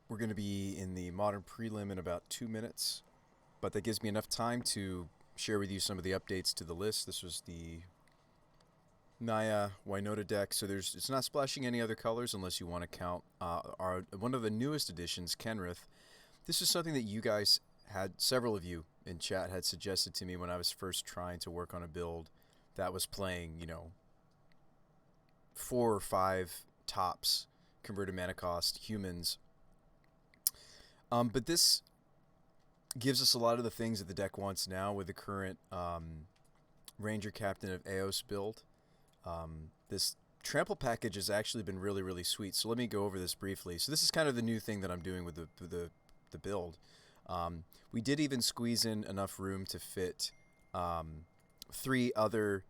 We're going to be in the modern prelim in about 2 minutes, but that gives me enough time to share with you some of the updates to the list. This was the Naya Winota deck, so it's not splashing any other colors unless you want to count one of the newest additions, Kenrith. This is something that you guys several of you in chat had suggested to me when I was first trying to work on a build that was playing, 4 or 5 tops converted mana cost humans. But this gives us a lot of the things that the deck wants now with the current Ranger Captain of Eos build. This trample package has actually been really, really sweet. So let me go over this briefly. So this is kind of the new thing that I'm doing with the build. We did even squeeze in enough room to fit 3 other,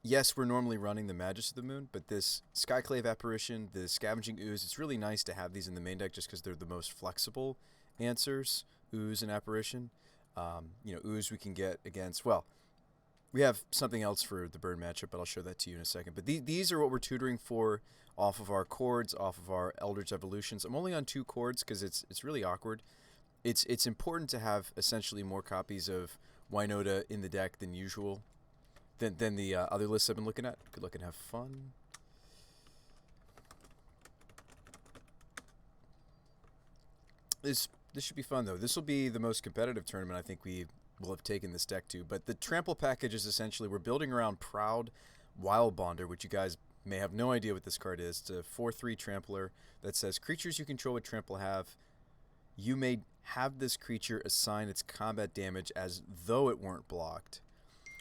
yes, we're normally running the Magus of the Moon, but this Skyclave Apparition, the Scavenging Ooze, it's really nice to have these in the main deck just because they're the most flexible answers, Ooze and Apparition. Ooze we can get against, well, we have something else for the bird matchup, but I'll show that to you in a second. But these are what we're tutoring for off of our chords, off of our Eldritch Evolutions. I'm only on 2 chords because it's really awkward. It's important to have essentially more copies of Winota in the deck than usual. Than the other lists I've been looking at. Good luck and have fun. This should be fun, though. This will be the most competitive tournament I think we will have taken this deck to. But the trample package is essentially, we're building around Proud Wild Bonder, which you guys may have no idea what this card is. It's a 4/3 trampler that says, creatures you control with trample have, you may have this creature assign its combat damage as though it weren't blocked,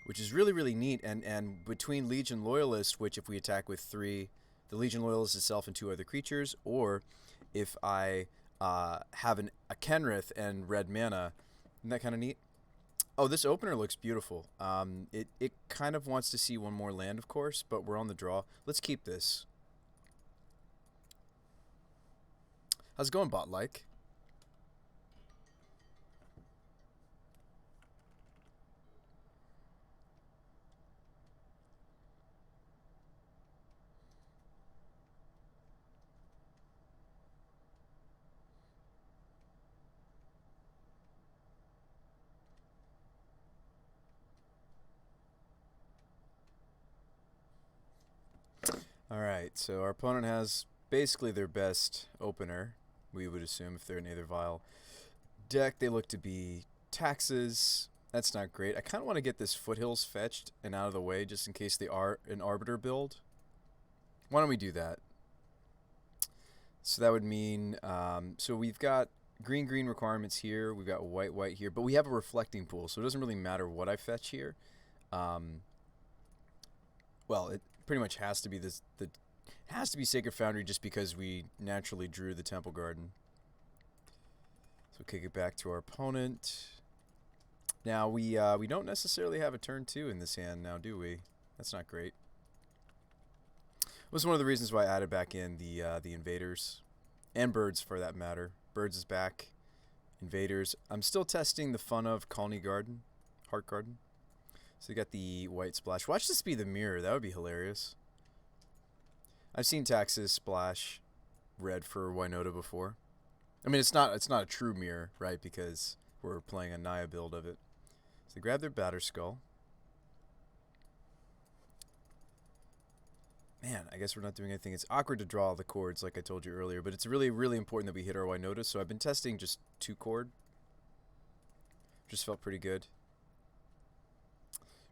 which is really, really neat. And between Legion Loyalist, which if we attack with 3, the Legion Loyalist itself and 2 other creatures, or if I have a Kenrith and red mana, isn't that kind of neat? Oh, this opener looks beautiful. It kind of wants to see one more land, of course, but we're on the draw. Let's keep this. How's it going, bot-like? Alright, so our opponent has basically their best opener, we would assume, if they're an Aether Vial deck. They look to be Taxes. That's not great. I kind of want to get this Foothills fetched and out of the way just in case they are an Arbiter build. Why don't we do that? So that would mean, so we've got green requirements here. We've got white here, but we have a reflecting pool, so it doesn't really matter what I fetch here. Well, it pretty much has to be has to be Sacred Foundry just because we naturally drew the Temple Garden. So kick it back to our opponent. Now we don't necessarily have a turn 2 in this hand now, do we? That's not great. It was one of the reasons why I added back in the Invaders and Birds for that matter. Birds is back. Invaders. I'm still testing the fun of Colony Garden, Heart Garden. So you got the white splash. Watch this be the mirror. That would be hilarious. I've seen Taxes splash red for Winota before. I mean, it's not a true mirror, right? Because we're playing a Naya build of it. So they grab their Batterskull. Man, I guess we're not doing anything. It's awkward to draw the chords, like I told you earlier, but it's really, really important that we hit our Winota. So I've been testing just 2 chord. Just felt pretty good.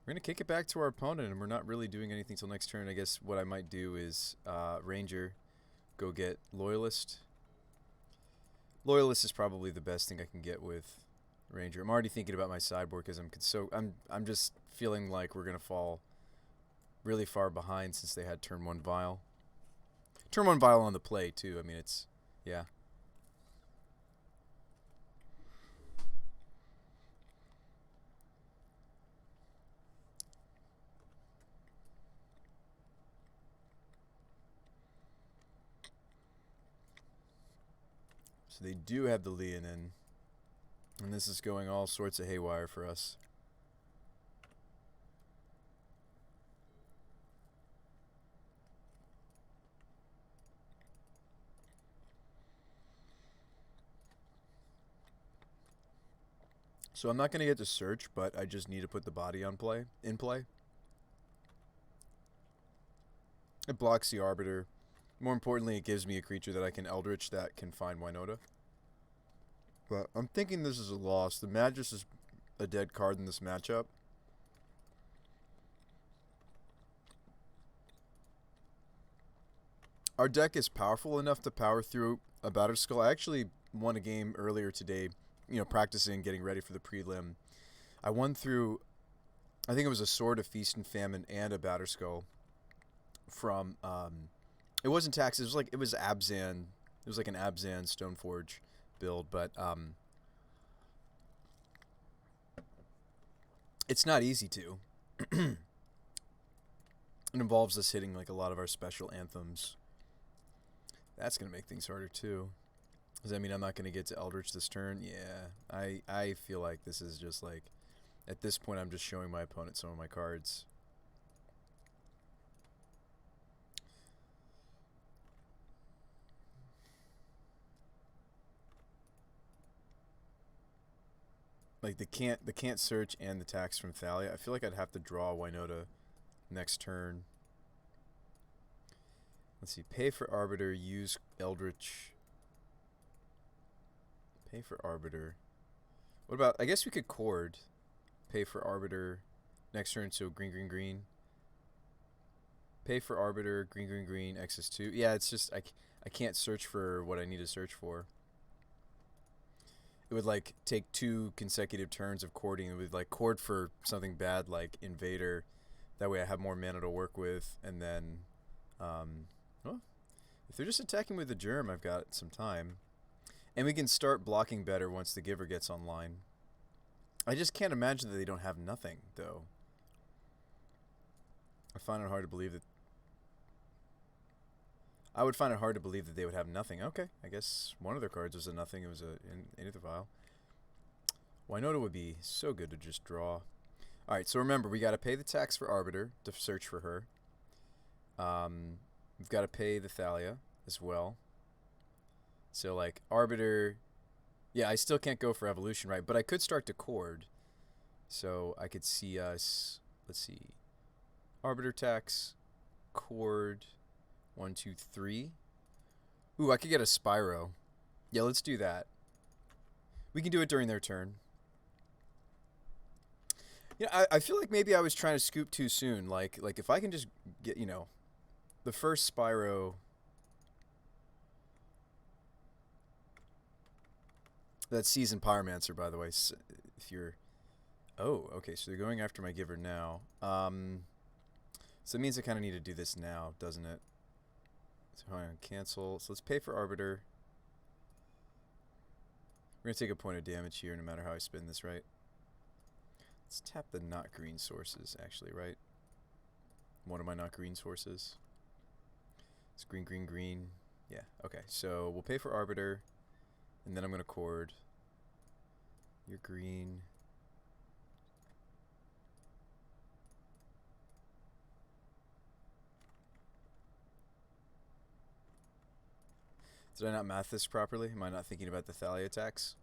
We're going to kick it back to our opponent, and we're not really doing anything till next turn. I guess what I might do is Ranger, go get Loyalist. Loyalist is probably the best thing I can get with Ranger. I'm already thinking about my sideboard because I'm just feeling like we're going to fall really far behind since they had turn 1 Vial. Turn 1 Vial on the play, too. I mean, it's, yeah. So they do have the Leonin, and this is going all sorts of haywire for us. So I'm not going to get to search, but I just need to put the body in play. It blocks the Arbiter. More importantly, it gives me a creature that I can Eldritch that can find Winota. But I'm thinking this is a loss. The Magus is a dead card in this matchup. Our deck is powerful enough to power through a Batterskull. I actually won a game earlier today, practicing, getting ready for the prelim. I won through, I think it was a Sword of Feast and Famine and a Batterskull from, it wasn't Taxes, it was Abzan. It was like an Abzan Stoneforge build, but it's not easy to. It involves us hitting like a lot of our special anthems. That's going to make things harder too. Does that mean I'm not going to get to Eldritch this turn? Yeah. I feel like this is just like, at this point I'm just showing my opponent some of my cards. Like the can't search and the tax from Thalia. I feel like I'd have to draw Winota next turn. Let's see. Pay for Arbiter. Use Eldritch. Pay for Arbiter. What about? I guess we could Chord. Pay for Arbiter next turn. So green, green, green. Pay for Arbiter. Green, green, green. X is 2. Yeah, it's just I can't search for what I need to search for. It would like take 2 consecutive turns of courting. It would like chord for something bad like Invader. That way I have more mana to work with, and then, well, if they're just attacking with the Germ, I've got some time. And we can start blocking better once the Giver gets online. I just can't imagine that they don't have nothing, though. I find it hard to believe that... I would find it hard to believe that they would have nothing. Okay, I guess one of their cards was a nothing. It was an Aethervial. Winota would be so good to just draw. Alright, so remember, we got to pay the tax for Arbiter to search for her. We've got to pay the Thalia as well. So, like, Arbiter... Yeah, I still can't go for Evolution, right? But I could start to Chord. So, I could see us... Let's see. Arbiter tax. Chord... 1, 2, 3. Ooh, I could get a Spyro. Yeah, let's do that. We can do it during their turn. I feel like maybe I was trying to scoop too soon. Like if I can just get, the first Spyro. That's Seasoned Pyromancer, by the way. So if you're... Oh, okay, so they're going after my Giver now. So it means I kind of need to do this now, doesn't it? So hold on, cancel. So let's pay for Arbiter. We're going to take a point of damage here no matter how I spin this, right? Let's tap the not green sources, actually, right? One of my not green sources. It's green, green, green. Yeah, okay. So we'll pay for Arbiter, and then I'm going to Chord. You're green. Did I not math this properly? Am I not thinking about the Thalia attacks?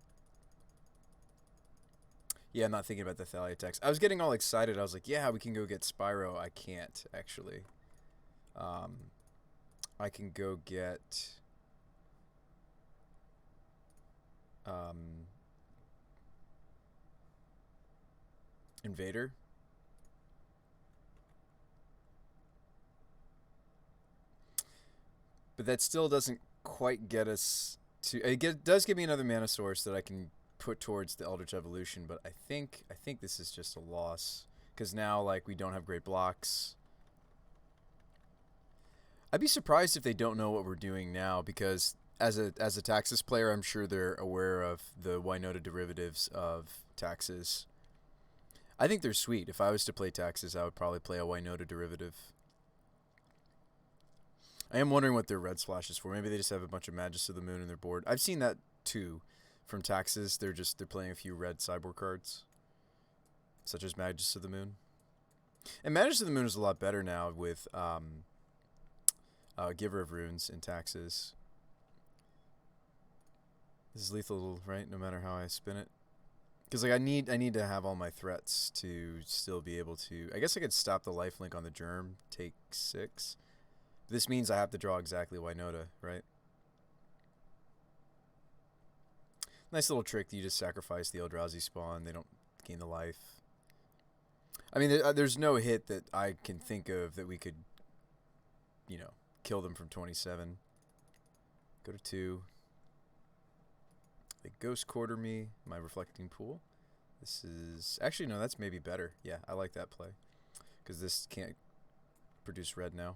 Yeah, I'm not thinking about the Thalia attacks. I was getting all excited. I was like, yeah, we can go get Spyro. I can't, actually. I can go get... Invader. But that still doesn't quite get us to... It does give me another mana source that I can put towards the Eldritch Evolution, but I think this is just a loss. Because now, like, we don't have great blocks. I'd be surprised if they don't know what we're doing now, because as a Taxes player, I'm sure they're aware of the Winota derivatives of Taxes. I think they're sweet. If I was to play Taxes, I would probably play a Winota derivative. I am wondering what their red splash is for. Maybe they just have a bunch of Magus of the Moon in their board. I've seen that too from Taxes. They're playing a few red sideboard cards, such as Magus of the Moon. And Magus of the Moon is a lot better now with Giver of Runes in Taxes. This is lethal, right? No matter how I spin it. Because like I need to have all my threats to still be able to. I guess I could stop the lifelink on the germ. Take 6. This means I have to draw exactly Winota, right? Nice little trick that you just sacrifice the Eldrazi spawn. They don't gain the life. I mean, there's no hit that I can think of that we could, you know, kill them from 27. Go to 2. They ghost quarter me, my reflecting pool. This is... Actually, no, that's maybe better. Yeah, I like that play. Because this can't produce red now.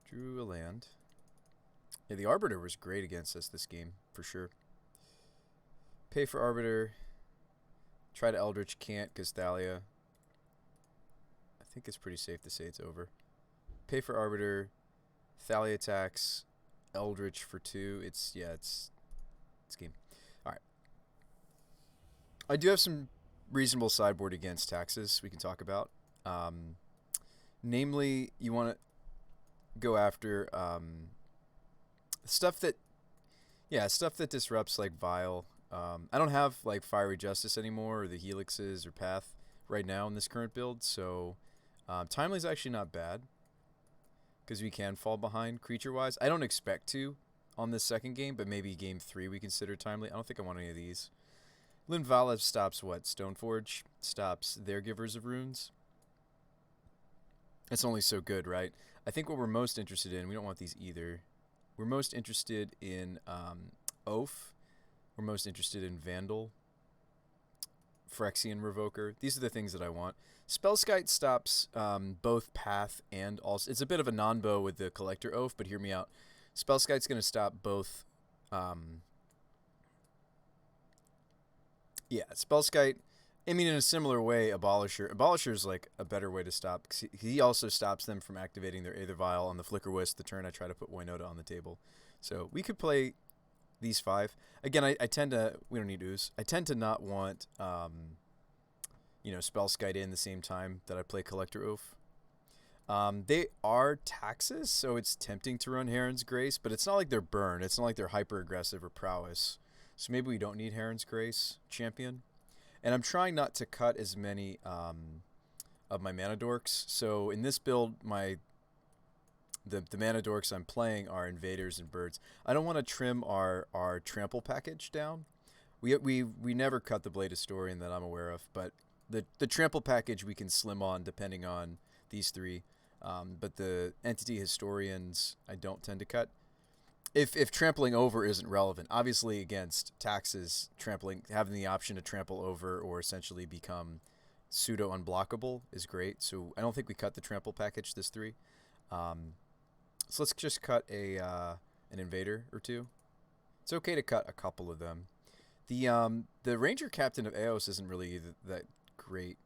Drew a land. Yeah, the Arbiter was great against us this game, for sure. Pay for Arbiter. Try to Eldritch, can't, because Thalia. I think it's pretty safe to say it's over. Pay for Arbiter. Thalia attacks. Eldritch for 2. It's game. Alright. I do have some reasonable sideboard against taxes we can talk about. Namely, you want to go after stuff that disrupts like Vile. I don't have like Fiery Justice anymore or the Helixes or Path right now in this current build, so Timely's actually not bad because we can fall behind creature-wise. I don't expect to on this second game, but maybe game 3 we consider Timely. I don't think I want any of these. Linvala stops what? Stoneforge stops their Givers of Runes. It's only so good, right? I think what we're most interested in, we don't want these either. We're most interested in Oath. We're most interested in Vandal. Phyrexian Revoker. These are the things that I want. Spellskite stops both Path and also... It's a bit of a non-bow with the Collector Oath, but hear me out. Spellskite's going to stop both... yeah, Spellskite... I mean, in a similar way, Abolisher. Abolisher's like a better way to stop. Cause he also stops them from activating their Aether Vial on the Flicker Wisp the turn I try to put Winota on the table. So we could play these 5. Again, I tend to... We don't need Ooze. I tend to not want, you know, Spellskite in the same time that I play Collector Oath. They are taxes, so it's tempting to run Heron's Grace, but it's not like they're burn. It's not like they're hyper-aggressive or prowess. So maybe we don't need Heron's Grace champion. And I'm trying not to cut as many of my mana dorks. So in this build, the mana dorks I'm playing are invaders and birds. I don't want to trim our trample package down. We never cut the Blade Historian that I'm aware of, but the trample package we can slim on depending on these 3. But the entity historians I don't tend to cut. If trampling over isn't relevant, obviously against taxes, having the option to trample over or essentially become pseudo unblockable is great. So I don't think we cut the trample package this 3. So let's just cut an invader or 2. It's okay to cut a couple of them. The Ranger Captain of Eos isn't really that great.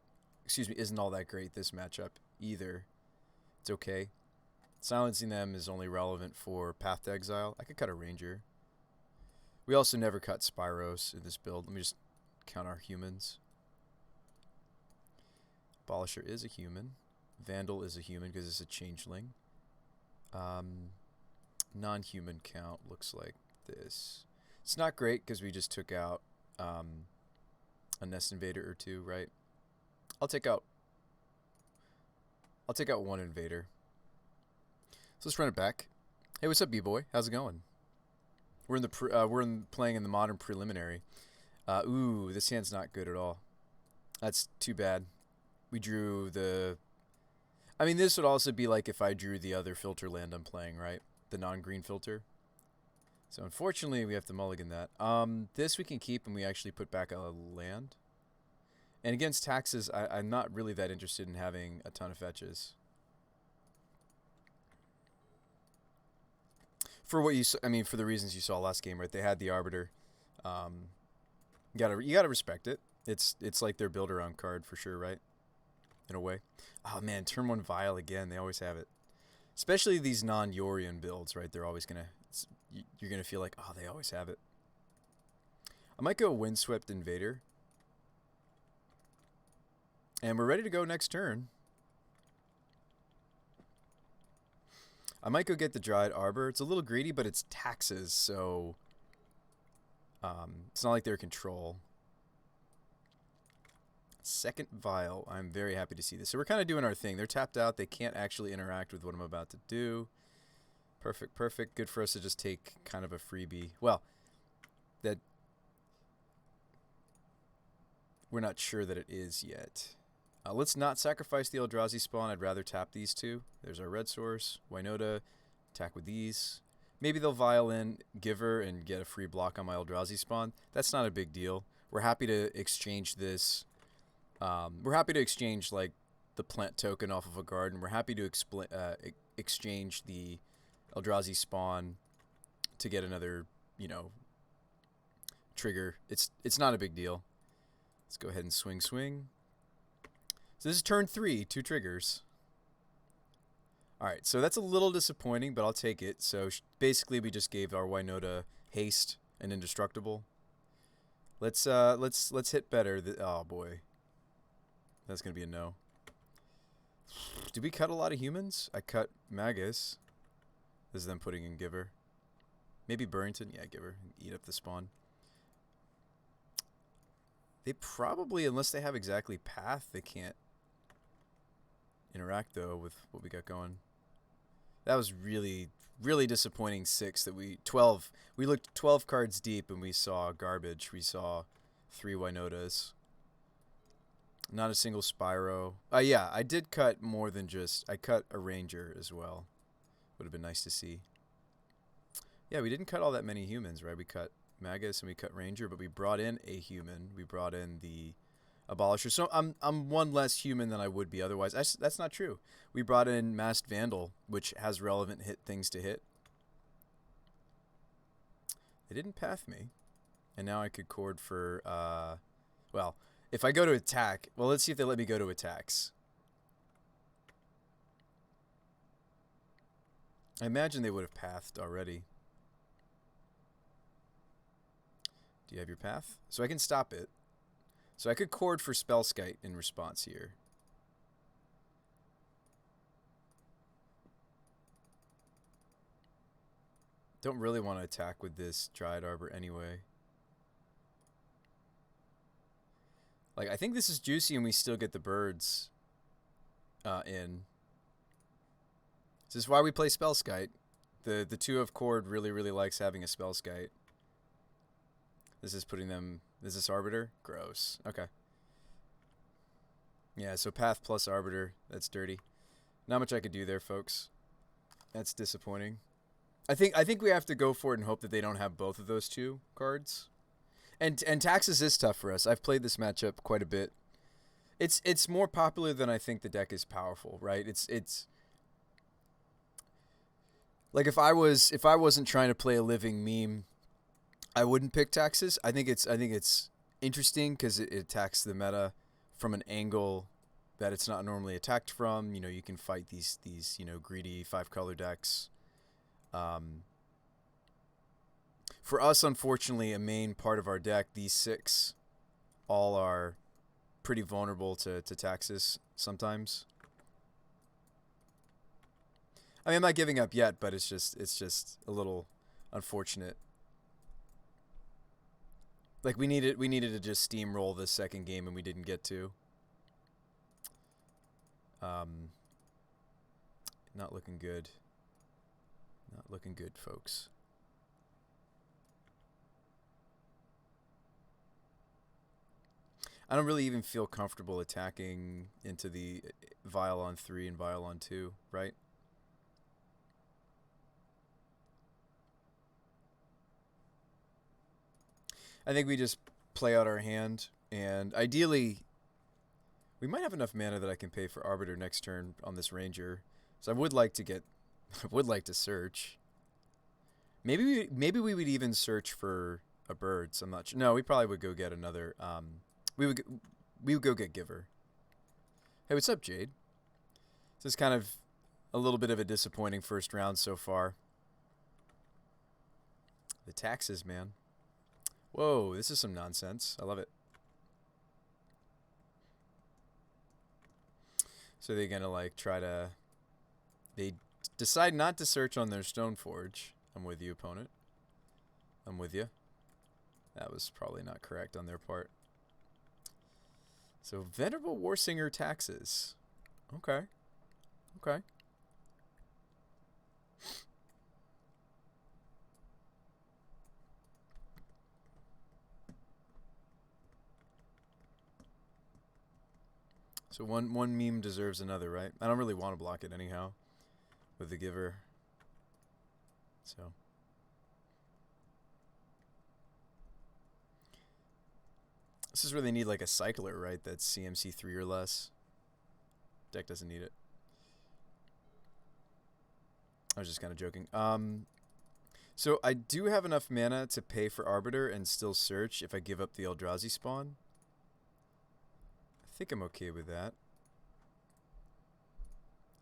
Excuse me, isn't all that great this matchup either. It's okay. Silencing them is only relevant for Path to Exile. I could cut a Ranger. We also never cut Spyros in this build. Let me just count our humans. Abolisher is a human. Vandal is a human because it's a changeling. Non-human count looks like this. It's not great because we just took out a Nest Invader or 2, right? I'll take out 1 Invader. So let's run it back. Hey, what's up, B-boy? How's it going? We're playing in the modern preliminary. Ooh, this hand's not good at all. That's too bad. We drew the... I mean, this would also be like if I drew the other filter land I'm playing, right? The non-green filter. So unfortunately, we have to mulligan that. This we can keep and we actually put back a land. And against taxes, I'm not really that interested in having a ton of fetches. For what for the reasons you saw last game, right? They had the Arbiter. You gotta respect it. It's like their build-around card for sure, right? In a way. Oh man, turn 1 Vile again. They always have it. Especially these non-Yorion builds, right? They're always you're gonna feel like, oh, they always have it. I might go Windswept Invader. And we're ready to go next turn. I might go get the Dryad Arbor. It's a little greedy, but it's taxes, so it's not like they're control. Second vial. I'm very happy to see this. So we're kind of doing our thing. They're tapped out. They can't actually interact with what I'm about to do. Perfect, perfect. Good for us to just take kind of a freebie. Well, that we're not sure that it is yet. Let's not sacrifice the Eldrazi spawn. I'd rather tap these two. There's our red source. Winota. Attack with these. Maybe they'll vial in Giver and get a free block on my Eldrazi spawn. That's not a big deal. We're happy to exchange this. We're happy to exchange like the plant token off of a garden. We're happy to exchange the Eldrazi spawn to get another, you know, trigger. It's not a big deal. Let's go ahead and swing. So this is turn 3, 2 triggers. Alright, so that's a little disappointing, but I'll take it. So basically we just gave our Winota haste and indestructible. Let's hit better. Oh boy. That's going to be a no. Did we cut a lot of humans? I cut Magus. This is them putting in Giver. Maybe Burrington? Yeah, Giver. Eat up the spawn. They probably, unless they have exactly Path, they can't interact, though, with what we got going. That was really, really disappointing 6 that we... 12. We looked 12 cards deep and we saw garbage. We saw 3 Winotas. Not a single Spyro. Yeah, I did cut more than just... I cut a Ranger as well. Would have been nice to see. Yeah, we didn't cut all that many humans, right? We cut Magus and we cut Ranger, but we brought in a human. We brought in the Abolisher. So I'm one less human than I would be otherwise. That's not true. We brought in Masked Vandal, which has relevant things to hit. They didn't path me. And now I could cord for... well, if I go to attack... Well, let's see if they let me go to attacks. I imagine they would have pathed already. Do you have your path? So I can stop it. So I could cord for Spellskite in response here. Don't really want to attack with this Dryad Arbor anyway. Like, I think this is juicy and we still get the birds in. This is why we play Spellskite. The 2 of Cord really, really likes having a Spellskite. This is putting them... Is this Arbiter? Gross. Okay. Yeah, so Path plus Arbiter. That's dirty. Not much I could do there, folks. That's disappointing. I think we have to go for it and hope that they don't have both of those 2 cards. And Taxes is tough for us. I've played this matchup quite a bit. It's more popular than I think the deck is powerful, right? It's like if I wasn't trying to play a living meme, I wouldn't pick Taxes. I think it's interesting because it attacks the meta from an angle that it's not normally attacked from. You know, you can fight these greedy 5-color decks. For us, unfortunately, a main part of our deck, these 6 all are pretty vulnerable to Taxes sometimes. I mean, I'm not giving up yet, but it's just a little unfortunate. Like we needed to just steamroll this second game and we didn't get to. Not looking good. Not looking good, folks. I don't really even feel comfortable attacking into the Vial on 3 and Vial on 2, right? I think we just play out our hand, and ideally, we might have enough mana that I can pay for Arbiter next turn on this Ranger. So I would like to get, I would like to search. Maybe we would even search for a Birds. I'm not sure. No, we probably would go get another. We would go get Giver. Hey, what's up, Jade? This is kind of a little bit of a disappointing first round so far. The Taxes, man. Whoa, this is some nonsense. I love it. So they're gonna like try to... They decide not to search on their Stoneforge. I'm with you, opponent. I'm with you. That was probably not correct on their part. So Venerable Warsinger taxes. Okay. Okay. So one meme deserves another, right? I don't really want to block it anyhow with the giver. So this is where they need like a cycler, right? That's CMC 3 or less. Deck doesn't need it. I was just kind of joking. So I do have enough mana to pay for Arbiter and still search if I give up the Eldrazi spawn. I think I'm okay with that.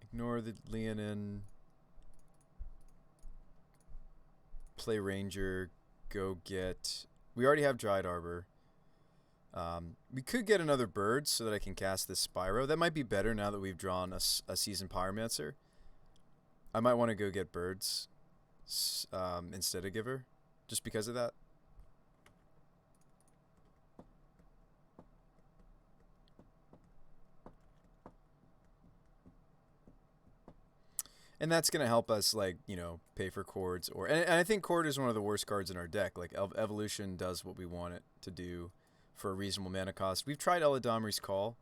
Ignore the Leonin. Play Ranger. Go get... We already have Dried Arbor. We could get another bird so that I can cast this Spyro. That might be better now that we've drawn a Seasoned Pyromancer. I might want to go get birds instead of Giver, just because of that. And that's going to help us, like, you know, pay for Chords. And I think Chord is one of the worst cards in our deck. Like, Evolution does what we want it to do for a reasonable mana cost. We've tried Eladamri's Call.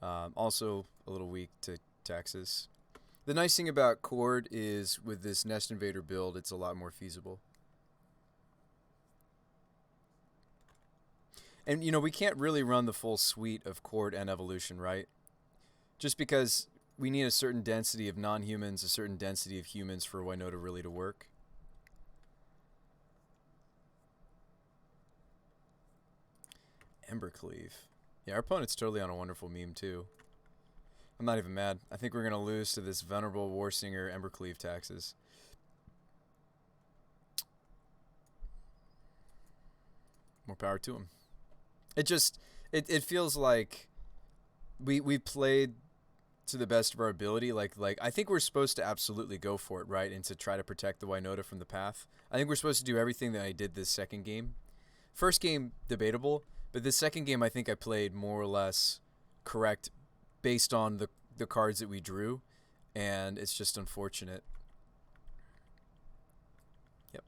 Also a little weak to taxes. The nice thing about Chord is with this Nest Invader build, it's a lot more feasible. And, you know, we can't really run the full suite of Chord and Evolution, right? Just because we need a certain density of non-humans, a certain density of humans for Winota really to work. Embercleave. Yeah, our opponent's totally on a wonderful meme, too. I'm not even mad. I think we're going to lose to this Venerable Warsinger Embercleave taxes. More power to him. It feels like we played to the best of our ability. Like I think we're supposed to absolutely go for it, right? And to try to protect the Winota from the path. I think we're supposed to do everything that I did this second game. First game, debatable. But this second game, I think I played more or less correct based on the cards that we drew. And it's just unfortunate. Yep.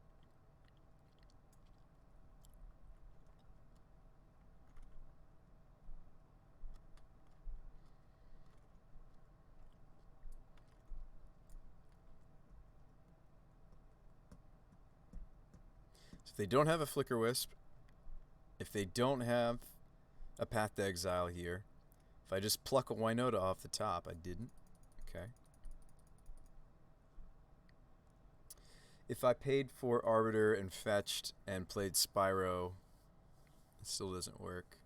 So if they don't have a Flicker Wisp, if they don't have a Path to Exile here, if I just pluck a Winota off the top, I didn't. Okay. If I paid for Arbiter and fetched and played Spyro, it still doesn't work.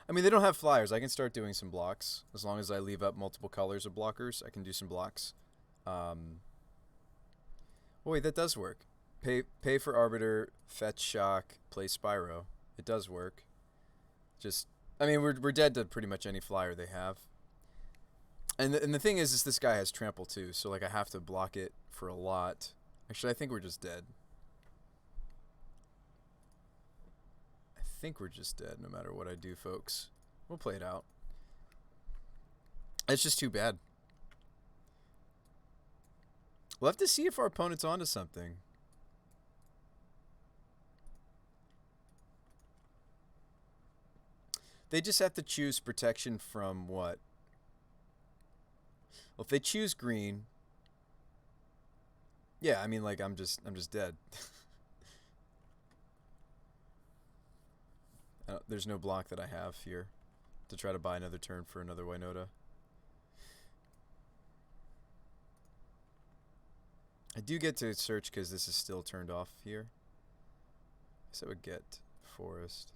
I mean, they don't have flyers. I can start doing some blocks. As long as I leave up multiple colors of blockers, I can do some blocks. Oh, wait, that does work. Pay for Arbiter, fetch Shock, play Spyro. It does work. Just, I mean, we're dead to pretty much any flyer they have. And the thing is this guy has trample too, so like I have to block it for a lot. Actually, I think we're just dead. I think we're just dead no matter what I do, folks. We'll play it out. It's just too bad. We'll have to see if our opponent's onto something. They just have to choose protection from what? Well, if they choose green, yeah, I mean, like I'm just dead. There's no block that I have here to try to buy another turn for another Winota. I do get to search because this is still turned off here. So I would get Forest.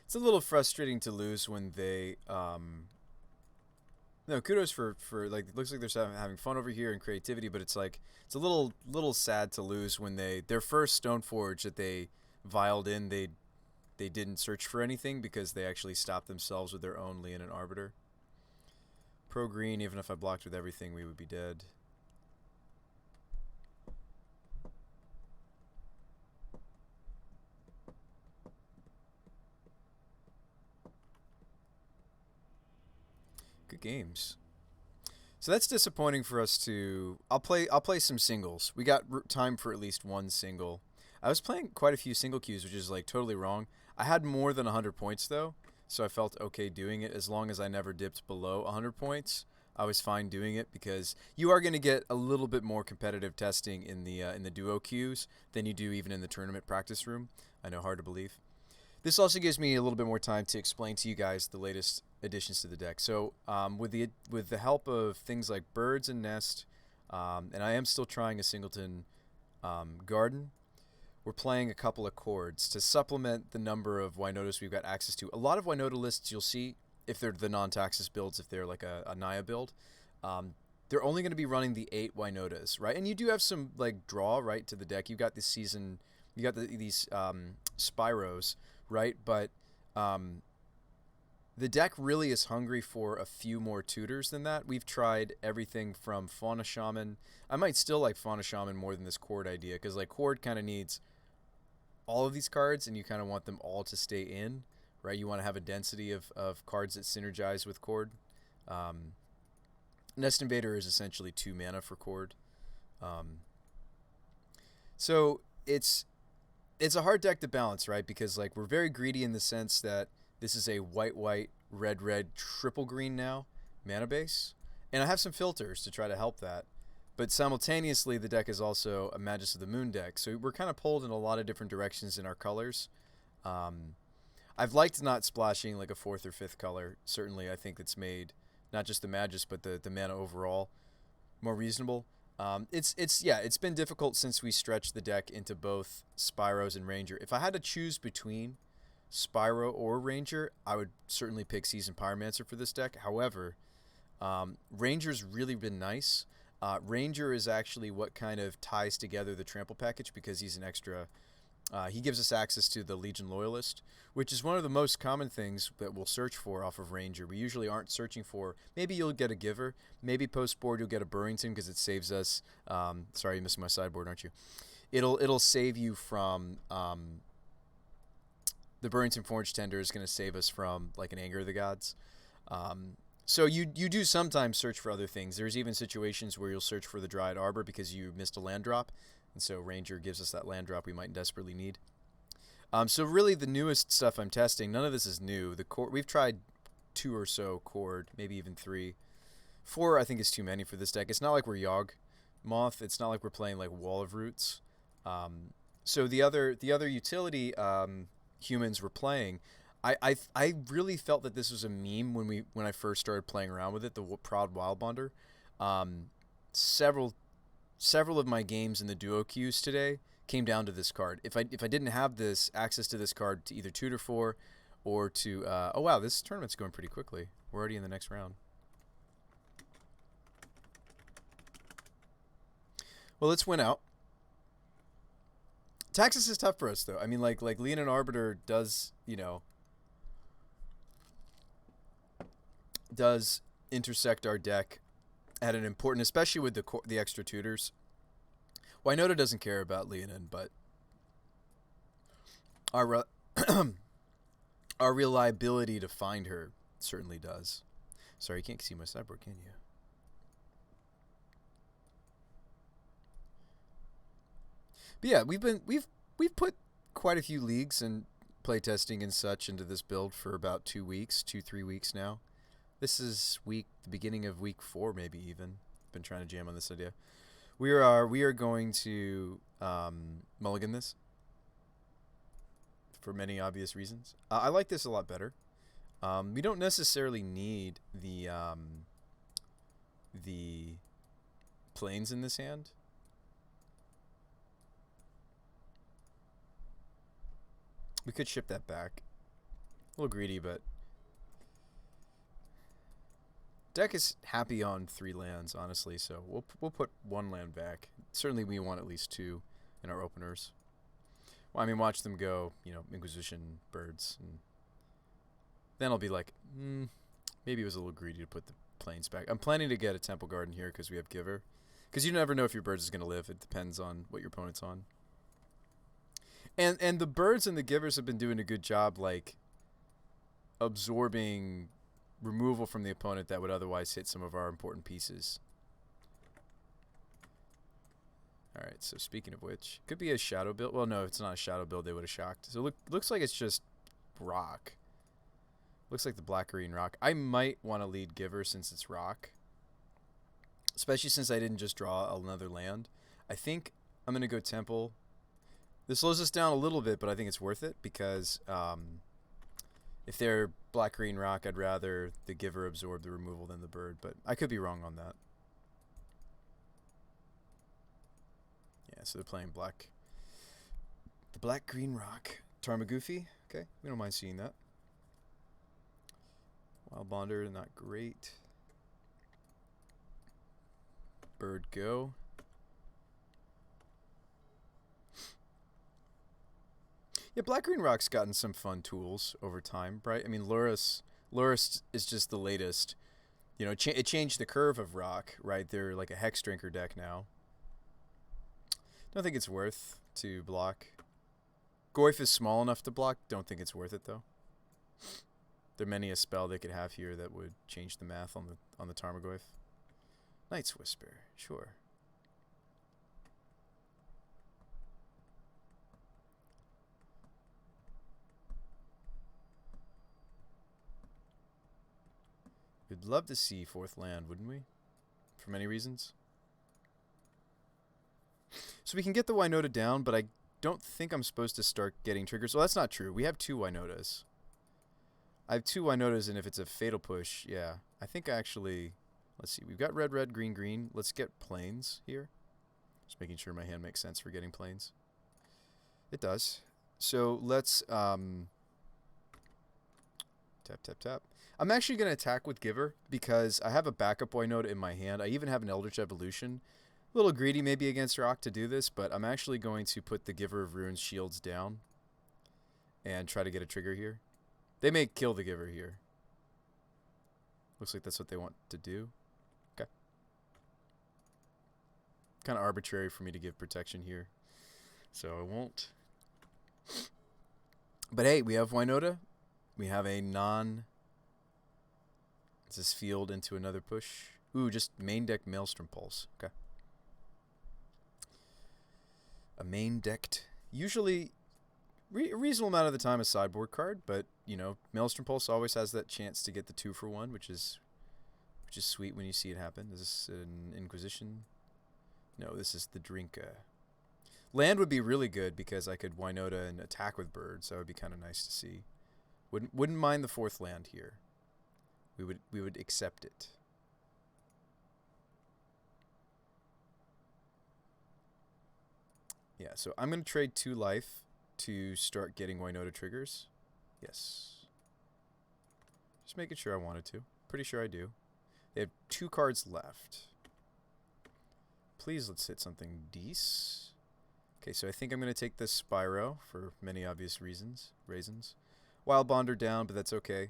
It's a little frustrating to lose when they, no, kudos for like, it looks like they're having fun over here and creativity, but it's like, it's a little sad to lose when their first Stoneforge that they vialed in, they didn't search for anything because they actually stopped themselves with their own Leonin Arbiter. Pro green, even if I blocked with everything, we would be dead. Good games. So that's disappointing for us to. I'll play some singles. We got time for at least one single. I was playing quite a few single queues, which is like totally wrong. I had more than 100 points though, so I felt okay doing it as long as I never dipped below 100 points. I was fine doing it because you are going to get a little bit more competitive testing in the duo queues than you do even in the tournament practice room. I know, hard to believe. This also gives me a little bit more time to explain to you guys the latest additions to the deck. So with the help of things like Birds and Nest, and I am still trying a Singleton Garden, we're playing a couple of chords to supplement the number of Winotas we've got access to. A lot of Winota lists you'll see, if they're the non-Taxus builds, if they're like a Naya build, they're only going to be running the 8 Winotas, right? And you do have some like draw, right, to the deck. You got this season, you got these Spyros, right? But the deck really is hungry for a few more tutors than that. We've tried everything from Fauna Shaman. I might still like Fauna Shaman more than this Chord idea, because like Chord kind of needs all of these cards, and you kind of want them all to stay in, right? You want to have a density of cards that synergize with Chord. Nest Invader is essentially 2 mana for Chord. So it's a hard deck to balance, right? Because like we're very greedy in the sense that this is a white, red, triple green now mana base. And I have some filters to try to help that. But simultaneously, the deck is also a Magus of the Moon deck. So we're kind of pulled in a lot of different directions in our colors. I've liked not splashing like a 4th or 5th color. Certainly, I think it's made not just the Magus, but the mana overall more reasonable. It's been difficult since we stretched the deck into both Spyros and Ranger. If I had to choose between Spyro or Ranger, I would certainly pick Season Pyromancer for this deck. However, Ranger's really been nice. Ranger is actually what kind of ties together the Trample package, because he's an extra. He gives us access to the Legion Loyalist, which is one of the most common things that we'll search for off of Ranger. We usually aren't searching for. Maybe you'll get a Giver. Maybe post-board you'll get a Burrington because it saves us. Sorry, you're missing my sideboard, aren't you? It'll save you from. The Burrington Forge Tender is going to save us from like an Anger of the Gods. So you do sometimes search for other things. There's even situations where you'll search for the Dryad Arbor because you missed a land drop. And so Ranger gives us that land drop we might desperately need. So really the newest stuff I'm testing, none of this is new. We've tried 2 or so Chord, maybe even 3. 4 I think is too many for this deck. It's not like we're Yogg Moth. It's not like we're playing like Wall of Roots. So the other utility humans were playing, I really felt that this was a meme when I first started playing around with it, the Proud Wildbonder. Several of my games in the duo queues today came down to this card. If I didn't have this access to this card to either tutor for or to oh wow, this tournament's going pretty quickly. We're already in the next round. Well, let's win out. Taxus is tough for us though. I mean, like Leonin Arbiter does, does intersect our deck at an important, especially with the extra tutors. Winota doesn't care about Leonin, but our our reliability to find her certainly does. Sorry, you can't see my sideboard, can you? But yeah, we've put quite a few leagues and playtesting and such into this build for about 2-3 weeks now. This is the beginning of week 4, maybe even. Been trying to jam on this idea. We are going to mulligan this for many obvious reasons. I like this a lot better. We don't necessarily need the planes in this hand. We could ship that back. A little greedy, but deck is happy on 3 lands, honestly, so we'll put 1 land back. Certainly we want at least 2 in our openers. Well, I mean, watch them go, Inquisition, Birds, and then I'll be like, maybe it was a little greedy to put the planes back. I'm planning to get a Temple Garden here because we have Giver. Because you never know if your Birds is going to live. It depends on what your opponent's on. And the Birds and the Givers have been doing a good job, like, absorbing removal from the opponent that would otherwise hit some of our important pieces. Alright, so speaking of which, could be a shadow build. Well, no, if it's not a shadow build, they would have shocked. So looks like it's just rock. Looks like the black-green rock. I might want to lead Giver since it's rock. Especially since I didn't just draw another land. I think I'm going to go Temple. This slows us down a little bit, but I think it's worth it because if they're black-green rock, I'd rather the Giver absorb the removal than the bird. But I could be wrong on that. Yeah, so they're playing black. The black-green rock. Tarmogoofy. Okay, we don't mind seeing that. Wild Bonder, not great. Bird go. Yeah, black-green rock's gotten some fun tools over time, right? I mean, Lurrus is just the latest. You know, it changed the curve of rock, right? They're like a Hex Drinker deck now. Don't think it's worth to block. Goyf is small enough to block. Don't think it's worth it though. There are many a spell they could have here that would change the math on the Tarmogoyf. Night's Whisper, sure. We'd love to see fourth land, wouldn't we? For many reasons. So we can get the Winota down, but I don't think I'm supposed to start getting triggers. Well, that's not true. We have 2 Winotas. I have 2 Winotas, and if it's a fatal push, yeah. I think actually, let's see. We've got red, red, green, green. Let's get plains here. Just making sure my hand makes sense for getting plains. It does. So let's tap, tap, tap. I'm actually going to attack with Giver because I have a backup Winota in my hand. I even have an Eldritch Evolution. A little greedy maybe against rock to do this, but I'm actually going to put the Giver of Runes shields down and try to get a trigger here. They may kill the Giver here. Looks like that's what they want to do. Okay. Kind of arbitrary for me to give protection here, so I won't. But hey, we have Winota. We have a non... Is this field into another push? Ooh, just main deck Maelstrom Pulse. Okay. A main decked, usually a reasonable amount of the time a sideboard card, but you know, Maelstrom Pulse always has that chance to get the 2-for-1, which is sweet when you see it happen. Is this an Inquisition? No, this is the Drinka. Land would be really good because I could Winota and attack with birds. That would be kind of nice to see. Wouldn't mind the 4th land here. We would accept it. Yeah, so I'm going to trade 2 life to start getting Winota triggers. Yes. Just making sure I wanted to. Pretty sure I do. They have 2 cards left. Please, let's hit something decent. Okay, so I think I'm going to take this Spyro for many obvious reasons. Wild Bonder down, but that's okay.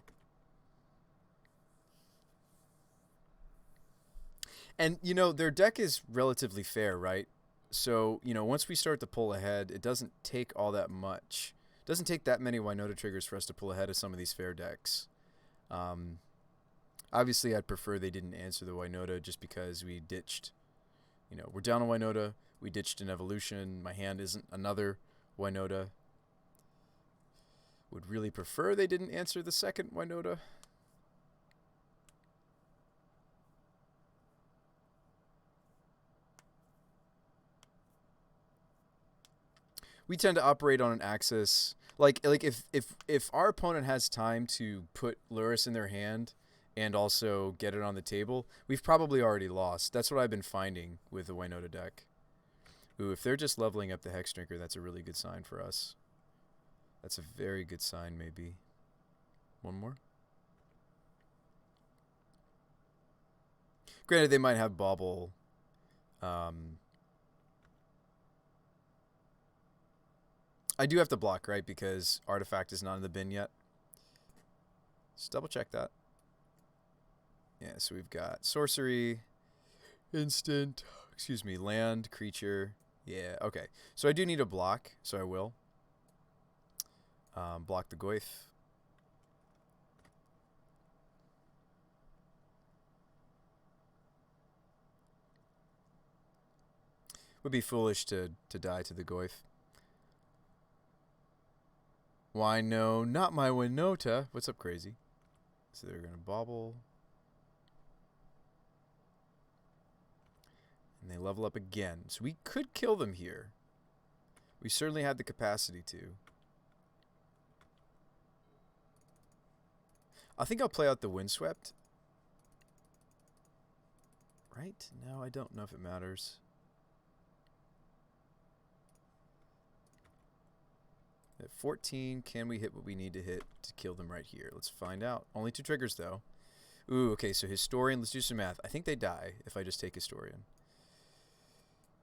And, you know, their deck is relatively fair, right? So, you know, once we start to pull ahead, it doesn't take all that much. It doesn't take that many Winota triggers for us to pull ahead of some of these fair decks. Obviously, I'd prefer they didn't answer the Winota just because we ditched. You know, we're down on Winota. We ditched an Evolution. My hand isn't another Winota. Would really prefer they didn't answer the second Winota. We tend to operate on an axis. Like if our opponent has time to put Lurrus in their hand and also get it on the table, we've probably already lost. That's what I've been finding with the Winota deck. Ooh, if they're just leveling up the Hex Drinker, that's a really good sign for us. That's a very good sign, maybe. One more. Granted, they might have Bauble. I do have to block, right? Because Artifact is not in the bin yet. Just double check that. Yeah, so we've got Sorcery, Instant, excuse me, Land, Creature. Yeah, okay. So I do need a block, so I will. Block the Goyf. Would be foolish to die to the Goyf. Why no, not my Winota. What's up, crazy? So they're gonna bobble. And they level up again. So we could kill them here. We certainly had the capacity to. I think I'll play out the Windswept. Right? No, I don't know if it matters. At 14, can we hit what we need to hit to kill them right here? Let's find out. Only 2 triggers, though. Ooh, okay, so Historian, let's do some math. I think they die if I just take Historian.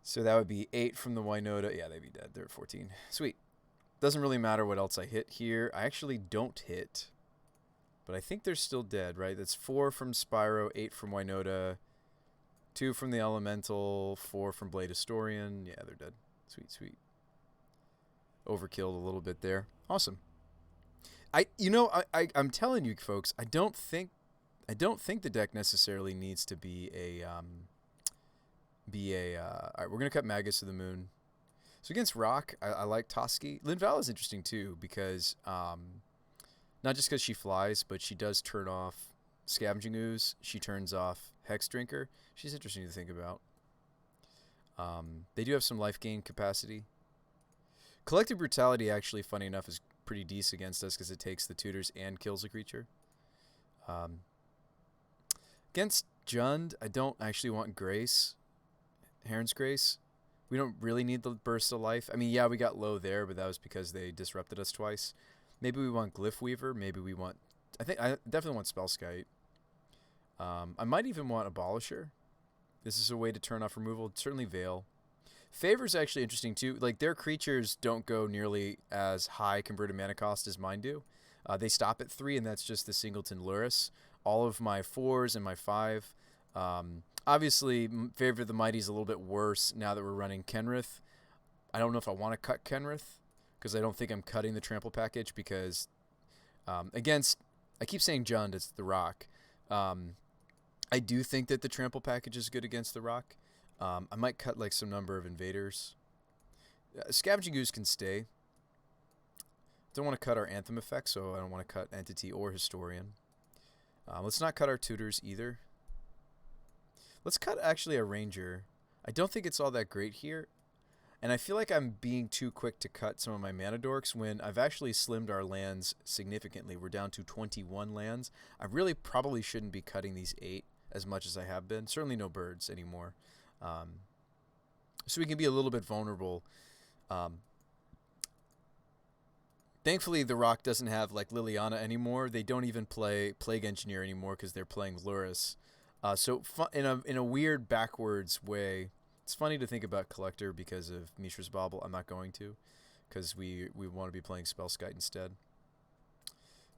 So that would be 8 from the Winota. Yeah, they'd be dead. They're at 14. Sweet. Doesn't really matter what else I hit here. I actually don't hit. But I think they're still dead, right? That's 4 from Spyro, 8 from Winota, 2 from the Elemental, 4 from Blade Historian. Yeah, they're dead. Sweet, sweet. Overkilled a little bit there. Awesome. I'm telling you folks, I don't think the deck necessarily needs to be a all right, we're gonna cut Magus to the Moon. So against Rock, I like Toski. Linval is interesting too because not just because she flies, but she does turn off Scavenging Ooze. She turns off Hex Drinker. She's interesting to think about. They do have some life gain capacity. Collective Brutality, actually, funny enough, is pretty decent against us because it takes the tutors and kills a creature. Against Jund, I don't actually want Grace. Heron's Grace. We don't really need the burst of life. I mean, yeah, we got low there, but that was because they disrupted us twice. Maybe we want Glyph Weaver. Maybe we want... I definitely want Spellskite. I might even want Abolisher. This is a way to turn off removal. Certainly Veil. Favor's actually interesting too. Like, their creatures don't go nearly as high converted mana cost as mine do. They stop at 3, and that's just the Singleton Luris. All of my 4s and my 5. Obviously, Favor of the Mighty is a little bit worse now that we're running Kenrith. I don't know if I want to cut Kenrith, because I don't think I'm cutting the Trample package, because against... I keep saying Jund, it's the Rock. I do think that the Trample package is good against the Rock. I might cut like some number of invaders. Scavenging Ooze can stay. Don't want to cut our Anthem effect, so I don't want to cut Entity or Historian. Let's not cut our tutors either. Let's cut actually a Ranger. I don't think it's all that great here. And I feel like I'm being too quick to cut some of my mana dorks when I've actually slimmed our lands significantly. We're down to 21 lands. I really probably shouldn't be cutting these 8 as much as I have been. Certainly no birds anymore. So we can be a little bit vulnerable. Thankfully, the Rock doesn't have like Liliana anymore. They don't even play Plague Engineer anymore because they're playing Luris. So in a weird backwards way, it's funny to think about Collector because of Mishra's Bauble. I'm not going to, because we want to be playing Spellskite instead.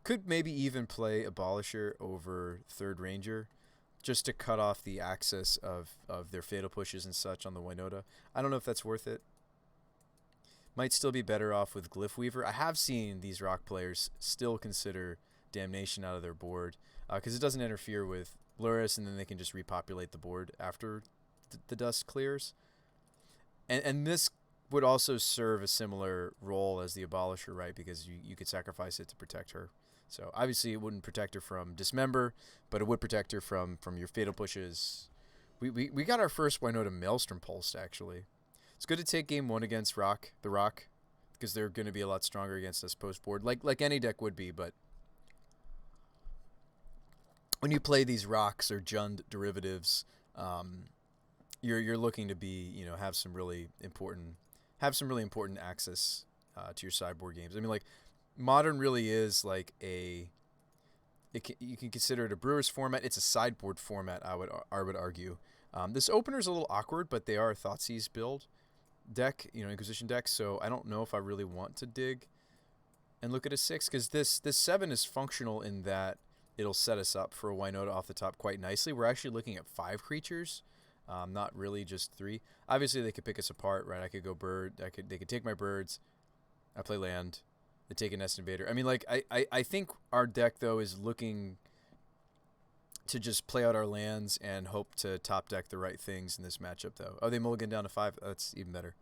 Could maybe even play Abolisher over 3rd Ranger, just to cut off the access of their fatal pushes and such on the Winota. I don't know if that's worth it. Might still be better off with Glyph Weaver. I have seen these Rock players still consider Damnation out of their board, because it doesn't interfere with Luris, and then they can just repopulate the board after the dust clears. And this would also serve a similar role as the Abolisher, right? Because you could sacrifice it to protect her. So obviously it wouldn't protect her from Dismember, but it would protect her from your fatal pushes. We got our first Winota Maelstrom Pulsed, actually. It's good to take game 1 against the Rock, because they're going to be a lot stronger against us post-board, like any deck would be, but when you play these Rocks or Jund derivatives, you're looking to be, have some really important access to your sideboard games. I mean, like, Modern really is like you can consider it a Brewers format. It's a sideboard format, I would argue. This opener is a little awkward, but they are a Thoughtseize build deck, Inquisition deck, so I don't know if I really want to dig and look at a 6, because this 7 is functional in that it'll set us up for a Winota off the top quite nicely. We're actually looking at 5 creatures, not really just 3. Obviously, they could pick us apart, right? I could go bird. They could take my birds. I play land. They take a Nest Invader. I mean, like, I think our deck, though, is looking to just play out our lands and hope to top deck the right things in this matchup, though. Oh, they mulligan down to 5. That's even better.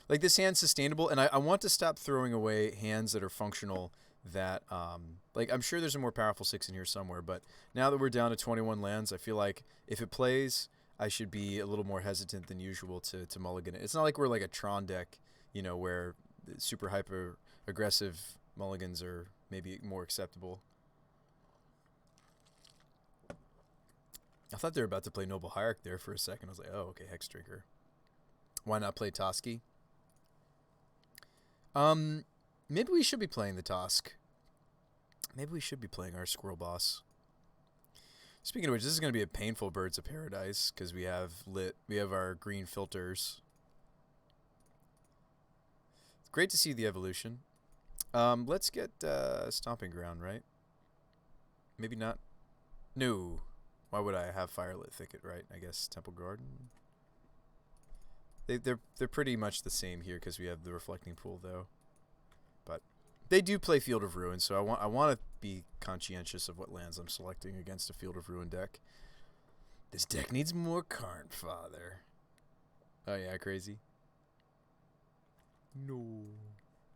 Like, this hand's sustainable, and I want to stop throwing away hands that are functional that, like, I'm sure there's a more powerful 6 in here somewhere, but now that we're down to 21 lands, I feel like if it plays, I should be a little more hesitant than usual to mulligan it. It's not like we're like a Tron deck, you know, where super hyper aggressive mulligans are maybe more acceptable. I thought they were about to play Noble Hierarch there for a second. I was like, oh, okay, Hex Drinker. Why not play Toski? Maybe we should be playing the Tosk. Maybe we should be playing our Squirrel Boss. Speaking of which, this is going to be a painful Birds of Paradise because we have our green filters. It's great to see the evolution. Let's get Stomping Ground, right? Maybe not. No. Why would I have Firelit Thicket, right? I guess Temple Garden. They're pretty much the same here because we have the Reflecting Pool, though. But they do play Field of Ruin, so I want to be conscientious of what lands I'm selecting against a Field of Ruin deck. This deck needs more Karn Father. Oh yeah, crazy. No,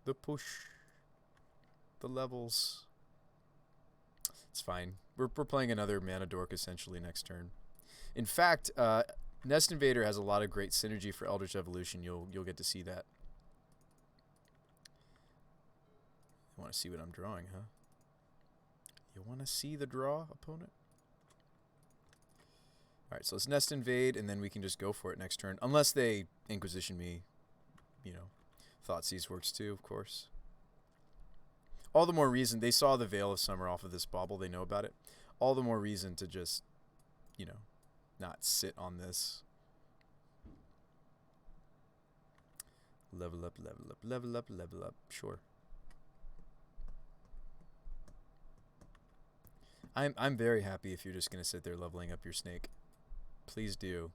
the push, the levels. It's fine. We're playing another Mana Dork essentially next turn. In fact, Nest Invader has a lot of great synergy for Eldritch Evolution. You'll get to see that. You want to see what I'm drawing, huh? You want to see the draw, opponent? Alright, so let's Nest Invade, and then we can just go for it next turn. Unless they Inquisition me, you know. Thoughtseize works too, of course. All the more reason, they saw the Veil of Summer off of this bauble, they know about it. All the more reason to just, you know, not sit on this. Level up, level up, level up, level up, sure. I'm very happy if you're just gonna sit there leveling up your snake. Please do.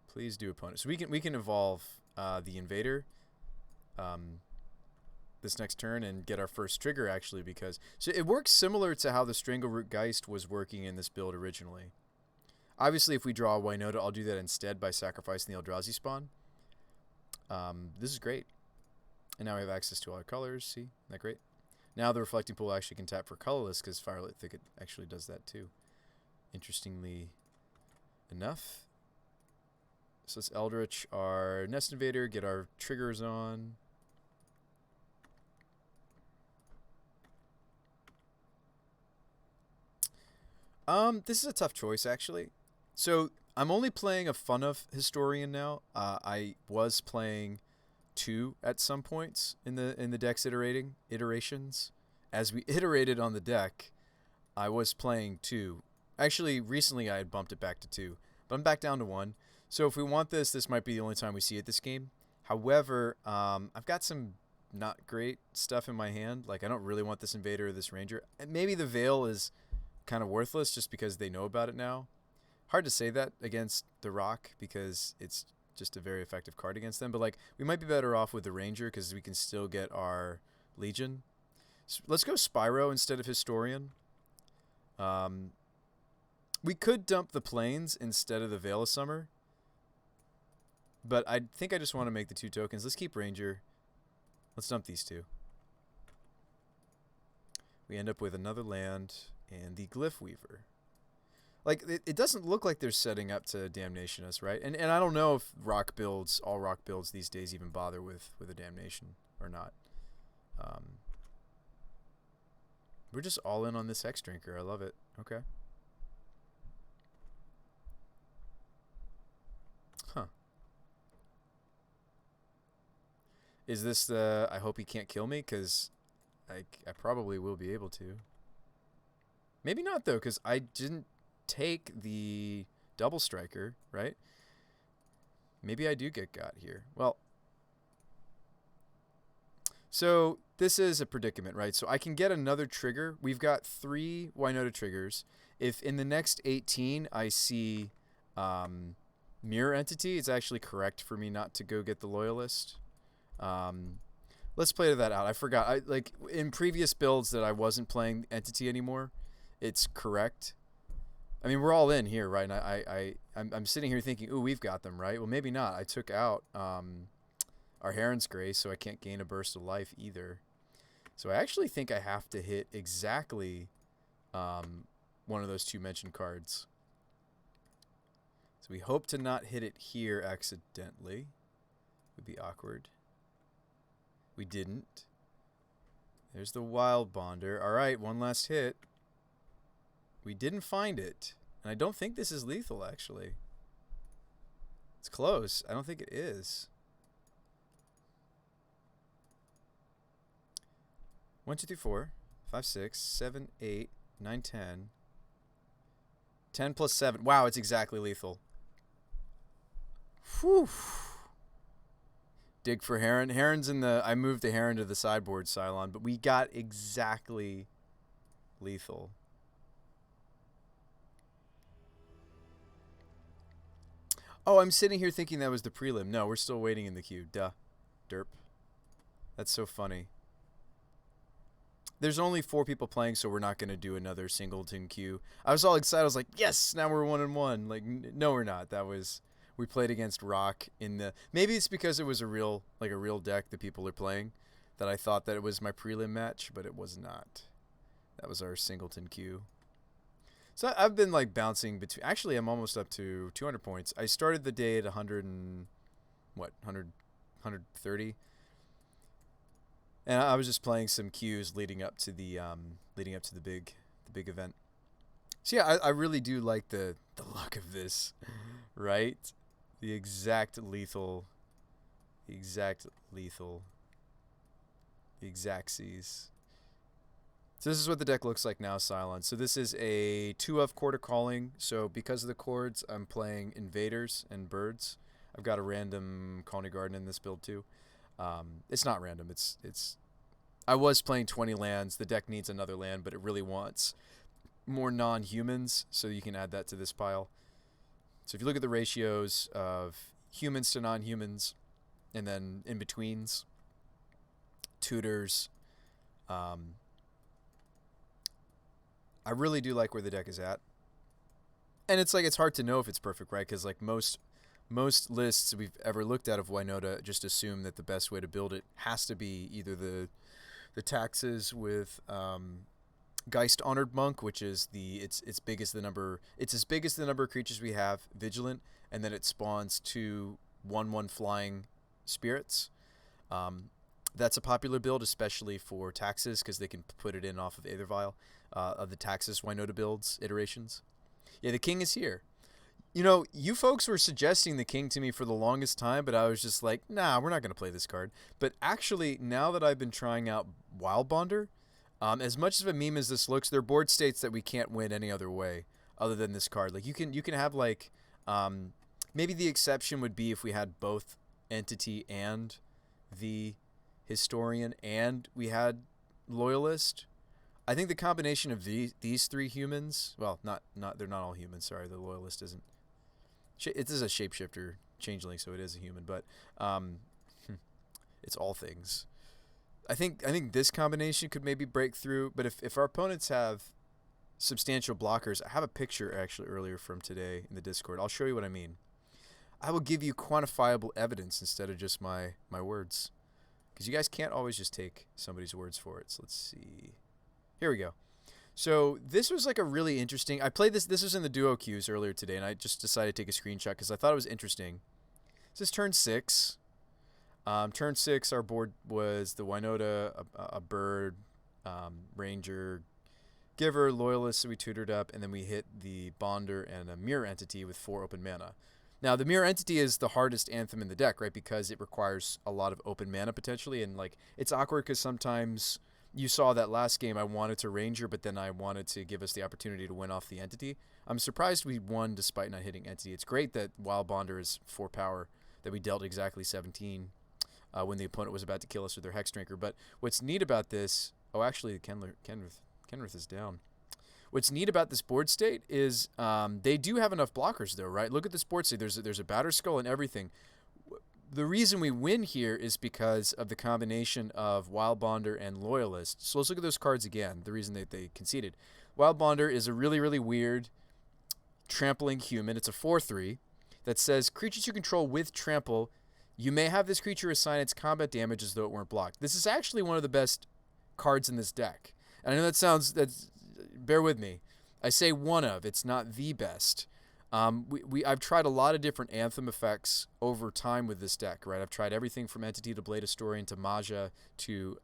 Please do, opponent. So we can evolve the Invader this next turn and get our first trigger actually, because so it works similar to how the Strangleroot Geist was working in this build originally. Obviously, if we draw a Winota, I'll do that instead by sacrificing the Eldrazi spawn. This is great. And now we have access to all our colors. See? Isn't that great? Now the Reflecting Pool actually can tap for colorless because Firelit Thicket actually does that too. Interestingly enough. So let's Eldritch our Nest Invader, get our triggers on. This is a tough choice actually. So I'm only playing a fun of Historian now. I was playing 2 at some points in the deck's iterations. As we iterated on the deck, I was playing 2. Actually, recently I had bumped it back to 2, but I'm back down to 1. So if we want this might be the only time we see it this game. However, I've got some not great stuff in my hand. Like I don't really want this Invader or this Ranger. And maybe the Veil is kind of worthless just because they know about it now. Hard to say that against the Rock because it's just a very effective card against them. But like we might be better off with the Ranger because we can still get our Legion. So let's go Spyro instead of Historian. We could dump the Plains instead of the Veil of Summer. But I think I just want to make the 2 tokens. Let's keep Ranger. Let's dump these 2. We end up with another land and the Glyph Weaver. Like, it doesn't look like they're setting up to Damnation us, right? And I don't know if all rock builds these days even bother with a Damnation or not. We're just all in on this Hex Drinker. I love it. Okay. Huh. Is this the I hope he can't kill me? Because I probably will be able to. Maybe not, though, because I didn't take the Double Striker, right? Maybe I do get got here. Well, so this is a predicament, right? So I can get another trigger. We've got 3 Winota triggers. If in the next 18 I see Mirror Entity, it's actually correct for me not to go get the Loyalist. Let's play that out. I forgot. Like in previous builds that I wasn't playing Entity anymore. it's correct. I mean, we're all in here, right? And I'm sitting here thinking, ooh, we've got them, right? Well, maybe not. I took out our Heron's Grace, so I can't gain a burst of life either. So I actually think I have to hit exactly one of those two mentioned cards. So we hope to not hit it here accidentally. Would be awkward. We didn't. There's the Wild Bonder. All right, one last hit. We didn't find it. And I don't think this is lethal, actually. It's close. I don't think it is. 1, 2, 3, 4, 5, 6, 7, 8, 9, 10. 10 plus 7. Wow, it's exactly lethal. Whew. Dig for Heron. Heron's in the... I moved the Heron to the sideboard, Cylon, but we got exactly lethal. Oh, I'm sitting here thinking that was the prelim. No, we're still waiting in the queue. Duh. Derp. That's so funny. There's only 4 people playing, so we're not going to do another singleton queue. I was all excited. I was like, yes, now we're 1-1. Like, no, we're not. That was... We played against Rock in the... Maybe it's because it was a real deck that people are playing that I thought that it was my prelim match, but it was not. That was our singleton queue. So I've been like bouncing between... Actually, I'm almost up to 200 points. I started the day at 100 and... What? 130? And I was just playing some queues leading up to the big event. So yeah, I really do like the luck of this, right? The exact lethal, the exactsies. So this is what the deck looks like now, Cylon. So this is a 2-of Chord of Calling. So because of the chords, I'm playing Invaders and Birds. I've got a random Colony Garden in this build too. It's not random. It's. I was playing 20 lands. The deck needs another land, but it really wants more non-humans, so you can add that to this pile. So if you look at the ratios of humans to non-humans, and then in-betweens, tutors, I really do like where the deck is at. And it's like, it's hard to know if it's perfect, right? Because like most lists we've ever looked at of Winota just assume that the best way to build it has to be either the taxes with Geist Honored Monk, which is it's as big as the number of creatures we have, Vigilant, and then it spawns 2 1/1 flying spirits. That's a popular build, especially for taxes, because they can put it in off of Aethervial of the Taxes Winota builds iterations. Yeah, the king is here. You know, you folks were suggesting the king to me for the longest time, but I was just like, nah, we're not going to play this card. But actually, now that I've been trying out Wild Bonder, as much of a meme as this looks, their board states that we can't win any other way other than this card. Like, you can have, like, maybe the exception would be if we had both Entity and the Historian and we had Loyalist. I think the combination of these 3 humans, well, they're not all humans, sorry, the Loyalist isn't. It is a shapeshifter changeling, so it is a human, but it's all things. I think this combination could maybe break through, but if our opponents have substantial blockers, I have a picture actually earlier from today in the Discord. I'll show you what I mean. I will give you quantifiable evidence instead of just my words, because you guys can't always just take somebody's words for it. So let's see. Here we go. So this was like a really interesting... I played this. This was in the duo queues earlier today, and I just decided to take a screenshot because I thought it was interesting. This is turn 6. Turn 6, our board was the Winota, a bird, ranger, giver, loyalist, so we tutored up, and then we hit the bonder and a mirror entity with 4 open mana. Now, the mirror entity is the hardest anthem in the deck, right? Because it requires a lot of open mana potentially, and like it's awkward because sometimes... You saw that last game, I wanted to Ranger, but then I wanted to give us the opportunity to win off the Entity. I'm surprised we won despite not hitting Entity. It's great that Wild Bonder is 4 power, that we dealt exactly 17 when the opponent was about to kill us with their Hex Drinker. But what's neat about this... Oh, actually, Kenrith is down. What's neat about this board state is they do have enough blockers, though, right? Look at this board state. There's a Batter Skull and everything. The reason we win here is because of the combination of Wild Bonder and Loyalist. So let's look at those cards again, the reason that they conceded. Wild Bonder is a really, really weird trampling human. It's a 4/3 that says creatures you control with trample, you may have this creature assign its combat damage as though it weren't blocked. This is actually one of the best cards in this deck. And I know bear with me. I say one of, it's not the best. I've tried a lot of different Anthem effects over time with this deck, right? I've tried everything from Entity to Blade Historian to Maja to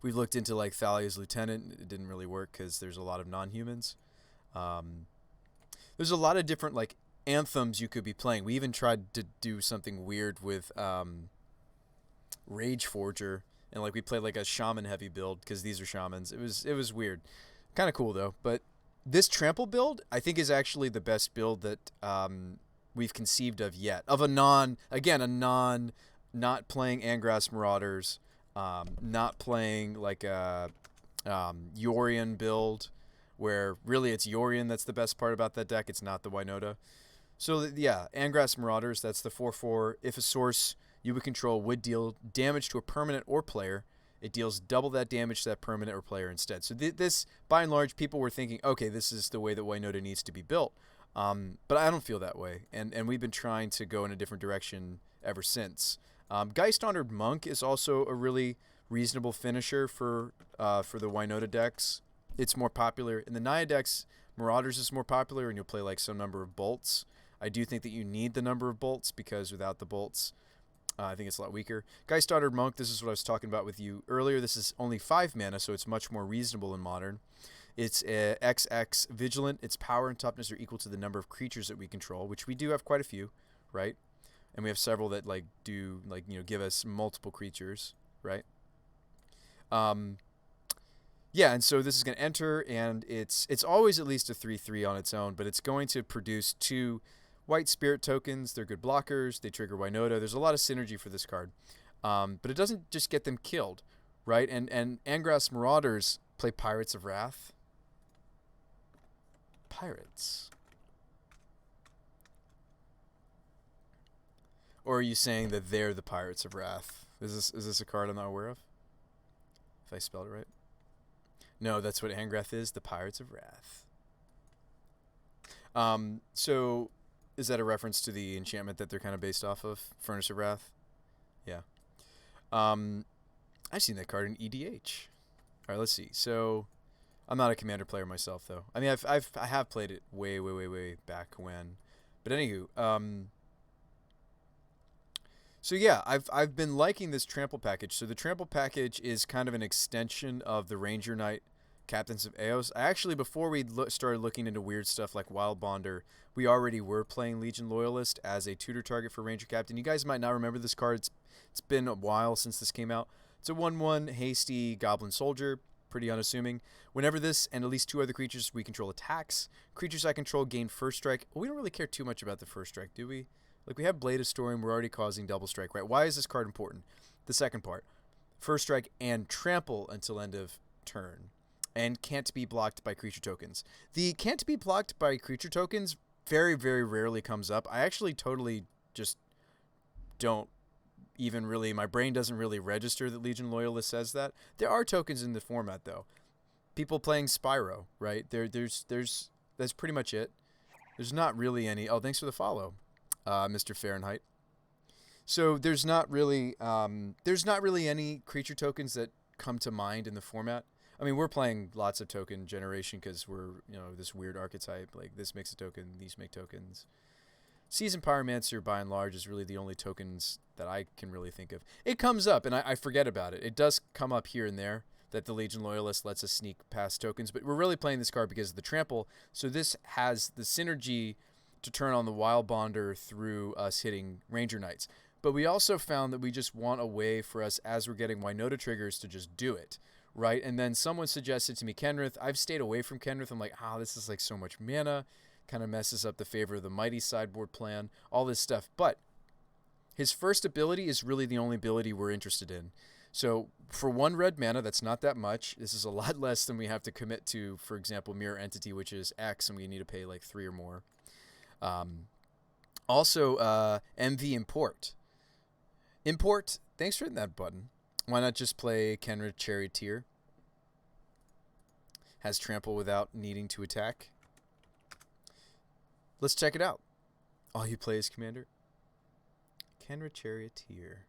we've looked into like Thalia's Lieutenant. It didn't really work because there's a lot of non-humans. There's a lot of different like anthems you could be playing. We even tried to do something weird with Rage Forger, and like we played like a shaman heavy build because these are shamans. It was weird, kind of cool though. But this trample build I think is actually the best build that we've conceived of yet. Of a not playing Angrass Marauders, not playing like a Yorion build, where really it's Yorion that's the best part about that deck. It's not the Winota. So yeah, Angrass Marauders, that's the 4/4. If a source you would control would deal damage to a permanent or player, it deals double that damage to that permanent or player instead. So this, by and large, people were thinking, okay, this is the way that Winota needs to be built. But I don't feel that way, and we've been trying to go in a different direction ever since. Geist Honored Monk is also a really reasonable finisher for the Winota decks. It's more popular. In the Naya decks, Marauders is more popular, and you'll play like some number of bolts. I do think that you need the number of bolts, because without the bolts, I think it's a lot weaker. Geist Honored Monk, this is what I was talking about with you earlier. This is only 5 mana, so it's much more reasonable in Modern. It's XX Vigilant. Its power and toughness are equal to the number of creatures that we control, which we do have quite a few, right? And we have several that like do like give us multiple creatures, right? Yeah, and so this is going to enter, and it's always at least a 3/3 on its own, but it's going to produce 2 white spirit tokens. They're good blockers. They trigger Winota. There's a lot of synergy for this card, but it doesn't just get them killed, right? And Angrass Marauders play Pirates of Wrath. Pirates. Or are you saying that they're the Pirates of Wrath? Is this a card I'm not aware of? If I spelled it right. No, that's what Angrath is, the Pirates of Wrath. So is that a reference to the enchantment that they're kind of based off of, Furnace of Wrath? Yeah. I've seen that card in EDH. All right, let's see. So I'm not a Commander player myself, though. I mean, I have played it way back when. But anywho, so yeah, I've been liking this Trample package. So the Trample package is kind of an extension of the Ranger Knight Captains of Eos. Before we started looking into weird stuff like Wild Bonder, we already were playing Legion Loyalist as a tutor target for Ranger Captain. You guys might not remember this card. It's been a while since this came out. It's a 1/1 hasty Goblin Soldier, pretty unassuming. Whenever this and at least 2 other creatures we control attacks, creatures I control gain first strike. We don't really care too much about the first strike, do we? Like, we have Blade of Storm, we're already causing double strike, right? Why is this card important? The second part. First strike and trample until end of turn. And can't be blocked by creature tokens. The can't be blocked by creature tokens very, very rarely comes up. I actually totally just don't even really, my brain doesn't really register that Legion Loyalist says that. There are tokens in the format, though. People playing Spyro, right? That's pretty much it. There's not really any, oh, thanks for the follow. Mr. Fahrenheit. So there's not really any creature tokens that come to mind in the format. I mean, we're playing lots of token generation because we're this weird archetype. Like, this makes a token, these make tokens. Seasoned Pyromancer, by and large, is really the only tokens that I can really think of. It comes up, and I forget about it. It does come up here and there that the Legion Loyalist lets us sneak past tokens, but we're really playing this card because of the trample. So this has the synergy to turn on the Wild Bonder through us hitting Ranger Knights. But we also found that we just want a way for us, as we're getting Winota triggers, to just do it, right? And then someone suggested to me Kenrith. I've stayed away from Kenrith. I'm like, this is like so much mana. Kind of messes up the favor of the Mighty sideboard plan, all this stuff. But his first ability is really the only ability we're interested in. So for 1 red mana, that's not that much. This is a lot less than we have to commit to, for example, Mirror Entity, which is X, and we need to pay like 3 or more. Also, MV Import. Import, thanks for hitting that button. Why not just play Kenrith Charioteer? has trample without needing to attack. Let's check it out. All you play is Commander. Kenra Charioteer.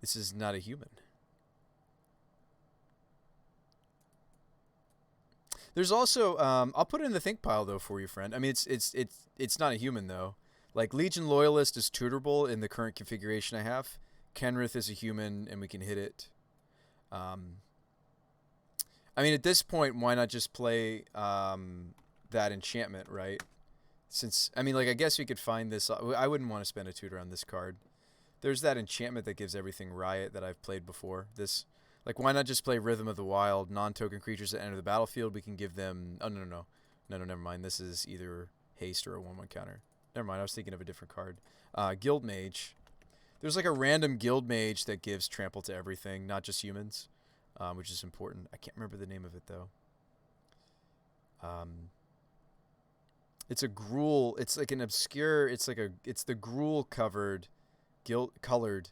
This is not a human. There's also I'll put it in the think pile though for you, friend. I mean it's not a human though. Like Legion Loyalist is tutorable in the current configuration I have. Kenrith is a human and we can hit it. I mean at this point why not just play that enchantment, right? Since I mean like I guess we could find this. I wouldn't want to spend a tutor on this card. There's that enchantment that gives everything riot that I've played before. This, like, why not just play Rhythm of the Wild? Non-token creatures that enter the battlefield, we can give them... Oh, no, never mind. This is either haste or a 1/1 counter. Never mind, I was thinking of a different card. Guild Mage. There's, like, a random Guild Mage that gives trample to everything, not just humans, which is important. I can't remember the name of it, though. It's a Gruul... It's, like, an obscure... It's, like, a... It's the Gruul-covered... colored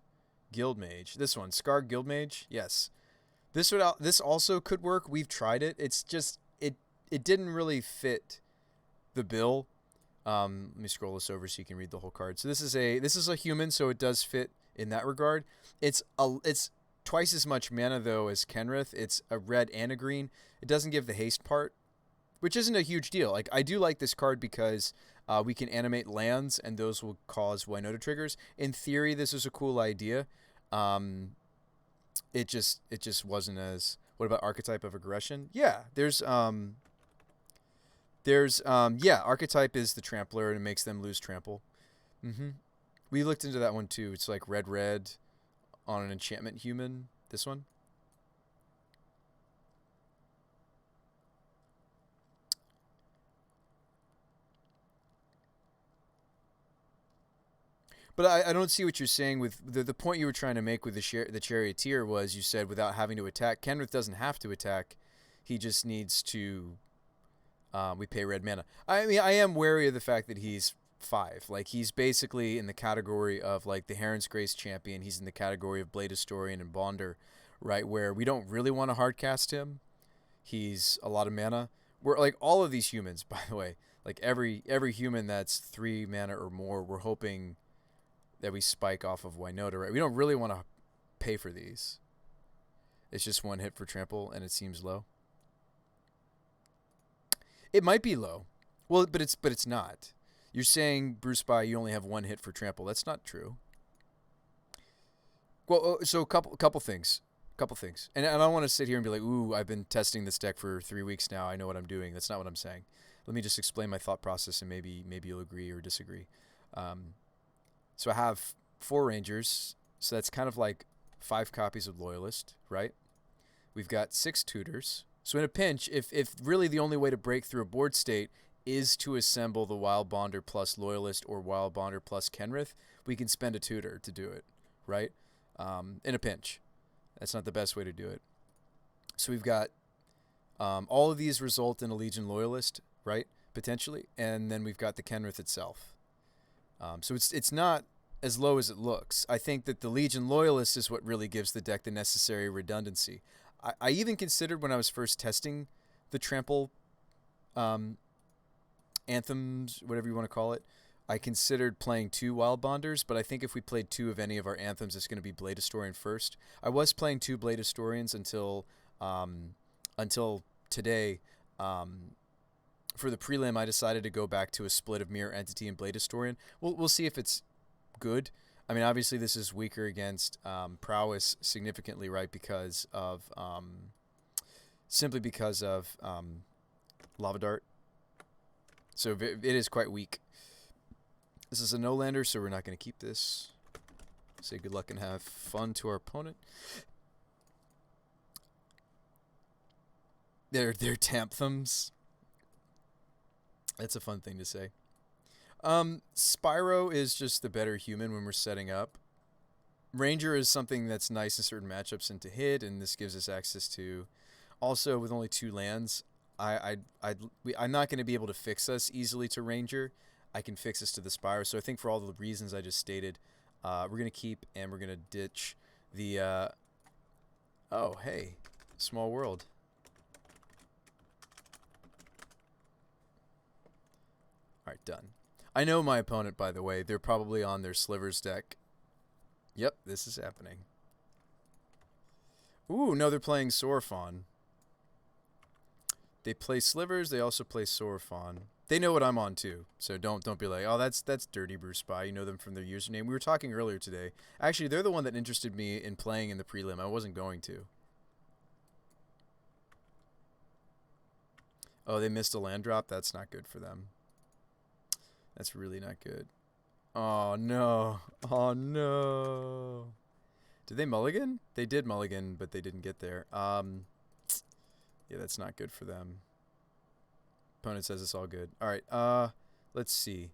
Guild Mage. This one, Scar Guild Mage. Yes, this also could work. We've tried it. It's just it didn't really fit the bill. Let me scroll this over so you can read the whole card. So this is a human, so it does fit in that regard. It's twice as much mana though as Kenrith. It's a red and a green. It doesn't give the haste part, which isn't a huge deal. Like I do like this card because we can animate lands, and those will cause Winota triggers. In theory, this is a cool idea. It just wasn't as... What about Archetype of Aggression? Yeah, yeah, Archetype is the Trampler, and it makes them lose trample. We looked into that one, too. It's like red on an enchantment human. This one. But I don't see what you're saying with the point you were trying to make with the Charioteer was you said without having to attack. Kenrith doesn't have to attack. He just needs to... we pay red mana. I mean, I am wary of the fact that he's 5. Like, he's basically in the category of, like, the Heron's Grace champion. He's in the category of Blade Historian and Bonder, right, where we don't really want to hardcast him. He's a lot of mana. We're, like, all of these humans, by the way, like, every human that's 3 mana or more, we're hoping... that we spike off of Winota, right? We don't really want to pay for these. It's just 1 hit for trample, and it seems low. It might be low. Well, but it's not. You're saying, Bruce Spy, you only have 1 hit for trample. That's not true. Well, so a couple things. And I don't want to sit here and be like, ooh, I've been testing this deck for 3 weeks now. I know what I'm doing. That's not what I'm saying. Let me just explain my thought process, and maybe you'll agree or disagree. So I have 4 Rangers, so that's kind of like 5 copies of Loyalist, right? We've got 6 Tutors. So in a pinch, if really the only way to break through a board state is to assemble the Wild Bonder plus Loyalist or Wild Bonder plus Kenrith, we can spend a Tutor to do it, right? In a pinch. That's not the best way to do it. So we've got all of these result in a Legion Loyalist, right? Potentially. And then we've got the Kenrith itself. So it's not as low as it looks. I think that the Legion Loyalist is what really gives the deck the necessary redundancy. I even considered when I was first testing the trample anthems, whatever you want to call it, I considered playing 2 Wild Bonders, but I think if we played 2 of any of our anthems, it's going to be Blade Historian first. I was playing 2 Blade Historians until today. For the prelim, I decided to go back to a split of Mirror Entity and Blade Historian. We'll see if it's good. I mean, obviously this is weaker against Prowess significantly, right? Because of simply because of Lava Dart. So it is quite weak. This is a no-lander, so we're not going to keep this. Say good luck and have fun to our opponent. They're Tanthums. That's a fun thing to say. Spyro is just the better human when we're setting up. Ranger is something that's nice in certain matchups and to hit, and this gives us access to. Also, with only 2 lands, I'm not going to be able to fix us easily to Ranger. I can fix us to the Spyro. So I think for all the reasons I just stated, we're going to keep and we're going to ditch the... oh, hey, Small World. Done. I know my opponent, by the way. They're probably on their Slivers deck. Yep, this is happening. Ooh, no, they're playing Sorophon. They play Slivers. They also play Sorophon. They know what I'm on too, so don't be like, oh, that's Dirty Brew Spy. You know them from their username. We were talking earlier today. Actually, they're the one that interested me in playing in the prelim. I wasn't going to. Oh, they missed a land drop. That's not good for them. That's really not good. Oh no! Oh no! Did they mulligan? They did mulligan, but they didn't get there. Yeah, that's not good for them. Opponent says it's all good. All right. Let's see.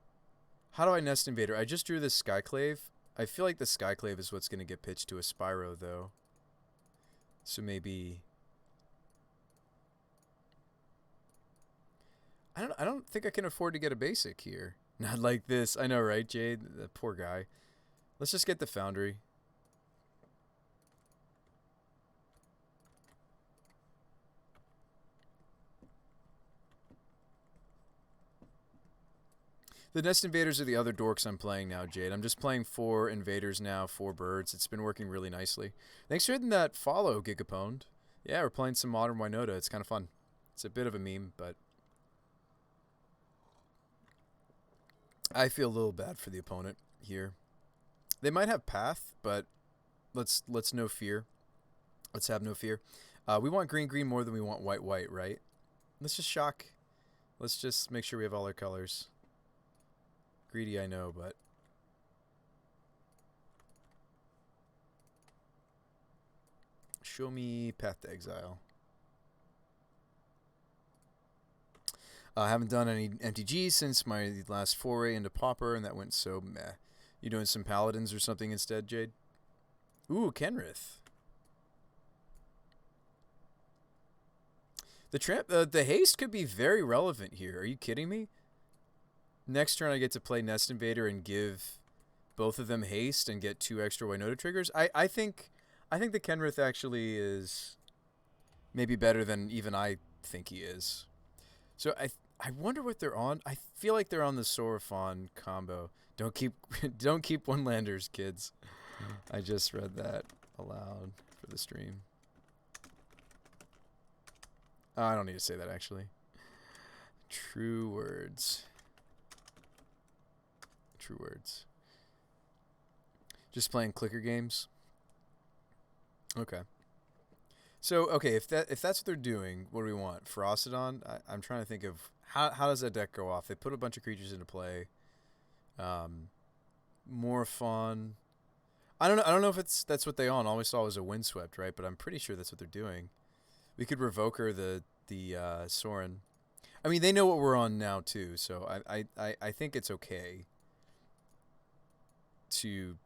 How do I Nest Invader? I just drew this Skyclave. I feel like the Skyclave is what's going to get pitched to a Spyro, though. So maybe... I don't think I can afford to get a basic here. Not like this. I know, right, Jade? The poor guy. Let's just get the Foundry. The Nest Invaders are the other dorks I'm playing now, Jade. I'm just playing 4 Invaders now, 4 birds. It's been working really nicely. Thanks for hitting that follow, Gigapwned. Yeah, we're playing some modern Winota. It's kind of fun. It's a bit of a meme, but... I feel a little bad for the opponent here. They might have Path, but let's no fear. Let's have no fear. We want green more than we want white, right? Let's just shock. Let's just make sure we have all our colors. Greedy, I know, but... Show me Path to Exile. I haven't done any MTGs since my last foray into Pauper, and that went so meh. You doing some Paladins or something instead, Jade? Ooh, Kenrith. The haste could be very relevant here. Are you kidding me? Next turn I get to play Nest Invader and give both of them haste and get 2 extra Winota triggers. I think the Kenrith actually is maybe better than even I think he is. So I wonder what they're on. I feel like they're on the Sorophon combo. Don't keep one-landers, kids. I just read that aloud for the stream. Oh, I don't need to say that, actually. True words. True words. Just playing clicker games. Okay. So, okay, if that's what they're doing, what do we want? Ferocodon? I'm trying to think of how does that deck go off? They put a bunch of creatures into play. Morphon. I don't know if that's what they on. All we saw was a Windswept, right? But I'm pretty sure that's what they're doing. We could Revoker the Sorin. I mean, they know what we're on now too, so I think it's okay to,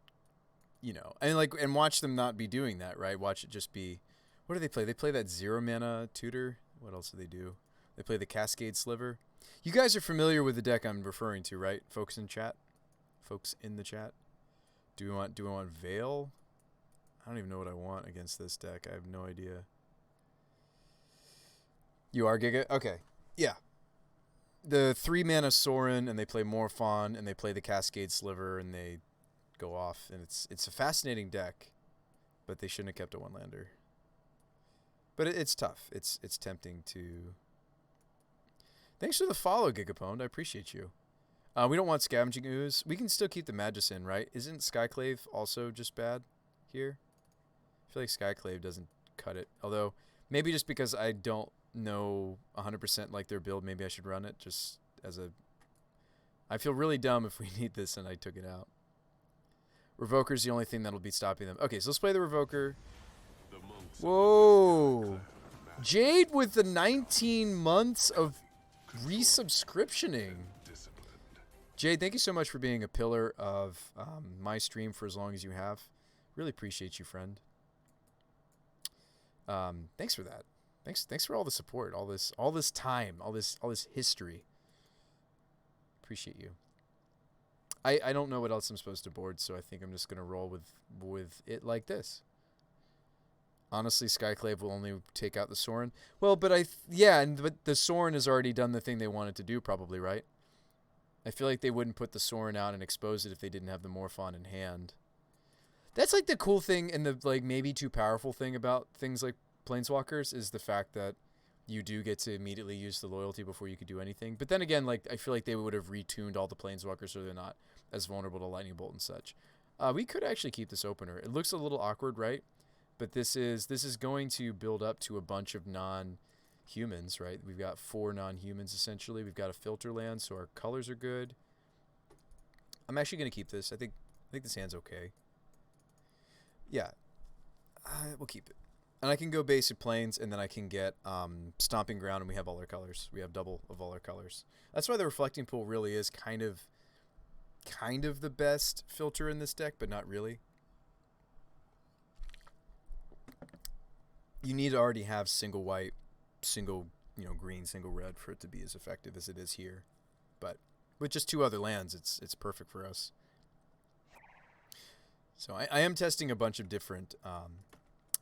you know, and watch them not be doing that, right? Watch it just be. What do they play? They play that 0 mana tutor. What else do they do? They play the Cascade Sliver. You guys are familiar with the deck I'm referring to, right? Folks in chat. Folks in the chat. Do we want Veil? I don't even know what I want against this deck. I have no idea. You are Giga? Okay. Yeah. The 3 mana Sorin, and they play Morphon, and they play the Cascade Sliver, and they go off. And it's a fascinating deck, but they shouldn't have kept a one-lander. But it's tough. It's tempting to... Thanks for the follow, Gigapwned. I appreciate you. We don't want Scavenging Ooze. We can still keep the Magicin, right? Isn't Skyclave also just bad here? I feel like Skyclave doesn't cut it. Although, maybe just because I don't know 100% like their build, maybe I should run it just as a... I feel really dumb if we need this and I took it out. Revoker's the only thing that'll be stopping them. Okay, so let's play the Revoker. Whoa. Jade with the 19 months of resubscriptioning. Jade, thank you so much for being a pillar of my stream for as long as you have. Really appreciate you, friend. Thanks for that. Thanks for all the support, all this time, all this history. Appreciate you. I don't know what else I'm supposed to board, so I think I'm just gonna roll with it like this. Honestly, Skyclave will only take out the Sorin. Well, but but the Sorin has already done the thing they wanted to do, probably, right? I feel like they wouldn't put the Sorin out and expose it if they didn't have the Morphon in hand. That's like the cool thing and the like maybe too powerful thing about things like Planeswalkers is the fact that you do get to immediately use the loyalty before you could do anything. But then again, like I feel like they would have retuned all the Planeswalkers so they're not as vulnerable to Lightning Bolt and such. We could actually keep this opener. It looks a little awkward, right? But this is going to build up to a bunch of non-humans, right? We've got 4 non-humans essentially. We've got a filter land, so our colors are good. I'm actually going to keep this. I think this hand's okay. Yeah, we'll keep it. And I can go basic planes, and then I can get Stomping Ground, and we have all our colors. We have double of all our colors. That's why the Reflecting Pool really is kind of the best filter in this deck, but not really. You need to already have single white, single green, single red for it to be as effective as it is here. But with just 2 other lands, it's perfect for us. So I am testing a bunch of different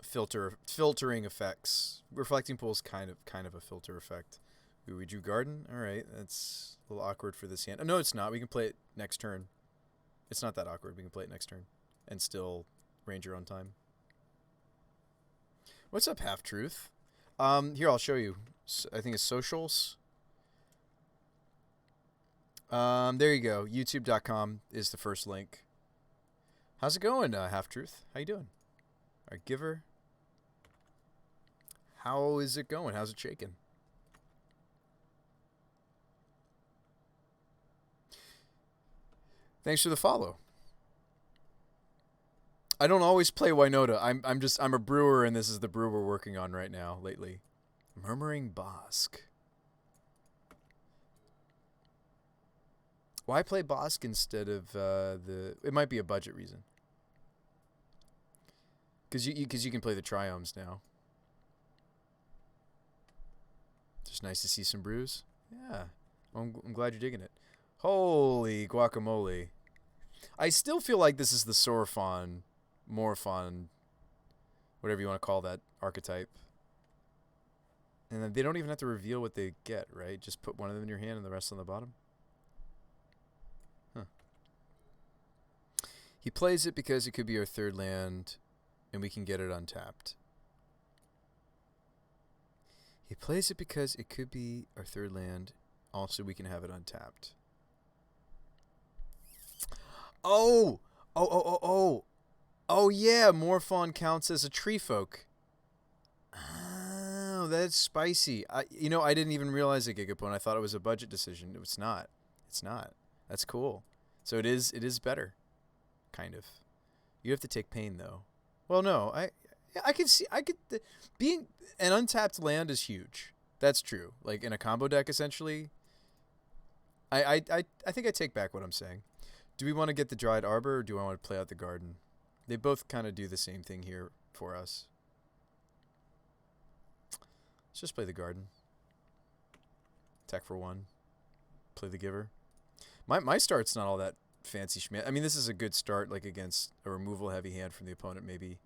filtering effects. Reflecting Pool is kind of a filter effect. Ooh, we drew Garden. All right, that's a little awkward for this hand. Oh, no, it's not. We can play it next turn. It's not that awkward. We can play it next turn and still Ranger on time. What's up, Half Truth? Here, I'll show you. I think it's socials. There you go. YouTube.com is the first link. How's it going, Half Truth? How you doing? All right, Giver. How is it going? How's it shaking? Thanks for the follow. I don't always play Winota. I'm a brewer, and this is the brew we're working on right now lately. Murmuring Bosk. Why play Bosk instead of it might be a budget reason. Because you can play the Triomes now. Just nice to see some brews. Yeah, well, I'm glad you're digging it. Holy guacamole! I still feel like this is the Sorfon, Morphon, whatever you want to call that archetype. And then they don't even have to reveal what they get, right? Just put one of them in your hand and the rest on the bottom. Huh. He plays it because it could be our 3rd land, and we can get it untapped. He plays it because it could be our 3rd land. Also, we can have it untapped. Oh, yeah, Morphon counts as a tree folk. Oh, that's spicy. I didn't even realize it, Gigapone. I thought it was a budget decision. It's not. It's not. That's cool. So it is better. Kind of. You have to take pain, though. Well, no. Being an untapped land is huge. That's true. Like in a combo deck, essentially. I think I take back what I'm saying. Do we want to get the Dried Arbor, or do I want to play out the Garden? They both kind of do the same thing here for us. Let's just play the Garden. Attack for 1. Play the Giver. My start's not all that fancy schmancy. I mean, this is a good start, like against a removal heavy hand from the opponent, maybe.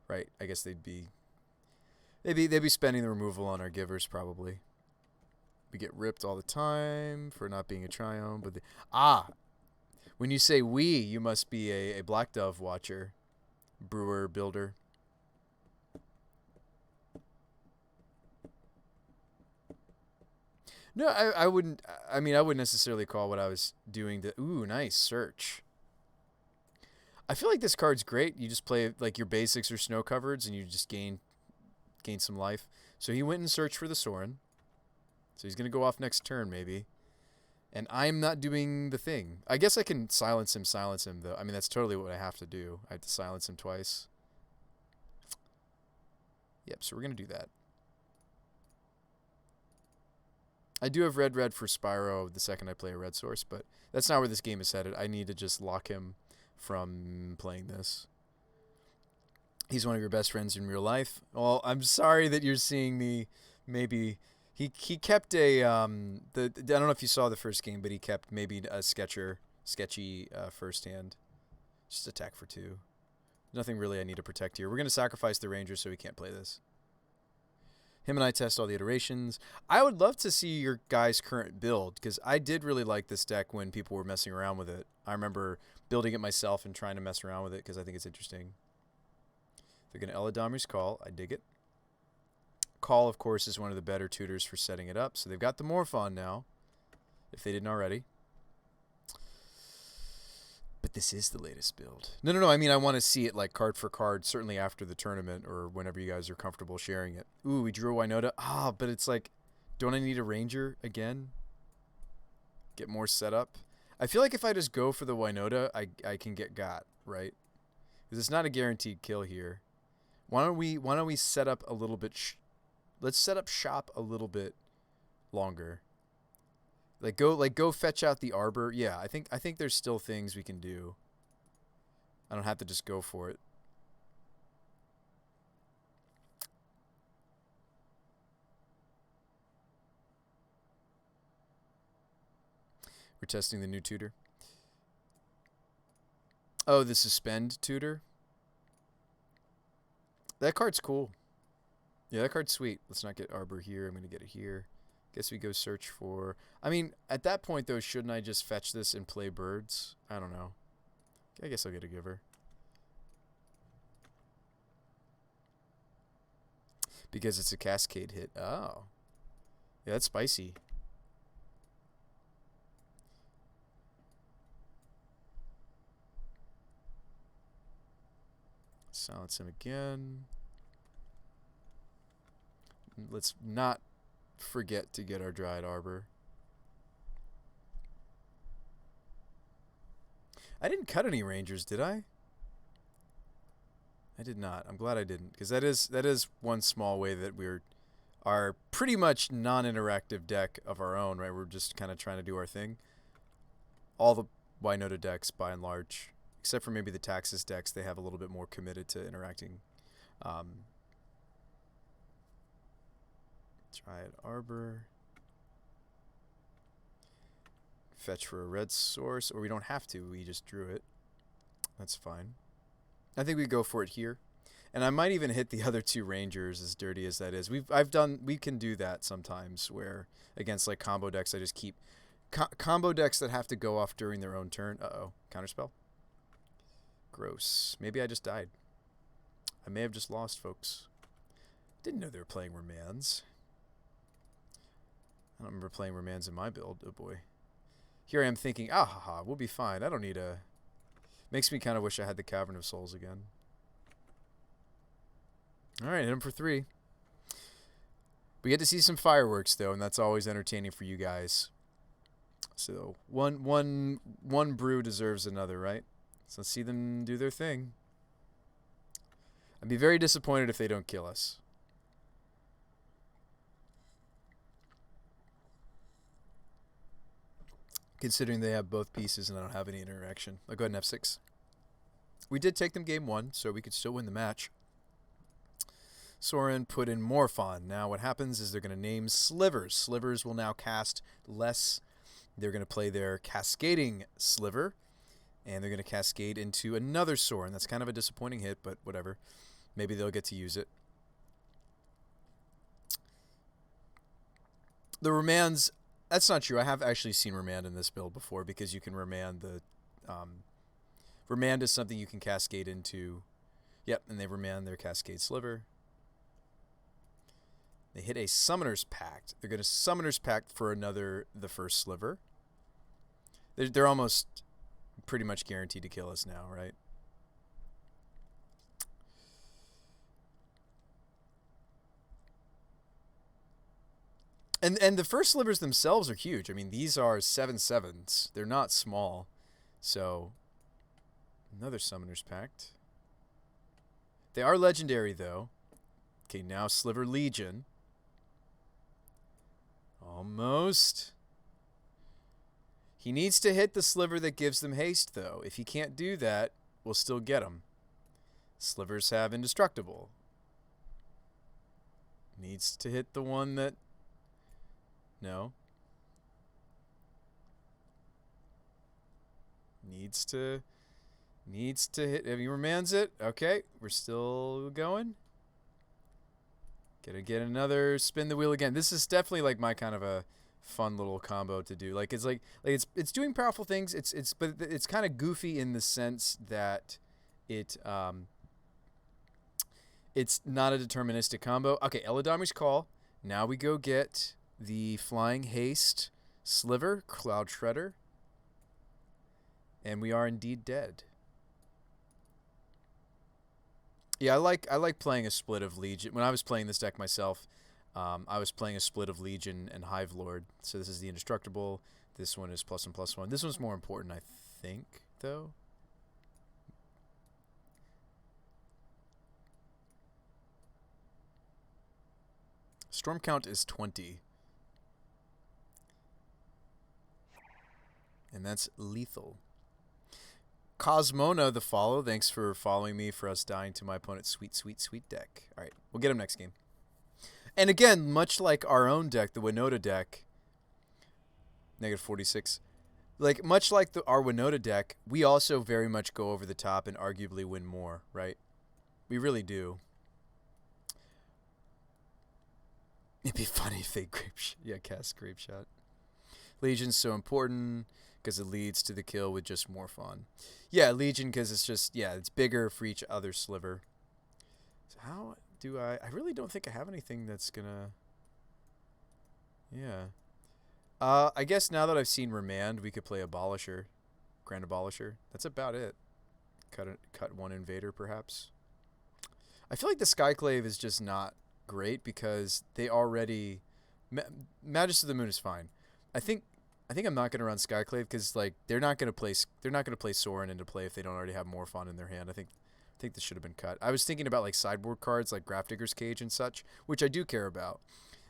Right? I guess they'd be spending the removal on our Givers, probably. We get ripped all the time for not being a Triome, but when you say we, you must be a Black Dove watcher, brewer, builder. No, I wouldn't. I mean, I wouldn't necessarily call what I was doing the. Ooh, nice search. I feel like this card's great. You just play like your basics or snow covereds, and you just gain some life. So he went and searched for the Sorin. So he's gonna go off next turn, maybe. And I'm not doing the thing. I guess I can silence him, though. I mean, that's totally what I have to do. I have to silence him twice. Yep, so we're going to do that. I do have red for Spyro the second I play a red source, but that's not where this game is headed. I need to just lock him from playing this. He's one of your best friends in real life. Well, I'm sorry that you're seeing me maybe... He kept a I don't know if you saw the first game, but he kept maybe a sketchy first hand. Just attack for 2. Nothing really I need to protect here. We're gonna sacrifice the Ranger so he can't play this. Him and I test all the iterations. I would love to see your guys' current build, because I did really like this deck when people were messing around with it. I remember building it myself and trying to mess around with it because I think it's interesting. They're going to Eladamri's Call. I dig it. Call, of course, is one of the better tutors for setting it up. So they've got the Morphon now, if they didn't already. But this is the latest build. No. I mean, I want to see it like card for card, certainly after the tournament or whenever you guys are comfortable sharing it. Ooh, we drew a Winota. Ah, but it's like, don't I need a Ranger again? Get more setup. I feel like if I just go for the Winota, I can get got, right? Because it's not a guaranteed kill here. Why don't we set up a little bit? Let's set up shop a little bit longer. Like go fetch out the Arbor. Yeah, I think there's still things we can do. I don't have to just go for it. We're testing the new tutor. Oh, the suspend tutor. That card's cool. Yeah, that card's sweet. Let's not get Arbor here. I'm going to get it here. Guess we go search for... I mean, at that point, though, shouldn't I just fetch this and play birds? I don't know. I guess I'll get a giver. Because it's a cascade hit. Oh. Yeah, that's spicy. Silence him again. Let's not forget to get our Dryad Arbor. I didn't cut any Rangers, did I? I did not. I'm glad I didn't, because that is one small way that we're our pretty much non-interactive deck of our own, right? We're just kind of trying to do our thing. All the Winota decks, by and large, except for maybe the Taxes decks, they have a little bit more committed to interacting. Dryad Arbor. Fetch for a red source, or we don't have to. We just drew it. That's fine. I think we go for it here. And I might even hit the other two Rangers, as dirty as that is. We can do that sometimes, where against like combo decks, I just keep combo decks that have to go off during their own turn. Uh-oh, counterspell. Gross. Maybe I just died. I may have just lost, folks. Didn't know they were playing Remands. I don't remember playing Remands in my build. Oh boy. Here I am thinking, ah ha ha, we'll be fine. I don't need a... Makes me kind of wish I had the Cavern of Souls again. Alright, hit him for 3. We get to see some fireworks, though, and that's always entertaining for you guys. So, one brew deserves another, right? So let's see them do their thing. I'd be very disappointed if they don't kill us. Considering they have both pieces and I don't have any interaction. I'll go ahead and F6. We did take them game 1, so we could still win the match. Soren put in Morphon. Now what happens is they're going to name Slivers. Slivers will now cast less. They're going to play their Cascading Sliver. And they're going to cascade into another Soren. That's kind of a disappointing hit, but whatever. Maybe they'll get to use it. The Remands... That's not true. I have actually seen Remand in this build before, because you can Remand the... Remand is something you can cascade into. Yep, and they Remand their Cascade Sliver. They hit a Summoner's Pact. They're going to Summoner's Pact for the first Sliver. They're almost pretty much guaranteed to kill us now, right? And the first slivers themselves are huge. I mean, these are 7/7s. They're not small. So, another Summoner's Pact. They are legendary, though. Okay, now Sliver Legion. Almost. He needs to hit the sliver that gives them haste, though. If he can't do that, we'll still get him. Slivers have Indestructible. Needs to hit the one that... No. Needs to hit... Have you Remands it? Okay, we're still going. Gonna get another spin the wheel again. This is definitely like my kind of a fun little combo to do. Like it's doing powerful things. But it's kind of goofy in the sense that it's not a deterministic combo. Okay, Eladami's Call. Now we go get the Flying Haste Sliver, Cloud Shredder. And we are indeed dead. Yeah, I like playing a split of Legion. When I was playing this deck myself, I was playing a split of Legion and Hive Lord. So this is the Indestructible. This one is +1/+1. This one's more important, I think, though. Storm count is 20. And that's lethal. Cosmona the follow. Thanks for following me for us dying to my opponent's sweet, sweet, sweet deck. All right, we'll get him next game. And again, much like our own deck, the Winota deck, -46, like much like our Winota deck, we also very much go over the top and arguably win more, right? We really do. It'd be funny if they cast Grape Shot. Legion's so important because it leads to the kill with just more fun. Yeah, Legion because it's just, it's bigger for each other sliver. So how do I really don't think I have anything that's gonna, I guess now that I've seen Remand, we could play Abolisher, Grand Abolisher. That's about it. Cut one Invader perhaps. I feel like the Skyclave is just not great because they already, Majesty of the Moon is fine. I think I'm not going to run Skyclave because like they're not going to play Sorin into play if they don't already have Morphon in their hand. I think this should have been cut. I was thinking about like sideboard cards like Grafdigger's Cage and such, which I do care about.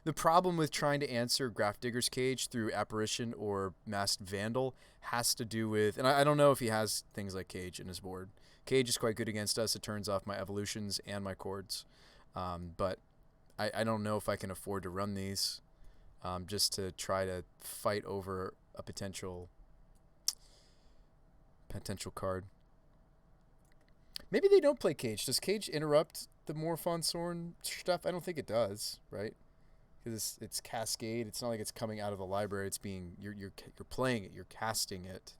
The problem with trying to answer Grafdigger's Cage through Apparition or Masked Vandal has to do with, and I don't know if he has things like Cage in his board. Cage is quite good against us. It turns off my evolutions and my chords, but I don't know if I can afford to run these. Just to try to fight over a potential card. Maybe they don't play Cage. Does Cage interrupt the Morphon Sorin stuff? I don't think it does, right? Because it's Cascade. It's not like it's coming out of the library. It's being you're playing it. You're casting it.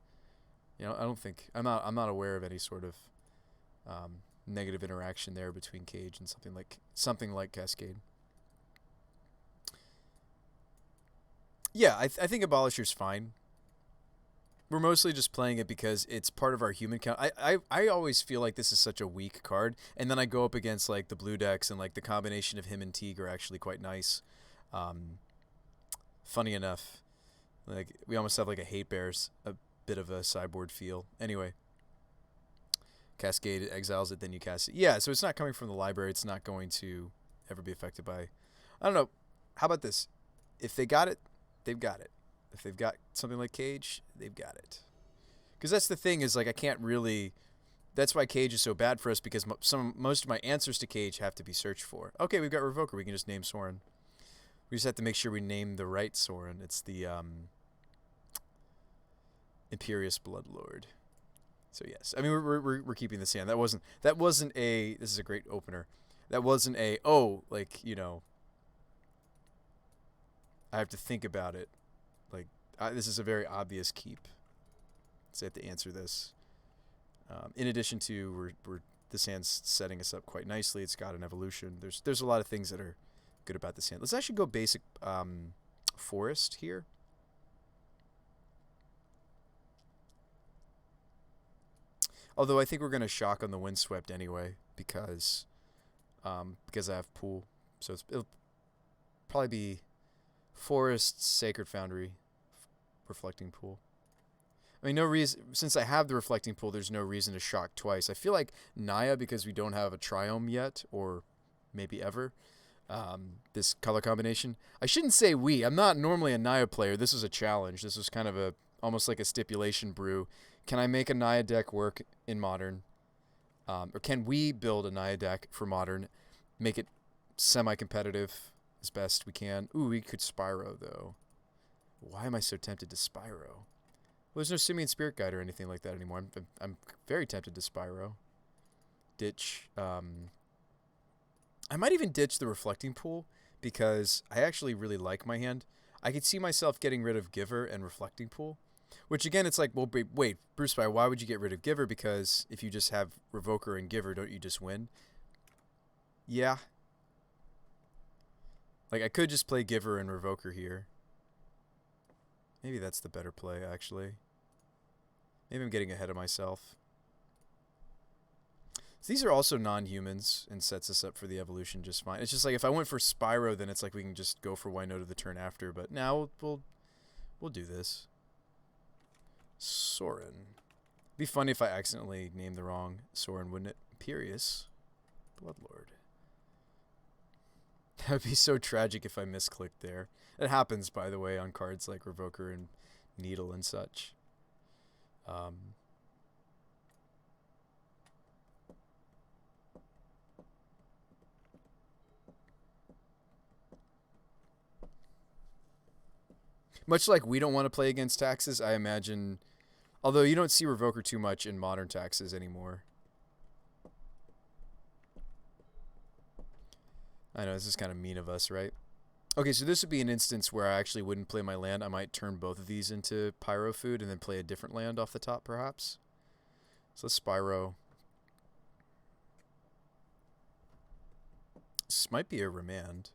You know, I don't think I'm not aware of any sort of negative interaction there between Cage and something like Cascade. Yeah, I think Abolisher's fine. We're mostly just playing it because it's part of our human count. I always feel like this is such a weak card, and then I go up against like the blue decks, and like the combination of him and Teague are actually quite nice. Funny enough, like we almost have like a Hate Bears, a bit of a sideboard feel. Anyway, Cascade exiles it, then you cast it. Yeah, so it's not coming from the library. It's not going to ever be affected by. I don't know. How about this? If they got it, they've got it. If they've got something like Cage, they've got it. Because that's the thing is like I can't really. That's why Cage is so bad for us because most of my answers to Cage have to be searched for. Okay, we've got Revoker. We can just name Sorin. We just have to make sure we name the right Sorin. It's the Imperious Bloodlord. So yes, I mean we're keeping this hand. That wasn't a. This is a great opener. That wasn't a I have to think about it. Like this is a very obvious keep. So I have to answer this. In addition to this hand's setting us up quite nicely. It's got an evolution. There's a lot of things that are good about this hand. Let's actually go basic forest here. Although I think we're going to shock on the Windswept anyway because I have Pool. So it'll probably be Forest, Sacred Foundry, Reflecting Pool. I mean, no reason, since I have the Reflecting Pool, there's no reason to shock twice. I feel like Naya, because we don't have a Triome yet, or maybe ever, this color combination. I shouldn't say we. I'm not normally a Naya player. This was a challenge. This was kind of almost like a stipulation brew. Can I make a Naya deck work in Modern? Or can we build a Naya deck for Modern, make it semi-competitive as best we can? Ooh, we could Spyro, though. Why am I so tempted to Spyro? Well, there's no Simian Spirit Guide or anything like that anymore. I'm very tempted to Spyro. Ditch I might even ditch the Reflecting Pool because I actually really like my hand. I could see myself getting rid of Giver and Reflecting Pool, which again, it's like, well, wait, Bruce, why would you get rid of Giver? Because if you just have Revoker and Giver, don't you just win? Yeah. Like, I could just play Giver and Revoker here. Maybe that's the better play, actually. Maybe I'm getting ahead of myself. So these are also non-humans and sets us up for the evolution just fine. It's just like if I went for Spyro, then it's like we can just go for Winota the turn after. But now we'll do this. Soren. Be funny if I accidentally named the wrong Soren, wouldn't it? Imperious Bloodlord. That would be so tragic if I misclicked there. It happens, by the way, on cards like Revoker and Needle and such. Much like we don't want to play against taxes, I imagine. Although you don't see Revoker too much in modern taxes anymore. I know, this is kind of mean of us, right? Okay, so this would be an instance where I actually wouldn't play my land. I might turn both of these into Pyro food and then play a different land off the top, perhaps. So let's Spyro. This might be a Remand.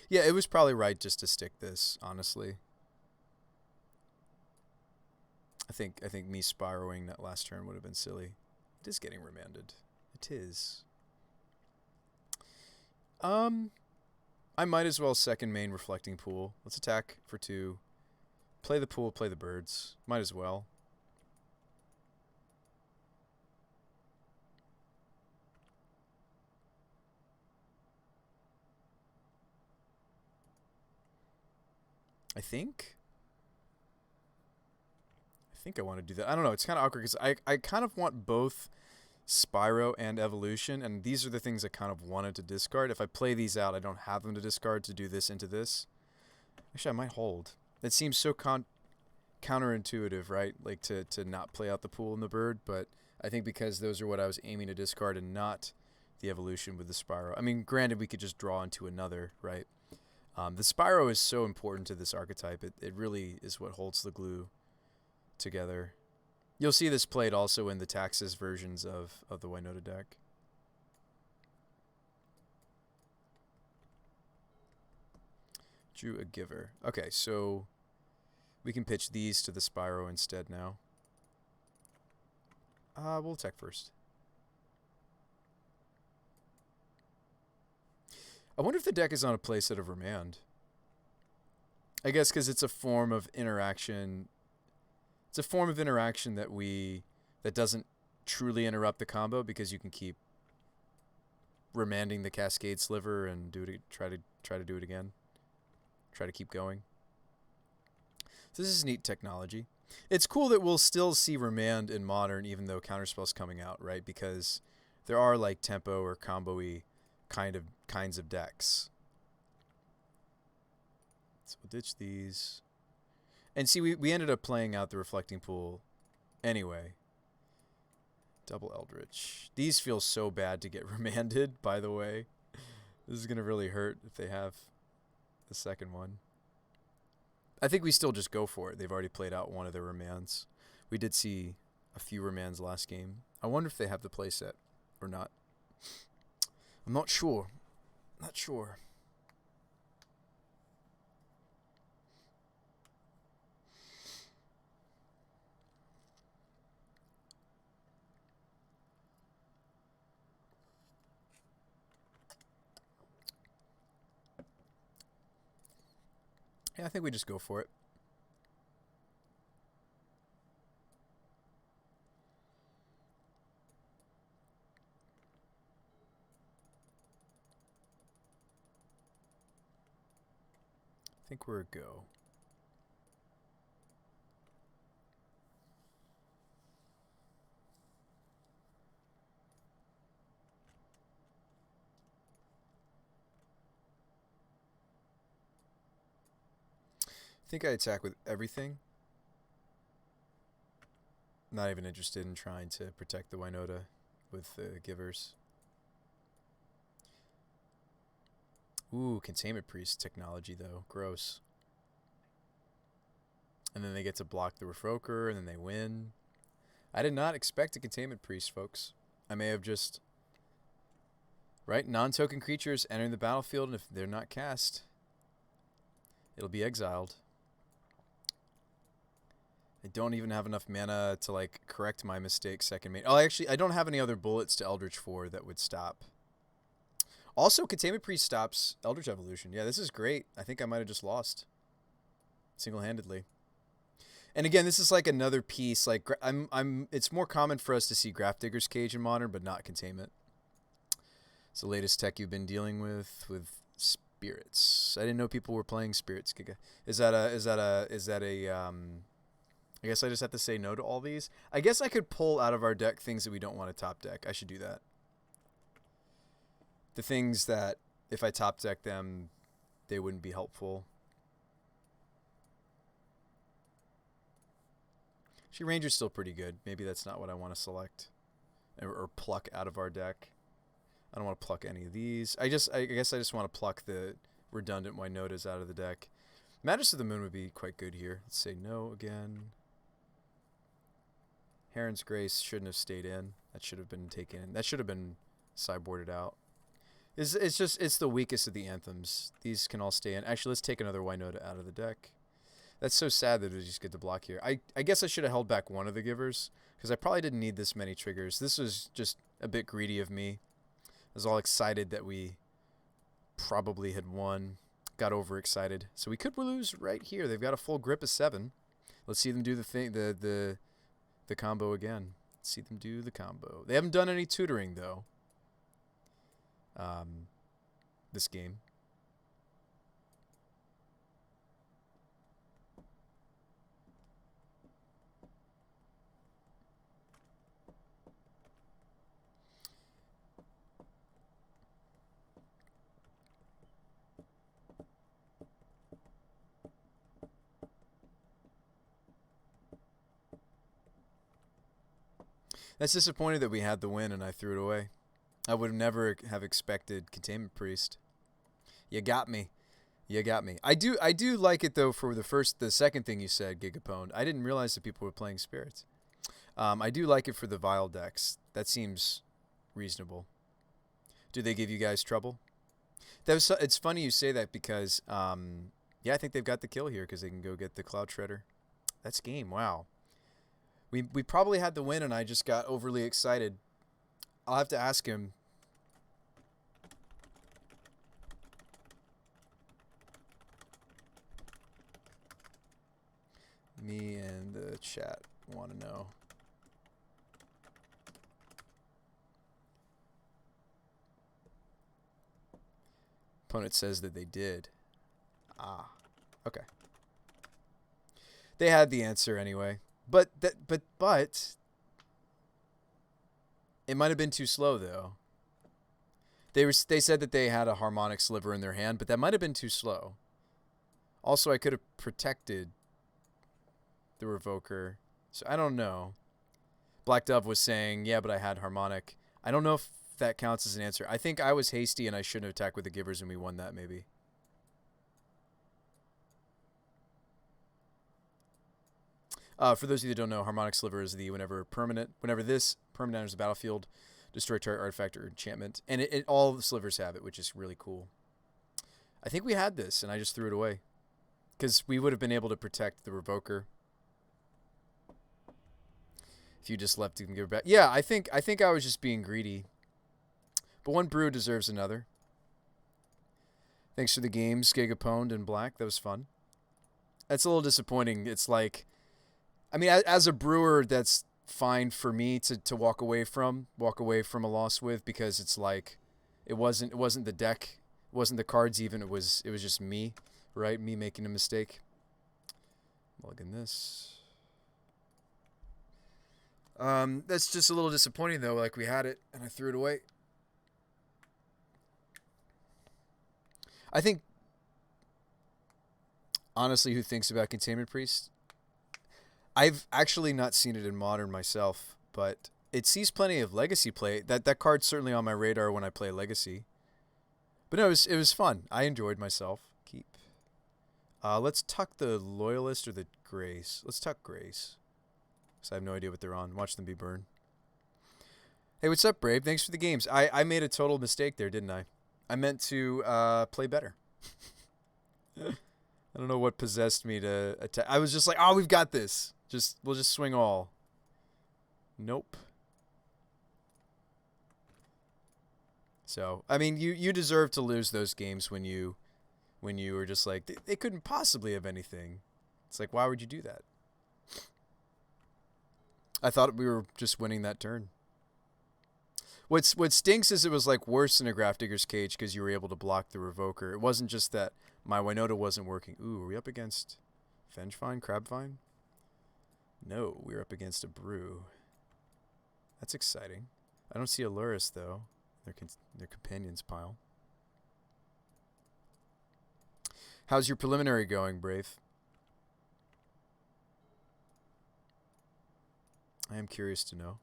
Yeah, it was probably right just to stick this, honestly. I think me Spyroing that last turn would have been silly. It is getting remanded. It is. I might as well second main Reflecting Pool. Let's attack for 2. Play the pool, play the birds. Might as well. I think I want to do that. I don't know. It's kind of awkward because I kind of want both Spyro and Evolution, and these are the things I kind of wanted to discard. If I play these out, I don't have them to discard to do this into this. Actually, I might hold. That seems so counterintuitive, right? Like to not play out the pool and the bird, but I think because those are what I was aiming to discard and not the Evolution with the Spyro. I mean, granted, we could just draw into another, right? The Spyro is so important to this archetype. It really is what holds the glue together. You'll see this played also in the Taxes versions of the Winota deck. Drew a Giver. Okay, so we can pitch these to the Spyro instead now. We'll attack first. I wonder if the deck is on a playset of Remand. I guess because it's a form of interaction. It's a form of interaction that doesn't truly interrupt the combo because you can keep remanding the Cascade Sliver and try to do it again. Try to keep going. So this is neat technology. It's cool that we'll still see Remand in Modern even though Counterspell's coming out, right? Because there are like tempo or combo-y kinds of decks. So we'll ditch these. And see, we ended up playing out the Reflecting Pool anyway. Double Eldritch. These feel so bad to get remanded, by the way. This is going to really hurt if they have the second one. I think we still just go for it. They've already played out one of their remands. We did see a few remands last game. I wonder if they have the playset or not. I'm not sure. Not sure. Yeah, I think we just go for it. I think we're a go. I think I attack with everything. Not even interested in trying to protect the Winota with the givers. Ooh, Containment Priest technology, though. Gross. And then they get to block the Revoker, and then they win. I did not expect a Containment Priest, folks. I may have just... Right? Non-token creatures entering the battlefield, and if they're not cast, it'll be exiled. I don't even have enough mana to, like, correct my mistake second main. Oh, actually, I don't have any other bullets to Eldritch 4 that would stop. Also, Containment Priest stops Eldritch Evolution. Yeah, this is great. I think I might have just lost. Single-handedly. And again, this is like another piece. Like, it's more common for us to see Grafdigger's Cage in Modern, but not Containment. It's the latest tech you've been dealing with Spirits. I didn't know people were playing Spirits, Giga. Is that a I guess I just have to say no to all these. I guess I could pull out of our deck things that we don't want to top deck. I should do that. The things that, if I top deck them, they wouldn't be helpful. Actually, Ranger's still pretty good. Maybe that's not what I want to select. Or pluck out of our deck. I don't want to pluck any of these. I guess I just want to pluck the redundant Winotas out of the deck. Majesty of the Moon would be quite good here. Let's say no again. Heron's Grace shouldn't have stayed in. That should have been taken in. That should have been sideboarded out. It's the weakest of the anthems. These can all stay in. Actually, let's take another Winota out of the deck. That's so sad that we just get to block here. I guess I should have held back one of the givers, because I probably didn't need this many triggers. This was just a bit greedy of me. I was all excited that we probably had won. Got overexcited. So we could lose right here. They've got a full grip of 7. Let's see them do the thing, the combo again. Let's see them do the combo. They haven't done any tutoring, though. This game. That's disappointing that we had the win and I threw it away. I would never have expected Containment Priest. You got me. You got me. I do like it though for the second thing you said, Gigapone. I didn't realize that people were playing Spirits. I do like it for the Vile decks. That seems reasonable. Do they give you guys trouble? It's funny you say that because yeah, I think they've got the kill here because they can go get the Cloud Shredder. That's game. Wow. We probably had the win and I just got overly excited. I'll have to ask him. Me and the chat want to know. Opponent says that they did. Ah, okay. They had the answer anyway. But it might have been too slow though. They said that they had a harmonic sliver in their hand, but that might have been too slow. Also, I could have protected the Revoker. So I don't know. Black Dove was saying, yeah, but I had harmonic. I don't know if that counts as an answer. I think I was hasty and I shouldn't have attacked with the givers and we won that maybe. For those of you that don't know, Harmonic Sliver is the whenever this permanent enters the battlefield, destroy target artifact or enchantment. And all the slivers have it, which is really cool. I think we had this, and I just threw it away. Because we would have been able to protect the Revoker. If you just left, you can give it back. Yeah, I think I was just being greedy. But one brew deserves another. Thanks for the games, Gigaponed and Black. That was fun. That's a little disappointing. It's like... I mean, as a brewer, that's fine for me to walk away from a loss with, because it's like it wasn't the deck, it wasn't the cards even, it was just me, right? Me making a mistake. Mulligan this. That's just a little disappointing though. Like we had it and I threw it away. I think honestly, who thinks about Containment Priest? I've actually not seen it in Modern myself, but it sees plenty of Legacy play. That card's certainly on my radar when I play Legacy. But no, it was fun. I enjoyed myself. Keep. Let's tuck the Loyalist or the Grace. Let's tuck Grace. Because I have no idea what they're on. Watch them be burned. Hey, what's up, Brave? Thanks for the games. I made a total mistake there, didn't I? I meant to play better. I don't know what possessed me to attack. I was just like, oh, we've got this. We'll just swing all. Nope. So, I mean, you deserve to lose those games when you were just like, they couldn't possibly have anything. It's like, why would you do that? I thought we were just winning that turn. What stinks is it was like worse than a Grafdigger's Cage because you were able to block the Revoker. It wasn't just that my Winota wasn't working. Ooh, are we up against Vengevine, Crabvine? No, we're up against a Brew. That's exciting. I don't see a Luris, though. Their companions pile. How's your preliminary going, Brave? I am curious to know.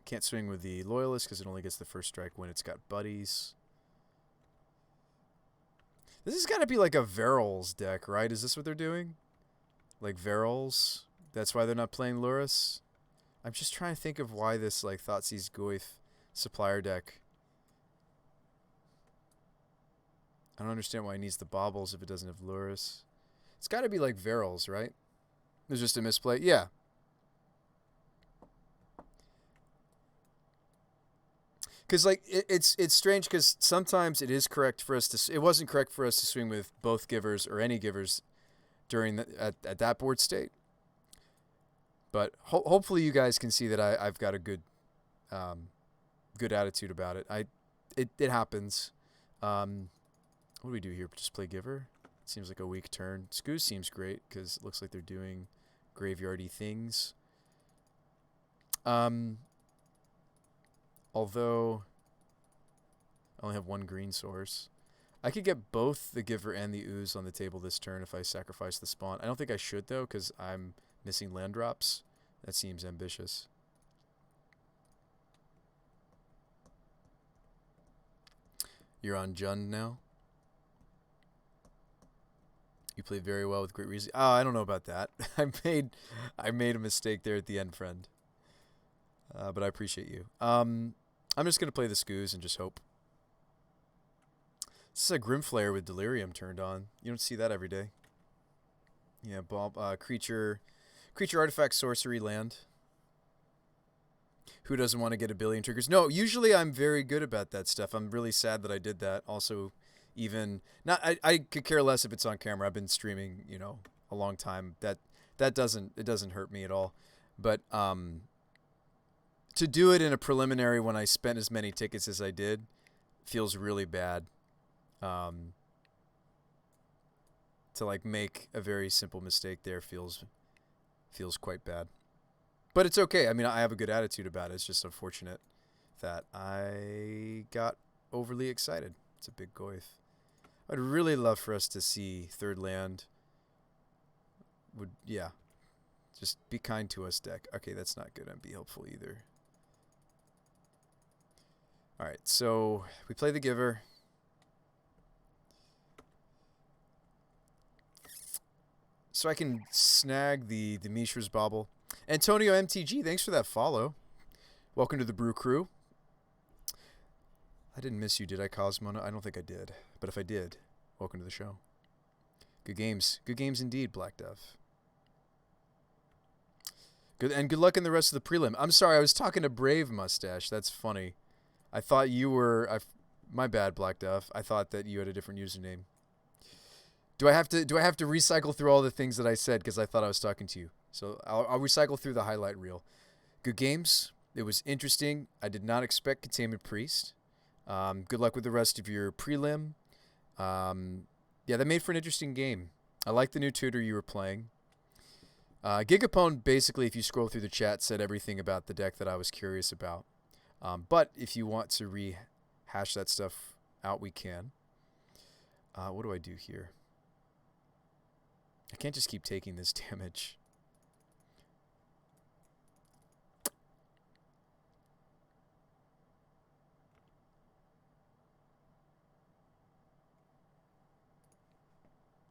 Can't swing with the Loyalist because it only gets the first strike when it's got buddies. This has got to be like a Verils deck, right? Is this what they're doing? Like Verils? That's why they're not playing Luris? I'm just trying to think of why this like Thoughtseize Goyf supplier deck. I don't understand why it needs the Baubles if it doesn't have Luris. It's got to be like Verils, right? There's just a misplay. Yeah. Because like it's strange because sometimes it is correct for us to. It wasn't correct for us to swing with both givers or any givers during at that board state. But hopefully you guys can see that I've got a good good attitude about it. It happens. What do we do here? Just play giver? Seems like a weak turn. Scoo seems great because it looks like they're doing graveyardy things. Although I only have one green source. I could get both the giver and the ooze on the table this turn if I sacrifice the spawn. I don't think I should, though, because I'm missing land drops. That seems ambitious. You're on Jund now? You played very well with great reason. Oh, I don't know about that. I made a mistake there at the end, friend. But I appreciate you. I'm just going to play the Scoos and just hope. This is a Grimflayer with Delirium turned on. You don't see that every day. Yeah, creature artifact sorcery land. Who doesn't want to get a billion triggers? No, usually I'm very good about that stuff. I'm really sad that I did that. Also, even not I could care less if it's on camera. I've been streaming, a long time. It doesn't hurt me at all. But to do it in a preliminary when I spent as many tickets as I did feels really bad. To like make a very simple mistake there feels quite bad. But it's okay. I mean, I have a good attitude about it. It's just unfortunate that I got overly excited. It's a big Goyf. I'd really love for us to see third land. Just be kind to us, deck. Okay, that's not good. And be helpful either. All right, so we play the giver. So I can snag the Mishra's Bauble. Antonio MTG, thanks for that follow. Welcome to the Brew Crew. I didn't miss you, did I, Cosmo? I don't think I did. But if I did, welcome to the show. Good games. Good games indeed, Black Dove. Good luck in the rest of the prelim. I'm sorry, I was talking to Brave Mustache. That's funny. I thought you were... my bad, Black Dove. I thought that you had a different username. Do I have to recycle through all the things that I said because I thought I was talking to you? So I'll recycle through the highlight reel. Good games. It was interesting. I did not expect Containment Priest. Good luck with the rest of your prelim. Yeah, that made for an interesting game. I like the new tutor you were playing. Gigapone, basically, if you scroll through the chat, said everything about the deck that I was curious about. But if you want to rehash that stuff out, we can. What do I do here? I can't just keep taking this damage.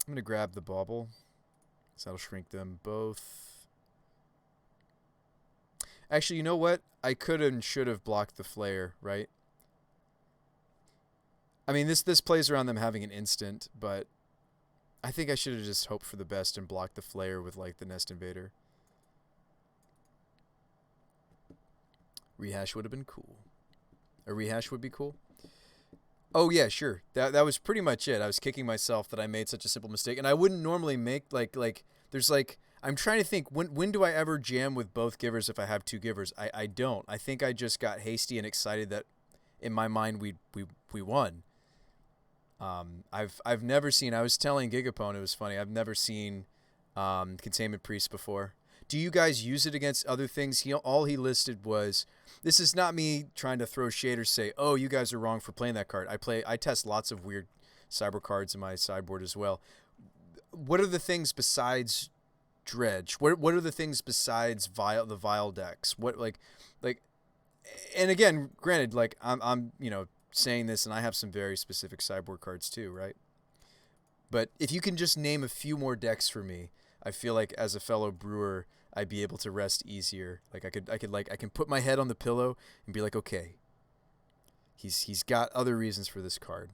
I'm going to grab the bauble, so that'll shrink them both. Actually, you know what? I could and should have blocked the flare, right? I mean, this plays around them having an instant, but I think I should have just hoped for the best and blocked the flare with, like, the Nest Invader. Rehash would have been cool. A rehash would be cool. Oh, yeah, sure. That was pretty much it. I was kicking myself that I made such a simple mistake. And I wouldn't normally make, like there's, like, I'm trying to think, when do I ever jam with both givers if I have two givers? I don't. I think I just got hasty and excited that, in my mind, we won. I've never seen, I was telling Gigapone, it was funny, I've never seen Containment Priest before. Do you guys use it against other things? All he listed was, this is not me trying to throw shade or say, oh, you guys are wrong for playing that card. I test lots of weird cyber cards in my sideboard as well. What are the things besides Dredge? What are the things besides the Vile decks? What like, and again, granted, like I'm saying this, and I have some very specific sideboard cards too, right? But if you can just name a few more decks for me, I feel like as a fellow brewer, I'd be able to rest easier. Like I can put my head on the pillow and be like, okay, he's got other reasons for this card.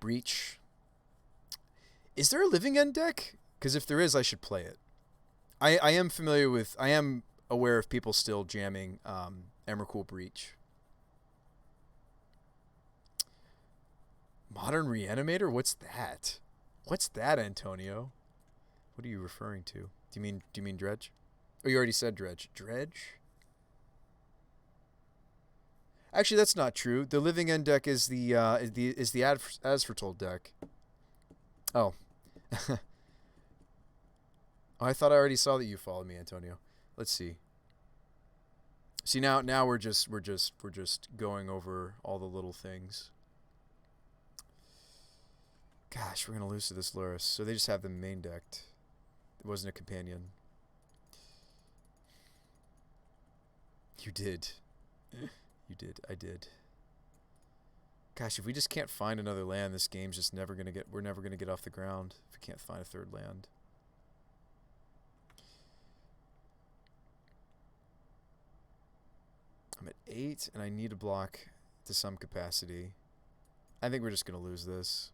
Breach. Is there a Living End deck? Because if there is, I should play it. I am aware of people still jamming Emrakul Breach. Modern Reanimator? What's that? What's that, Antonio? What are you referring to? Do you mean Dredge? Oh, you already said Dredge. Dredge? Actually, that's not true. The Living End deck is the Asfertold deck. Oh. Oh, I thought I already saw that you followed me, Antonio. Let's see. See, now we're just going over all the little things. Gosh, we're gonna lose to this Lurrus. So they just have them main decked. It wasn't a companion. You did. You did. I did. Gosh, if we just can't find another land, this game's just never gonna get. We're never gonna get off the ground if we can't find a third land. I'm at 8, and I need a block to some capacity. I think we're just gonna lose this.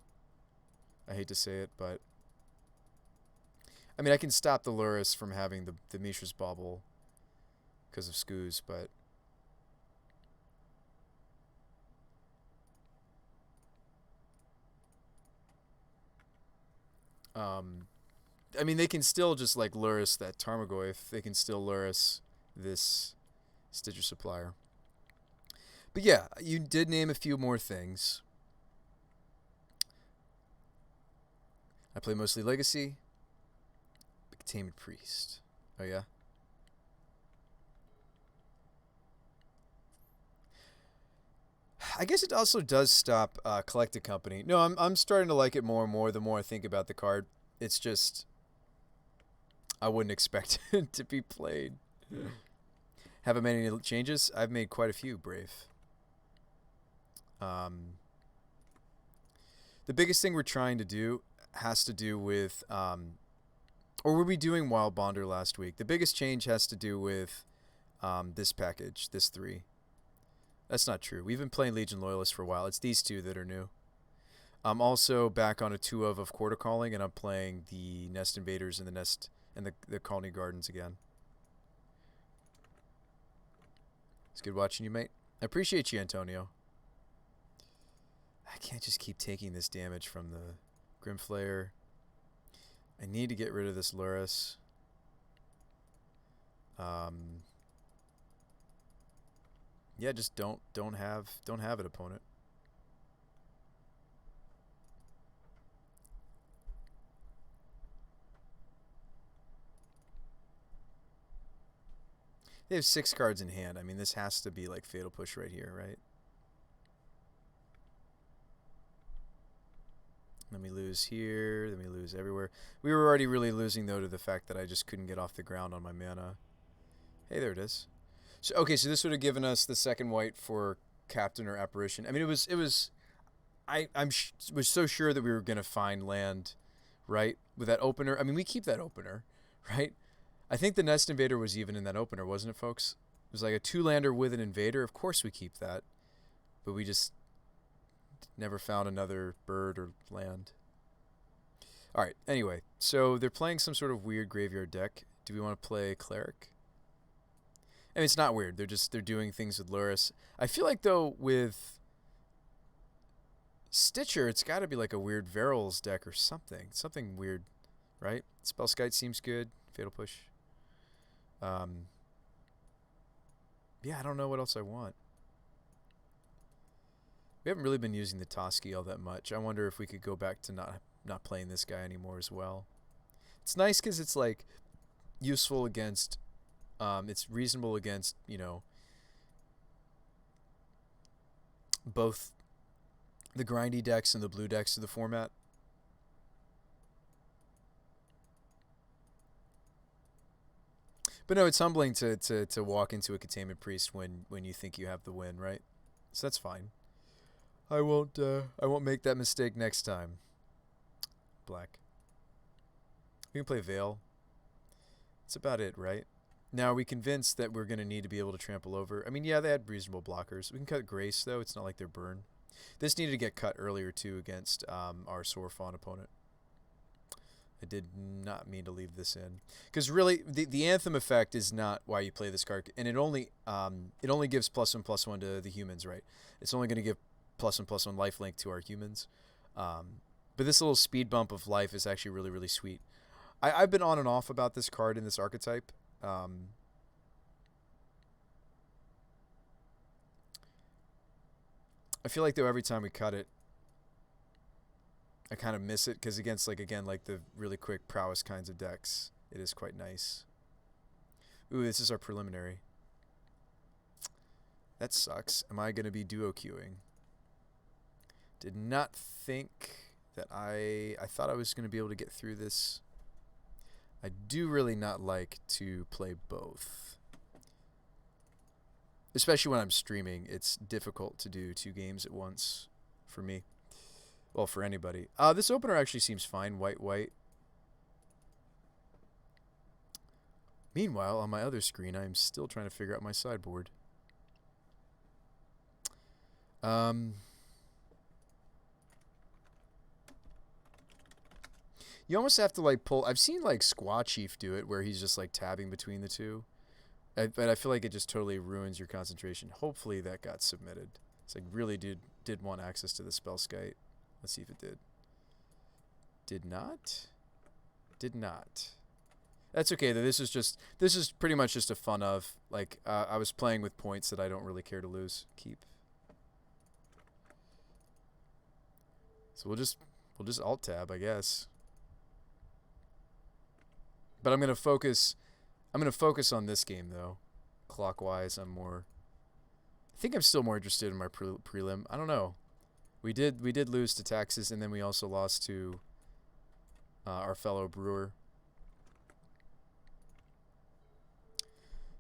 I hate to say it, but I mean, I can stop the Lurrus from having the Mishra's Bauble because of Skoos, but I mean, they can still just like Lurrus that Tarmogoyf. They can still Lurrus this Stitcher Supplier. But yeah, you did name a few more things. I play mostly Legacy. Containment Priest. Oh yeah. I guess it also does stop Collected Company. No, I'm starting to like it more and more the more I think about the card. It's just I wouldn't expect it to be played. Haven't made any changes. I've made quite a few, Brave. The biggest thing we're trying to do has to do with, or were we doing Wild Bonder last week? The biggest change has to do with this package, this 3. That's not true. We've been playing Legion Loyalists for a while. It's these 2 that are new. I'm also back on a 2 of Quarter Calling, and I'm playing the Nest Invaders and the Colony Gardens again. It's good watching you, mate. I appreciate you, Antonio. I can't just keep taking this damage from the Grimflayer. I need to get rid of this Lurrus. Yeah, just don't have it, opponent. They have 6 cards in hand. I mean, this has to be like Fatal Push right here, right? Then we lose here. Then we lose everywhere. We were already really losing, though, to the fact that I just couldn't get off the ground on my mana. Hey, there it is. So okay, so this would have given us the second white for Captain or Apparition. I mean, it was. I was so sure that we were gonna find land, right, with that opener. I mean, we keep that opener, right? I think the Nest Invader was even in that opener, wasn't it, folks? It was like a 2-lander with an invader. Of course we keep that, but we just never found another bird or land. All right. Anyway, so they're playing some sort of weird graveyard deck. Do we want to play Cleric? I mean, it's not weird. They're doing things with Luris. I feel like though with Stitcher, it's got to be like a weird Verril's deck or something. Something weird, right? Spellskite seems good. Fatal Push. Yeah, I don't know what else I want. We haven't really been using the Toski all that much. I wonder if we could go back to not playing this guy anymore as well. It's nice because it's like useful against, it's reasonable against, you know, both the grindy decks and the blue decks of the format. But no, it's humbling to walk into a Containment Priest when you think you have the win, right? So that's fine. I won't make that mistake next time. Black. We can play Veil. That's about it, right? Now, are we convinced that we're going to need to be able to trample over? I mean, yeah, they had reasonable blockers. We can cut Grace, though. It's not like they're burned. This needed to get cut earlier, too, against our Sore Fawn opponent. I did not mean to leave this in. Because really, the Anthem effect is not why you play this card. And it only gives +1/+1 to the humans, right? It's only going to give +1/+1 lifelink to our humans. But this little speed bump of life is actually really, really sweet. I've been on and off about this card in this archetype. I feel like, though, every time we cut it, I kind of miss it because against, like, again, like the really quick prowess kinds of decks, it is quite nice. Ooh, this is our preliminary. That sucks. Am I going to be duo queuing? Did not think that I thought I was going to be able to get through this. I do really not like to play both. Especially when I'm streaming, it's difficult to do 2 games at once for me. Well, for anybody. This opener actually seems fine. White, white. Meanwhile, on my other screen, I'm still trying to figure out my sideboard. You almost have to, like, pull... I've seen, like, Squaw Chief do it, where he's just, like, tabbing between the two. But I feel like it just totally ruins your concentration. Hopefully that got submitted. It's like, really did want access to the Spellskite. Let's see if it did. Did not? Did not. That's okay, though. This is pretty much just a fun of, like, I was playing with points that I don't really care to lose. Keep. So we'll just Alt-Tab, I guess. But I'm gonna focus on this game, though. Clockwise, I think I'm still more interested in my prelim. I don't know. We did lose to Taxes, and then we also lost to our fellow brewer.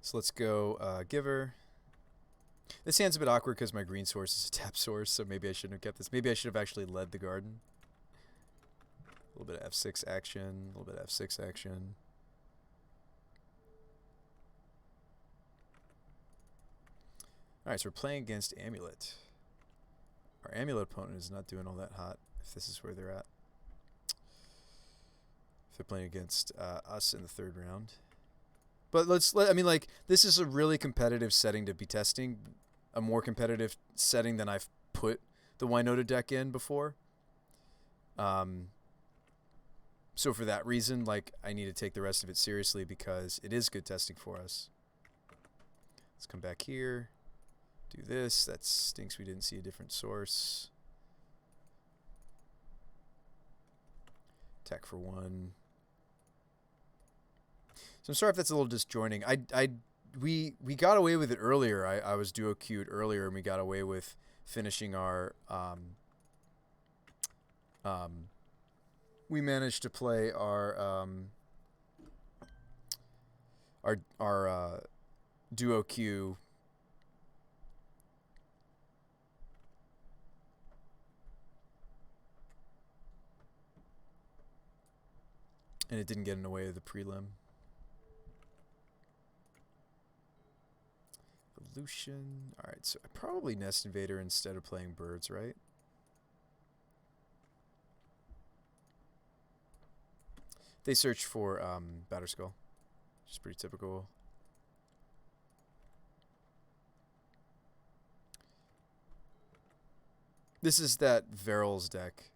So let's go Giver. This hand's a bit awkward because my green source is a tap source, so maybe I shouldn't have kept this. Maybe I should have actually led the garden. A little bit of F6 action, a little bit of F6 action. Alright, so we're playing against Amulet. Our Amulet opponent is not doing all that hot, if this is where they're at. If they're playing against us in the 3rd round. But I mean, like, this is a really competitive setting to be testing. A more competitive setting than I've put the Winota deck in before. So for that reason, like, I need to take the rest of it seriously because it is good testing for us. Let's come back here. Do this. That stinks we didn't see a different source. Attack for 1. So I'm sorry if that's a little disjointing. We got away with it earlier. I was duo queued earlier, and we got away with finishing our we managed to play our duo Q. And it didn't get in the way of the prelim. Evolution. Alright, so I probably Nest Invader instead of playing birds, right? They search for Batterskull, which is pretty typical. This is that Veryl's deck.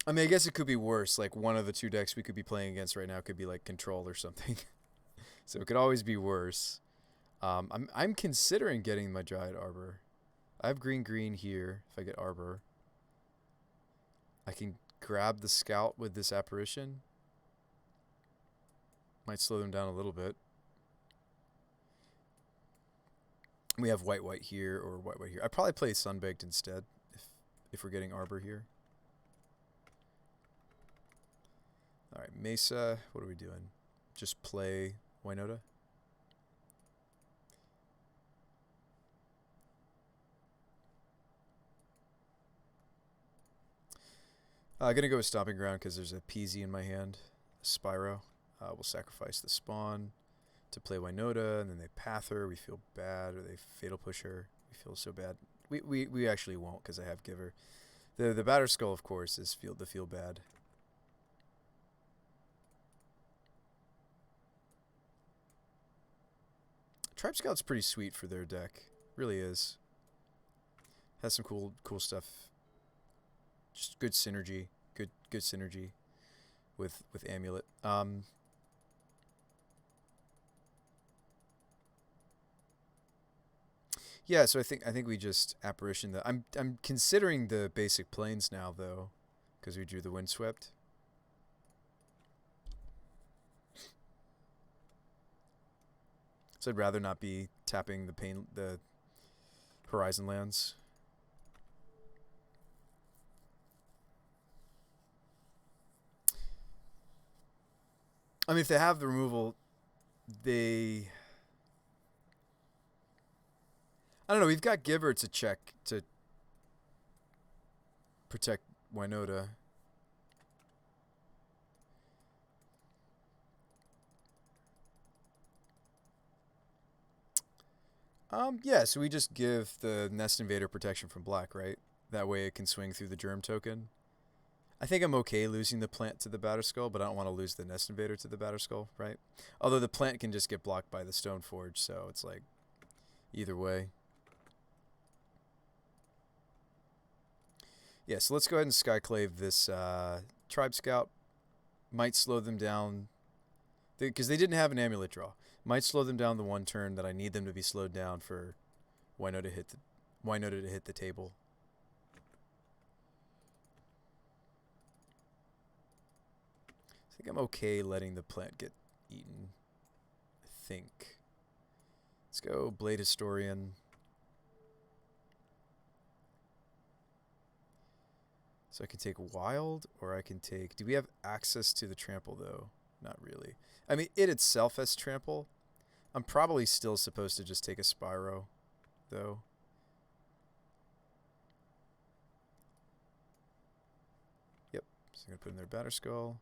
I mean, I guess it could be worse. Like, one of the two decks we could be playing against right now could be, like, Control or something. So it could always be worse. I'm considering getting my Dryad Arbor. I have green here if I get Arbor. I can grab the Scout with this Apparition. Might slow them down a little bit. We have white here or white here. I'd probably play Sunbaked instead if we're getting Arbor here. Alright, Mesa. What are we doing? Just play Winota? I'm going to go with Stomping Ground because there's a Peasy in my hand. A Spyro. We'll sacrifice the spawn to play Winota, and then they path her. We feel bad, or they Fatal Push her. We feel so bad. We actually won't because I have Giver. The Batterskull, of course, is the feel bad. Tribe Scout's pretty sweet for their deck. Really is. Has some cool stuff. Just good synergy. Good synergy with Amulet. Yeah, so I think we just Apparition the. I'm considering the basic planes now though, because we drew the Windswept. So I'd rather not be tapping the Horizon lands. I mean, if they have the removal, I don't know. We've got Giver to check to protect Winota. Yeah, so we just give the Nest Invader protection from black, right? That way it can swing through the Germ token. I think I'm okay losing the plant to the Batterskull, but I don't want to lose the Nest Invader to the Batterskull, right? Although the plant can just get blocked by the Stoneforge, so it's like either way. Yeah, so let's go ahead and Skyclave this Tribe Scout. Might slow them down because they didn't have an Amulet draw. Might slow them down the one turn that I need them to be slowed down for Winota to hit the table. I think I'm okay letting the plant get eaten. I think. Let's go Blade Historian. So I can take Wild, or I can take... Do we have access to the Trample, though? Not really. I mean, it itself has Trample. I'm probably still supposed to just take a Spyro, though. Yep. So I'm going to put in their Batterskull.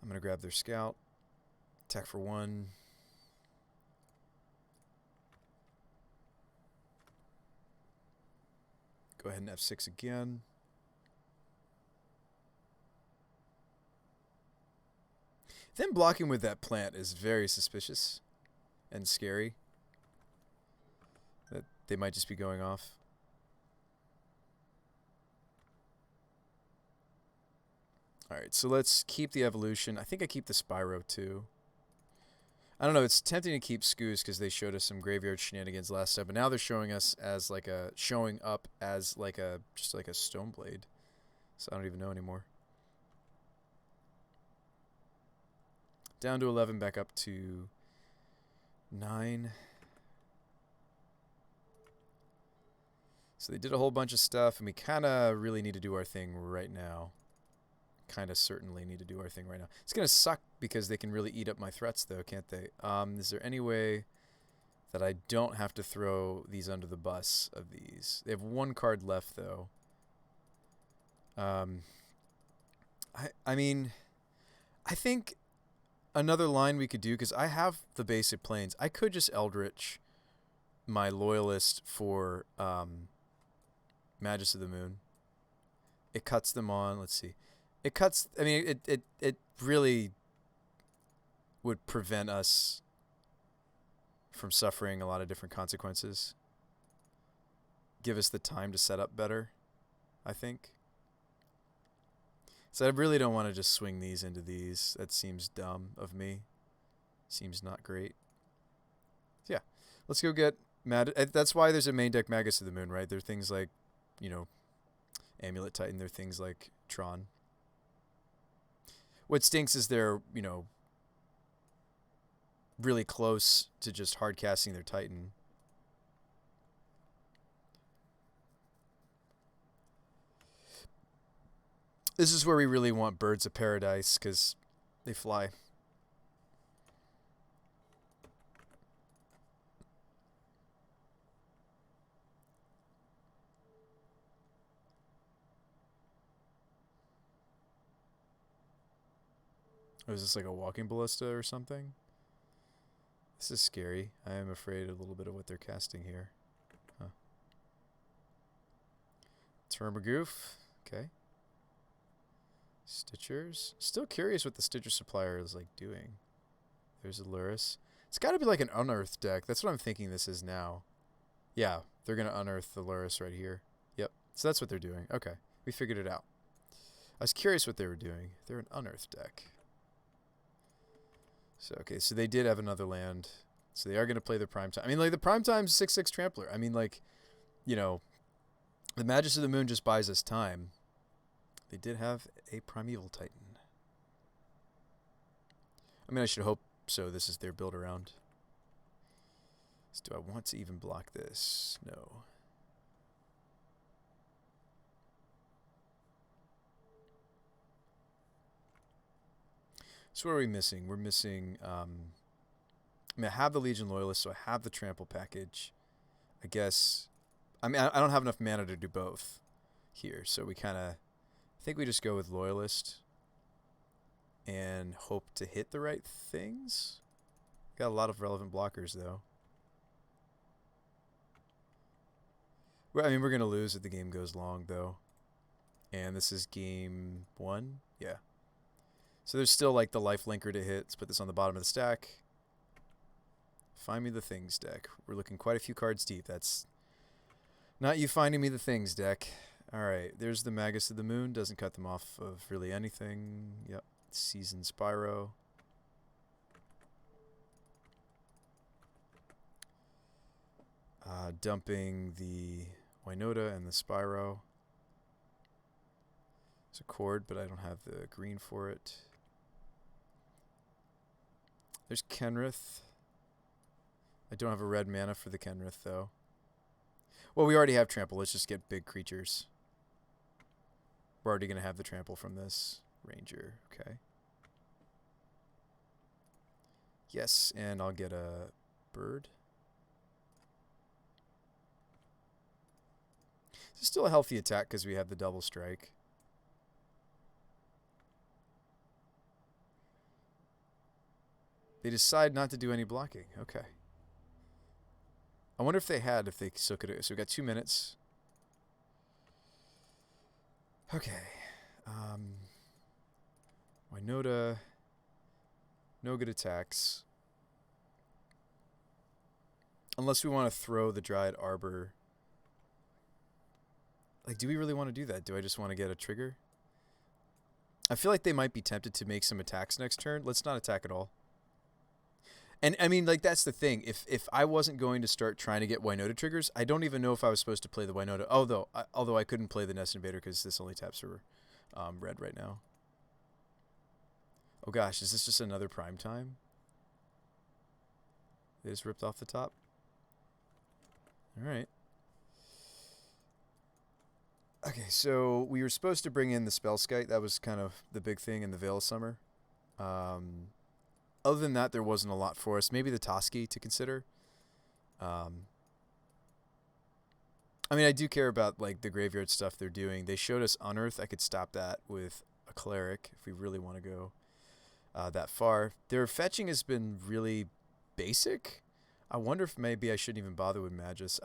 I'm going to grab their Scout. Attack for 1. Go ahead and F6 again. Them blocking with that plant is very suspicious and scary. That they might just be going off. Alright, so let's keep the Evolution. I think I keep the Spyro too. I don't know, it's tempting to keep Scoos because they showed us some graveyard shenanigans last time, but now they're showing us as like showing up as like just like a Stoneblade. So I don't even know anymore. Down to 11, back up to 9. So they did a whole bunch of stuff, and we kind of really need to do our thing right now. Kind of certainly need to do our thing right now. It's going to suck because they can really eat up my threats, though, can't they? Is there any way that I don't have to throw these under the bus of these? They have 1 card left, though. I mean, I think another line we could do, because I have the basic planes. I could just Eldritch my Loyalist for Magus of the Moon. It cuts them on. Let's see. It cuts. I mean, it really would prevent us from suffering a lot of different consequences. Give us the time to set up better, I think. So I really don't want to just swing these into these. That seems dumb of me. Seems not great. So yeah, let's go get that's why there's a main deck Magus of the Moon, right? There are things like, you know, Amulet Titan. There are things like Tron. What stinks is they're, you know, really close to just hard casting their Titan. This is where we really want Birds of Paradise, because they fly. Oh, is this like a walking ballista or something? This is scary. I am afraid a little bit of what they're casting here. Huh. Termagoof. Okay. Stitchers. Still curious what the Stitcher supplier is like doing. There's Aluris. It's got to be like an unearthed deck. That's what I'm thinking this is now. Yeah, they're going to unearth the Aluris right here. Yep. So that's what they're doing. Okay. We figured it out. I was curious what they were doing. They're an unearthed deck. So, okay, so they did have another land. So they are going to play the Primetime. I mean, like, the Primetime's 6/6 Trampler. I mean, like, you know, the Magus of the Moon just buys us time. They did have a Primeval Titan. I mean, I should hope so. This is their build around. So do I want to even block this? No. So what are we missing? We're missing, I mean, I have the Legion Loyalist, so I have the Trample package. I guess, I mean, I don't have enough mana to do both here, so we kind of, I think we just go with Loyalist and hope to hit the right things. Got a lot of relevant blockers, though. I mean, we're going to lose if the game goes long, though. And this is game 1? Yeah. So there's still, like, the life linker to hit. Let's put this on the bottom of the stack. Find me the things deck. We're looking quite a few cards deep. That's not you finding me the things deck. All right, there's the Magus of the Moon. Doesn't cut them off of really anything. Yep, Season Spyro. Dumping the Winota and the Spyro. There's a cord, but I don't have the green for it. There's Kenrith. I don't have a red mana for the Kenrith, though. Well, we already have Trample. Let's just get big creatures. We're already going to have the Trample from this. Ranger, okay. Yes, and I'll get a bird. This is still a healthy attack because we have the double strike. They decide not to do any blocking. Okay. I wonder if they had, if they still could. So we got 2 minutes. Okay. Winota. No good attacks. Unless we want to throw the Dryad Arbor. Like, do we really want to do that? Do I just want to get a trigger? I feel like they might be tempted to make some attacks next turn. Let's not attack at all. And, I mean, like, that's the thing. If I wasn't going to start trying to get Winota triggers, I don't even know if I was supposed to play the Winota. Although I couldn't play the Nest Invader because this only taps for red right now. Oh, gosh. Is this just another Primetime? They just ripped off the top. All right. Okay, so we were supposed to bring in the Spellskite. That was kind of the big thing in the Veil of Summer. Other than that, there wasn't a lot for us. Maybe the Toski to consider. I mean, I do care about like the graveyard stuff they're doing. They showed us Unearth. I could stop that with a Cleric if we really want to go that far. Their fetching has been really basic. I wonder if maybe I shouldn't even bother with Magus.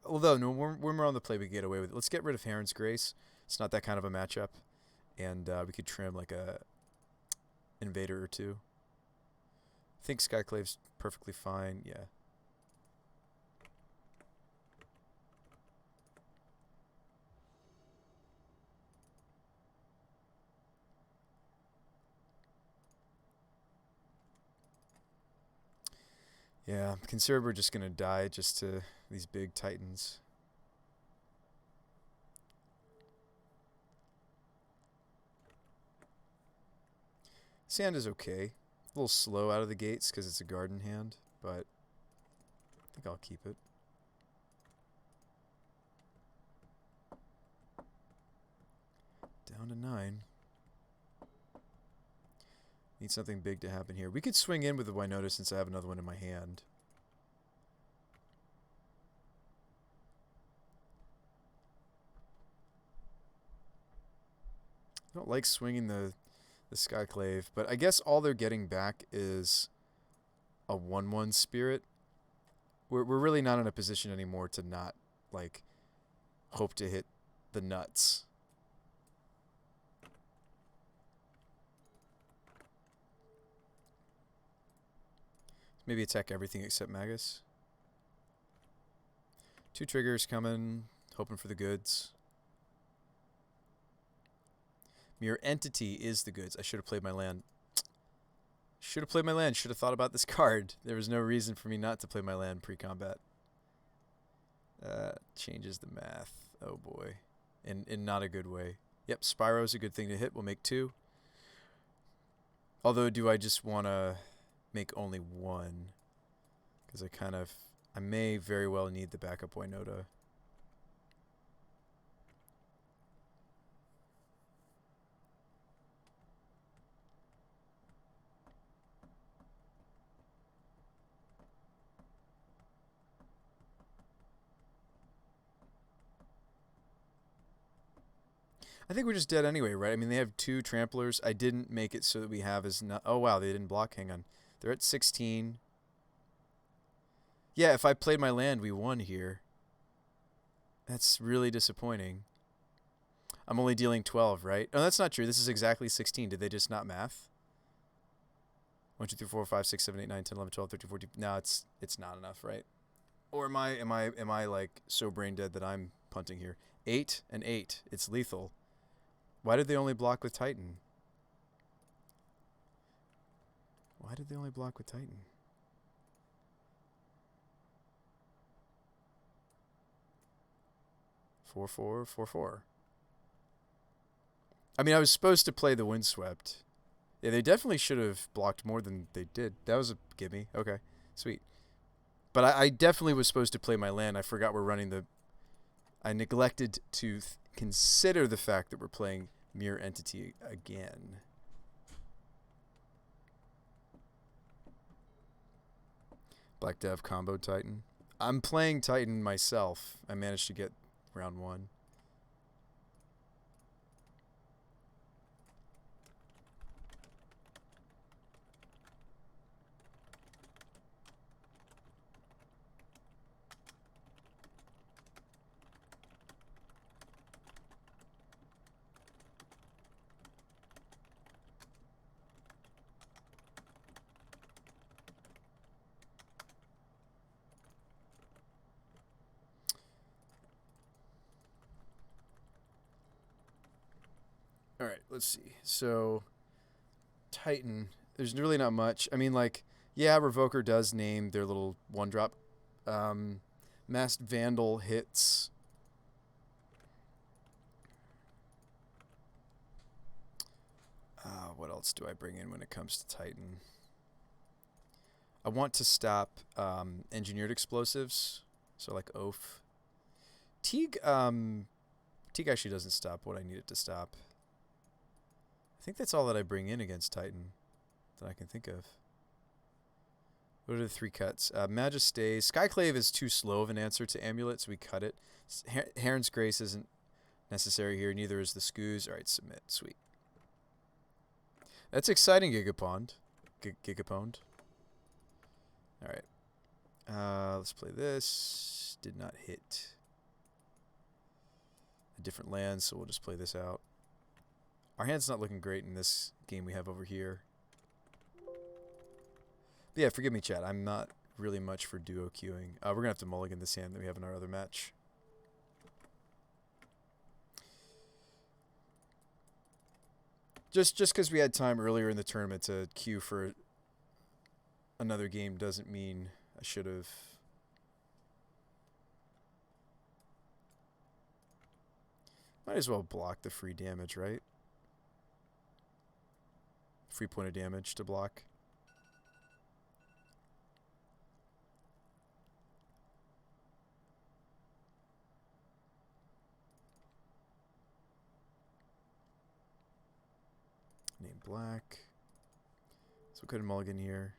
Although no, when we're on the play, we can get away with it. Let's get rid of Heron's Grace. It's not that kind of a matchup, and we could trim like a Invader or two. I think Skyclave's perfectly fine. Yeah. Yeah, I'm concerned we're just going to die just to these big Titans. Sand is okay. A little slow out of the gates because it's a garden hand, but I think I'll keep it. Down to 9. Need something big to happen here. We could swing in with the Winota since I have another one in my hand. I don't like swinging the Skyclave, but I guess all they're getting back is a 1/1 Spirit. We're really not in a position anymore to not like hope to hit the nuts. Maybe attack everything except Magus. 2 triggers coming, hoping for the goods. Mere Entity is the goods. I should have played my land. Should have played my land. Should have thought about this card. There was no reason for me not to play my land pre-combat. Changes the math. Oh boy. In not a good way. Yep, Spyro's a good thing to hit. We'll make 2. Although, do I just want to make only 1? Because I may very well need the backup Winota. I think we're just dead anyway, right? I mean, they have 2 tramplers. I didn't make it so that we have as not. Oh wow, they didn't block. Hang on, they're at 16. Yeah, if I played my land, we won here. That's really disappointing. I'm only dealing 12, right? Oh, that's not true. This is exactly 16. Did they just not math? 1, 2, 3, 4, 5, 6, 7, 8, 9, 10, 11, 12, 13, 14. No, it's not enough, right? Or am I like so brain dead that I'm punting here? 8 and 8. It's lethal. Why did they only block with Titan? Why did they only block with Titan? Four, 4, 4, 4. I mean, I was supposed to play the Windswept. Yeah, they definitely should have blocked more than they did. That was a gimme. Okay, sweet. But I definitely was supposed to play my land. I forgot we're running the... I neglected to consider the fact that we're playing Mere Entity again. Black Dev combo Titan. I'm playing Titan myself. I managed to get round 1. All right, let's see. So, Titan, there's really not much. I mean, like, yeah, Revoker does name their little 1-drop. Masked Vandal hits. What else do I bring in when it comes to Titan? I want to stop engineered explosives, so like oaf. Teague actually doesn't stop what I need it to stop. I think that's all that I bring in against Titan that I can think of. What are the 3 cuts? Majesté. Skyclave is too slow of an answer to Amulet, so we cut it. Heron's Grace isn't necessary here. Neither is the Scoos. All right, submit. Sweet. That's exciting, Gigapond. Gigapond. All right. Let's play this. Did not hit a different land, so we'll just play this out. Our hand's not looking great in this game we have over here. But yeah, forgive me, chat. I'm not really much for duo queuing. We're going to have to mulligan this hand that we have in our other match. Just because we had time earlier in the tournament to queue for another game doesn't mean I should have. Might as well block the free damage, right? Free point of damage to block. Name black. So we'll go to mulligan here.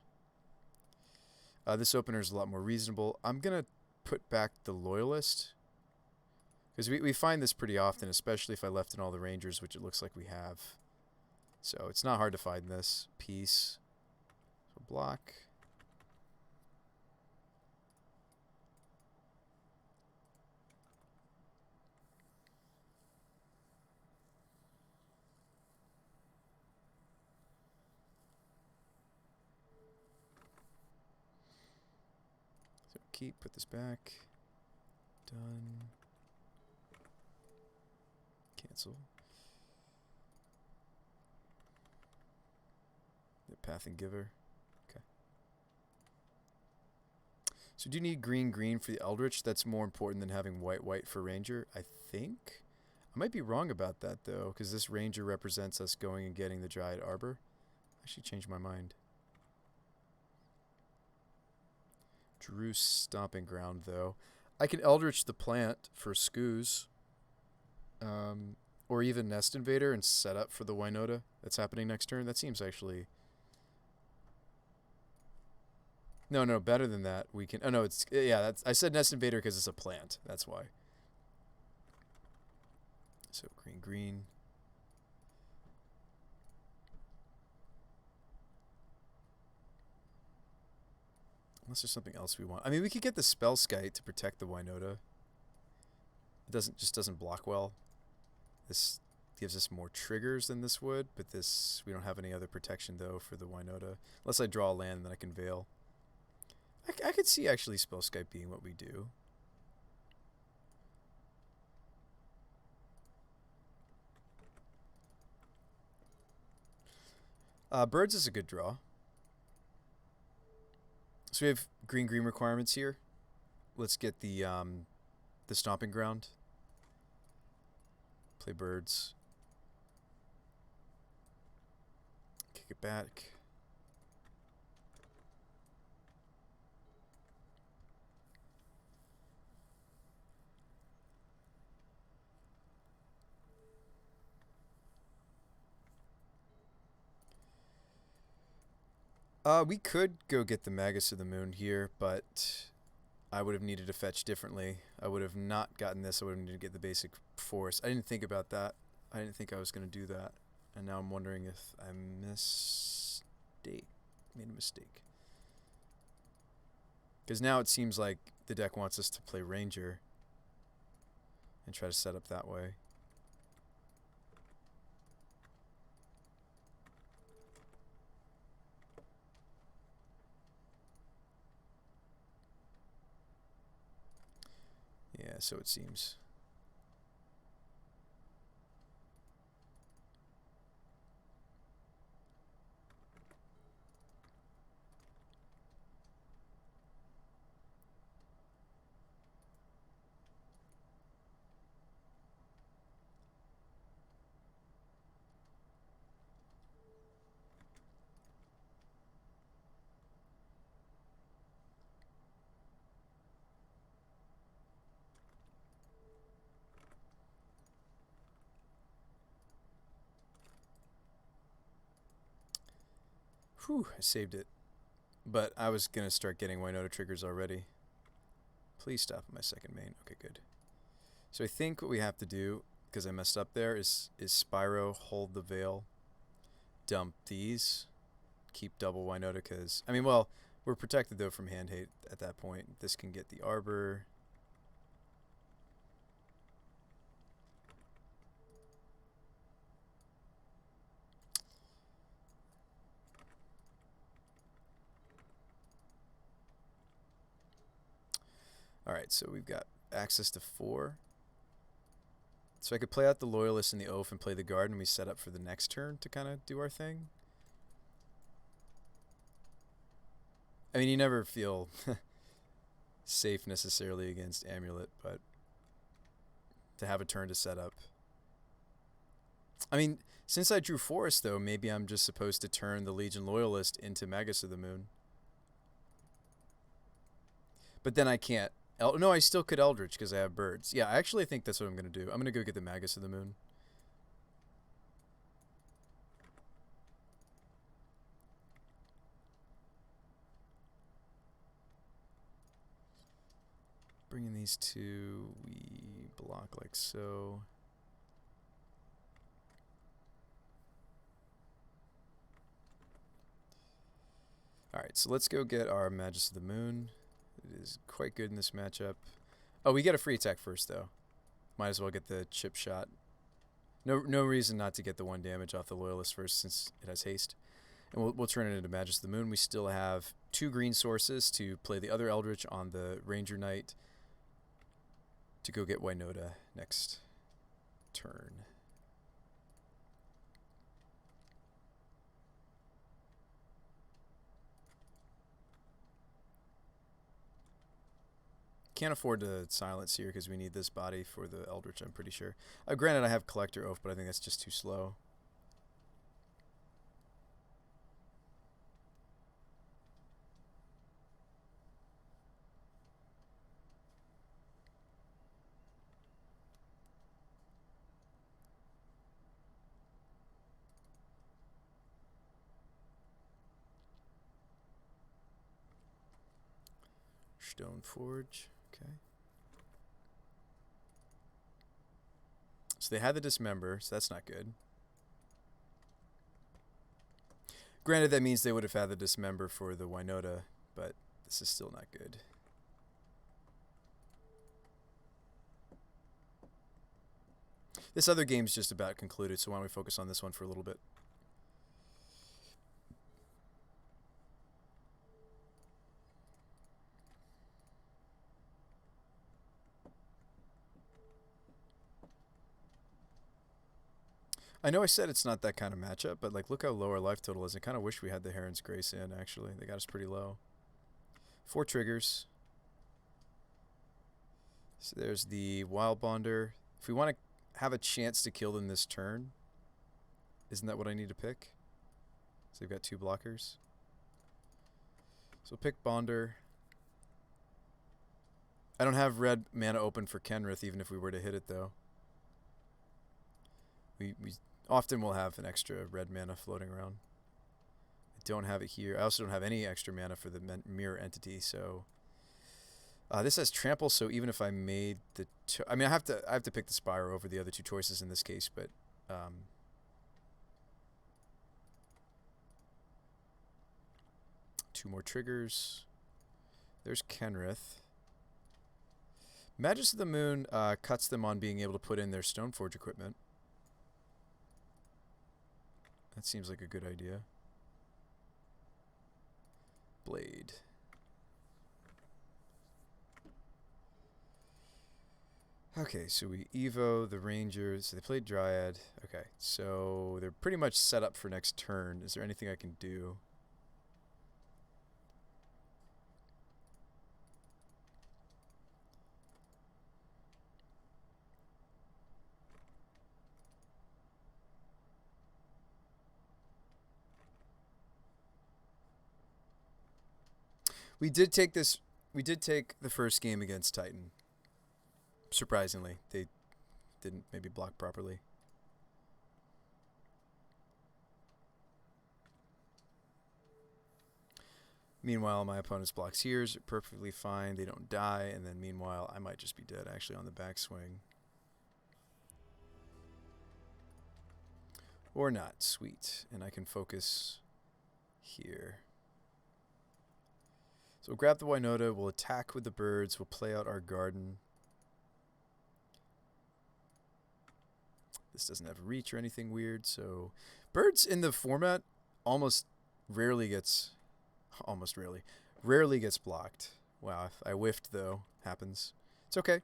This opener is a lot more reasonable. I'm going to put back the Loyalist. Because we find this pretty often, especially if I left in all the Rangers, which it looks like we have. So it's not hard to find this. Peace. So block. So keep, put this back. Done. Cancel. The Path and Giver. Okay. So do you need green for the Eldritch? That's more important than having white for Ranger, I think. I might be wrong about that, though, because this Ranger represents us going and getting the Dryad Arbor. I should change my mind. Drew Stomping Ground, though. I can Eldritch the plant for Scoos. Or even Nest Invader and set up for the Winota that's happening next turn. That seems actually... No, better than that. We can... Oh, no, it's... Yeah, that's, I said Nest Invader because it's a plant. That's why. So, green. Unless there's something else we want. I mean, we could get the Spellskite to protect the Winota. It just doesn't block well. This gives us more triggers than this would, but this... We don't have any other protection, though, for the Winota. Unless I draw a land, then I can Veil. I could see, actually, Spellskite being what we do. Birds is a good draw. So we have green requirements here. Let's get the Stomping Ground. Play Birds. Kick it back. We could go get the Magus of the Moon here, but I would have needed to fetch differently. I would have not gotten this. I would have needed to get the basic force. I didn't think about that. I didn't think I was going to do that. And now I'm wondering if I made a mistake. Because now it seems like the deck wants us to play Ranger and try to set up that way. Yeah, so it seems. Whew, I saved it. But I was going to start getting Winota triggers already. Please stop at my second main. Okay, good. So I think what we have to do, because I messed up there, is Spyro, hold the Veil, dump these, keep double Winota, because, I mean, well, we're protected, though, from hand hate at that point. This can get the Arbor. Alright, so we've got access to 4. So I could play out the Loyalist and the Oath and play the Guard, and we set up for the next turn to kind of do our thing. I mean, you never feel safe necessarily against Amulet, but to have a turn to set up. I mean, since I drew Forest, though, maybe I'm just supposed to turn the Legion Loyalist into Magus of the Moon. But then I can't. No, I still could Eldritch because I have birds. Yeah, I actually think that's what I'm going to do. I'm going to go get the Magus of the Moon. Bringing these two, we block like so. Alright, so let's go get our Magus of the Moon. It is quite good in this matchup. Oh, we get a free attack first, though. Might as well get the chip shot. No reason not to get the 1 damage off the Loyalist first, since it has haste. And we'll turn it into Magus of the Moon. We still have 2 green sources to play the other Eldritch on the Ranger Knight to go get Winota next turn. Can't afford to silence here because we need this body for the Eldritch, I'm pretty sure. Granted, I have Collector Oath, but I think that's just too slow. Stoneforge. Okay. So they had the Dismember, so that's not good. Granted, that means they would have had the Dismember for the Winota, but this is still not good. This other game's just about concluded, so why don't we focus on this one for a little bit. I know I said it's not that kind of matchup, but like, look how low our life total is. I kind of wish we had the Heron's Grace in, actually. They got us pretty low. 4 triggers. So there's the Wild Bonder. If we want to have a chance to kill them this turn, isn't that what I need to pick? So they've got 2 blockers. So we'll pick Bonder. I don't have red mana open for Kenrith, even if we were to hit it, though. We often will have an extra red mana floating around. I don't have it here. I also don't have any extra mana for the mirror entity, so this has trample. So even if I made the, I mean, I have to pick the Spyro over the other 2 choices in this case, but 2 more triggers. There's Kenrith. Magus of the Moon cuts them on being able to put in their Stoneforge equipment. That seems like a good idea. Blade. Okay, so we Evo the Rangers. So they played Dryad. Okay, so they're pretty much set up for next turn. Is there anything I can do? We did take the first game against Titan. Surprisingly, they didn't maybe block properly. Meanwhile, my opponent's blocks here is perfectly fine. They don't die. And then meanwhile, I might just be dead actually on the backswing. Or not. Sweet. And I can focus here. So we'll grab the Winota. We'll attack with the birds. We'll play out our garden. This doesn't have reach or anything weird. So birds in the format almost rarely gets blocked. Wow, I whiffed though. Happens. It's okay.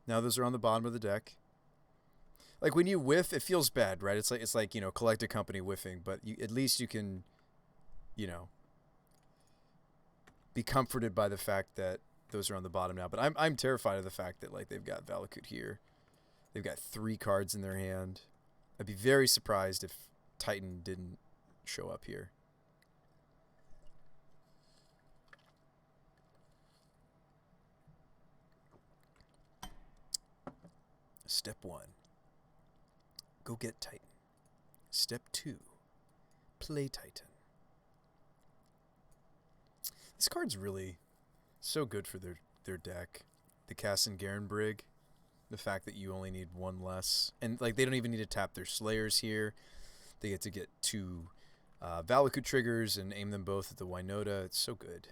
Now those are on the bottom of the deck. Like when you whiff, it feels bad, right? It's like, you know, Collected Company whiffing, but at least you can, you know, be comforted by the fact that those are on the bottom now. But I'm terrified of the fact that like they've got Valakut here. They've got 3 cards in their hand. I'd be very surprised if Titan didn't show up here. Step 1. Go get Titan. Step 2. Play Titan. This card's really so good for their deck. The Cass and Garen Brig. The fact that you only need 1 less. And like they don't even need to tap their Slayers here. They get to get 2 Valakut triggers and aim them both at the Winota. It's so good.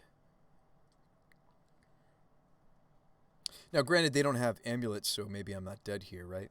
Now granted they don't have amulets, so maybe I'm not dead here, right?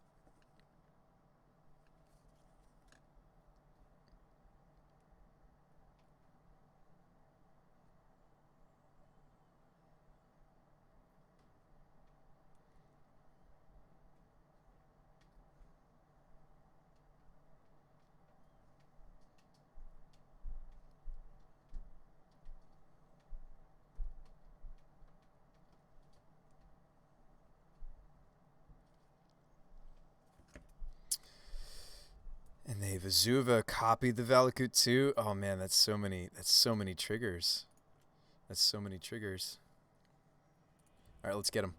And they've Azuva copied the Valakut too. Oh man, that's so many triggers. That's so many triggers. All right, let's get them.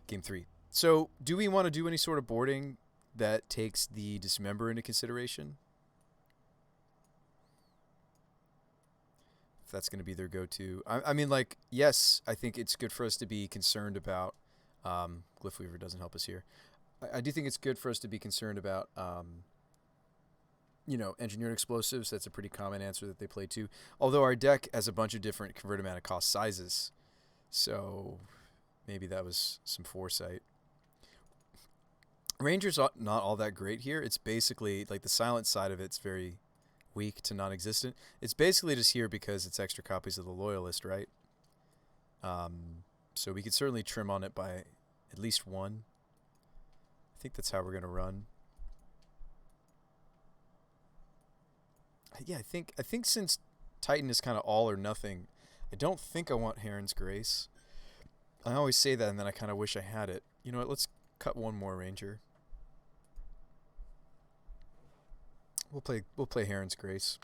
Game 3. So, do we want to do any sort of boarding that takes the Dismember into consideration? If that's going to be their go-to. I mean, like, yes, I think it's good for us to be concerned about... Glyphweaver doesn't help us here. I do think it's good for us to be concerned about... you know, engineered explosives. That's a pretty common answer that they play too. Although our deck has a bunch of different converted mana cost sizes. So maybe that was some foresight. Ranger's not all that great here. It's basically, like the silent side of it's very weak to non-existent. It's basically just here because it's extra copies of the Loyalist, right? So we could certainly trim on it by at least 1. I think that's how we're going to run. Yeah, I think since Titan is kind of all or nothing, I don't think I want Heron's Grace. I always say that, and then I kind of wish I had it. You know what? Let's cut 1 more Ranger. We'll play Heron's Grace.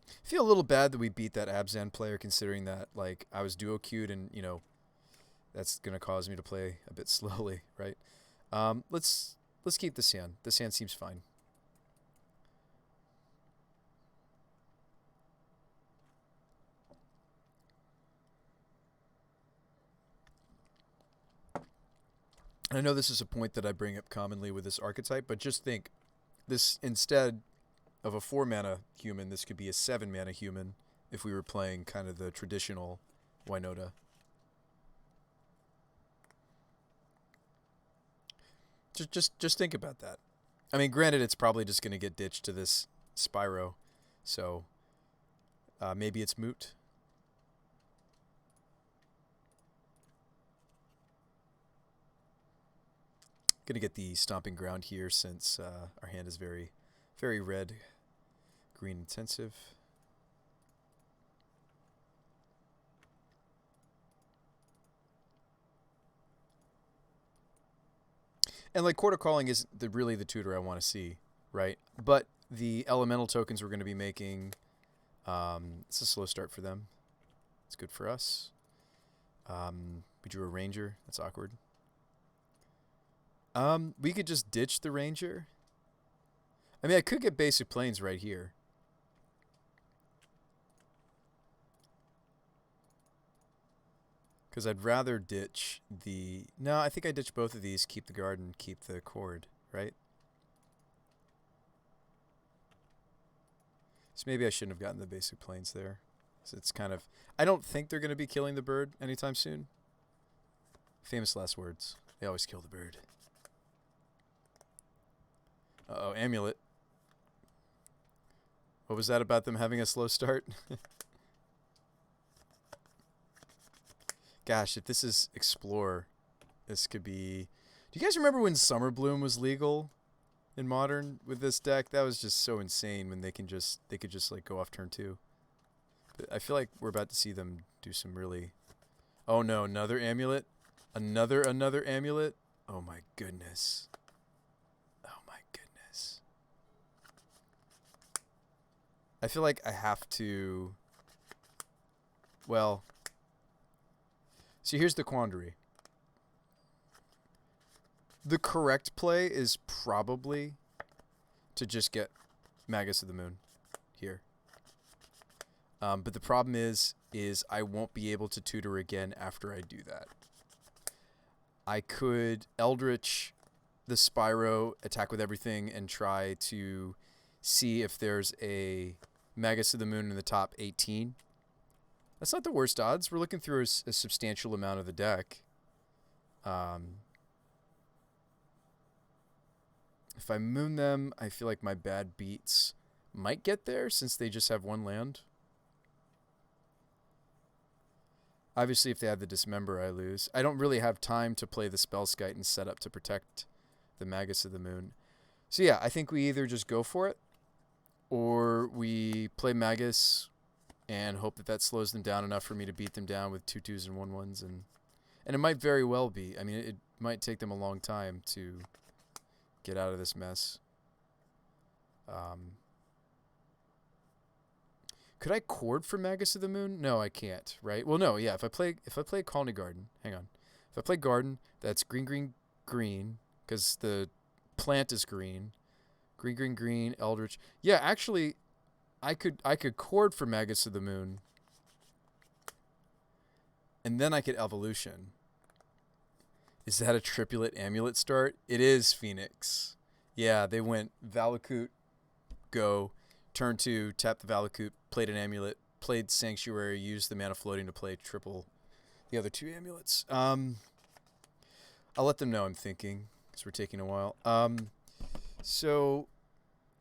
I feel a little bad that we beat that Abzan player, considering that like I was duo queued, and you know that's gonna cause me to play a bit slowly, right? Let's keep this hand. This hand seems fine. I know this is a point that I bring up commonly with this archetype, but just think, this instead of a 4-mana human, this could be a 7-mana human if we were playing kind of the traditional Winota. Just think about that. I mean, granted, it's probably just going to get ditched to this Spyro, so maybe it's moot. Gonna get the Stomping Ground here since our hand is very, very red, green intensive. And like Quarter Calling is really the tutor I want to see, right? But the elemental tokens we're going to be making, it's a slow start for them. It's good for us. We drew a Ranger. That's awkward. We could just ditch the Ranger. I mean, I could get basic planes right here. Because I'd rather ditch the... No, I think I ditch both of these, keep the garden, keep the cord, right? So maybe I shouldn't have gotten the basic plains there. So it's kind of... I don't think they're going to be killing the bird anytime soon. Famous last words. They always kill the bird. Uh-oh, amulet. What was that about them having a slow start? Gosh, if this is Explore, this could be... Do you guys remember when Summer Bloom was legal in Modern with this deck? That was just so insane when they could just like go off turn 2. But I feel like we're about to see them do some really... Oh no, another amulet? Another amulet? Oh my goodness. Oh my goodness. I feel like I have to... Well... See, here's the quandary. The correct play is probably to just get Magus of the Moon here. But the problem is I won't be able to tutor again after I do that. I could Eldritch the Spyro, attack with everything, and try to see if there's a Magus of the Moon in the top 18. That's not the worst odds. We're looking through a substantial amount of the deck. If I moon them, I feel like my bad beats might get there since they just have one land. Obviously, if they have the Dismember, I lose. I don't really have time to play the Spellskite and set up to protect the Magus of the Moon. So yeah, I think we either just go for it, or we play Magus and hope that slows them down enough for me to beat them down with 2/2s and 1/1s, and it might very well be. I mean, it might take them a long time to get out of this mess. Could I chord for Magus of the Moon? No, I can't, right? Well, no, yeah, if I play Colony Garden, hang on. If I play Garden, that's green, green, green, because the plant is green. Green, green, green, Eldritch. Yeah, actually, I could chord for Magus of the Moon, and then I could Evolution. Is that a triplet amulet start? It is, Phoenix. Yeah, they went Valakut, go, turn 2, tap the Valakut, played an amulet, played Sanctuary, used the mana floating to play triple the other 2 amulets. I'll let them know I'm thinking, because we're taking a while. So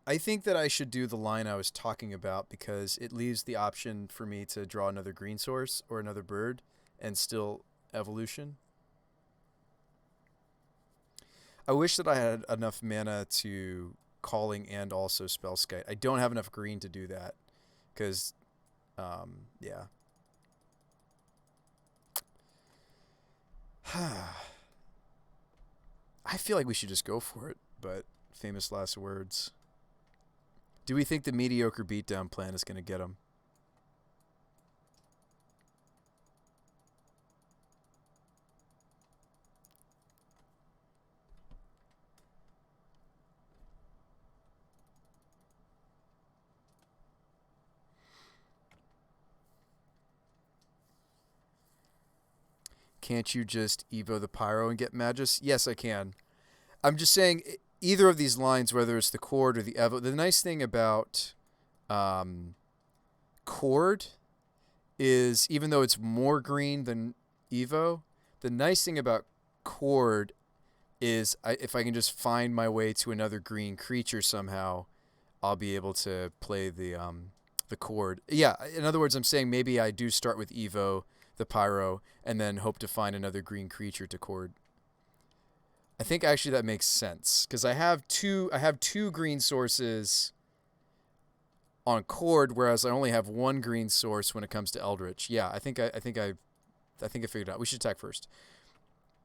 I think that I should do the line I was talking about because it leaves the option for me to draw another green source or another bird and still Evolution. I wish that I had enough mana to Calling and also Spellskite. I don't have enough green to do that because, yeah. I feel like we should just go for it, but famous last words. Do we think the mediocre beatdown plan is going to get him? Can't you just Evo the Pyro and get Magus? Yes, I can. I'm just saying either of these lines, whether it's the Chord or the Evo, the nice thing about Chord is even though it's more green than Evo, the nice thing about Chord is if I can just find my way to another green creature somehow, I'll be able to play the Chord. Yeah, in other words, I'm saying maybe I do start with Evo, the Pyro, and then hope to find another green creature to Chord. I think actually that makes sense because I have two green sources on Chord, whereas I only have one green source when it comes to Eldritch. Yeah, I think I figured it out. We should attack first.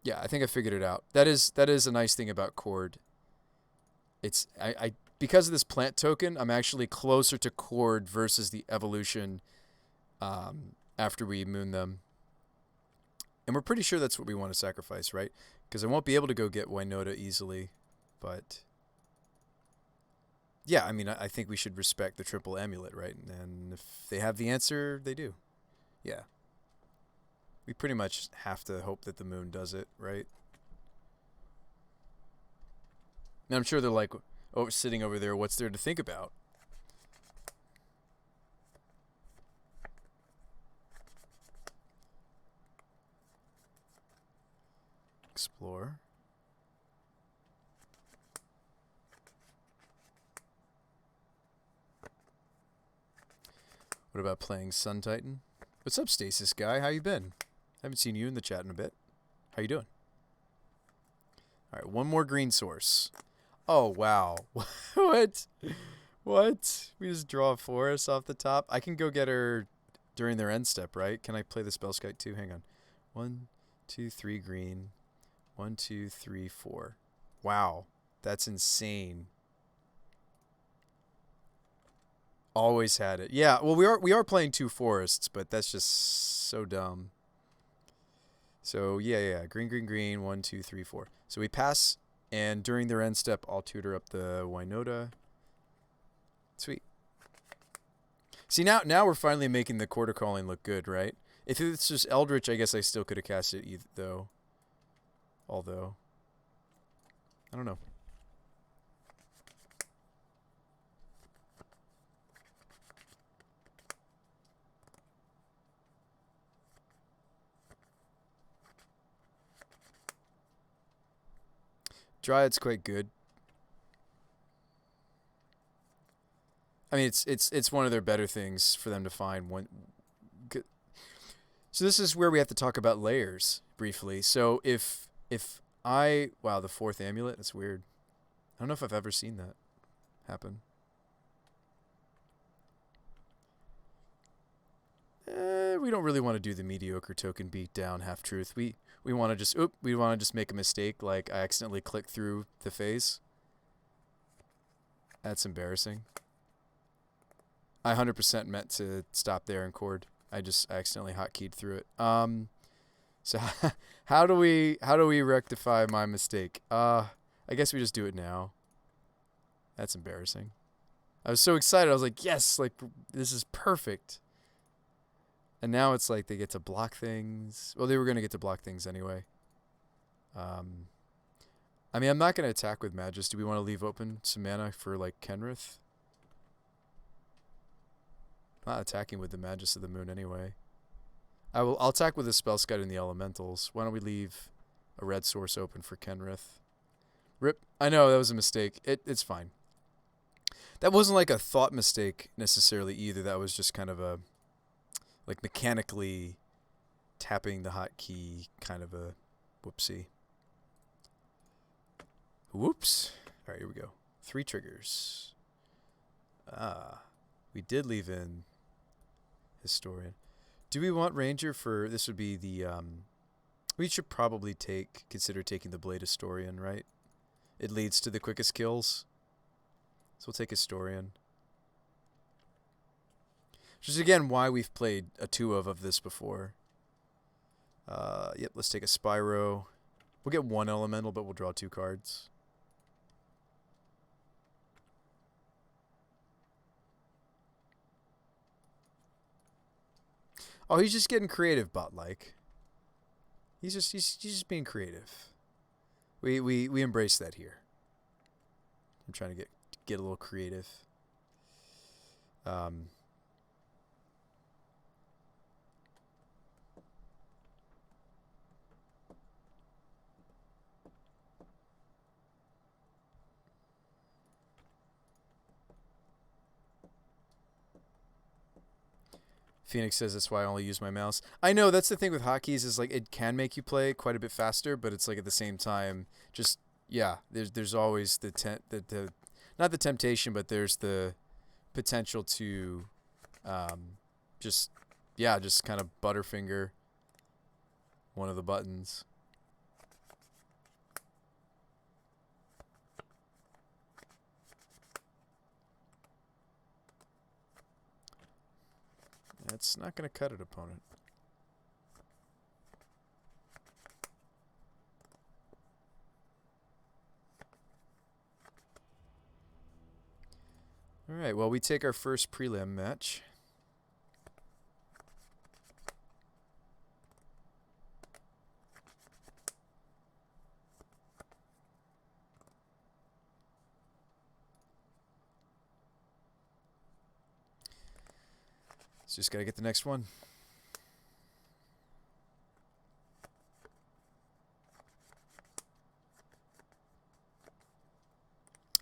Yeah, I think I figured it out. That is a nice thing about Chord. It's I because of this plant token, I'm actually closer to Chord versus the Evolution after we moon them. And we're pretty sure that's what we want to sacrifice, right? Because I won't be able to go get Winota easily. But yeah, I mean, I think we should respect the triple amulet, right? And if they have the answer, they do. Yeah. We pretty much have to hope that the moon does it, right? And I'm sure they're like, oh, sitting over there, what's there to think about? Explore. What about playing Sun Titan? What's up, Stasis guy? How you been? Haven't seen you in the chat in a bit. How you doing? All right, one more green source. Oh, wow. What? What? We just draw a forest off the top? I can go get her during their end step, right? Can I play the spell skite too? Hang on. 1, 2, 3 green. 1, 2, 3, 4. Wow. That's insane. Always had it. Yeah, well we are playing 2 forests, but that's just so dumb. So yeah. Green, green, green. 1, 2, 3, 4. So we pass, and during their end step, I'll tutor up the Winota. Sweet. See, now we're finally making the quarter calling look good, right? If it's just Eldritch, I guess I still could have cast it though. Although, I don't know. Dryad's quite good. I mean, it's one of their better things for them to find one. So this is where we have to talk about layers briefly. So if wow, the 4th amulet, that's weird. I don't know if I've ever seen that happen. We don't really want to do the mediocre token beatdown half truth. We want to just make a mistake, like I accidentally clicked through the phase. That's embarrassing. I 100% meant to stop there and chord. I accidentally hotkeyed through it. So how do we rectify my mistake? I guess we just do it now. That's embarrassing. I was so excited. I was like, yes, like this is perfect. And now it's like they get to block things. Well, they were going to get to block things anyway. I mean, I'm not going to attack with Magus. Do we want to leave open some mana for like Kenrith? I'm not attacking with the Magus of the Moon anyway. I'll attack with the Spell Scud and the Elementals. Why don't we leave a red source open for Kenrith? Rip. I know, that was a mistake. It's fine. That wasn't like a thought mistake necessarily either. That was just kind of a, like, mechanically tapping the hotkey kind of a whoopsie. Whoops. All right, here we go. 3 triggers. We did leave in Historian. Do we want Ranger for, this would be the, we should probably consider taking the Blade Historian, right? It leads to the quickest kills. So we'll take Historian. Which is, again, why we've played a 2 of this before. Yep, let's take a Spyro. We'll get 1 Elemental, but we'll draw 2 cards. Oh, he's just getting creative, bot-like. He's just being creative. We embrace that here. I'm trying to get a little creative. Phoenix says that's why I only use my mouse. I know, that's the thing with hotkeys, is like it can make you play quite a bit faster, but it's like at the same time, just yeah, there's always the not the temptation, but there's the potential to just kind of butterfinger one of the buttons. That's not going to cut it, opponent. All right, well, we take our first prelim match. So just got to get the next one.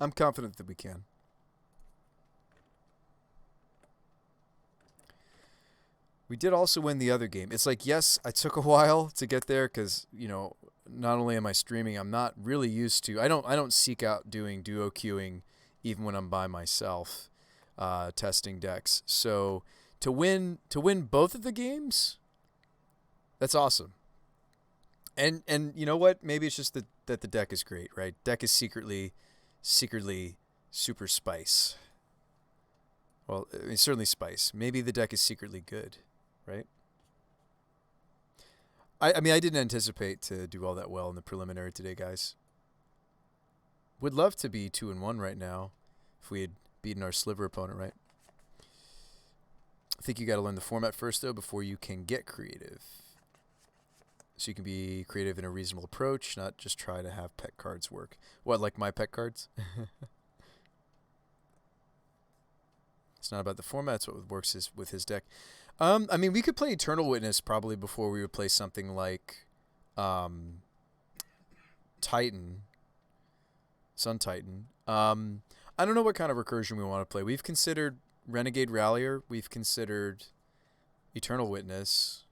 I'm confident that we can. We did also win the other game. It's like, yes, I took a while to get there because, you know, not only am I streaming, I'm not really used to. I don't seek out doing duo queuing even when I'm by myself, testing decks. So to win both of the games, that's awesome. And you know what? Maybe it's just that the deck is great, right? Deck is secretly super spice. Well, I mean, certainly spice. Maybe the deck is secretly good, right? I mean, I didn't anticipate to do all that well in the preliminary today, guys. Would love to be 2-1 right now if we had beaten our sliver opponent, right? I think you got to learn the format first, though, before you can get creative. So you can be creative in a reasonable approach, not just try to have pet cards work. What, like my pet cards? It's not about the format, it's what works with his deck. I mean, we could play Eternal Witness probably before we would play something like Titan. Sun Titan. I don't know what kind of recursion we want to play. We've considered Renegade Rallier. We've considered Eternal Witness.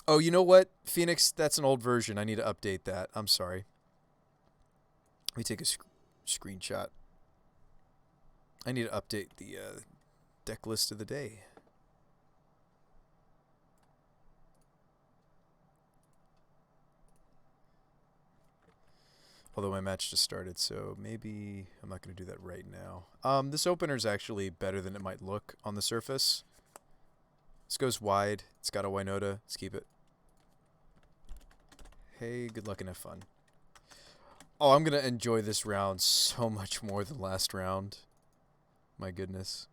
Oh, you know what? Phoenix, that's an old version. I need to update that. I'm sorry. Let me take a screenshot. I need to update the deck list of the day. Although my match just started, so maybe I'm not going to do that right now. This opener is actually better than it might look on the surface. This goes wide. It's got a Winota. Let's keep it. Hey, good luck and have fun. Oh, I'm going to enjoy this round so much more than last round. My goodness.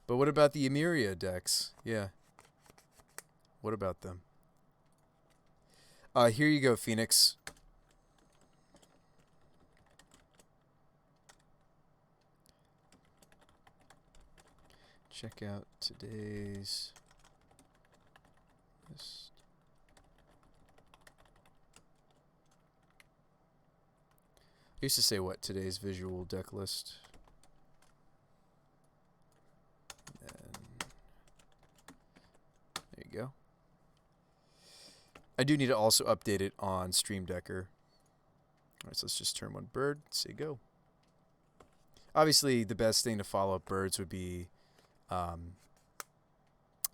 But what about the Emeria decks? Yeah. What about them? Here you go, Phoenix. Check out today's list. I used to say what? Today's visual deck list. And there you go. I do need to also update it on Stream Decker. Alright, so let's just turn one bird, say go. Obviously, the best thing to follow up birds would be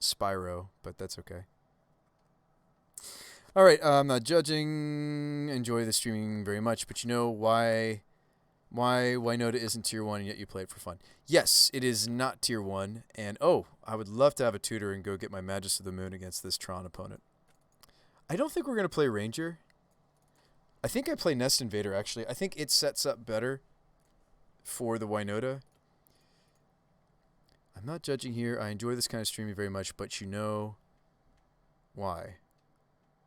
Spyro, but that's okay. Alright, I'm not judging. Enjoy the streaming very much, but you know why Winota isn't tier 1 and yet you play it for fun? Yes, it is not tier 1, and oh, I would love to have a tutor and go get my Magus of the Moon against this Tron opponent. I don't think we're going to play Ranger. I think I play Nest Invader, actually. I think it sets up better for the Winota. I'm not judging here. I enjoy this kind of streaming very much, but you know why.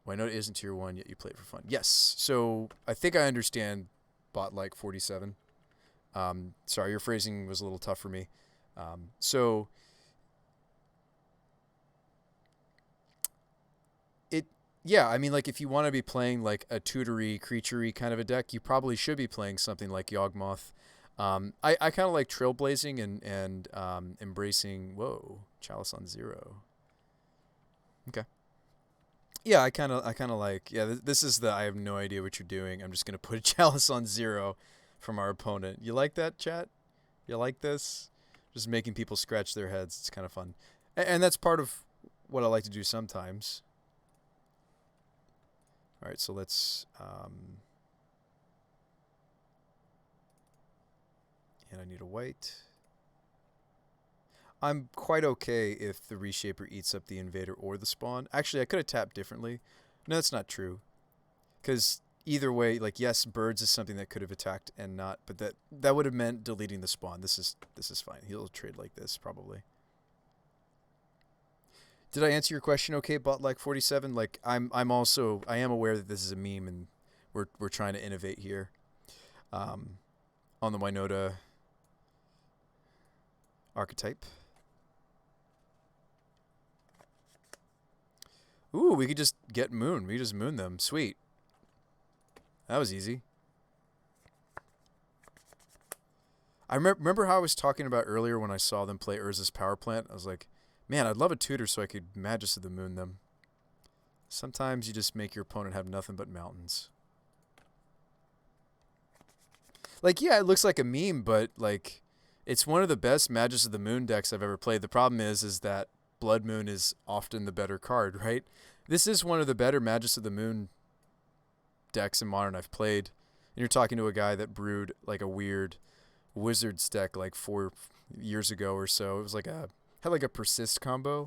Winota isn't tier 1, yet you play it for fun. Yes, so I think I understand bot like 47. Sorry, your phrasing was a little tough for me. Yeah, I mean, like, if you want to be playing, like, a tutory, creaturey kind of a deck, you probably should be playing something like Yawgmoth. I kind of like Trailblazing and embracing... Whoa, Chalice on 0. Okay. Yeah, I kind of like... Yeah, this is the I have no idea what you're doing. I'm just going to put a Chalice on 0 from our opponent. You like that, chat? You like this? Just making people scratch their heads. It's kind of fun. And that's part of what I like to do sometimes. All right, so let's... and I need a white. I'm quite okay if the Reshaper eats up the Invader or the Spawn. Actually, I could have tapped differently. No, that's not true. Because either way, like, yes, Birds is something that could have attacked and not, but that would have meant deleting the Spawn. This is fine. He'll trade like this, probably. Did I answer your question okay, bot like 47? Like, I am aware that this is a meme and we're trying to innovate here. On the Winota. archetype. Ooh, we could just get moon. We just moon them. Sweet. That was easy. I remember how I was talking about earlier when I saw them play Urza's Power Plant. I was like, man, I'd love a tutor so I could Magus of the Moon them. Sometimes you just make your opponent have nothing but mountains. Like, yeah, it looks like a meme, but, like, it's one of the best Magus of the Moon decks I've ever played. The problem is that Blood Moon is often the better card, right? This is one of the better Magus of the Moon decks in Modern I've played. And you're talking to a guy that brewed, like, a weird Wizards deck, like, 4 years ago or so. It was like had like a persist combo.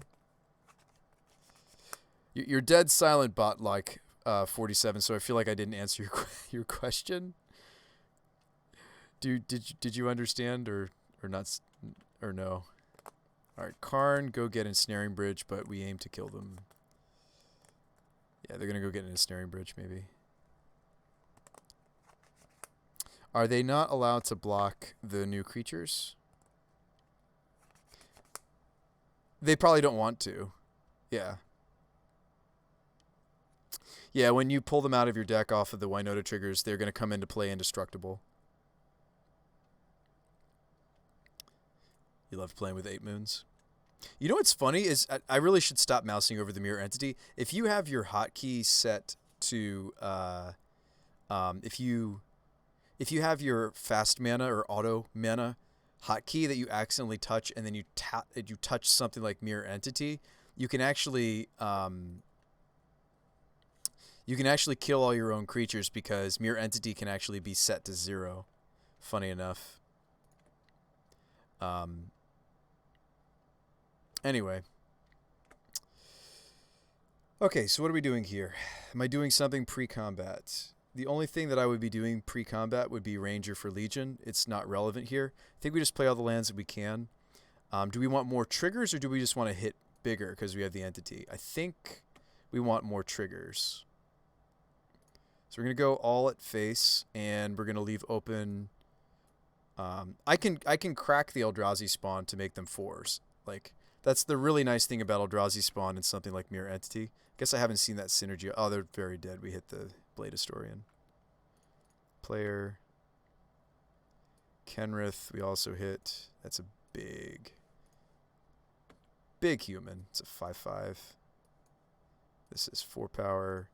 You're dead silent, bot, like, 47, so I feel like I didn't answer your question. Did you understand or not or no? All right, Karn, go get Ensnaring Bridge, but we aim to kill them. Yeah, they're gonna go get an Ensnaring Bridge, maybe. Are they not allowed to block the new creatures? They probably don't want to. Yeah. Yeah, when you pull them out of your deck off of the Winota triggers, they're going to come into play indestructible. You love playing with 8 moons. You know what's funny is I really should stop mousing over the mirror entity. If you have your hotkey set to if you have your fast mana or auto mana hotkey that you accidentally touch and then you touch something like mirror entity, you can actually kill all your own creatures because mirror entity can actually be set to 0. Funny enough. Anyway. Okay, so what are we doing here? Am I doing something pre-combat? The only thing that I would be doing pre-combat would be Ranger for Legion. It's not relevant here. I think we just play all the lands that we can. Do we want more triggers or do we just want to hit bigger because we have the entity? I think we want more triggers. So we're going to go all at face and we're going to leave open... I can crack the Eldrazi spawn to make them 4s. Like, that's the really nice thing about Eldrazi spawn and something like Mirror Entity. I guess I haven't seen that synergy. Oh, they're very dead. We hit the Blade Historian. Player. Kenrith, we also hit. That's a big human. It's a 5/5. This is 4 power.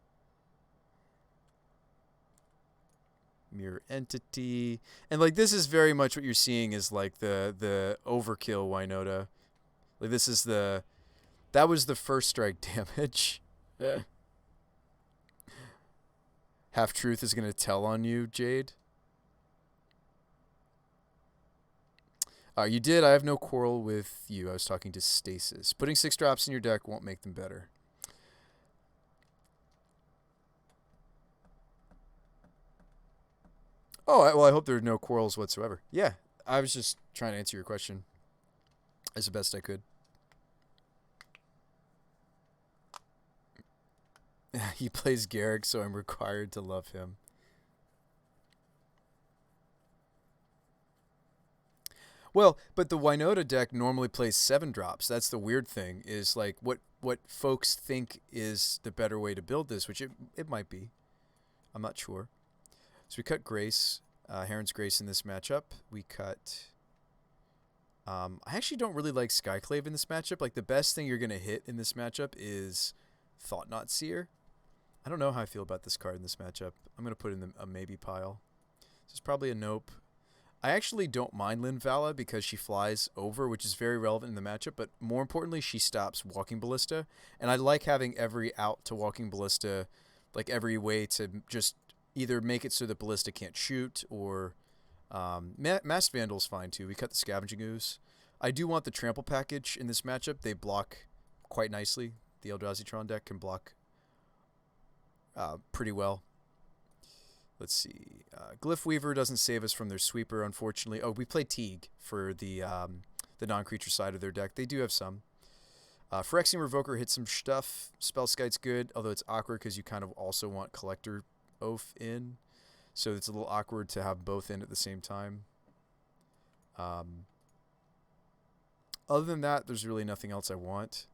Mirror Entity. And like this is very much what you're seeing is like the overkill Winota. Like this is that was the first strike damage. Half Truth is going to tell on you, Jade. You did. I have no quarrel with you. I was talking to Stasis. Putting 6 drops in your deck won't make them better. Oh, well, I hope there are no quarrels whatsoever. Yeah, I was just trying to answer your question as the best I could. He plays Garrick, so I'm required to love him. Well, but the Winota deck normally plays 7 drops. That's the weird thing, is like what folks think is the better way to build this, which it might be. I'm not sure. So we cut Grace, Heron's Grace in this matchup. We cut... I actually don't really like Skyclave in this matchup. Like, the best thing you're going to hit in this matchup is Thought-Knot Seer. I don't know how I feel about this card in this matchup. I'm going to put in a maybe pile. This is probably a nope. I actually don't mind Linvala because she flies over, which is very relevant in the matchup, but more importantly, she stops Walking Ballista. And I like having every out to Walking Ballista, like every way to just either make it so that Ballista can't shoot or... Masked Vandal's fine too. We cut the Scavenging Ooze. I do want the Trample package in this matchup. They block quite nicely. The Eldrazi Tron deck can block pretty well. Let's see. Glyph Weaver doesn't save us from their sweeper, unfortunately. Oh, we play Teague for the non-creature side of their deck. They do have some. Phyrexian Revoker hits some stuff. Spellskite's good, although it's awkward because you kind of also want Collector Oath in. So it's a little awkward to have both in at the same time. Other than that, there's really nothing else I want.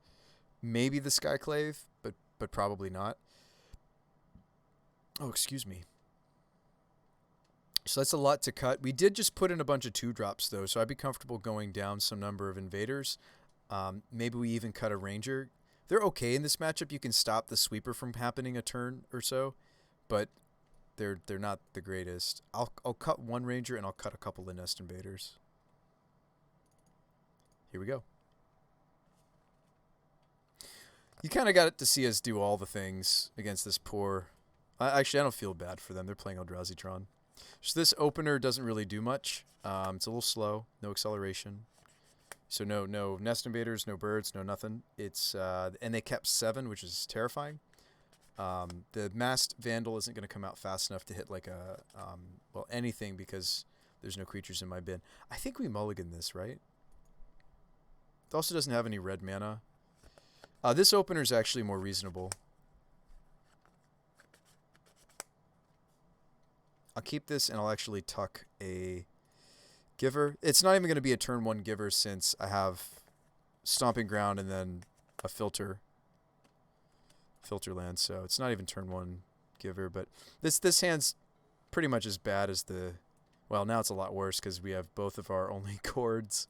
Maybe the Skyclave, but probably not. Oh, excuse me. So that's a lot to cut. We did just put in a bunch of 2-drops, though, so I'd be comfortable going down some number of invaders. Maybe we even cut a ranger. They're okay in this matchup. You can stop the sweeper from happening a turn or so, but they're not the greatest. I'll cut 1 ranger and I'll cut a couple of nest invaders. Here we go. You kind of got to see us do all the things against this poor... Actually, I don't feel bad for them. They're playing Eldrazi-tron. So this opener doesn't really do much. It's a little slow. No acceleration. So no nest invaders, no birds, no nothing. It's and they kept 7, which is terrifying. The masked vandal isn't going to come out fast enough to hit like a well, anything, because there's no creatures in my bin. I think we mulligan this, right? It also doesn't have any red mana. This opener is actually more reasonable. I'll keep this, and I'll actually tuck a giver. It's not even going to be a turn 1 giver, since I have Stomping Ground and then a filter land, so it's not even turn 1 giver. But this hand's pretty much as bad as the... Well, now it's a lot worse because we have both of our only chords.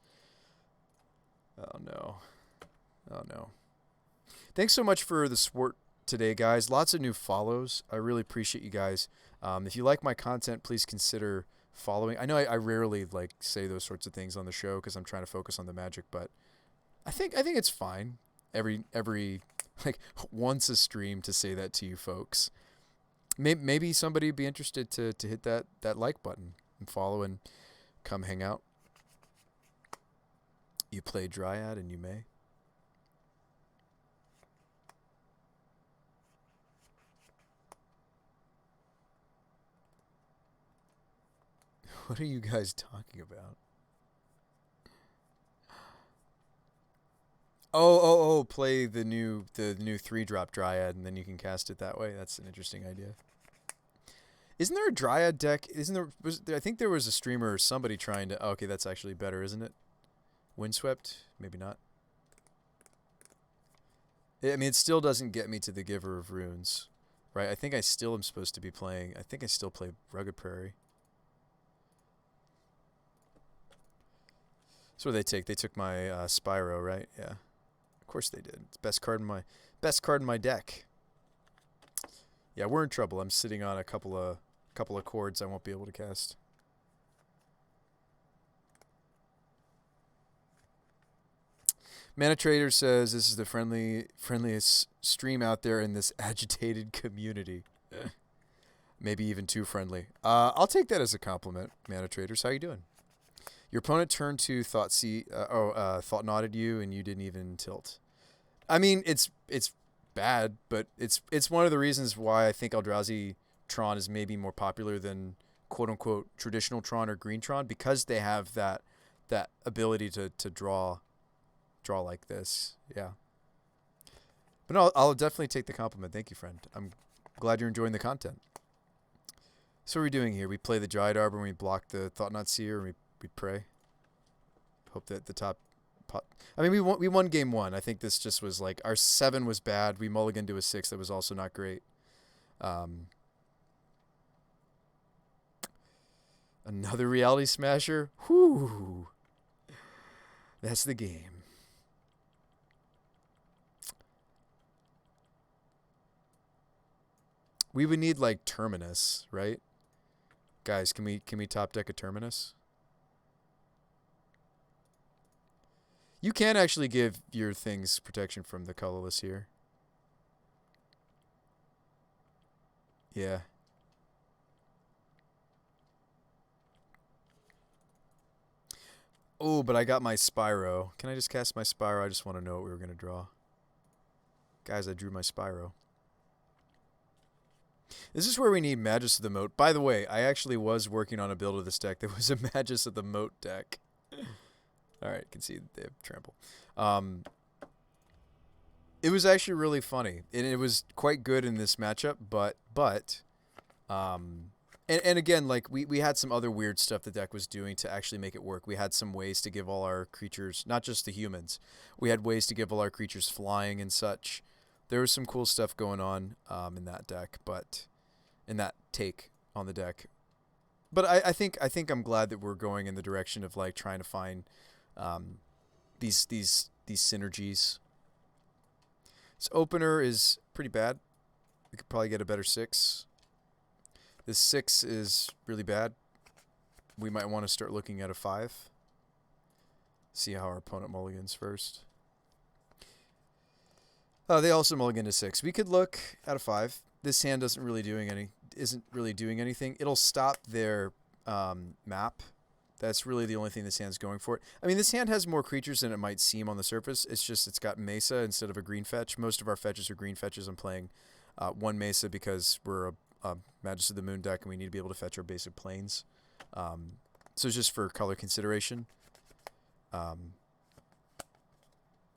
Oh, no. Oh, no. Thanks so much for the support today, guys. Lots of new follows. I really appreciate you guys. If you like my content, please consider following. I know I rarely say those sorts of things on the show because I'm trying to focus on the Magic, but I think it's fine every once a stream to say that to you folks. Maybe somebody would be interested to hit that like button and follow and come hang out. You play Dryad and you may. What are you guys talking about? Oh, play the new 3-drop Dryad, and then you can cast it that way. That's an interesting idea. Isn't there a Dryad deck? I think there was a streamer or somebody trying to... Oh, okay, that's actually better, isn't it? Windswept? Maybe not. I mean, it still doesn't get me to the Giver of Runes, right? I think I still am supposed to be playing... I think I still play Rugged Prairie. So what did they take? They took my Spyro, right? Yeah. Of course they did. It's best card in my deck. Yeah, we're in trouble. I'm sitting on a couple of chords I won't be able to cast. Mana Trader says this is the friendliest stream out there in this agitated community. Maybe even too friendly. I'll take that as a compliment, Mana Traders. How you doing? Your opponent turned to Thought Knotted you, and you didn't even tilt. I mean, it's bad, but it's one of the reasons why I think Eldrazi Tron is maybe more popular than quote unquote traditional Tron or green Tron, because they have that ability to draw like this. Yeah. But no, I'll definitely take the compliment. Thank you, friend. I'm glad you're enjoying the content. So what are we doing here? We play the Dryad Arbor and we block the Thought Knot Seer, and we pray. Hope that the top pot... I mean, we won game 1. I think this just was like... Our 7 was bad. We mulliganed to a 6 that was also not great. Another Reality Smasher? Whew. That's the game. We would need like Terminus, right? Guys, can we top deck a Terminus? You can actually give your things protection from the colorless here. Yeah. Oh, but I got my Spyro. Can I just cast my Spyro? I just want to know what we were going to draw. Guys, I drew my Spyro. This is where we need Magus of the Moat. By the way, I actually was working on a build of this deck that was a Magus of the Moat deck. Alright, you can see they have trample. It was actually really funny. And it was quite good in this matchup, but And again, like we had some other weird stuff the deck was doing to actually make it work. We had some ways to give all our creatures, not just the humans, we had ways to give all our creatures flying and such. There was some cool stuff going on in that deck, but in that take on the deck. But I think I'm glad that we're going in the direction of like trying to find these synergies. This opener is pretty bad. We could probably get a better 6. This 6 is really bad. We might want to start looking at a 5. See how our opponent mulligans first. Oh, they also mulligan to 6. We could look at a 5. This hand isn't really doing anything. It'll stop their map. That's really the only thing this hand's going for. I mean, this hand has more creatures than it might seem on the surface. It's just it's got Mesa instead of a green fetch. Most of our fetches are green fetches. I'm playing one Mesa because we're a Majesty of the Moon deck and we need to be able to fetch our basic planes. So it's just for color consideration.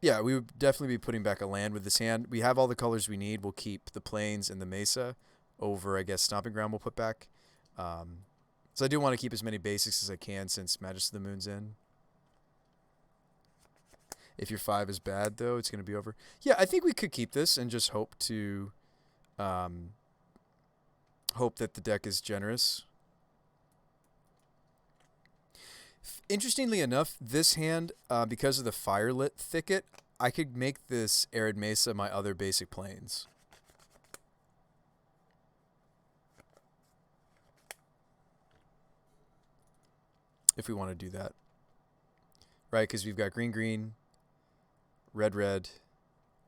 Yeah, we would definitely be putting back a land with this hand. We have all the colors we need. We'll keep the plains and the Mesa over, I guess, Stomping Ground we'll put back. So I do want to keep as many basics as I can since Majesty of the Moon's in. If your 5 is bad, though, it's going to be over. Yeah, I think we could keep this and just hope to... hope that the deck is generous. Interestingly enough, this hand, because of the Firelit Thicket, I could make this Arid Mesa my other basic plains. If we want to do that. Right, because we've got green, green, red, red,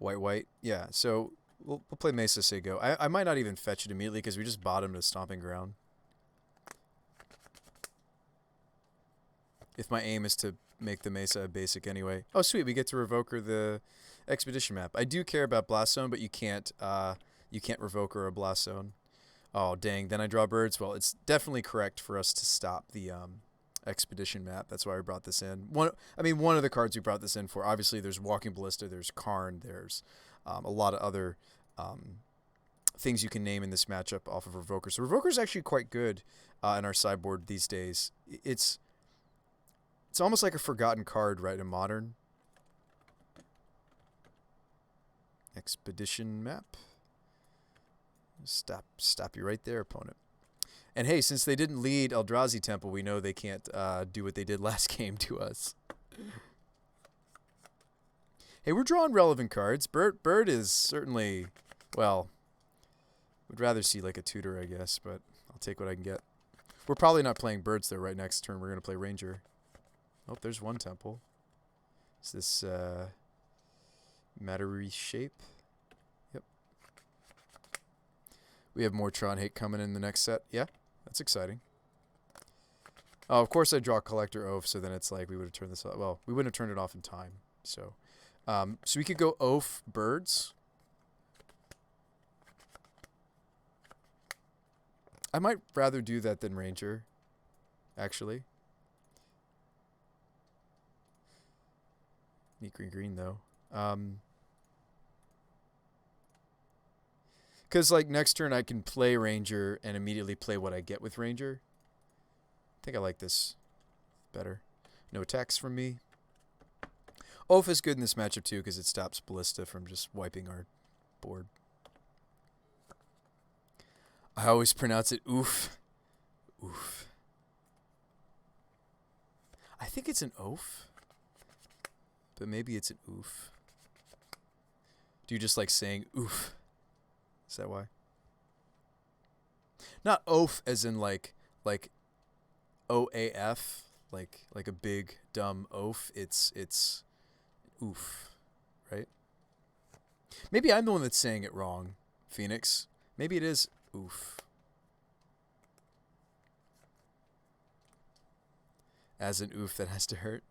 white, white. Yeah, so we'll play Mesa Sego. I might not even fetch it immediately because we just bottomed a Stomping Ground. If my aim is to make the Mesa a basic anyway. Oh, sweet, we get to Revoker the Expedition map. I do care about Blast Zone, but you can't Revoker a Blast Zone. Oh, dang, then I draw birds. Well, it's definitely correct for us to stop the Expedition map. That's why we brought this in. One of the cards we brought this in for, obviously there's Walking Ballista, there's Karn, there's a lot of other things you can name in this matchup off of Revoker. So Revoker is actually quite good in our sideboard these days. It's almost like a forgotten card, right, in Modern. Expedition map. Stop you right there, opponent. And hey, since they didn't lead Eldrazi Temple, we know they can't do what they did last game to us. Hey, we're drawing relevant cards. Bird is certainly, well, would rather see like a tutor, I guess, but I'll take what I can get. We're probably not playing birds, though, right next turn. We're going to play Ranger. Oh, there's one temple. Is this Mattery shape? Yep. We have more Tron Hate coming in the next set. Yeah, that's exciting. Oh, of course I draw Collector Oath, so then it's like we would have turned this off. Well, we wouldn't have turned it off in time. So we could go Oath Birds. I might rather do that than Ranger, actually. Neat green green though. Because like next turn I can play Ranger and immediately play what I get with Ranger. I think I like this better. No attacks from me. Oath is good in this matchup too because it stops Ballista from just wiping our board. I always pronounce it oof. Oof. I think it's an oaf. But maybe it's an oof. Do you just like saying oof? Is that why? Not oaf as in like OAF, like a big dumb oaf. It's oof, right? Maybe I'm the one that's saying it wrong, Phoenix. Maybe it is oof. As an oof that has to hurt.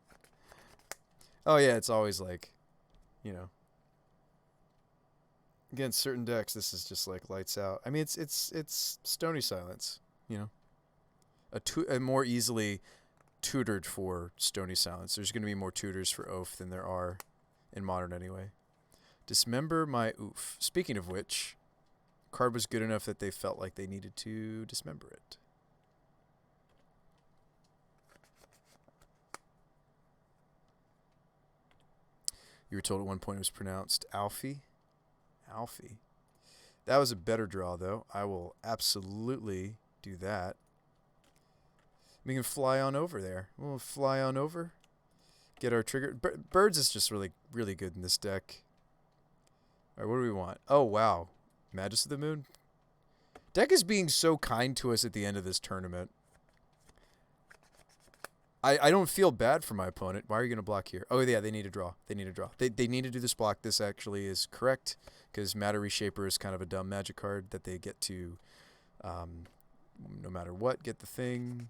Oh yeah, it's always like, you know. Against certain decks, this is just like lights out. I mean, it's Stony Silence, you know. A more easily tutored for Stony Silence. There's going to be more tutors for Oath than there are in Modern anyway. Dismember my Oof. Speaking of which, card was good enough that they felt like they needed to dismember it. You were told at one point it was pronounced Alfie. Alfie. That was a better draw, though. I will absolutely do that. We can fly on over there. We'll fly on over. Get our trigger. Birds is just really, really good in this deck. All right, what do we want? Oh, wow. Magus of the Moon. Deck is being so kind to us at the end of this tournament. I don't feel bad for my opponent. Why are you going to block here? Oh, yeah, they need to draw. They need to draw. They need to do this block. This actually is correct because Matter Reshaper is kind of a dumb magic card that they get to, no matter what, get the thing.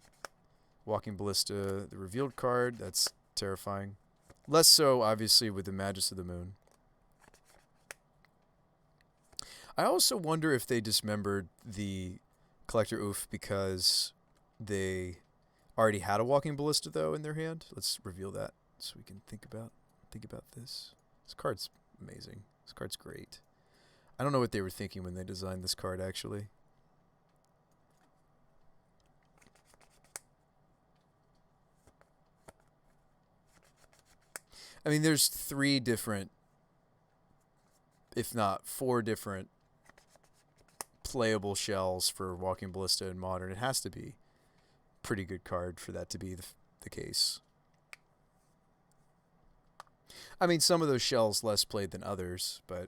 Walking Ballista, the revealed card. That's terrifying. Less so, obviously, with the Magus of the Moon. I also wonder if they dismembered the Collector Oof because they already had a Walking Ballista, though, in their hand. Let's reveal that so we can think about this. This card's amazing. This card's great. I don't know what they were thinking when they designed this card, actually. I mean, there's 3 different, if not 4 different, playable shells for Walking Ballista in Modern. It has to be a pretty good card for that to be the case. I mean, some of those shells less played than others, but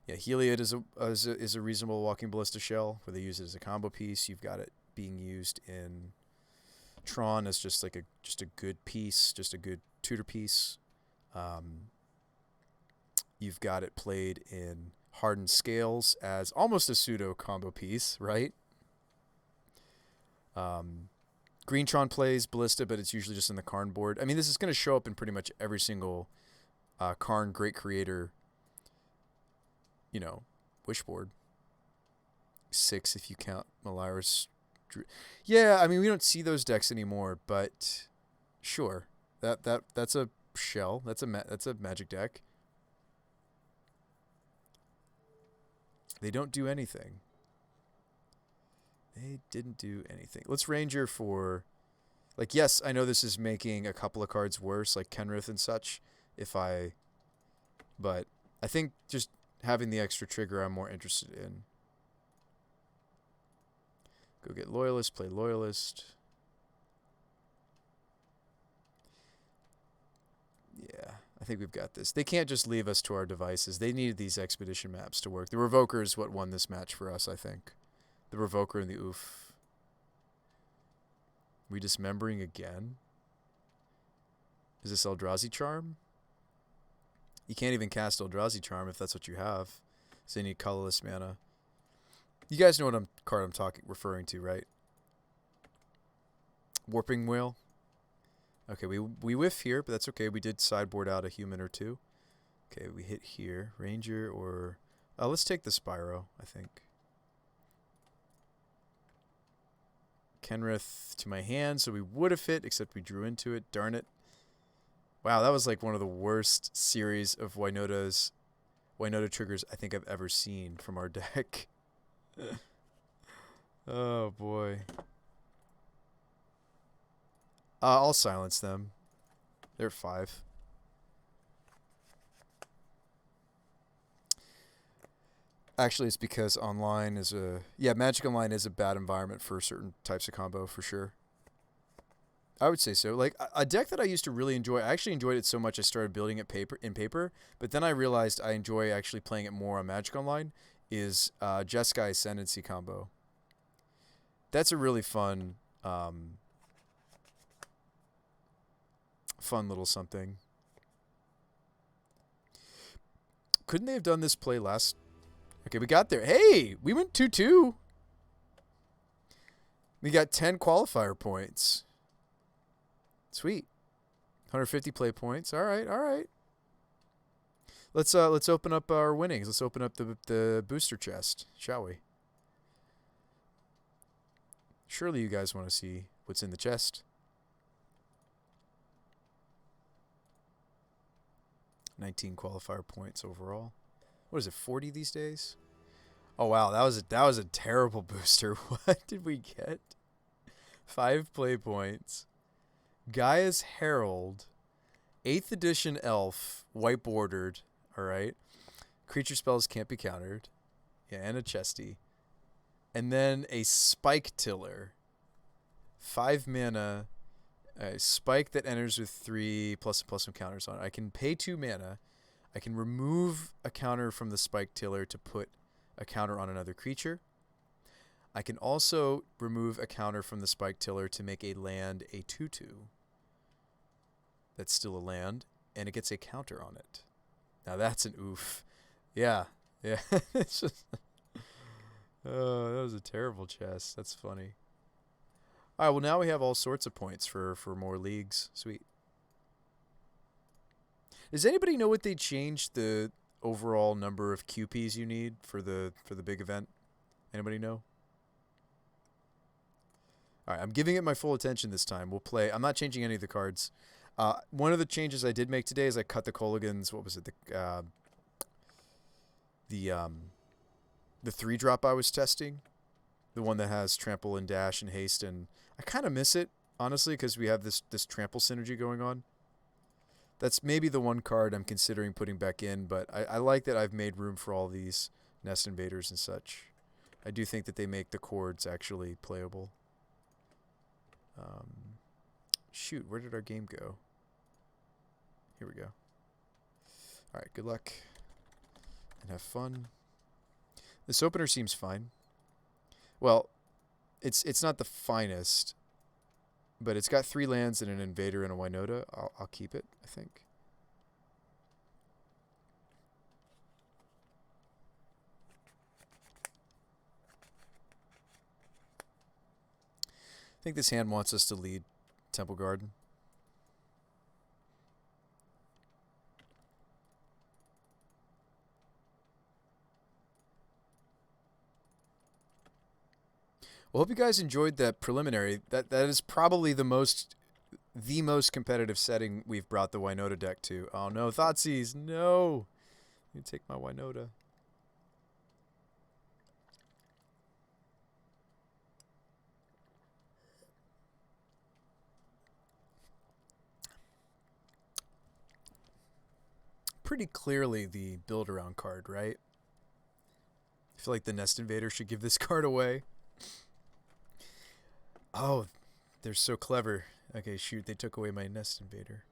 yeah, Heliod is a reasonable Walking Ballista shell where they use it as a combo piece. You've got it being used in Tron as just like a good piece, just a good tutor piece. You've got it played in Hardened Scales as almost a pseudo combo piece, right? Green Tron plays Ballista, but it's usually just in the Karn board. I mean, this is going to show up in pretty much every single Karn Great Creator, wish board. 6 if you count Malira's. Yeah, I mean, we don't see those decks anymore, but sure. That's a shell. That's a magic deck. They don't do anything. They didn't do anything. Let's Ranger for, like, yes, I know this is making a couple of cards worse, like Kenrith and such, but I think just having the extra trigger I'm more interested in. Go get Loyalist, play Loyalist. Yeah, I think we've got this. They can't just leave us to our devices. They needed these expedition maps to work. The Revoker is what won this match for us, I think. The Revoker and the Oof. We dismembering again? Is this Eldrazi Charm? You can't even cast Eldrazi Charm if that's what you have. So you need colorless mana. You guys know what card I'm referring to, right? Warping Whale. Okay, we whiff here, but that's okay. We did sideboard out a human or 2. Okay, we hit here. Ranger or... let's take the Spyro, I think. Kenrith to my hand, so we would have hit, except we drew into it. Darn it. Wow, that was like one of the worst series of Winota triggers I think I've ever seen from our deck. Oh, boy. I'll silence them. They're 5. Actually, it's because online is Magic Online is a bad environment for certain types of combo, for sure. I would say so. Like, a deck that I used to really enjoy, I actually enjoyed it so much I started building it in paper, but then I realized I enjoy actually playing it more on Magic Online, is Jeskai Ascendancy combo. That's a really fun little something. Couldn't they have done this play last... Okay, we got there. Hey, we went 2-2. We got 10 qualifier points. Sweet. 150 play points. All right, all right. Let's open up our winnings. Let's open up the booster chest, shall we? Surely you guys want to see what's in the chest. 19 qualifier points overall. What is it, 40 these days? Oh wow, that was a terrible booster. What did we get? 5 play points. Gaia's Herald 8th edition elf, white bordered. All right. Creature spells can't be countered. Yeah, and a chesty. And then a spike tiller. 5 mana. A spike that enters with 3+++ some counters on it. I can pay 2 mana. I can remove a counter from the spike tiller to put a counter on another creature. I can also remove a counter from the spike tiller to make a land a 2/2. That's still a land, and it gets a counter on it. Now that's an oof. Yeah. It's just, oh, that was a terrible chess. That's funny. All right, well, now we have all sorts of points for more leagues. Sweet. Does anybody know what they changed the overall number of QPs you need for the big event? Anybody know? All right, I'm giving it my full attention this time. We'll play. I'm not changing any of the cards. One of the changes I did make today is I cut the Colligans. What was it? The 3-drop I was testing. The one that has trample and dash and haste, and I kind of miss it, honestly, because we have this trample synergy going on. That's maybe the one card I'm considering putting back in, but I like that I've made room for all these Nest Invaders and such. I do think that they make the chords actually playable. Shoot, where did our game go? Here we go. All right, good luck and have fun. This opener seems fine. Well, it's not the finest, but it's got 3 lands and an invader and a Winota. I'll keep it, I think. I think this hand wants us to lead Temple Garden. Well, hope you guys enjoyed that preliminary. That is probably the most competitive setting we've brought the Winota deck to. Oh no, Thoughtseize, no! You take my Winota. Pretty clearly the build around card, right? I feel like the Nest Invader should give this card away. Oh, they're so clever. Okay, shoot, they took away my Nest Invader.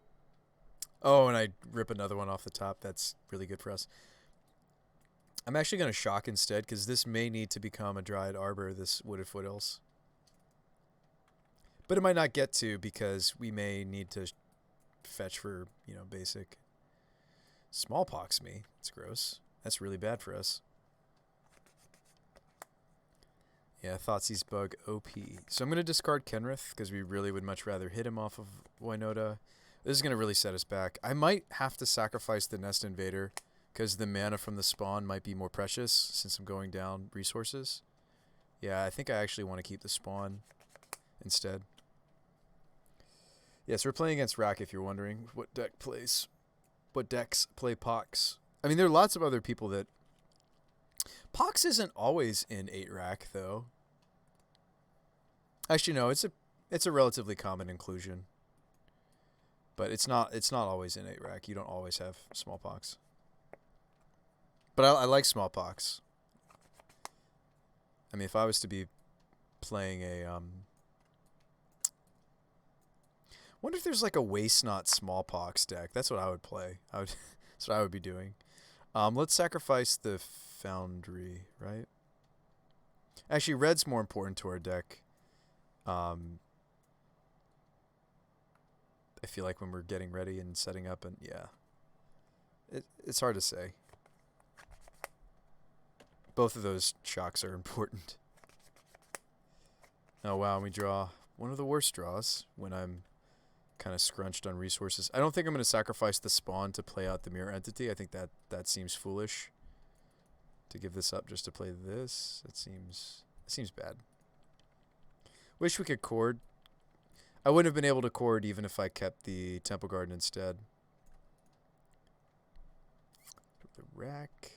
Oh, and I rip another one off the top. That's really good for us. I'm actually going to shock instead, because this may need to become a Dryad Arbor, this Wooded Foothills. But it might not get to, because we may need to fetch for, basic. Smallpox me. That's gross. That's really bad for us. Yeah, Thoughtseize Bug OP. So I'm going to discard Kenrith, because we really would much rather hit him off of Winota. This is going to really set us back. I might have to sacrifice the Nest Invader, because the mana from the spawn might be more precious, since I'm going down resources. Yeah, I think I actually want to keep the spawn instead. Yeah, so we're playing against Rack, if you're wondering what deck plays. What decks play Pox. I mean, there are lots of other people that... Pox isn't always in 8-Rack, though. Actually, no, it's a relatively common inclusion. But it's not always in 8-Rack. You don't always have Smallpox. But I like Smallpox. I mean, if I was to be playing a... wonder if there's like a Waste Not Smallpox deck. That's what I would play. That's what I would be doing. Let's sacrifice the Foundry, right? Actually, red's more important to our deck. I feel like when we're getting ready and setting up, and yeah. It's hard to say. Both of those shocks are important. Oh wow, we draw one of the worst draws when I'm kind of scrunched on resources. I don't think I'm going to sacrifice the spawn to play out the mirror entity. I think that seems foolish to give this up just to play this. It seems bad. Wish we could chord. I wouldn't have been able to chord even if I kept the Temple Garden instead. The rack.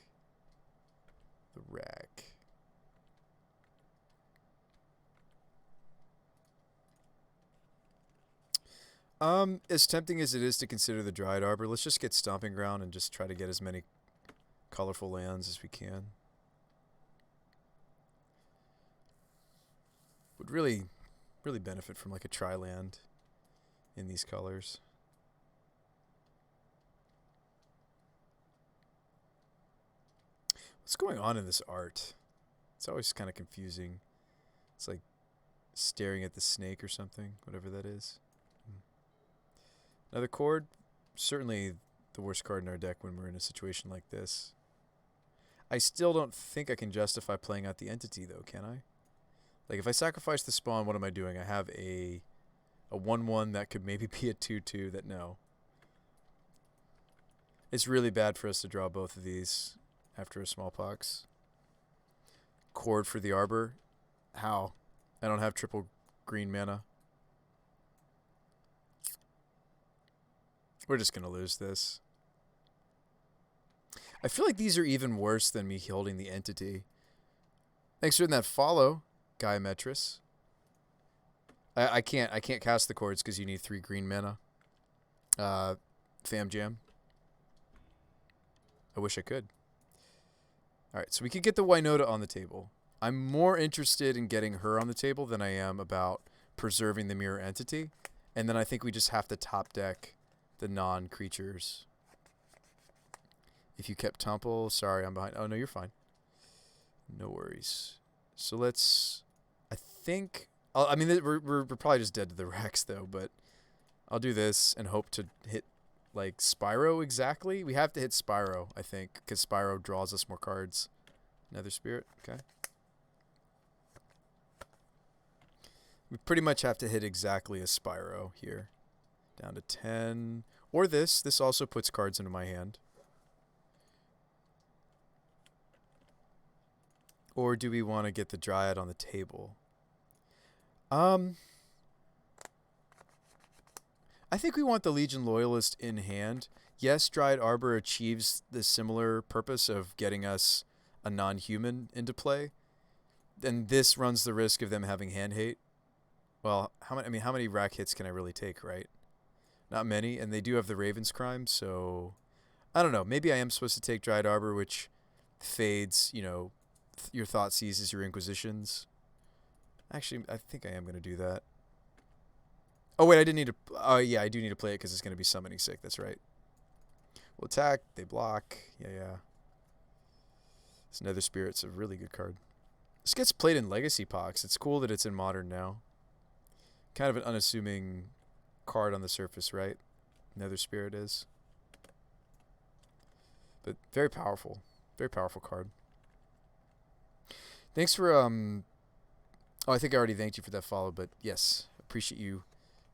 As tempting as it is to consider the Dryad Arbor, let's just get Stomping Ground and just try to get as many colorful lands as we can. Would really benefit from like a tri-land in these colors. What's going on in this art? It's always kind of confusing. It's like staring at the snake or something, whatever that is. Another chord. Certainly the worst card in our deck when we're in a situation like this. I still don't think I can justify playing out the entity though, can I? Like if I sacrifice the spawn, what am I doing? I have a 1/1 that could maybe be a 2/2 that no. It's really bad for us to draw both of these after a smallpox. Chord for the Arbor. How? I don't have triple green mana. We're just going to lose this. I feel like these are even worse than me holding the entity. Thanks for that follow, Gaiametris. I can't cast the chords because you need 3 green mana. Fam Jam. I wish I could. Alright, so we could get the Winota on the table. I'm more interested in getting her on the table than I am about preserving the mirror entity. And then I think we just have to top deck the non-creatures. If you kept Temple, sorry, I'm behind. Oh, no, you're fine. No worries. So let's... I think... I mean, we're probably just dead to the Rex, though, but I'll do this and hope to hit, like, Spyro exactly. We have to hit Spyro, I think, because Spyro draws us more cards. Nether Spirit, okay. We pretty much have to hit exactly a Spyro here. Down to 10. Or this. This also puts cards into my hand. Or do we want to get the Dryad on the table? I think we want the Legion Loyalist in hand. Yes, Dryad Arbor achieves the similar purpose of getting us a non-human into play. And this runs the risk of them having hand hate. Well, how many rack hits can I really take, right? Not many, and they do have the Raven's Crime, so I don't know. Maybe I am supposed to take Dryad Arbor, which fades, you know, your thought seizes your Inquisitions. Actually, I think I am going to do that. Oh, wait, I didn't need to... Oh, yeah, I do need to play it because it's going to be summoning sick. That's right. We'll attack. They block. Yeah. This Nether Spirit's a really good card. This gets played in Legacy Pox. It's cool that it's in Modern now. Kind of an unassuming card on the surface, right? Nether Spirit is. But very powerful. Very powerful card. Thanks for... Oh, I think I already thanked you for that follow, but yes, appreciate you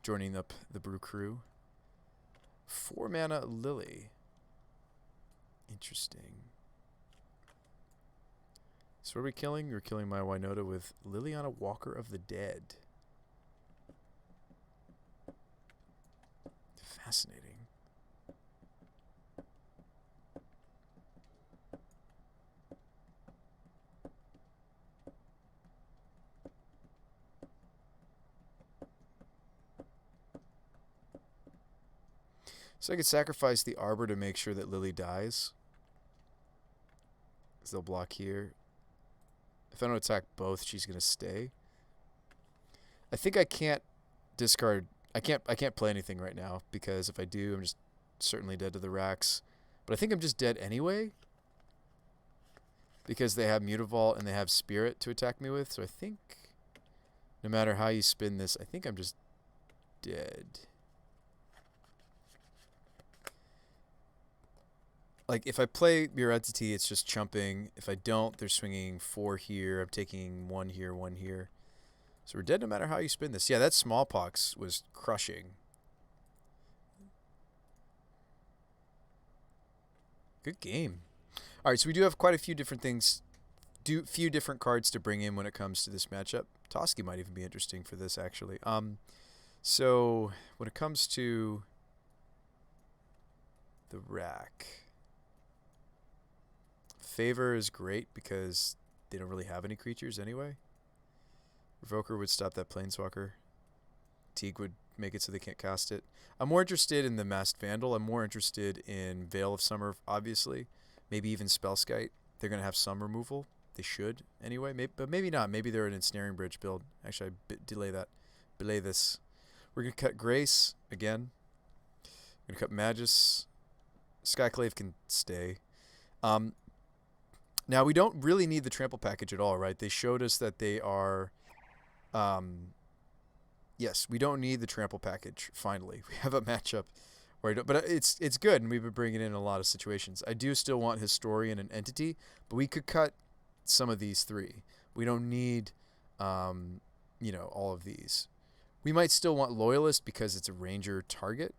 joining up the Brew crew. 4 mana Lily. Interesting. So what are we killing? We're killing my Winota with Liliana Walker of the Dead. Fascinating. So I could sacrifice the Arbor to make sure that Lily dies. Because they'll block here. If I don't attack both, she's going to stay. I think I can't discard... I can't play anything right now. Because if I do, I'm just certainly dead to the racks. But I think I'm just dead anyway. Because they have Mutavault and they have Spirit to attack me with. So I think... no matter how you spin this, I think I'm just dead. Like, if I play Mirror Entity, it's just chumping. If I don't, they're swinging 4 here. I'm taking 1 here, 1 here. So we're dead no matter how you spin this. Yeah, that Smallpox was crushing. Good game. All right, so we do have quite a few different things, few different cards to bring in when it comes to this matchup. Toski might even be interesting for this, actually. So when it comes to the rack... Favor is great because they don't really have any creatures anyway. Revoker would stop that Planeswalker. Teague would make it so they can't cast it. I'm more interested in the Masked Vandal. I'm more interested in Veil of Summer, obviously. Maybe even Spellskite. They're going to have some removal. They should, anyway. But maybe not. Maybe they're an Ensnaring Bridge build. Actually, I delay that. Belay this. We're going to cut Grace again. We're going to cut Magus. Skyclave can stay. Now, we don't really need the trample package at all, right? They showed us that they are... yes, we don't need the trample package, finally. We have a matchup where I don't... But it's good, and we've been bringing it in a lot of situations. I do still want Historian and Entity, but we could cut some of these three. We don't need, you know, all of these. We might still want Loyalist because it's a Ranger target.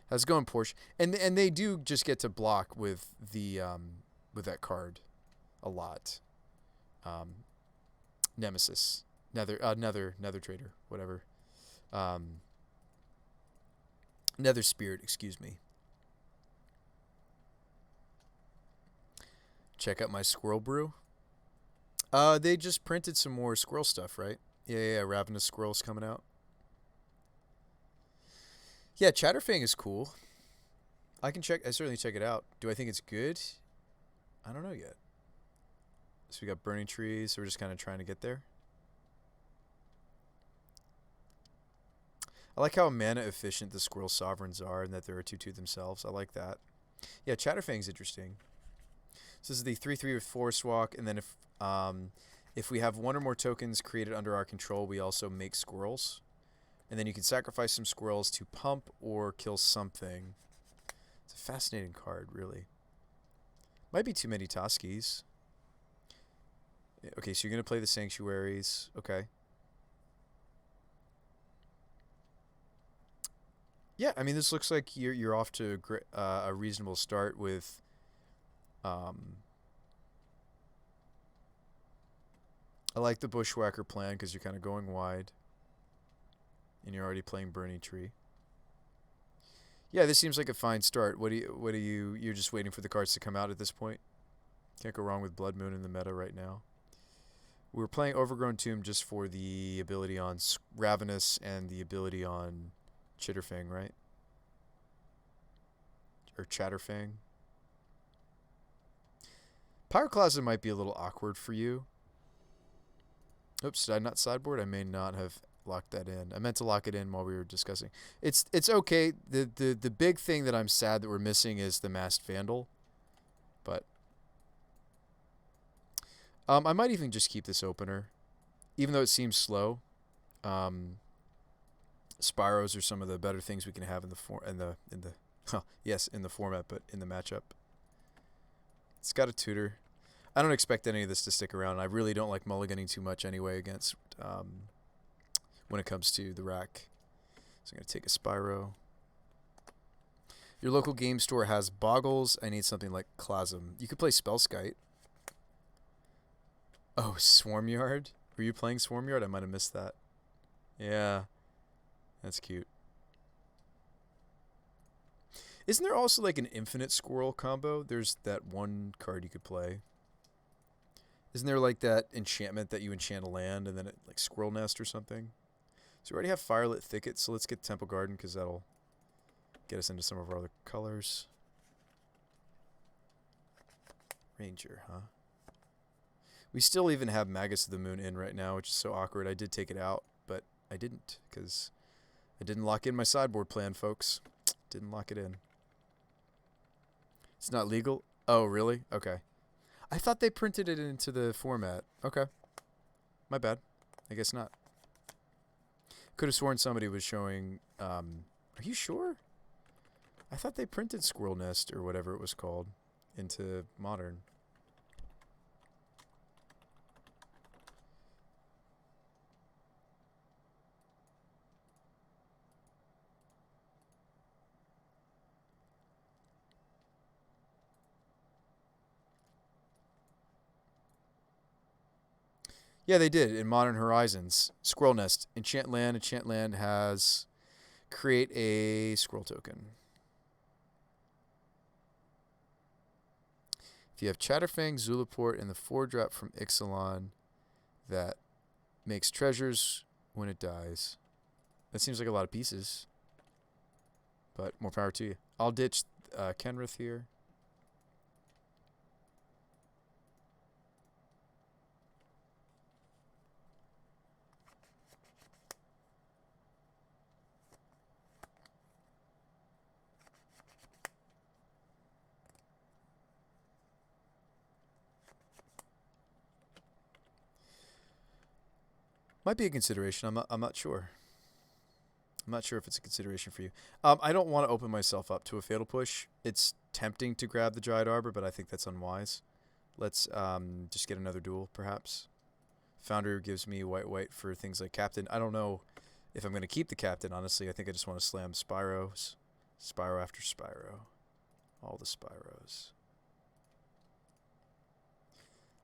How's it going, Porsche? And they do just get to block with the with that card a lot. Nemesis, Nether Trader, whatever. Nether Spirit, excuse me. Check out my Squirrel Brew. They just printed some more squirrel stuff, right? Yeah, Ravenous Squirrel's coming out. Yeah, Chatterfang is cool. I certainly check it out. Do I think it's good? I don't know yet. So we got Burning Trees, so we're just kind of trying to get there. I like how mana efficient the Squirrel Sovereigns are and that they're a 2/2 themselves. I like that. Yeah, Chatterfang's interesting. So this is the 3/3 with Forest Walk, and then if we have one or more tokens created under our control, we also make squirrels. And then you can sacrifice some squirrels to pump or kill something. It's a fascinating card, really. Might be too many Toskies. Okay, so you're going to play the Sanctuaries. Okay. Yeah, I mean, this looks like you're off to a reasonable start with... I like the Bushwhacker plan because you're kind of going wide. And you're already playing Burning Tree. Yeah, this seems like a fine start. You're just waiting for the cards to come out at this point? Can't go wrong with Blood Moon in the meta right now. We're playing Overgrown Tomb just for the ability on Ravenous and the ability on Chitterfang, right? Or Chatterfang. Pyroclasm might be a little awkward for you. Oops, did I not sideboard? I may not have locked that in. I meant to lock it in while we were discussing. It's okay. The big thing that I'm sad that we're missing is the Masked Vandal. But I might even just keep this opener, even though it seems slow. Spyros are some of the better things we can have in the format, but in the matchup. It's got a tutor. I don't expect any of this to stick around. I really don't like mulliganing too much anyway against when it comes to the rack. So I'm going to take a Spyro. Your local game store has Boggles. I need something like Clasm. You could play Spellskite. Oh, Swarmyard? Were you playing Swarmyard? I might have missed that. Yeah. That's cute. Isn't there also like an infinite squirrel combo? There's that one card you could play. Isn't there like that enchantment that you enchant a land and then it like Squirrel Nest or something? So we already have Firelit Thicket, so let's get Temple Garden because that'll get us into some of our other colors. Ranger, huh? We still even have Magus of the Moon in right now, which is so awkward. I did take it out, but I didn't because I didn't lock in my sideboard plan, folks. Didn't lock it in. It's not legal? Oh, really? Okay. I thought they printed it into the format. Okay. My bad. I guess not. Could have sworn somebody was showing... are you sure? I thought they printed Squirrel Nest or whatever it was called into Modern. Yeah, they did in Modern Horizons. Squirrel Nest. Enchant land. Enchant land has create a squirrel token. If you have Chatterfang, Zulaport, and the 4-drop from Ixalan that makes treasures when it dies. That seems like a lot of pieces. But more power to you. I'll ditch Kenrith here. Might be a consideration. I'm not sure. I'm not sure if it's a consideration for you. I don't want to open myself up to a fatal push. It's tempting to grab the Dryad Arbor, but I think that's unwise. Let's just get another duel, perhaps. Foundry gives me white for things like Captain. I don't know if I'm going to keep the Captain, honestly. I think I just want to slam Spyros. Spyro after Spyro. All the Spyros.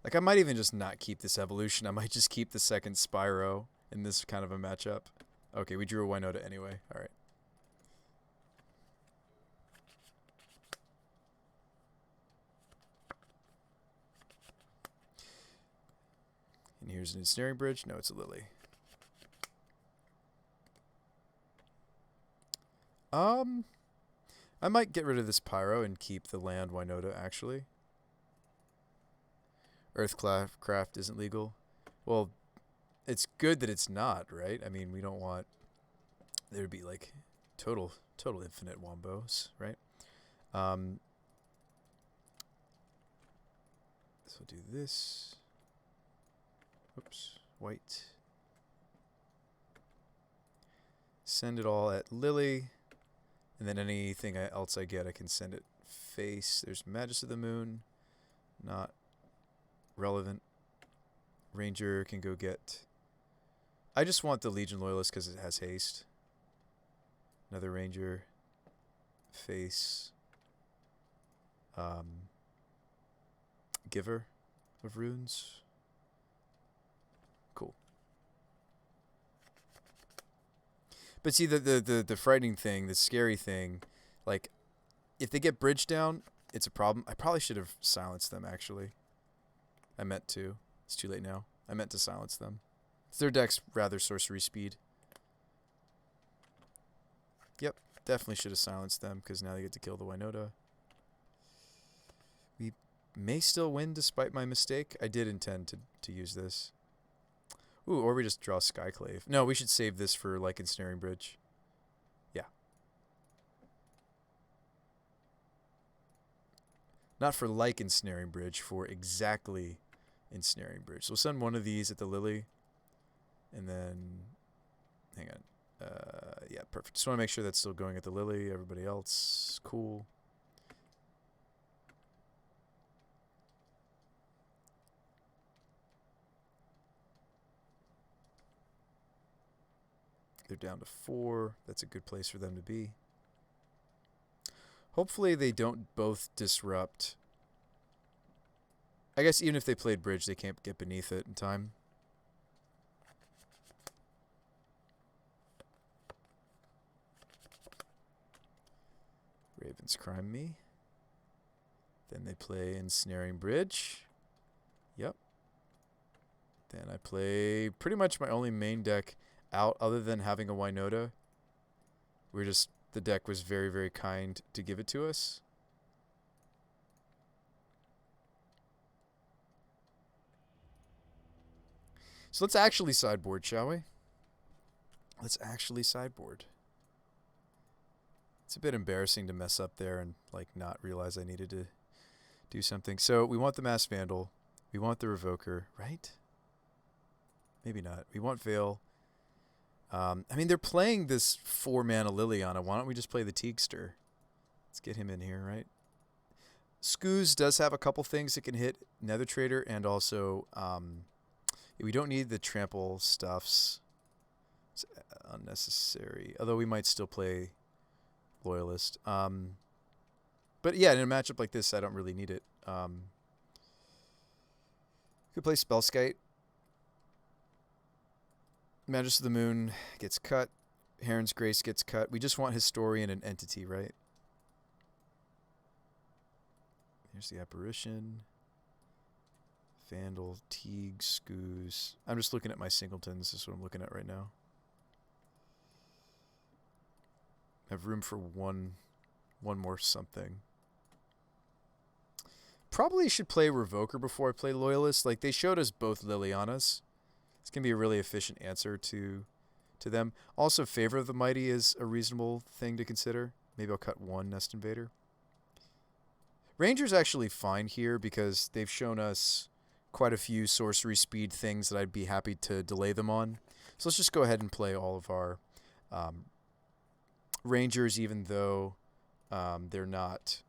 Like, I might even just not keep this evolution. I might just keep the second Spyro in this kind of a matchup. Okay, we drew a Winota anyway. All right. And here's an ensnaring bridge. No, it's a lily. I might get rid of this Pyro and keep the land Winota, actually. Earthcraft isn't legal. Well, it's good that it's not, right? I mean, we don't want there to be, like, total infinite wombos, right? So I'll do this. Oops, white. Send it all at Lily. And then anything else I get, I can send it face. There's Magus of the Moon. Not relevant. Ranger can go get... I just want the Legion Loyalist because it has haste. Another Ranger. Face. Giver of Runes. Cool. But see, the frightening thing, the scary thing, like, if they get bridge down, it's a problem. I probably should have silenced them, actually. I meant to. It's too late now. I meant to silence them. Their deck's rather sorcery speed. Yep, definitely should have silenced them, because now they get to kill the Winota. We may still win despite my mistake. I did intend to use this. Ooh, or we just draw Skyclave. No, we should save this for, like, Ensnaring Bridge. Yeah. Not for, like, Ensnaring Bridge, for exactly Ensnaring Bridge. So we'll send one of these at the Lily. And then, hang on. Yeah, perfect. Just want to make sure that's still going at the Lily. Everybody else, cool. They're down to 4. That's a good place for them to be. Hopefully they don't both disrupt. I guess even if they played bridge, they can't get beneath it in time. Ravens crime me. Then they play Ensnaring Bridge. Yep. Then I play pretty much my only main deck out other than having a Winota. We're just, the deck was very, very kind to give it to us. So let's actually sideboard, shall we? Let's actually sideboard. It's a bit embarrassing to mess up there and, like, not realize I needed to do something. So we want the Mass Vandal. We want the Revoker, right? Maybe not. We want Veil. I mean, they're playing this 4-mana Liliana. Why don't we just play the Teagster? Let's get him in here, right? Scooz does have a couple things that can hit Nether Trader, and also we don't need the trample stuffs. It's unnecessary. Although we might still play Loyalist. But yeah, in a matchup like this, I don't really need it. Could play Spellskite. Magus of the Moon gets cut. Heron's Grace gets cut. We just want Historian and Entity, right? Here's the Apparition. Vandal, Teague, Scooz. I'm just looking at my singletons. This is what I'm looking at right now. Have room for one more something. Probably should play Revoker before I play Loyalist. Like, they showed us both Lilianas. It's going to be a really efficient answer to them. Also, Favor of the Mighty is a reasonable thing to consider. Maybe I'll cut one Nest Invader. Ranger's actually fine here because they've shown us quite a few sorcery speed things that I'd be happy to delay them on. So let's just go ahead and play all of our Rangers, even though they're not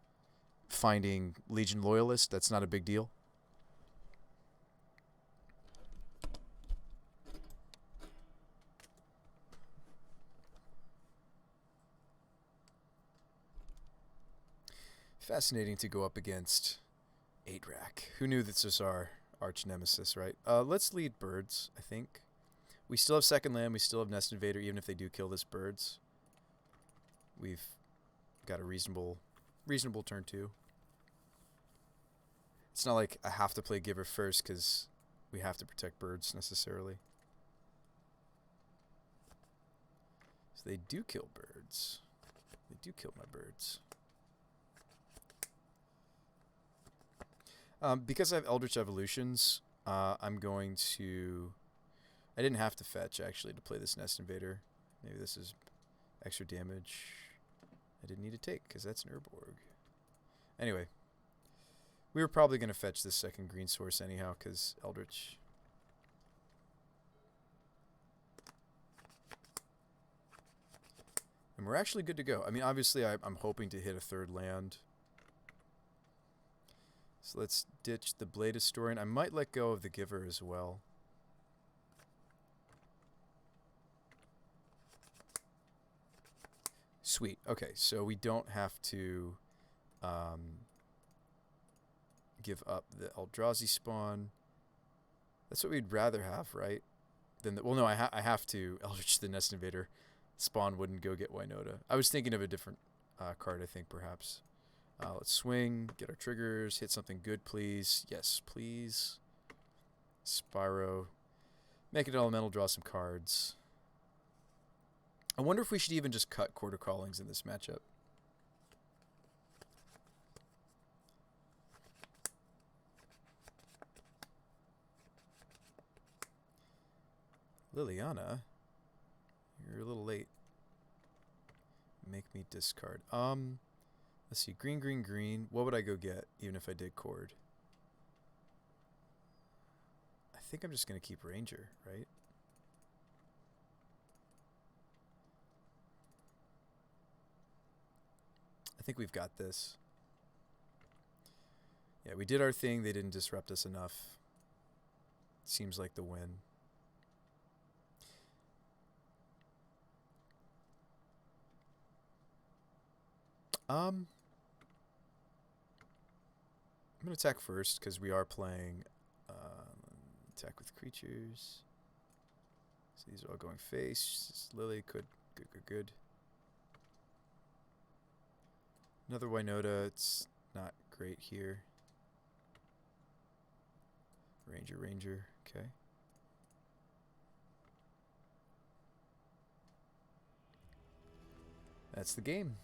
finding Legion Loyalist. That's not a big deal. Fascinating to go up against 8-Rack. Who knew this was our arch nemesis, right? Let's lead Birds, I think. We still have second land. We still have Nest Invader, even if they do kill this Birds. We've got a reasonable turn 2. It's not like I have to play Giver first because we have to protect Birds necessarily. So they do kill Birds. They do kill my Birds. Because I have Eldritch Evolutions, I'm going to... I didn't have to fetch, actually, to play this Nest Invader. Maybe this is extra damage I didn't need to take, because that's an Urborg. Anyway, we were probably going to fetch this second green source anyhow, because Eldritch... And we're actually good to go. I mean, obviously, I'm hoping to hit a third land. So let's ditch the Blade Historian. I might let go of the Giver as well. Sweet. Okay, so we don't have to give up the Eldrazi spawn. That's what we'd rather have, right? Than the, well, no, I have to Eldritch the Nest Invader. Spawn wouldn't go get Winota. I was thinking of a different card, I think, perhaps. Let's swing, get our triggers, hit something good, please. Yes, please. Spyro. Make it elemental, draw some cards. I wonder if we should even just cut Quarter Crawlings in this matchup. Liliana, you're a little late. Make me discard. Let's see, green, green, green. What would I go get, even if I did Cord? I think I'm just going to keep Ranger, right? I think we've got this. Yeah, we did our thing. They didn't disrupt us enough. Seems like the win. I'm going to attack first because we are playing attack with creatures. So these are all going face. This Lily could good. Another Winota. It's not great here. Ranger. Okay. That's the game.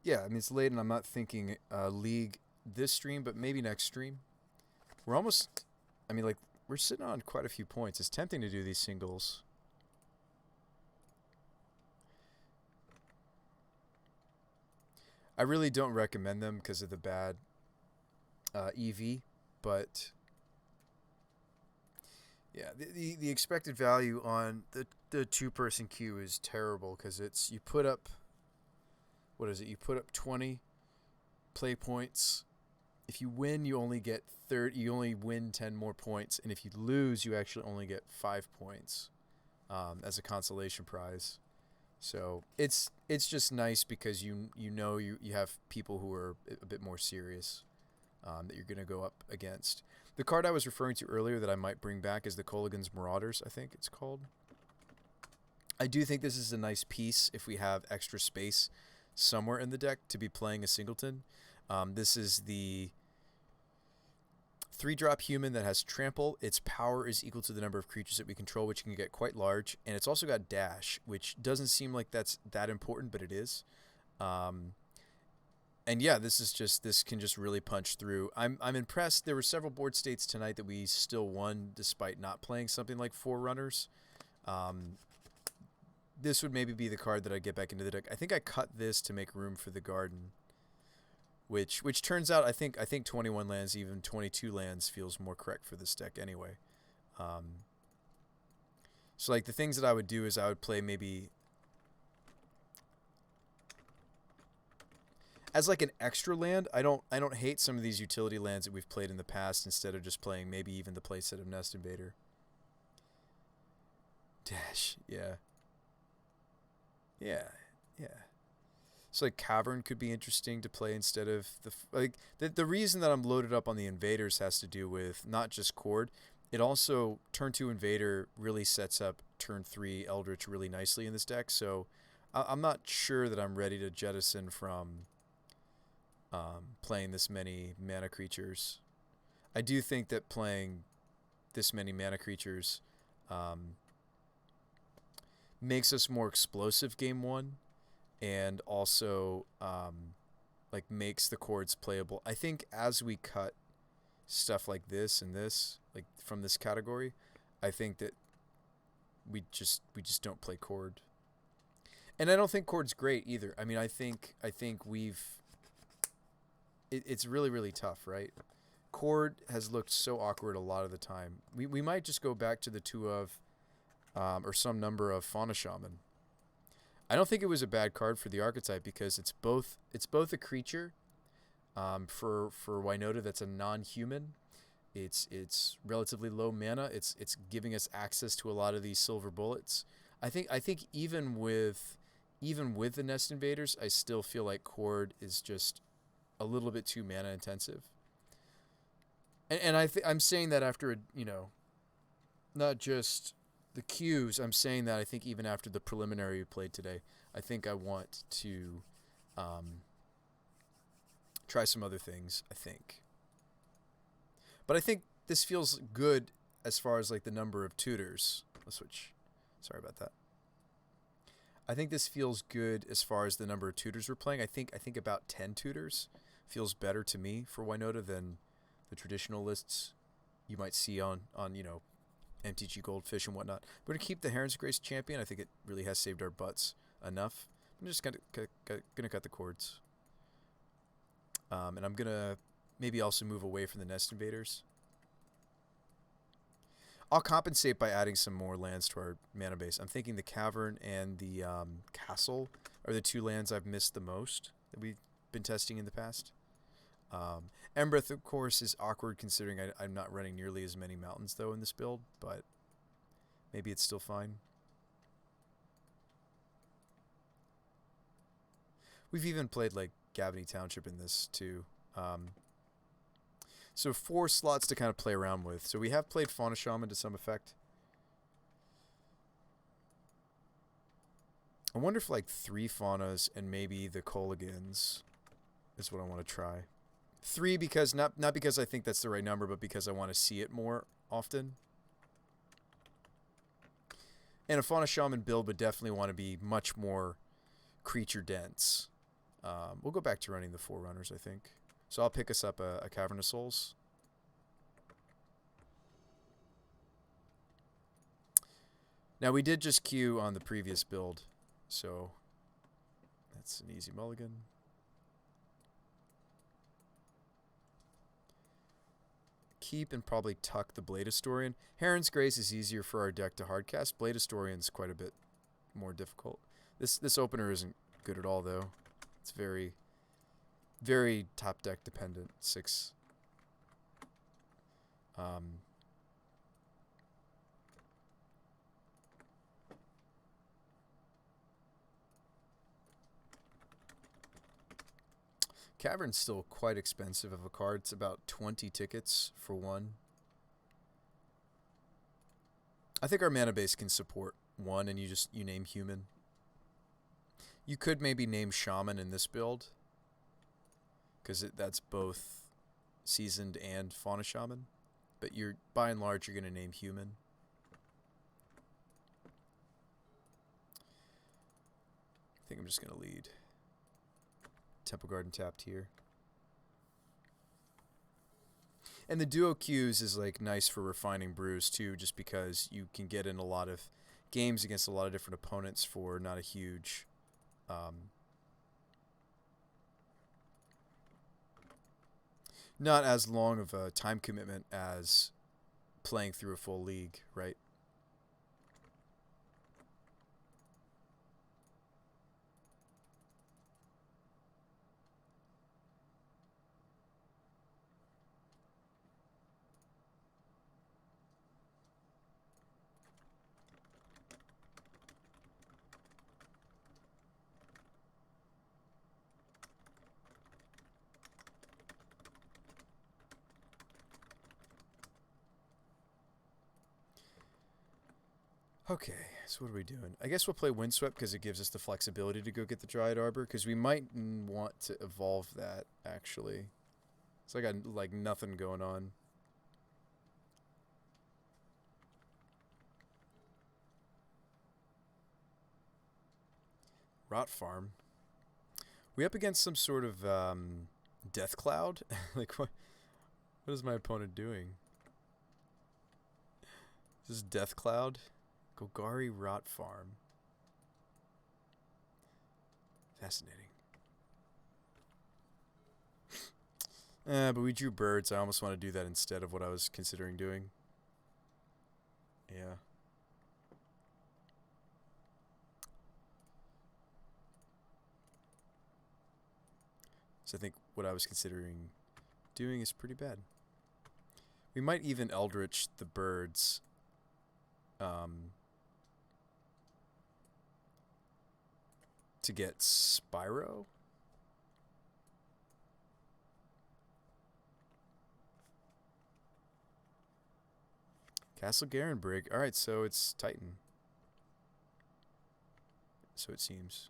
Yeah, I mean, it's late and I'm not thinking League this stream, but maybe next stream. We're almost, I mean, like, we're sitting on quite a few points. It's tempting to do these singles. I really don't recommend them because of the bad EV, but yeah, the expected value on the two-person queue is terrible because it's, you put up, what is it? You put up 20 play points. If you win, you only get 30. You only win 10 more points, and if you lose, you actually only get 5 points as a consolation prize. So it's just nice because you know you have people who are a bit more serious that you're going to go up against. The card I was referring to earlier that I might bring back is the Kolaghan's Marauders, I think it's called. I do think this is a nice piece if we have extra space somewhere in the deck to be playing a singleton. This is the 3-drop human that has trample. Its power is equal to the number of creatures that we control, which can get quite large. And it's also got dash, which doesn't seem like that's that important, but it is. And yeah, this can just really punch through. I'm impressed. There were several board states tonight that we still won despite not playing something like Forerunners. This would maybe be the card that I get back into the deck. I think I cut this to make room for the garden. Which turns out I think 21 lands, even 22 lands feels more correct for this deck anyway. So like the things that I would do is I would play maybe as like an extra land. I don't hate some of these utility lands that we've played in the past instead of just playing maybe even the playset of Nest Invader. Dash, yeah. Yeah. So like Cavern could be interesting to play instead of the reason that I'm loaded up on the invaders has to do with not just Chord. It also turn 2 invader really sets up turn 3 Eldritch really nicely in this deck. So I'm not sure that I'm ready to jettison from playing this many mana creatures. I do think that playing this many mana creatures makes us more explosive game 1. And also, like, makes the chords playable. I think as we cut stuff like this and this, like, from this category, I think that we just don't play chord. And I don't think chord's great either. I mean, I think it's really, really tough, right? Chord has looked so awkward a lot of the time. We might just go back to the 2 of, or some number of Fauna Shaman. I don't think it was a bad card for the archetype because it's both a creature for Winota that's a non-human. It's relatively low mana. It's giving us access to a lot of these silver bullets. I think even with the Nest Invaders, I still feel like Chord is just a little bit too mana intensive. And I'm saying that after not just the cues, I'm saying that I think even after the preliminary we played today, I think I want to try some other things, I think. But I think this feels good as far as like the number of tutors. Let's switch. Sorry about that. I think this feels good as far as the number of tutors we're playing. I think about 10 tutors feels better to me for Winota than the traditional lists you might see on MTG Goldfish and whatnot. We're going to keep the Heron's Grace champion. I think it really has saved our butts enough. I'm just going to cut the cords. And I'm going to maybe also move away from the Nest Invaders. I'll compensate by adding some more lands to our mana base. I'm thinking the Cavern and the Castle are the 2 lands I've missed the most that we've been testing in the past. Embereth, of course, is awkward considering I'm not running nearly as many mountains, though, in this build, but maybe it's still fine. We've even played, like, Gavany Township in this, too. So 4 slots to kind of play around with. So we have played Fauna Shaman to some effect. I wonder if, like, 3 Faunas and maybe the Colligans is what I want to try. 3 because not because I think that's the right number, but because I want to see it more often. And a Fauna Shaman build would definitely want to be much more creature dense. We'll go back to running the Forerunners, I think. So I'll pick us up a Cavern of Souls. Now we did just queue on the previous build, so that's an easy mulligan. Keep and probably tuck the Blade Historian. Heron's Grace is easier for our deck to hardcast. Blade Historian's quite a bit more difficult. This opener isn't good at all, though. It's very, very top deck dependent. 6. Cavern's still quite expensive of a card. It's about 20 tickets for 1. I think our mana base can support 1, and you name human. You could maybe name Shaman in this build, because that's both Seasoned and Fauna Shaman. But by and large, you're going to name Human. I think I'm just going to lead Temple Garden tapped here. And the duo Qs is like nice for refining brews too, just because you can get in a lot of games against a lot of different opponents for not a huge not as long of a time commitment as playing through a full league, right? Okay, so what are we doing? I guess we'll play Windswept because it gives us the flexibility to go get the Dryad Arbor, because we might want to evolve that, actually. So I got, like, nothing going on. Rot Farm. We up against some sort of Death Cloud? Like, what is my opponent doing? Is this Death Cloud? Golgari Rot Farm. Fascinating. But we drew birds. I almost want to do that instead of what I was considering doing. Yeah. So I think what I was considering doing is pretty bad. We might even Eldritch the birds. To get Spyro. Castle Garenbrig. Alright, so it's Titan. So it seems.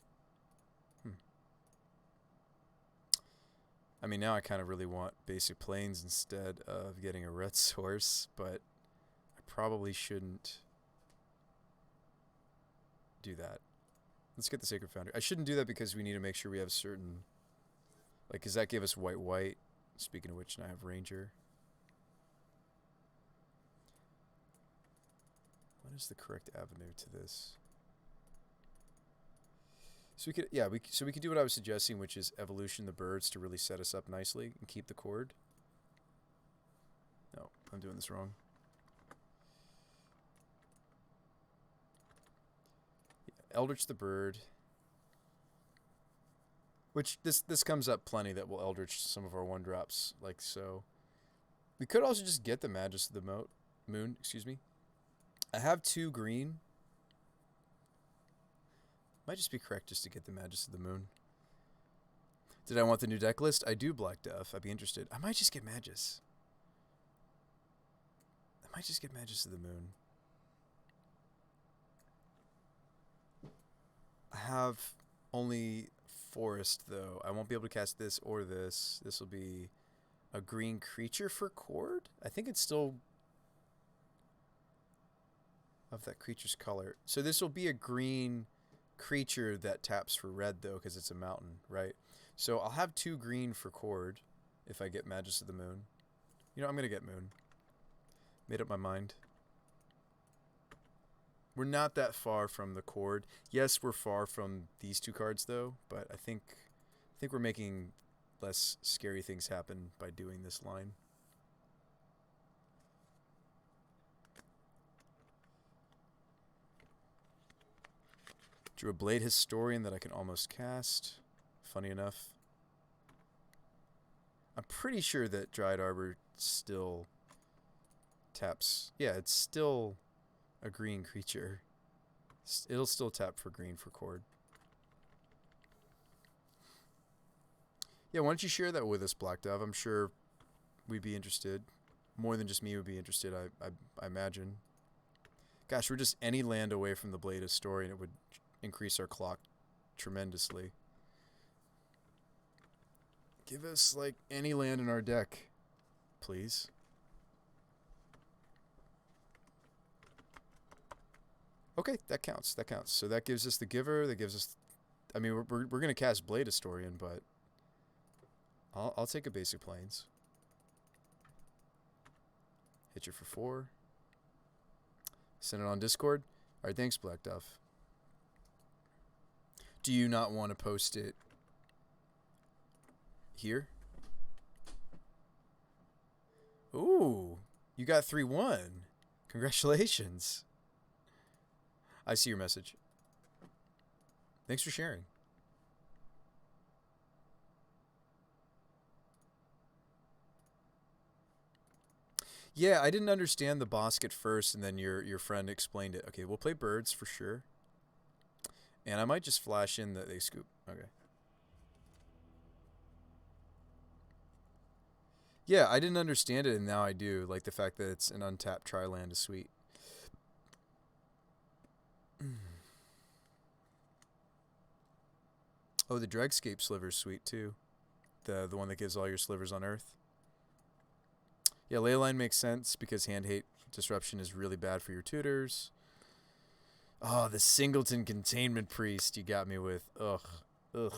I mean, now I kind of really want basic planes instead of getting a red source, but I probably shouldn't do that. Let's get the Sacred Foundry. I shouldn't do that because we need to make sure we have a certain... Like, because that gave us white. Speaking of which, now I have Ranger. What is the correct avenue to this? So we could, yeah, we could do what I was suggesting, which is Evolution the birds to really set us up nicely and keep the cord. No, I'm doing this wrong. Yeah, Eldritch the bird. Which, this comes up plenty that will Eldritch some of our 1-drops, like so. We could also just get the Magus of the Moon, excuse me. I have 2 green. Might just be correct just to get the Magus of the Moon. Did I want the new deck list? I do, Black Dove. I'd be interested. I might just get Magus. I might just get Magus of the Moon. I have only Forest, though. I won't be able to cast this or this. This will be a green creature for Cord? I think it's still of that creature's color. So this will be a green creature that taps for red, though, because it's a mountain, right? So I'll have 2 green for Cord if I get Magus of the Moon. You know, I'm going to get Moon. Made up my mind. We're not that far from the Cord. Yes, we're far from these 2 cards, though, but I think we're making less scary things happen by doing this line. Drew a Blade Historian that I can almost cast. Funny enough. I'm pretty sure that Dryad Arbor still taps. Yeah, it's still a green creature. It'll still tap for green for Cord. Yeah, why don't you share that with us, Black Dove? I'm sure we'd be interested. More than just me would be interested, I imagine. Gosh, we're just any land away from the Blade Historian. It would increase our clock tremendously. Give us, like, any land in our deck, please. Okay, that counts. That counts. So that gives us the Giver. That gives us... I mean, we're going to cast Blade Historian, but... I'll take a basic Plains. Hit you for 4. Send it on Discord. All right, thanks, Black Dove. Do you not want to post it here? Ooh, you got 3-1. Congratulations. I see your message. Thanks for sharing. Yeah, I didn't understand the Bosk at first, and then your friend explained it. Okay, we'll play birds for sure. And I might just flash in that they scoop. Okay. Yeah, I didn't understand it, and now I do. Like, the fact that it's an untapped tri-land is sweet. Oh, the Dregscape sliver's sweet, too. The one that gives all your slivers on Earth. Yeah, Leyline makes sense because hand hate disruption is really bad for your tutors. Oh, the Singleton Containment Priest you got me with. Ugh. Ugh.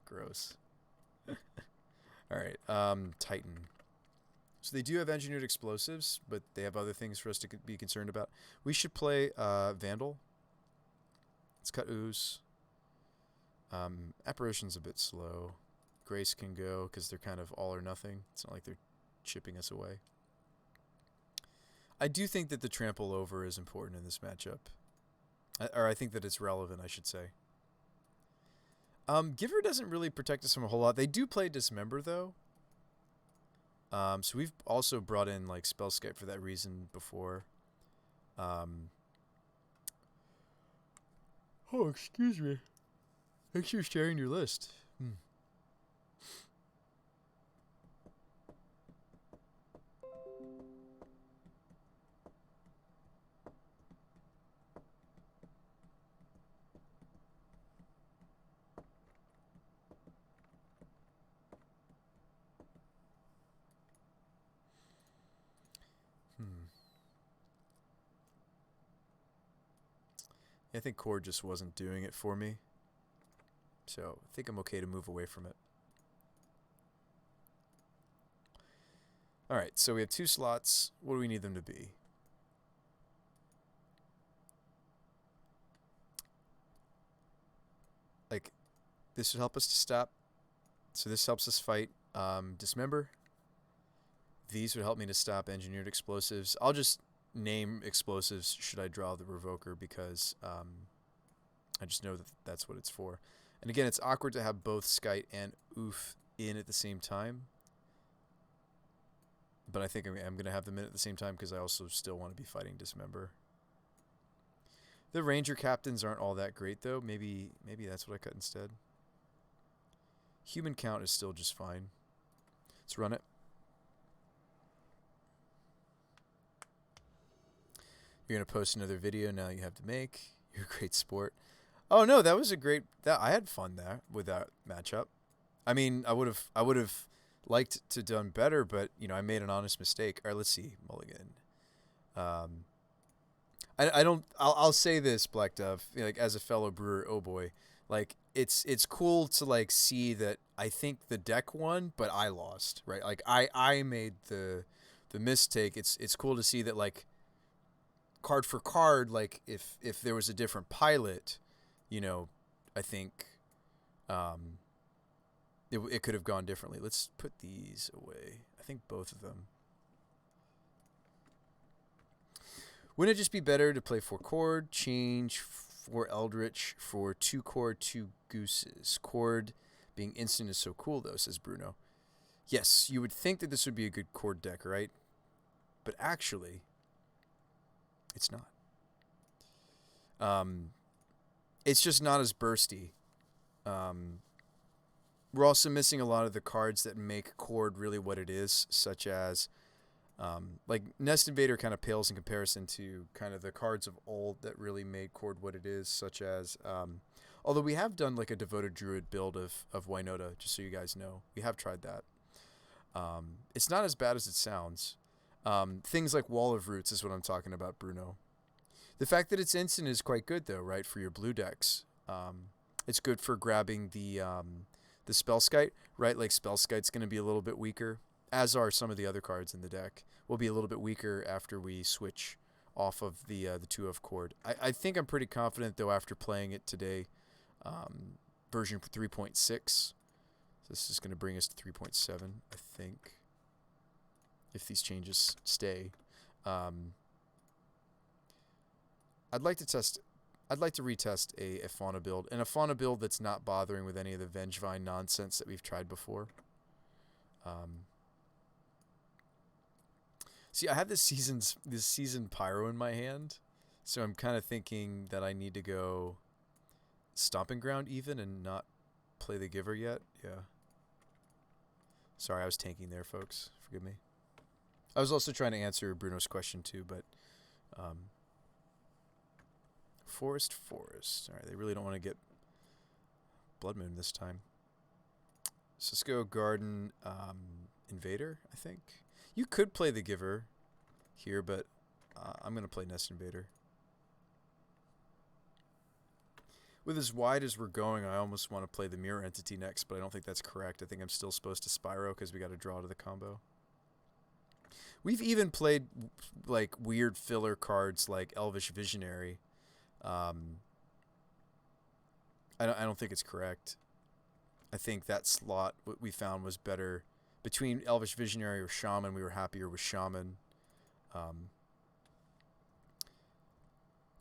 Gross. Alright, Titan. So they do have engineered explosives, but they have other things for us to be concerned about. We should play Vandal. Let's cut Ooze. Apparition's a bit slow. Grace can go because they're kind of all or nothing. It's not like they're chipping us away. I do think that the trample over is important in this matchup. Or I think that it's relevant, I should say. Giver doesn't really protect us from a whole lot. They do play Dismember, though. So we've also brought in, like, Spellscape for that reason before. Oh, excuse me. Thanks for sharing your list. I think Core just wasn't doing it for me. So I think I'm okay to move away from it. Alright, so we have 2 slots. What do we need them to be? Like, this would help us to stop. So this helps us fight Dismember. These would help me to stop engineered explosives. I'll just name explosives should I draw the Revoker because I just know that that's what it's for. And again, it's awkward to have both Skite and Oof in at the same time. But I think I'm going to have them in at the same time because I also still want to be fighting Dismember. The Ranger Captains aren't all that great, though. Maybe that's what I cut instead. Human count is still just fine. Let's run it. You're going to post another video now you have to make. You're a great sport. Oh, no, that was a great... I had fun there with that matchup. I mean, I would have liked to done better, but, you know, I made an honest mistake. All right, let's see. Mulligan. I'll say this, Black Dove, like, as a fellow brewer, oh boy. Like, it's cool to, like, see that I think the deck won, but I lost, right? Like, I made the mistake. It's cool to see that, like, card for card, like, if there was a different pilot, you know, I think it could have gone differently. Let's put these away. I think both of them. Wouldn't it just be better to play 4 Chord, change 4 Eldritch for 2 Chord, 2 Gooses? Chord being instant is so cool, though, says Bruno. Yes, you would think that this would be a good Chord deck, right? But actually, it's not. It's just not as bursty. We're also missing a lot of the cards that make Chord really what it is, such as like Nest Invader kind of pales in comparison to kind of the cards of old that really made Chord what it is, such as Although we have done like a devoted druid build of Winota, just so you guys know. We have tried that. It's not as bad as it sounds. Things like Wall of Roots is what I'm talking about, Bruno. The fact that it's instant is quite good, though, right, for your blue decks. It's good for grabbing the Spellskite, right? Like Spellskite's going to be a little bit weaker, as are some of the other cards in the deck. Will be a little bit weaker after we switch off of the 2 of Chord. I think I'm pretty confident, though, after playing it today, version 3.6. This is going to bring us to 3.7, I think, if these changes stay. I'd like to retest a fauna build, and a fauna build that's not bothering with any of the Vengevine nonsense that we've tried before. See, I have this season Pyro in my hand, so I'm kind of thinking that I need to go Stomping Ground even and not play the Giver yet. Yeah. Sorry, I was tanking there, folks. Forgive me. I was also trying to answer Bruno's question too, but Forest. All right, they really don't want to get Blood Moon this time. So let's go Garden Invader, I think. You could play the Giver here, but I'm going to play Nest Invader. With as wide as we're going, I almost want to play the Mirror Entity next, but I don't think that's correct. I think I'm still supposed to Spyro because we got to draw to the combo. We've even played like weird filler cards like Elvish Visionary. I don't think it's correct. I think that slot what we found was better between Elvish Visionary or Shaman. We were happier with Shaman.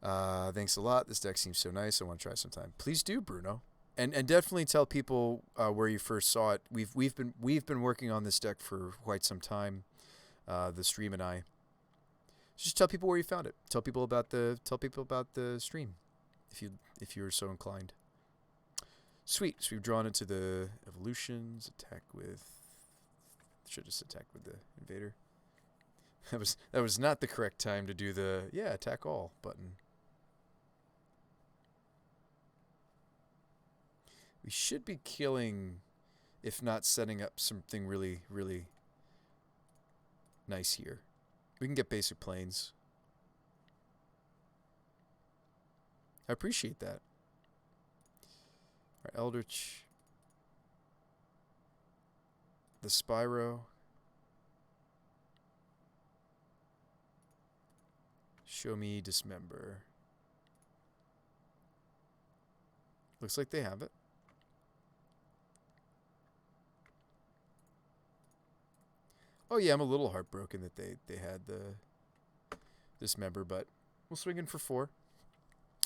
Thanks a lot. This deck seems so nice. I want to try sometime. Please do, Bruno, and definitely tell people where you first saw it. We've been working on this deck for quite some time. The stream and I. Just tell people where you found it. Tell people about the stream, if you're so inclined. Sweet. So we've drawn into the evolutions. Attack with. Should just attack with the invader. That was not the correct time to do the attack all button. We should be killing, if not setting up something really, really nice here. We can get basic planes. I appreciate that. Our Eldritch. The Spyro. Show me Dismember. Looks like they have it. Oh yeah, I'm a little heartbroken that they had the Dismember, but we'll swing in for 4.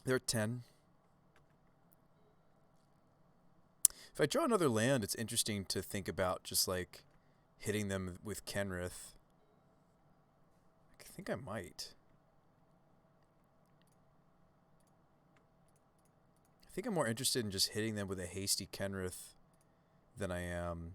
They're at 10. If I draw another land, it's interesting to think about just like hitting them with Kenrith. I think I might. I think I'm more interested in just hitting them with a hasty Kenrith than I am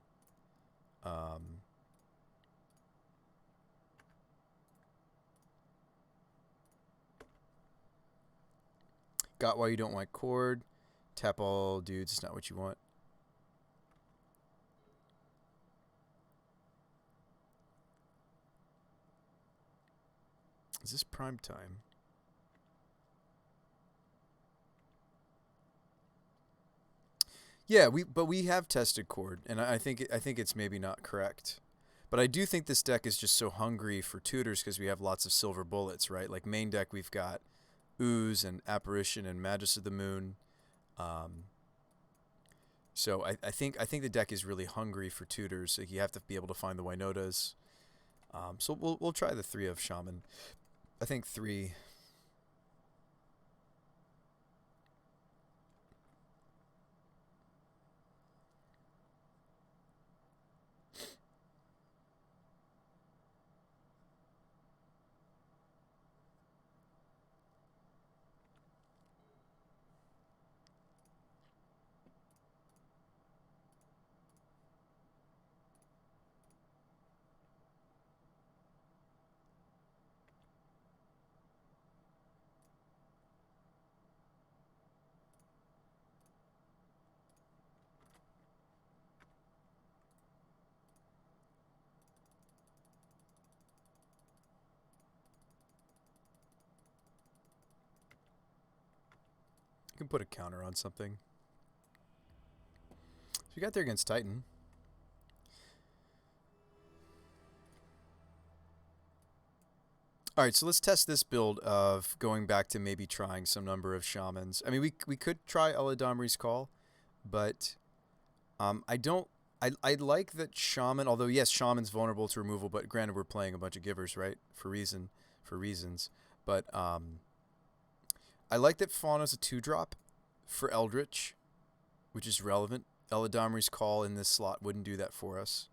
got why you don't like Chord. Tap all dudes, it's not what you want. Is this prime time? Yeah, we have tested Chord, and I think it's maybe not correct. But I do think this deck is just so hungry for tutors because we have lots of silver bullets, right? Like main deck, we've got Ooze and Apparition and Magus of the Moon. So I think the deck is really hungry for tutors. Like you have to be able to find the Winotas. So we'll try the 3 of Shaman. I think 3. can put a counter on something. So we got there against Titan. All right, so let's test this build of going back to maybe trying some number of shamans. I mean, we could try Eladamri's Call, but I don't. I like that shaman. Although yes, shaman's vulnerable to removal, but granted we're playing a bunch of givers, right? For reasons. But I like that Fauna's a 2-drop for Eldritch, which is relevant. Eladamri's Call in this slot wouldn't do that for us.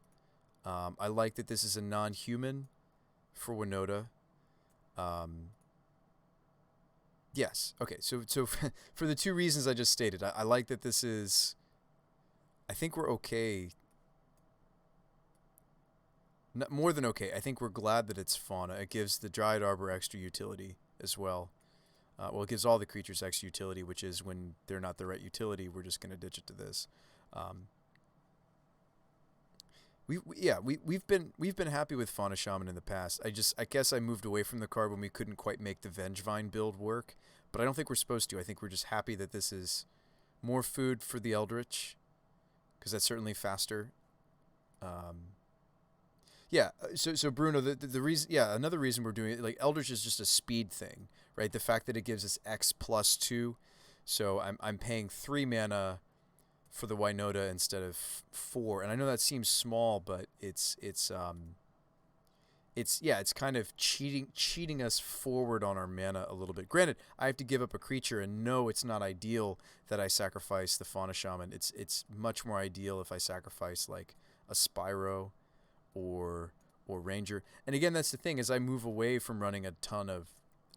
I like that this is a non-human for Winota. Yes. Okay. So for the 2 reasons I just stated, I like that this is. I think we're okay. Not more than okay. I think we're glad that it's Fauna. It gives the Dryad Arbor extra utility as well. Well, it gives all the creatures extra utility, which is when they're not the right utility, we're just going to ditch it to this. We've been happy with Fauna Shaman in the past. I guess I moved away from the card when we couldn't quite make the Vengevine build work, but I don't think we're supposed to. I think we're just happy that this is more food for the Eldritch, because that's certainly faster. So Bruno, the reason, another reason we're doing it, like Eldritch is just a speed thing, right? The fact that it gives us X plus 2, so I'm paying 3 mana for the Winota instead of 4, and I know that seems small, but it's kind of cheating us forward on our mana a little bit. Granted, I have to give up a creature, and no, it's not ideal that I sacrifice the Fauna Shaman. It's much more ideal if I sacrifice like a Spyro or Ranger. And again, that's the thing, is I move away from running a ton of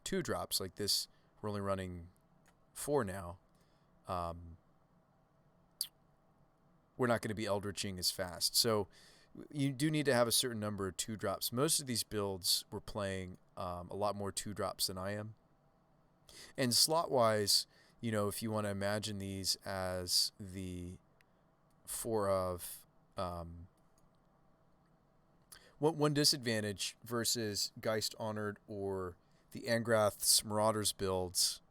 2-drops like this. We're only running 4 now. We're not going to be Eldritching as fast. So you do need to have a certain number of 2-drops. Most of these builds we're playing a lot more 2-drops than I am. And slot-wise, if you want to imagine these as the 4 of... one disadvantage versus Geist Honored or the Angrath's Marauders builds.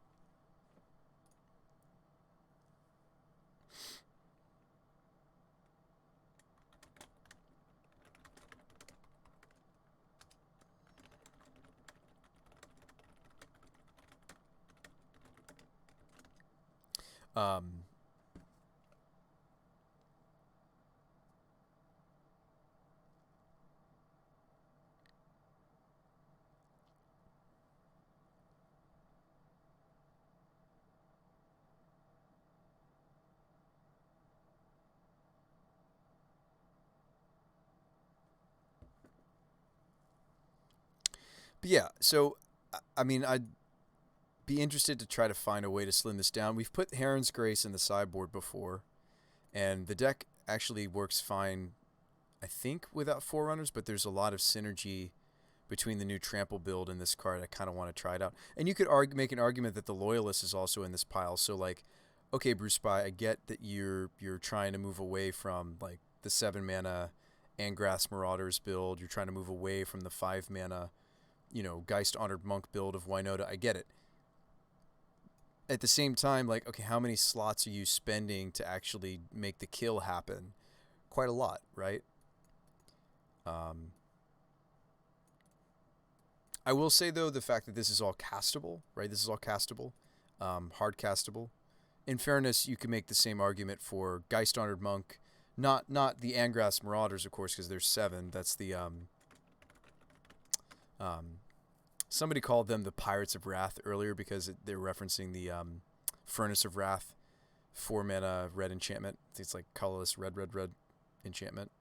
But yeah, so I mean, I'd be interested to try to find a way to slim this down. We've put Heron's Grace in the sideboard before, and the deck actually works fine, I think, without Forerunners, but there's a lot of synergy between the new Trample build and this card. I kind of want to try it out. And you could make an argument that the Loyalist is also in this pile. So, like, okay, Bruce Spy, I get that you're trying to move away from, like, the 7-mana Angrath's Marauders build. You're trying to move away from the 5-mana, Geist Honored Monk build of Winota. I get it. At the same time, like, okay, how many slots are you spending to actually make the kill happen? Quite a lot, right? I will say, though, the fact that this is all castable, right? This is all castable, hard castable. In fairness, you can make the same argument for Geist Honored Monk, not the Angrath's Marauders, of course, because there's 7. That's the somebody called them the Pirates of Wrath earlier because they're referencing the Furnace of Wrath, 4-mana red enchantment. It's like colorless red enchantment.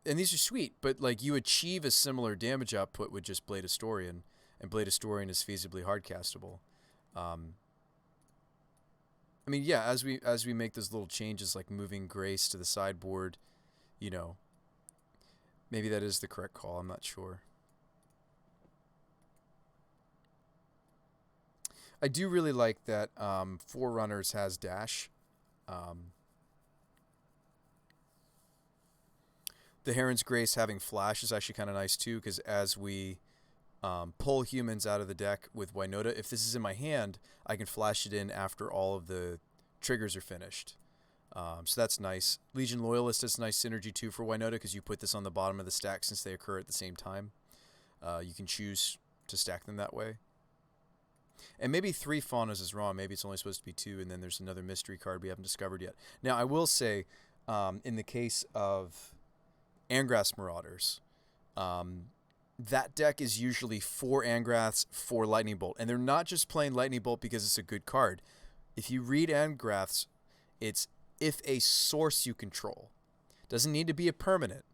And these are sweet, but like you achieve a similar damage output with just Blade Historian, and Blade Historian is feasibly hard castable. I mean, yeah, as we make those little changes, like moving Grace to the sideboard, maybe that is the correct call. I'm not sure. I do really like that Forerunners has dash. The Heron's Grace having flash is actually kind of nice too, because as we pull humans out of the deck with Winota. If this is in my hand, I can flash it in after all of the triggers are finished. So that's nice. Legion Loyalist is nice synergy too for Winota because you put this on the bottom of the stack since they occur at the same time. You can choose to stack them that way. And maybe 3 Faunas is wrong. Maybe it's only supposed to be 2, and then there's another mystery card we haven't discovered yet. Now, I will say, in the case of Angrath's Marauders, that deck is usually 4 Angraths, 4 Lightning Bolt. And they're not just playing Lightning Bolt because it's a good card. If you read Angrath's, it's if a source you control. Doesn't need to be a permanent.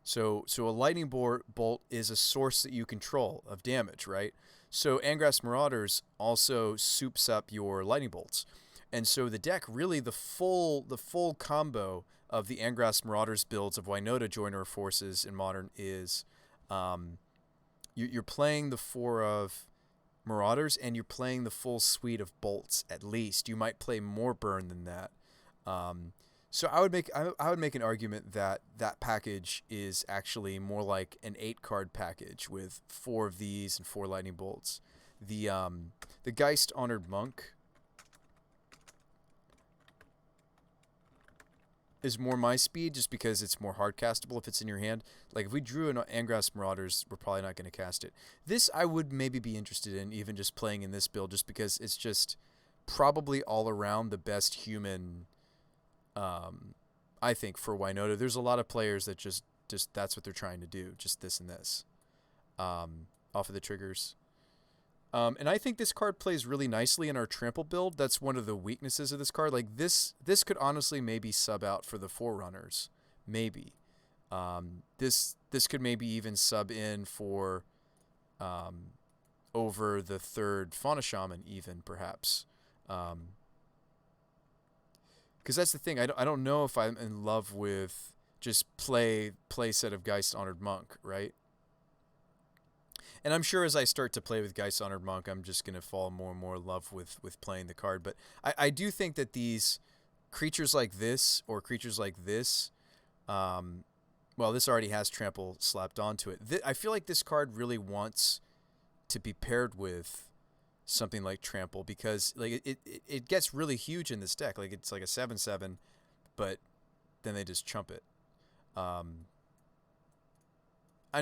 So a Lightning Bolt is a source that you control of damage, right? So Angrath's Marauders also soups up your Lightning Bolts. And so the deck, really the full combo of the Angrath's Marauders builds of Winota Joiner Forces in Modern is you're playing the 4 of Marauders and you're playing the full suite of bolts at least. You might play more burn than that. So I would make an argument that that package is actually more like an 8-card package with 4 of these and 4 lightning bolts. The Geist Honored Monk is more my speed just because it's more hard castable if it's in your hand. Like if we drew an Angrath's Marauders, we're probably not going to cast it. This I would maybe be interested in even just playing in this build just because it's just probably all around the best human I think for Winota. There's a lot of players that just that's what they're trying to do, just this and this off of the triggers. And I think this card plays really nicely in our trample build. That's one of the weaknesses of this card. Like this could honestly maybe sub out for the Forerunners, maybe. This could maybe even sub in for over the 3rd Fauna Shaman even perhaps. Because that's the thing. I don't know if I'm in love with just play set of Geist Honored Monk, right? And I'm sure as I start to play with Geist Honored Monk, I'm just going to fall more and more in love with playing the card. But I do think that these creatures like this or creatures like this, well, this already has Trample slapped onto it. I feel like this card really wants to be paired with something like Trample because like it gets really huge in this deck. Like it's like a 7/7, but then they just chump it. I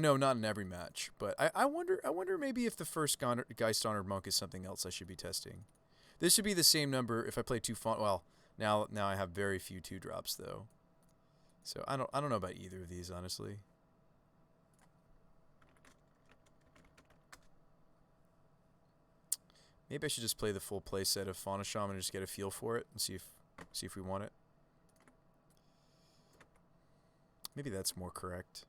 know not in every match, but I wonder maybe if the first Geist Honored Monk is something else I should be testing. This should be the same number if I play 2 font. Well, now I have very few 2-drops though, so I don't know about either of these honestly. Maybe I should just play the full play set of Fauna Shaman and just get a feel for it and see if we want it. Maybe that's more correct.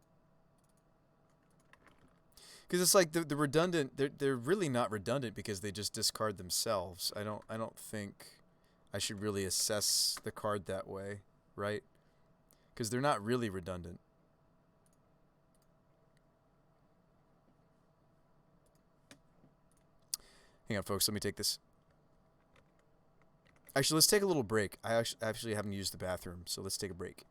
Because it's like the redundant, they're really not redundant because they just discard themselves. I don't think I should really assess the card that way, right? Because they're not really redundant. Hang on, folks. Let me take this. Actually, let's take a little break. I actually haven't used the bathroom, so let's take a break.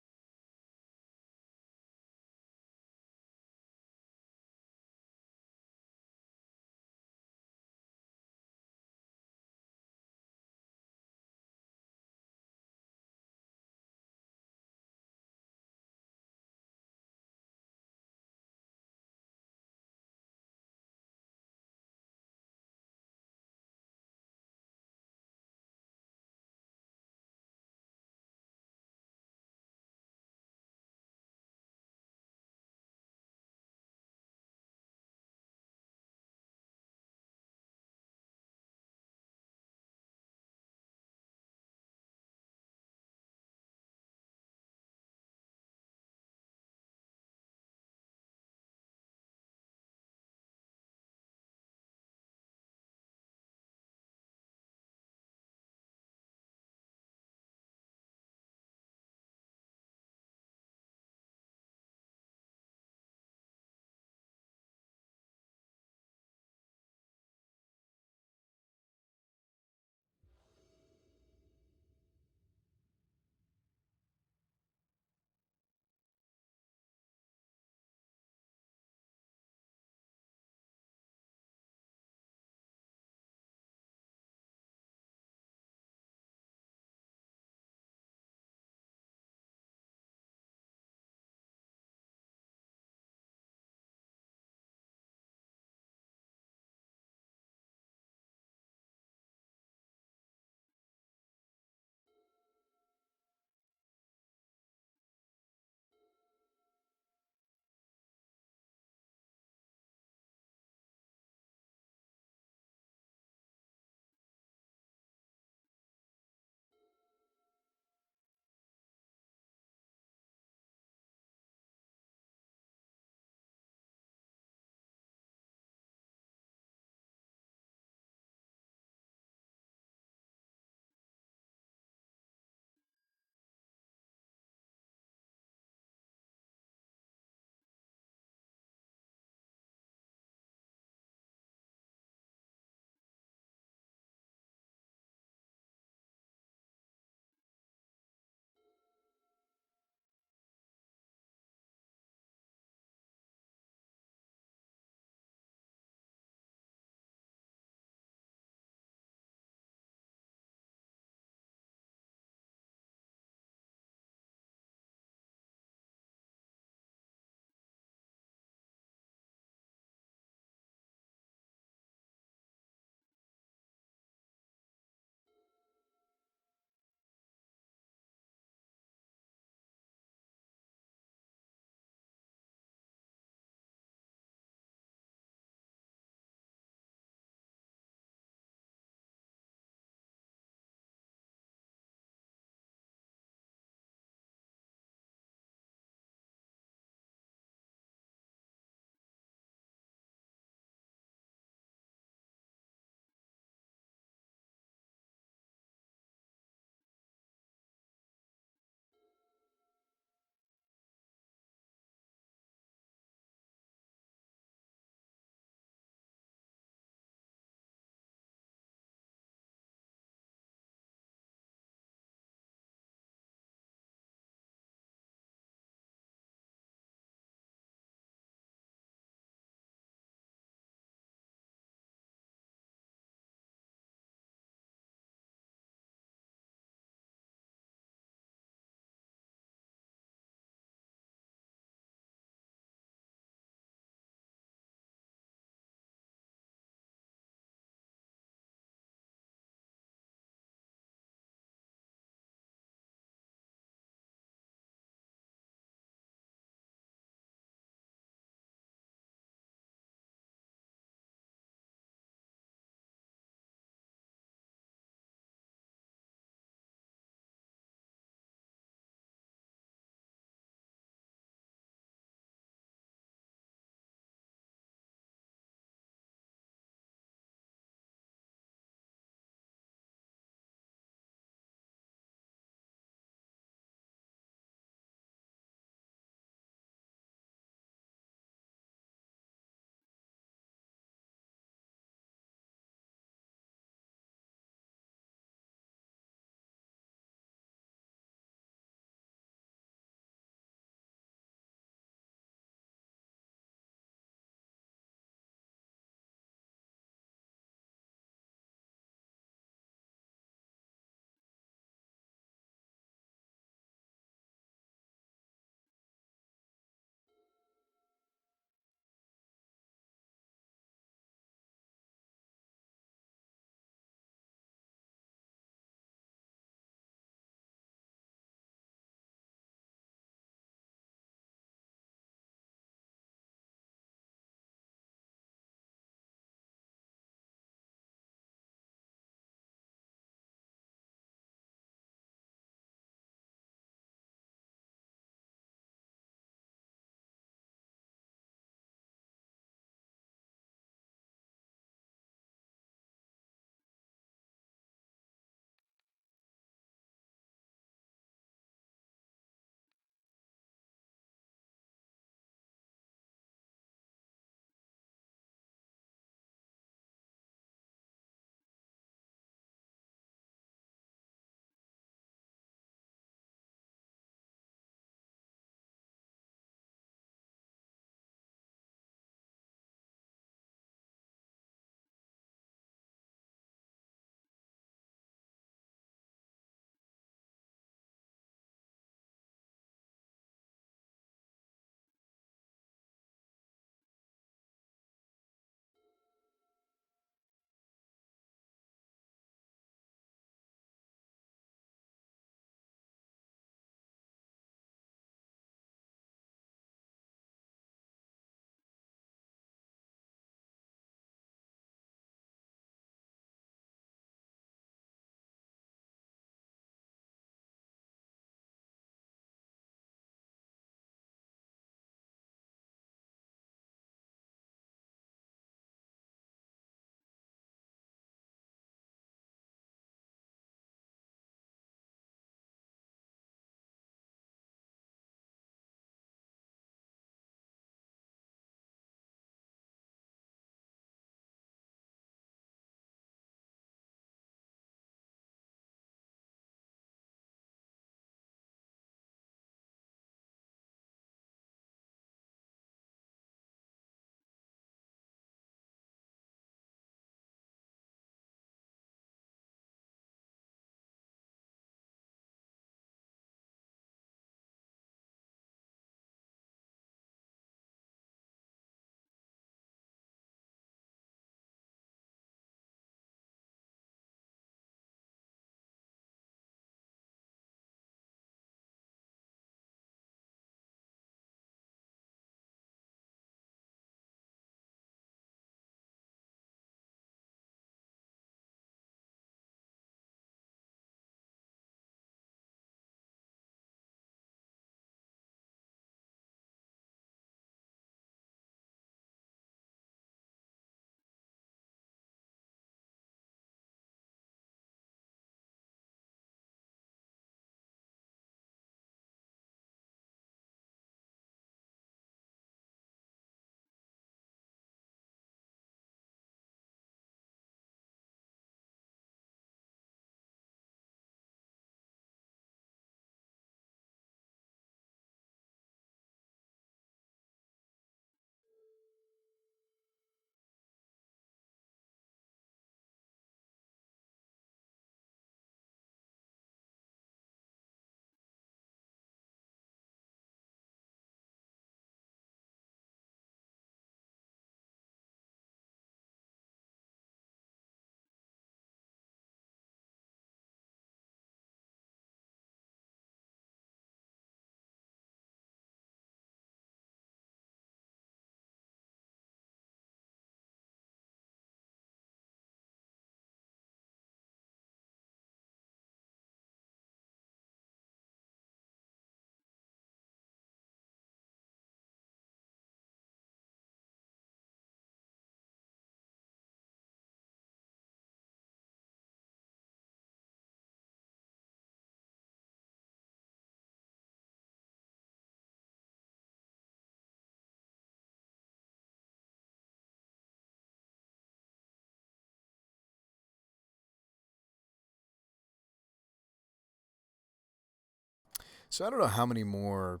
So I don't know how many more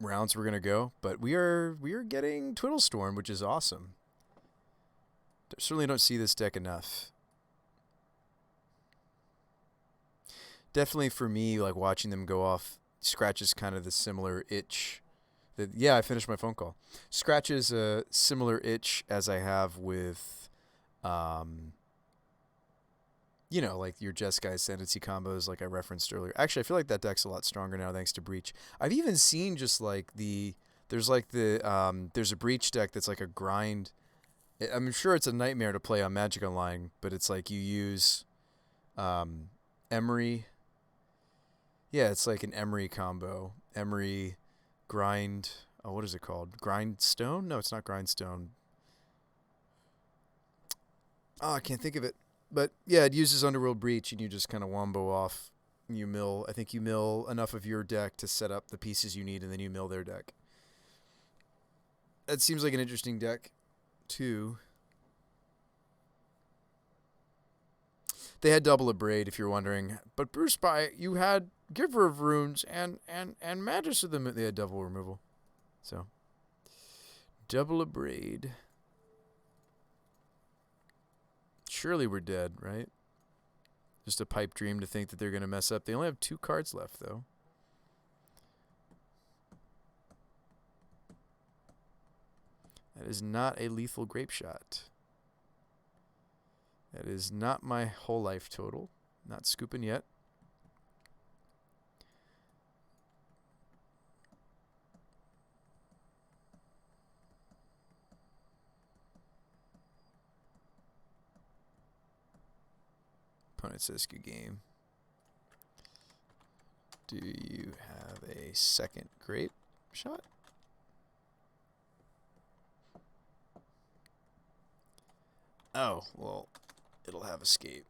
rounds we're gonna go, but we are getting Twiddle Storm, which is awesome. Certainly don't see this deck enough. Definitely for me, like watching them go off, scratches kind of the similar itch. Yeah, I finished my phone call. Scratches a similar itch as I have with, you know, like your Jeskai Ascendancy combos, like I referenced earlier. Actually, I feel like that deck's a lot stronger now thanks to Breach. I've even seen just like there's a Breach deck that's like a grind. I'm sure it's a nightmare to play on Magic Online, but it's like you use Emery. Yeah, it's like an Emery combo. Emery, grind. Oh, what is it called? Grindstone? No, it's not Grindstone. Oh, I can't think of it. But yeah, it uses Underworld Breach, and you just kind of wombo off. You mill. I think you mill enough of your deck to set up the pieces you need, and then you mill their deck. That seems like an interesting deck, too. They had double Abrade, if you're wondering. But Bruce Spy, you had Giver of Runes and Magus of them. They had double removal. So, double Abrade. Surely we're dead, right? Just a pipe dream to think that they're going to mess up. They only have 2 cards left, though. That is not a lethal grape shot. That is not my whole life total. Not scooping yet. Opponent says good game. Do you have a second grape shot? Oh, well, it'll have escape.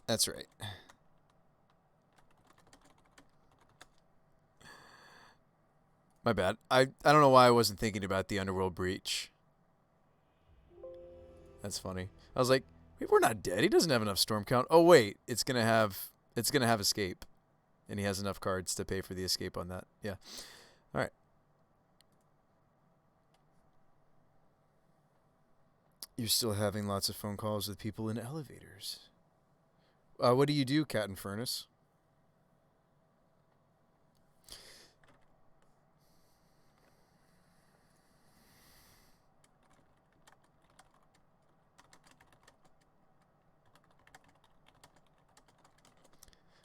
That's right. My bad. I don't know why I wasn't thinking about the Underworld Breach. That's funny. I was like, wait, we're not dead. He doesn't have enough storm count. Oh wait, it's gonna have escape. And he has enough cards to pay for the escape on that. Yeah. Alright. You're still having lots of phone calls with people in elevators. What do you do, Cat and Furnace?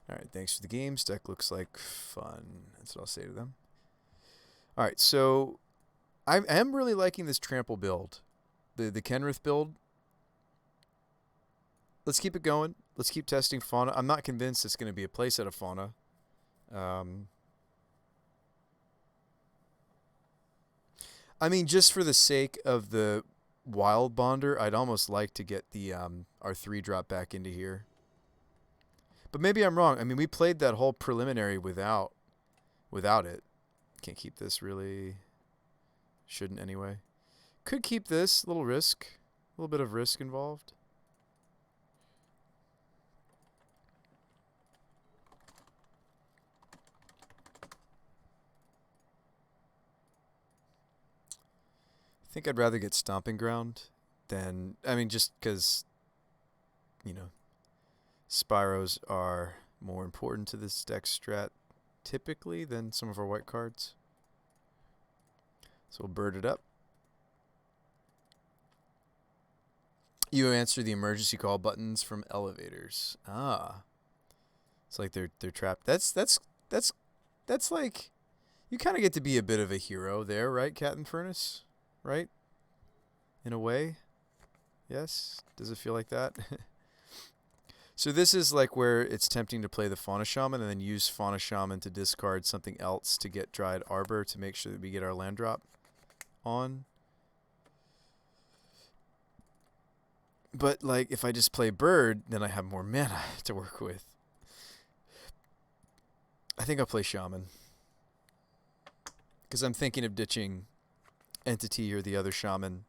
Alright, thanks for the games. Deck looks like fun. That's what I'll say to them. Alright, so I am really liking this trample build. The Kenrith build. Let's keep it going. Let's keep testing fauna. I'm not convinced it's going to be a playset of fauna. I mean, just for the sake of the Wild Bonder, I'd almost like to get the our 3-drop back into here. But maybe I'm wrong. I mean, we played that whole preliminary without it. Can't keep this, really. Shouldn't anyway. Could keep this. A little risk. A little bit of risk involved. I think I'd rather get Stomping Ground than... I mean, just because, you know, Spyros are more important to this deck strat typically than some of our white cards. So we'll bird it up. You answer the emergency call buttons from elevators. Ah. It's like they're trapped. That's like... You kind of get to be a bit of a hero there, right, Cat and Furnace? Right? In a way? Yes? Does it feel like that? So this is like where it's tempting to play the Fauna Shaman and then use Fauna Shaman to discard something else to get Dryad Arbor to make sure that we get our land drop on. But like if I just play Bird, then I have more mana to work with. I think I'll play Shaman. Because I'm thinking of ditching Entity or the other Shaman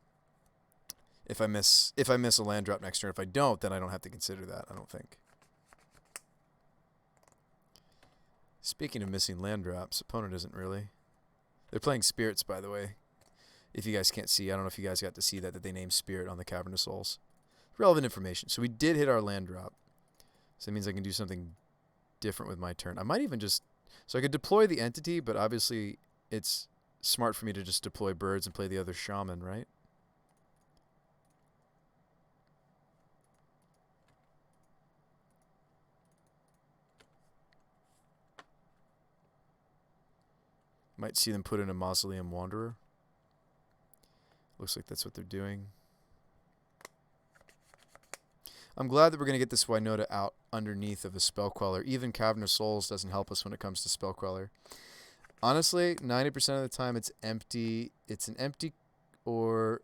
if I miss a land drop next turn. If I don't, then I don't have to consider that, I don't think. Speaking of missing land drops, opponent isn't really. They're playing spirits, by the way. If you guys can't see, I don't know if you guys got to see that they named spirit on the Cavern of Souls. Relevant information. So we did hit our land drop. So that means I can do something different with my turn. I might even just... So I could deploy the entity, but obviously it's smart for me to just deploy birds and play the other shaman, right? Might see them put in a Mausoleum Wanderer. Looks like that's what they're doing. I'm glad that we're going to get this Winota out underneath of a Spell Queller. Even Cavern of Souls doesn't help us when it comes to Spell Queller. Honestly, 90% of the time it's empty. It's an empty, or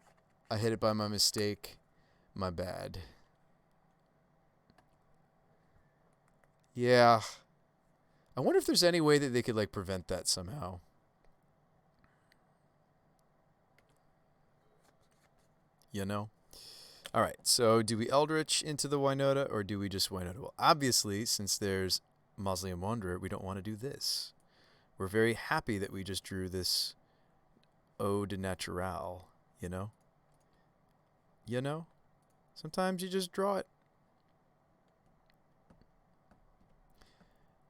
I hit it by my mistake. My bad. Yeah. I wonder if there's any way that they could like prevent that somehow. You know? Alright, so do we Eldritch into the Winota, or do we just Winota? Well, obviously, since there's Mausoleum Wanderer, we don't want to do this. We're very happy that we just drew this Ode de Naturale, you know? You know? Sometimes you just draw it.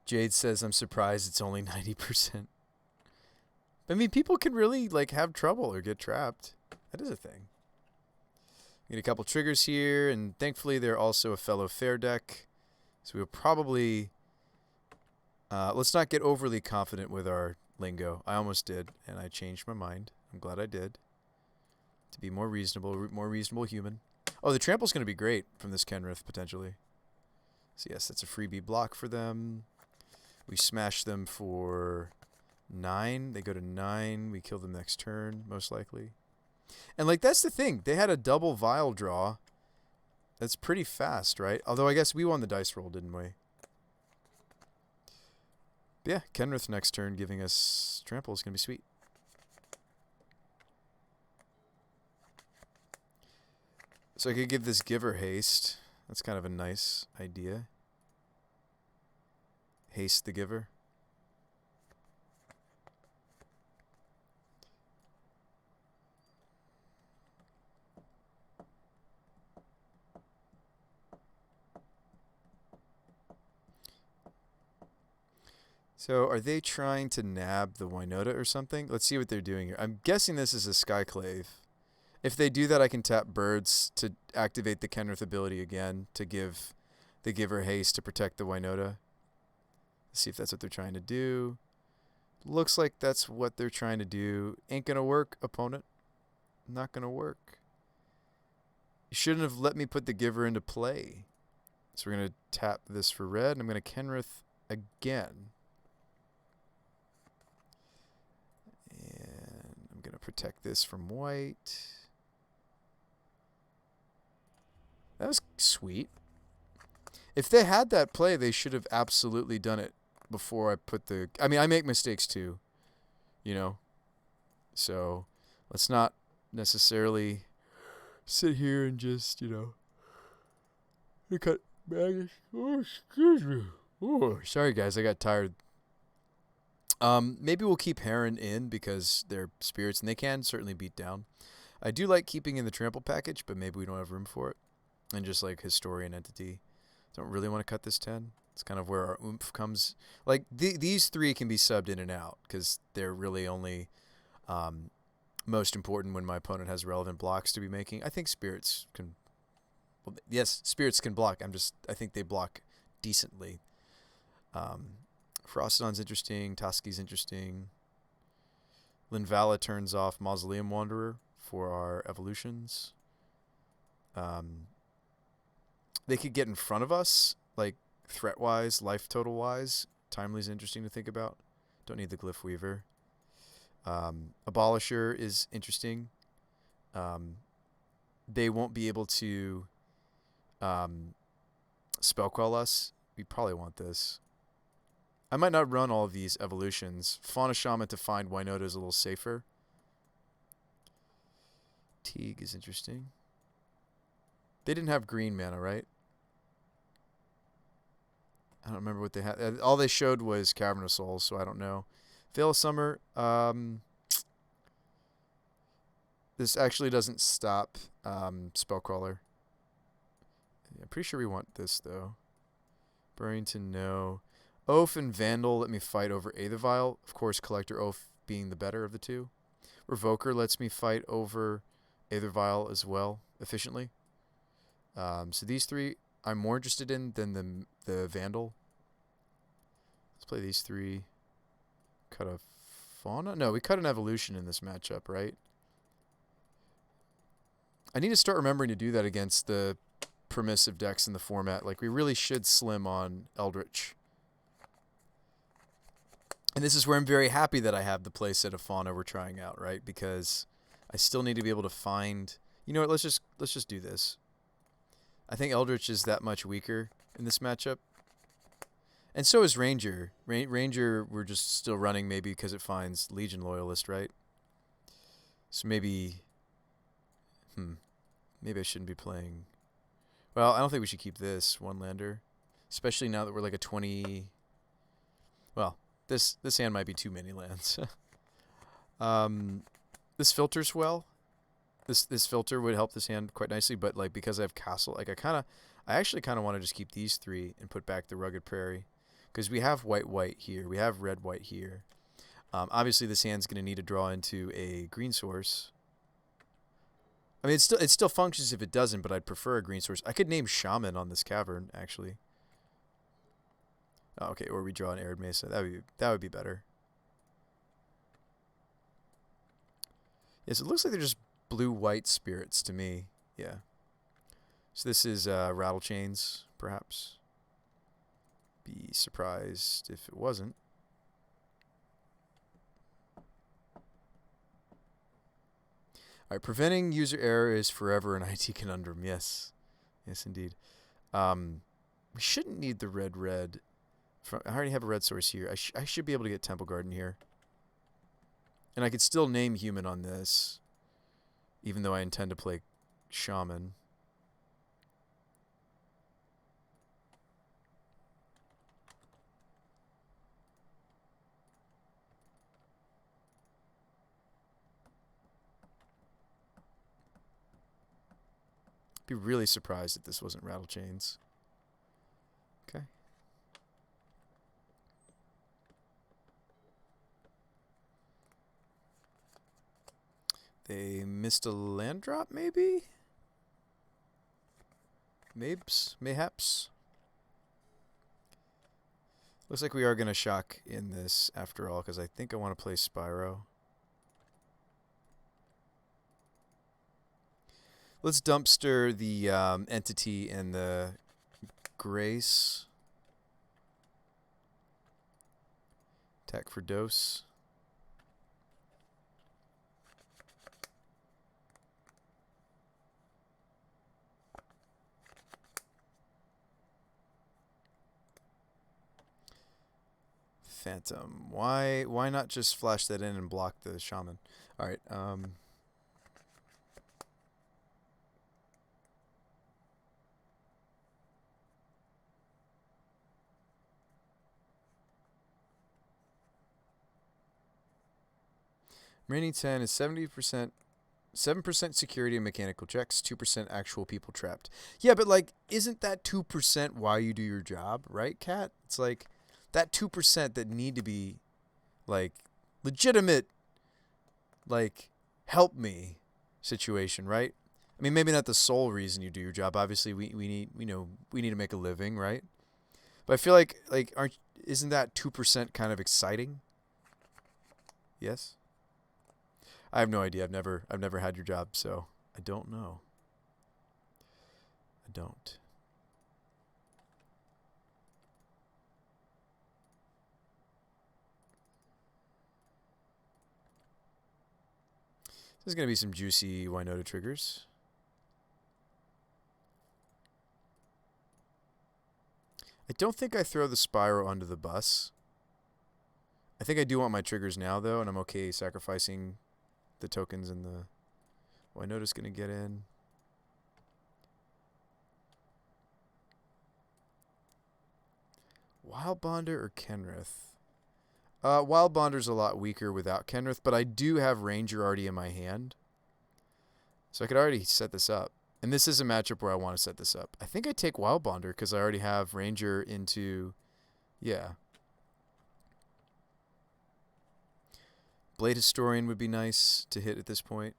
Jade says, I'm surprised it's only 90%. I mean, people can really, like, have trouble or get trapped. That is a thing. Get a couple triggers here, and thankfully they're also a fellow fair deck. So we'll probably... let's not get overly confident with our lingo. I almost did, and I changed my mind. I'm glad I did. To be more reasonable human. Oh, the trample's going to be great from this Kenrith, potentially. So yes, that's a freebie block for them. We smash them for 9. They go to 9. We kill them next turn, most likely. And, like, that's the thing. They had a double vial draw. That's pretty fast, right? Although I guess we won the dice roll, didn't we? But yeah, Kenrith next turn giving us trample is going to be sweet. So I could give this Giver haste. That's kind of a nice idea. Haste the Giver. So are they trying to nab the Winota or something? Let's see what they're doing here. I'm guessing this is a Skyclave. If they do that, I can tap birds to activate the Kenrith ability again to give the Giver haste to protect the Winota. Let's see if that's what they're trying to do. Looks like that's what they're trying to do. Ain't gonna work, opponent. Not gonna work. You shouldn't have let me put the Giver into play. So we're gonna tap this for red, and I'm gonna Kenrith again. And I'm gonna protect this from white. That was sweet. If they had that play, they should have absolutely done it before I put the... I mean, I make mistakes too, you know? So let's not necessarily sit here and just, you know... cut back. Oh, excuse me. Oh, sorry, guys. I got tired. Maybe we'll keep Heron in because they're spirits, and they can certainly beat down. I do like keeping in the trample package, but maybe we don't have room for it. And just like Historian Entity. Don't really want to cut this 10. It's kind of where our oomph comes. Like, these 3 can be subbed in and out because they're really only most important when my opponent has relevant blocks to be making. I think spirits can... Well, yes, spirits can block. I think they block decently. Frostodon's interesting. Toski's interesting. Linvala turns off Mausoleum Wanderer for our evolutions. They could get in front of us, like threat-wise, life total-wise. Timely's interesting to think about. Don't need the Glyph Weaver. Abolisher is interesting. They won't be able to Spellquell us. We probably want this. I might not run all of these evolutions. Fauna Shaman to find Winota is a little safer. Teague is interesting. They didn't have green mana, right? I don't remember what they had. All they showed was Cavern of Souls, so I don't know. Veil of Summer. This actually doesn't stop Spellcrawler. Yeah, I'm pretty sure we want this, though. Burrington, no. Oath and Vandal let me fight over Aethervial. Of course, Collector Oath being the better of the two. Revoker lets me fight over Aethervial as well, efficiently. So these three I'm more interested in than the Vandal. Let's play these three. Cut a Fauna? No, we cut an Evolution in this matchup, right? I need to start remembering to do that against the permissive decks in the format. Like, we really should slim on Eldritch. And this is where I'm very happy that I have the playset of Fauna we're trying out, right? Because I still need to be able to find... You know what, let's just do this. I think Eldritch is that much weaker in this matchup. And so is Ranger. Ranger we're just still running maybe because it finds Legion Loyalist, right? So maybe... Maybe I shouldn't be playing... Well, I don't think we should keep this one-lander. Especially now that we're like a 20... Well, this hand might be too many lands. This filters well. This filter would help this hand quite nicely, but like because I have Castle, like I actually kind of want to just keep these three and put back the Rugged Prairie. Because we have white here. We have red-white here. Obviously, this hand's going to need to draw into a green source. I mean, it still functions if it doesn't, but I'd prefer a green source. I could name Shaman on this Cavern, actually. Oh, okay, or we draw an Arid Mesa. That would be better. Yes, it looks like they're just blue-white spirits to me. Yeah. So this is Rattle Chains, perhaps. Be surprised if it wasn't. All right, preventing user error is forever an IT conundrum. Yes. Yes, indeed. We shouldn't need the red. I already have a red source here. I should be able to get Temple Garden here. And I could still name human on this, even though I intend to play Shaman. Be really surprised if this wasn't Rattle Chains. Okay. They missed a land drop, maybe? Mayhaps. Looks like we are going to shock in this after all, because I think I want to play Spyro. Let's dumpster the entity and the Grace. Attack for dose. Phantom. Why not just flash that in and block the Shaman? All right. Remaining 10 is 70%, 7% security and mechanical checks, 2% actual people trapped. Yeah, but like, isn't that 2% why you do your job, right, Kat? It's like that 2% that need to be like legitimate, like help me situation, right? I mean, maybe not the sole reason you do your job. Obviously, we need we need to make a living, right? But I feel like isn't that 2% kind of exciting? Yes. I have no idea. I've never had your job, so I don't know. I don't. There's going to be some juicy Winota triggers. I don't think I throw the Spyro under the bus. I think I do want my triggers now, though, and I'm okay sacrificing the tokens and the... Winota's going to get in. Wild Bonder or Kenrith? Wild Bonder's a lot weaker without Kenrith, but I do have Ranger already in my hand. So I could already set this up. And this is a matchup where I want to set this up. I think I take Wild Bonder because I already have Ranger into... Yeah. Blade Historian would be nice to hit at this point.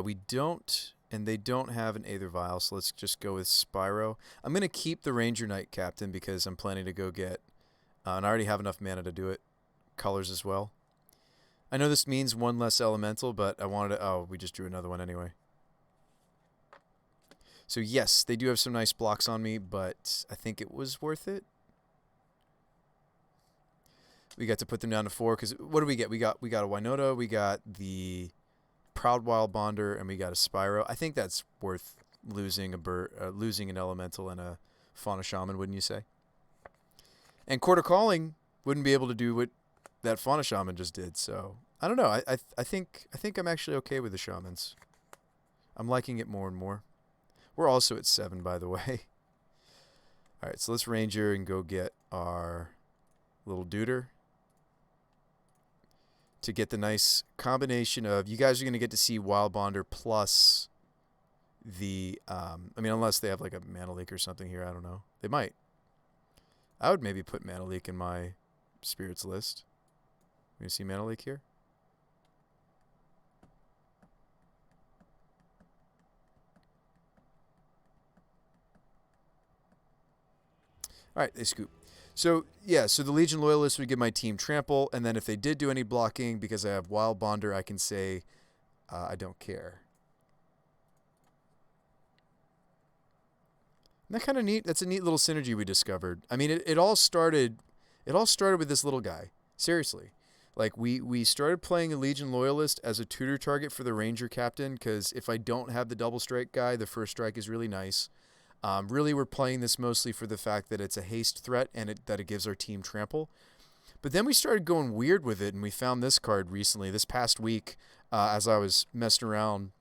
We don't... And they don't have an Aether Vial, so let's just go with Spyro. I'm going to keep the Ranger Knight Captain because I'm planning to go get... and I already have enough mana to do it. Colors as well. I know this means one less elemental, but I wanted to... Oh, we just drew another one anyway. So yes, they do have some nice blocks on me, but I think it was worth it. We got to put them down to 4, because what do we get? We got a Winota, we got the... Proud Wild Bonder, and we got a Spyro. I think that's worth losing losing an elemental and a Fauna Shaman, wouldn't you say? And Quarter Calling wouldn't be able to do what that Fauna Shaman just did. So I don't know. I think I'm actually okay with the Shamans. I'm liking it more and more. We're also at 7, by the way. All right, so let's Ranger and go get our little Duder. To get the nice combination of... You guys are going to get to see Wild Bonder plus the... I mean, unless they have like a Mana Leak or something here. I don't know. They might. I would maybe put Mana Leak in my Spirits list. You going to see Mana Leak here? Alright, they scoop. So, yeah, so the Legion Loyalists would give my team Trample, and then if they did do any blocking, because I have Wild Bonder, I can say I don't care. Isn't that kind of neat? That's a neat little synergy we discovered. I mean, it all started with this little guy. Seriously. Like, we started playing a Legion Loyalist as a tutor target for the Ranger Captain, because if I don't have the double strike guy, the first strike is really nice. Really, we're playing this mostly for the fact that it's a haste threat and that it gives our team trample. But then we started going weird with it, and we found this card recently, this past week, as I was messing around.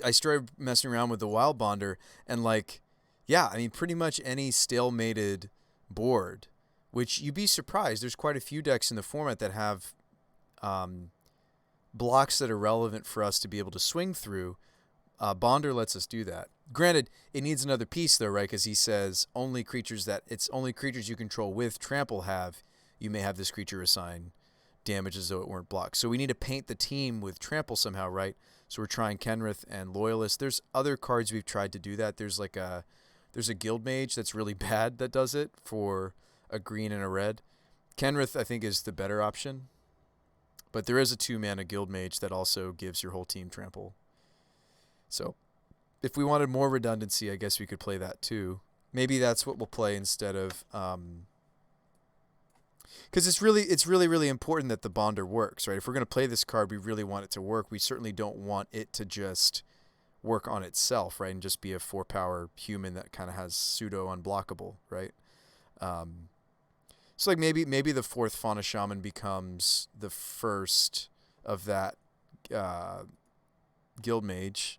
I started messing around with the Wild Bonder, and like, yeah, I mean, pretty much any stalemated board, which you'd be surprised. There's quite a few decks in the format that have blocks that are relevant for us to be able to swing through. Bonder lets us do that. Granted, it needs another piece though, right? Because he says only creatures you control with trample you may have this creature assign damage as though it weren't blocked. So we need to paint the team with trample somehow, right? So we're trying Kenrith and Loyalist. There's other cards we've tried to do that. There's a Guild Mage that's really bad that does it for a green and a red. Kenrith, I think, is the better option. But there is a 2-mana Guild Mage that also gives your whole team trample. So, if we wanted more redundancy, I guess we could play that too. Maybe that's what we'll play instead of... Because it's really important that the Bonder works, right? If we're going to play this card, we really want it to work. We certainly don't want it to just work on itself, right? And just be a 4-power human that kind of has pseudo-unblockable, right? So, like, maybe the 4th Fauna Shaman becomes the first of that Guild Mage.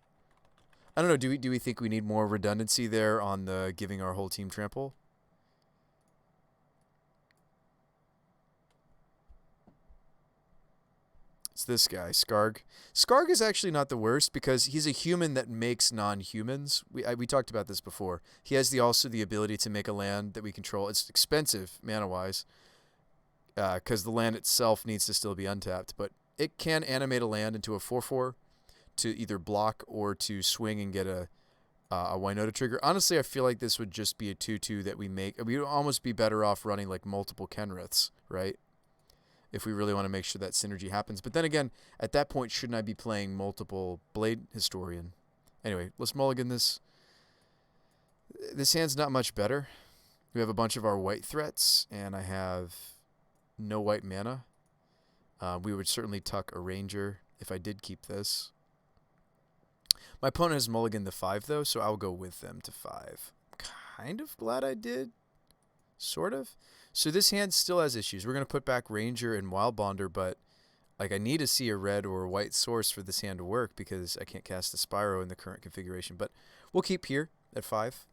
I don't know, do we think we need more redundancy there on the giving our whole team trample? It's this guy, Skarg. Skarg is actually not the worst because he's a human that makes non-humans. We talked about this before. He has also the ability to make a land that we control. It's expensive mana-wise because the land itself needs to still be untapped, but it can animate a land into a 4/4 to either block or to swing and get a Winota trigger. Honestly, I feel like this would just be a 2/2 that we make. We would almost be better off running like multiple Kenriths, right? If we really want to make sure that synergy happens. But then again, at that point, shouldn't I be playing multiple Blade Historian? Anyway, let's mulligan this. This hand's not much better. We have a bunch of our white threats, and I have no white mana. We would certainly tuck a Ranger if I did keep this. My opponent has mulliganed the 5, though, so I'll go with them to 5. Kind of glad I did. Sort of. So this hand still has issues. We're going to put back Ranger and Wild Bonder, but like I need to see a red or a white source for this hand to work because I can't cast the Spyro in the current configuration. But we'll keep here. at 5.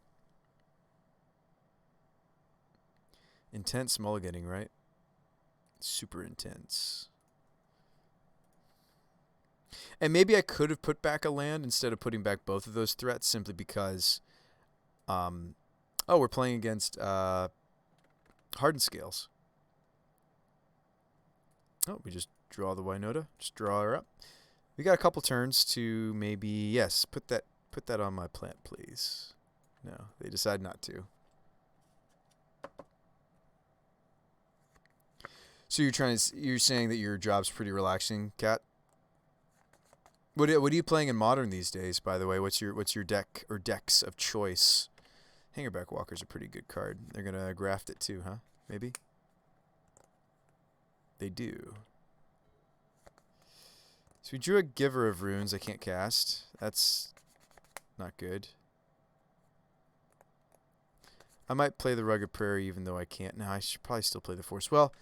Intense mulliganing, right? Super intense. And maybe I could have put back a land instead of putting back both of those threats simply because... we're playing against hardened scales. Oh, we just draw the Winota. Just draw her up. We got a couple turns to maybe... Yes, put that on my plant, please. No, they decide not to. So you're saying that your job's pretty relaxing, Kat? What are you playing in Modern these days, by the way? What's your deck or decks of choice? Hangerback Walker's a pretty good card. They're gonna graft it too, huh? Maybe? They do. So we drew a Giver of Runes I can't cast. That's not good. I might play the Rugged Prairie even though I can't. No, I should probably still play the Force. Well,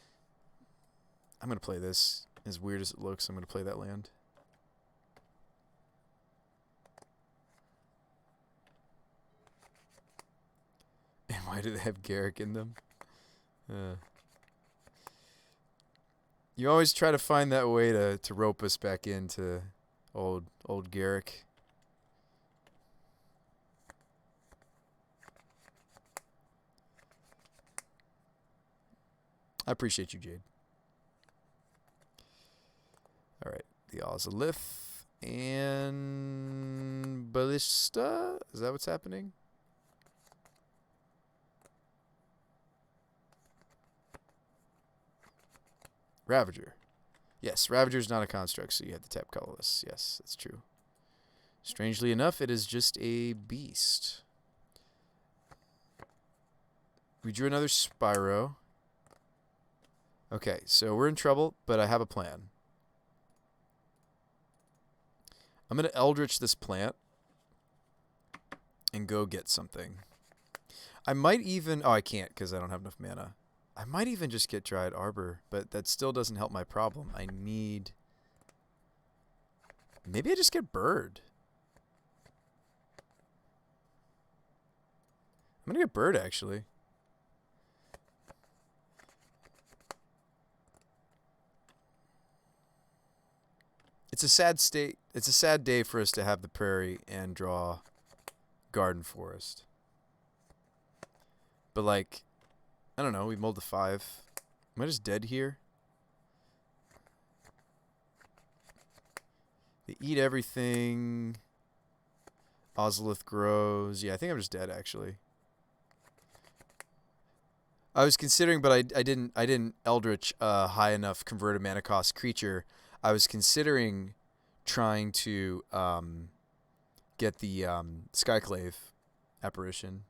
I'm going to play this. As weird as it looks, I'm going to play that land. And why do they have Garrick in them? You always try to find that way to rope us back into old Garrick. I appreciate you, Jade. All right, the Ozolith and Ballista. Is that what's happening? Ravager. Yes, Ravager's not a construct, so you have to tap colorless. Yes, that's true. Strangely enough, it is just a beast. We drew another Spyro. Okay, so we're in trouble, but I have a plan. I'm going to Eldritch this plant and go get something. I might even... Oh, I can't because I don't have enough mana. I might even just get Dryad Arbor, but that still doesn't help my problem. I need... Maybe I just get Bird. I'm going to get Bird, actually. It's a sad state. It's a sad day for us to have the Prairie and draw Garden Forest. But, like... I don't know, we mulled the 5. Am I just dead here? They eat everything. Ozolith grows. Yeah, I think I'm just dead, actually. I was considering, but I didn't Eldritch a high enough converted mana cost creature. I was considering trying to get the Skyclave apparition.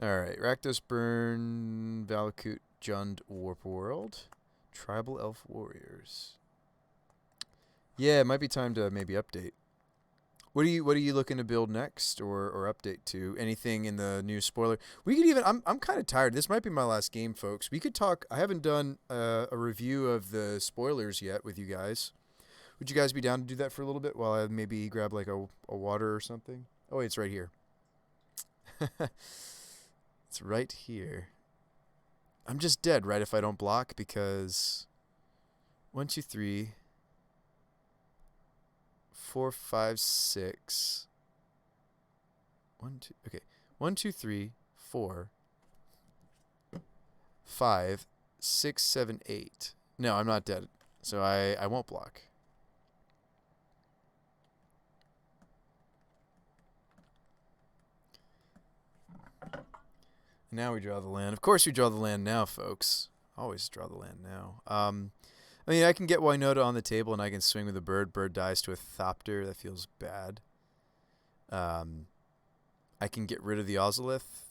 Alright, Rakdos Burn, Valakut, Jund, Warp World, Tribal Elf Warriors. Yeah, it might be time to maybe update. What are you looking to build next or update to? Anything in the new spoiler? We could even I'm kind of tired. This might be my last game, folks. We could talk. I haven't done a review of the spoilers yet with you guys. Would you guys be down to do that for a little bit while I maybe grab like a water or something? Oh, wait, it's right here. It's right here. I'm just dead, right, if I don't block, because 1, 2, 3, 4, 5, 6. 1, 2, okay. 1, 2, 3, 4, 5, 6, 7, 8. No, I'm not dead, so I won't block. Now we draw the land. Of course we draw the land now, folks. Always draw the land now. I mean, I can get Winota on the table and I can swing with a bird. Bird dies to a Thopter. That feels bad. I can get rid of the Ozolith.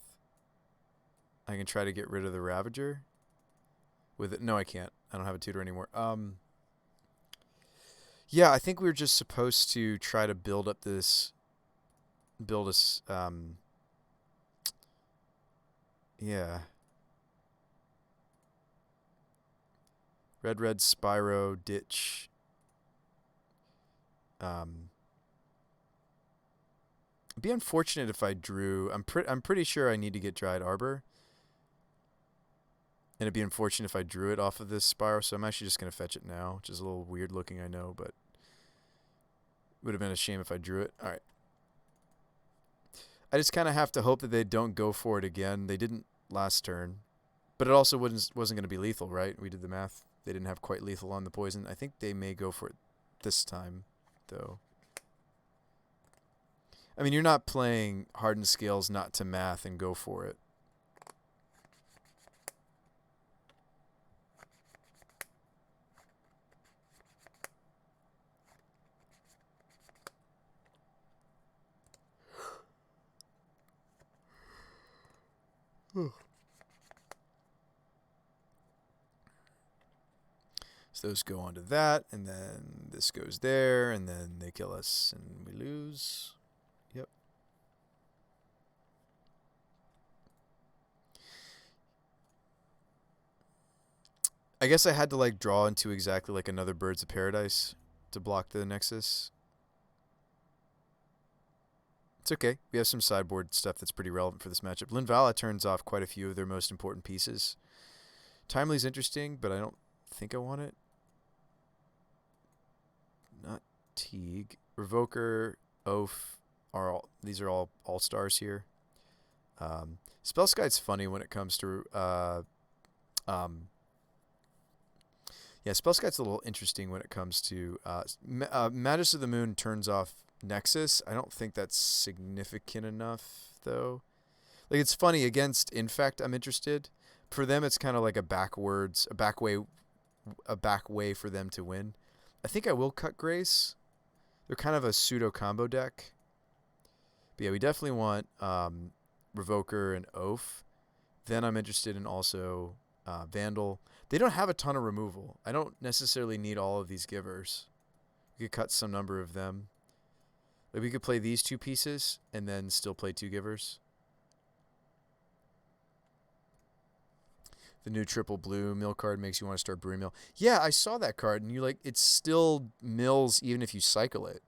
I can try to get rid of the Ravager. With it. No, I can't. I don't have a tutor anymore. Yeah, I think we were just supposed to try to build up this... Build us... Yeah. Red Spyro, Ditch. It'd be unfortunate if I drew. I'm pretty sure I need to get Dried Arbor. And it'd be unfortunate if I drew it off of this Spyro, so I'm actually just going to fetch it now, which is a little weird looking, I know, but it would have been a shame if I drew it. All right. I just kind of have to hope that they don't go for it again. They didn't last turn, but it also wasn't going to be lethal, right? We did the math. They didn't have quite lethal on the poison. I think they may go for it this time, though. I mean, you're not playing hardened scales not to math and go for it. So those go onto that, and then this goes there, and then they kill us, and we lose. Yep. I guess I had to like draw into exactly like another Birds of Paradise to block the Nexus. It's okay. We have some sideboard stuff that's pretty relevant for this matchup. Linvala turns off quite a few of their most important pieces. Timely's interesting, but I don't think I want it. Not Teague. Revoker, Oath, these are all stars here. Spellskite's funny when it comes to yeah, Spellskite's a little interesting when it comes to Magus of the Moon turns off Nexus. I don't think that's significant enough though. Like it's funny against Infect I'm interested. For them it's kind of like a back way for them to win. I think I will cut Grace. They're kind of a pseudo combo deck. But yeah, we definitely want Revoker and Oath. Then I'm interested in also Vandal. They don't have a ton of removal. I don't necessarily need all of these givers. We could cut some number of them. Like we could play these two pieces and then still play two givers. The new triple blue mill card makes you want to start brewing mill. Yeah, I saw that card, and you like it still mills even if you cycle it.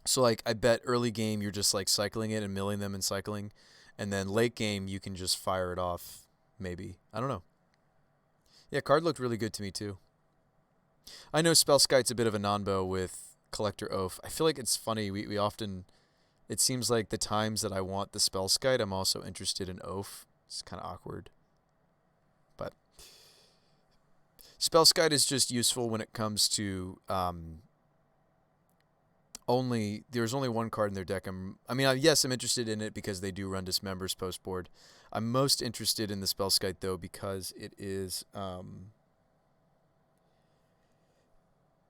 So like I bet early game you're just like cycling it and milling them and cycling, and then late game you can just fire it off. Maybe, I don't know. Yeah, card looked really good to me too. I know Spellskite's a bit of a non-bow with Collector Oath. I feel like it's funny. We often, it seems like the times that I want the Spellskite, I'm also interested in Oath. It's kind of awkward. But Spellskite is just useful when it comes to there's only one card in their deck. Yes, I'm interested in it because they do run Dismembers post board. I'm most interested in the Spellskite though because it is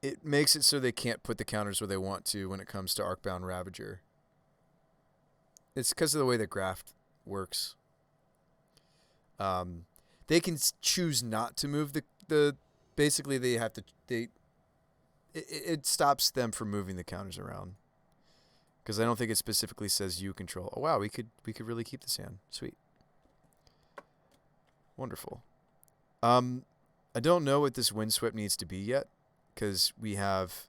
it makes it so they can't put the counters where they want to when it comes to Arcbound Ravager. It's because of the way the graft works. They can choose not to move the basically they have to it stops them from moving the counters around because I don't think it specifically says you control. Oh wow, we could really keep this hand. Sweet, wonderful. I don't know what this Windswept needs to be yet because we have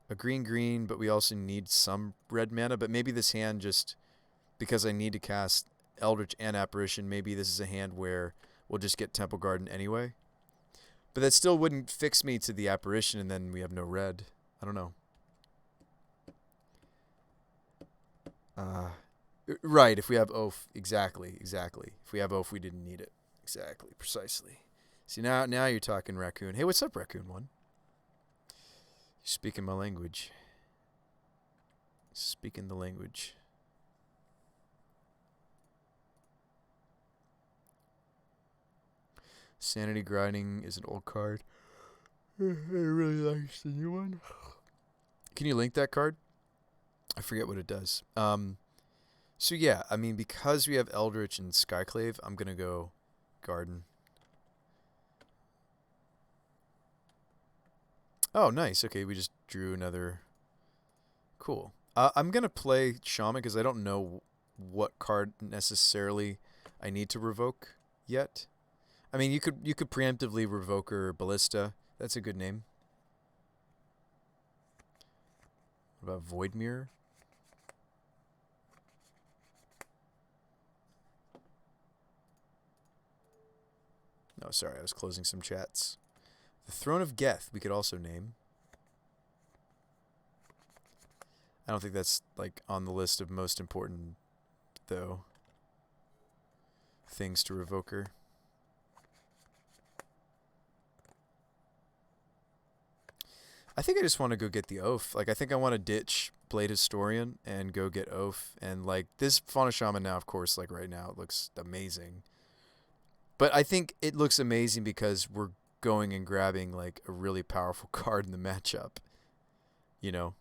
a green, but we also need some red mana. But maybe this hand just because I need to cast Eldritch and Apparition, maybe this is a hand where we'll just get Temple Garden anyway. But that still wouldn't fix me to the Apparition, and then we have no red. I don't know. Right, if we have Oath, exactly. If we have Oath, we didn't need it. Exactly, precisely. See, now you're talking Raccoon. Hey, what's up, Raccoon 1? You're speaking my language. Speaking the language. Sanity Grinding is an old card. I really like the new one. Can you link that card? I forget what it does. So yeah, I mean, because we have Eldritch and Skyclave, I'm going to go Garden. Oh, nice. Okay, we just drew another. Cool. I'm going to play Shaman because I don't know what card necessarily I need to revoke yet. I mean, you could preemptively Revoker Ballista. That's a good name. What about Void Mirror? Oh, sorry, I was closing some chats. The Throne of Geth, we could also name. I don't think that's, like, on the list of most important, though, things to revoke her. I think I just want to go get the Oath. Like, I think I want to ditch Blade Historian and go get Oath. And, like, this Fauna Shaman now, of course, like, right now, it looks amazing. But I think it looks amazing because we're going and grabbing, like, a really powerful card in the matchup. You know?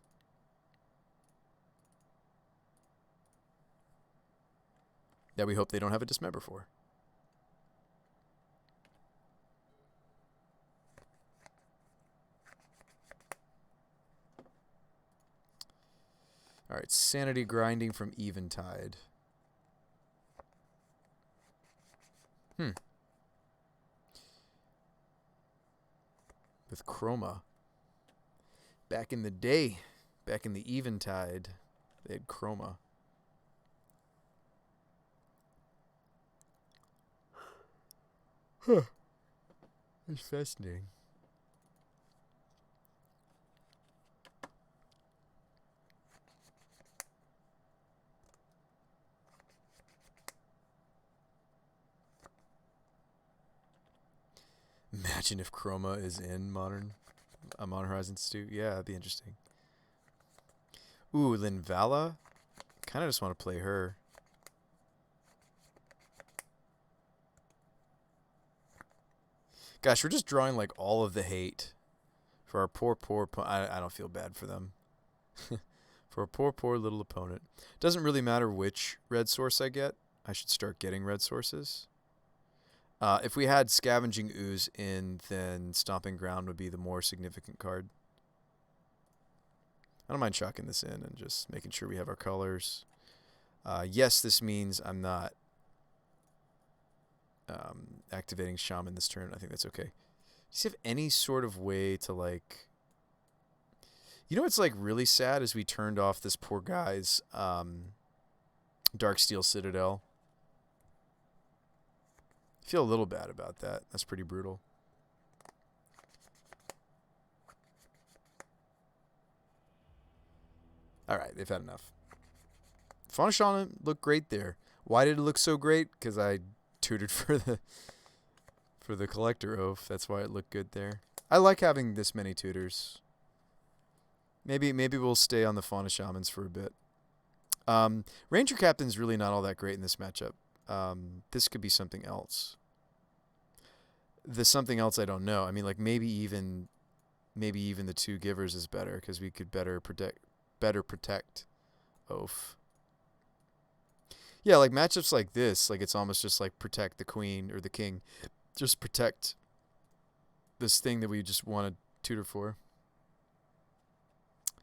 That we hope they don't have a Dismember for. All right, Sanity Grinding from Eventide. With Chroma. Back in the day, back in the Eventide, they had Chroma. Huh. That's fascinating. Imagine if Chroma is in Modern Horizons 2. Yeah, that'd be interesting. Ooh, Linvala. Kind of just want to play her. Gosh, we're just drawing like all of the hate for our poor I don't feel bad for them. For a poor little opponent. Doesn't really matter which red source I get. I should start getting red sources. If we had Scavenging Ooze in, then Stomping Ground would be the more significant card. I don't mind chalking this in and just making sure we have our colors. Yes, this means I'm not activating Shaman this turn. I think that's okay. Does he have any sort of way to, like... You know what's, like, really sad is we turned off this poor guy's Darksteel Citadel. I feel a little bad about that. That's pretty brutal. All right, they've had enough. Fauna Shaman looked great there. Why did it look so great? Because I tutored for the Collector Oath. That's why it looked good there. I like having this many tutors. Maybe we'll stay on the Fauna Shamans for a bit. Ranger Captain's really not all that great in this matchup. This could be something else. The something else I don't know. I mean, like maybe even the two givers is better because we could better protect Oath. Yeah, like matchups like this, like it's almost just like protect the queen or the king. Just protect this thing that we just want to tutor for.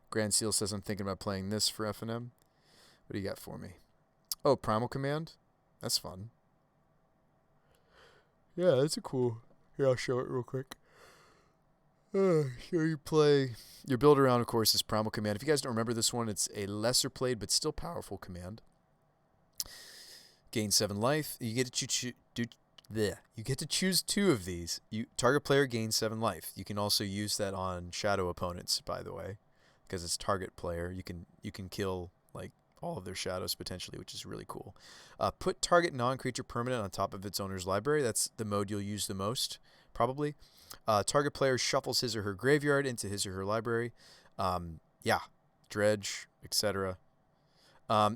Grand Seal says I'm thinking about playing this for FNM. What do you got for me? Oh, Primal Command? That's fun. Yeah, that's a cool... Here, I'll show it real quick. Here you play... Your build around, of course, is Primal Command. If you guys don't remember this one, it's a lesser played but still powerful command. Gain 7 life. You get to choose 2 of these. Target player gains 7 life. You can also use that on shadow opponents, by the way, because it's target player. You can kill like all of their shadows potentially, which is really cool. Put target non-creature permanent on top of its owner's library. That's the mode you'll use the most, probably. Target player shuffles his or her graveyard into his or her library. Yeah, dredge, etc.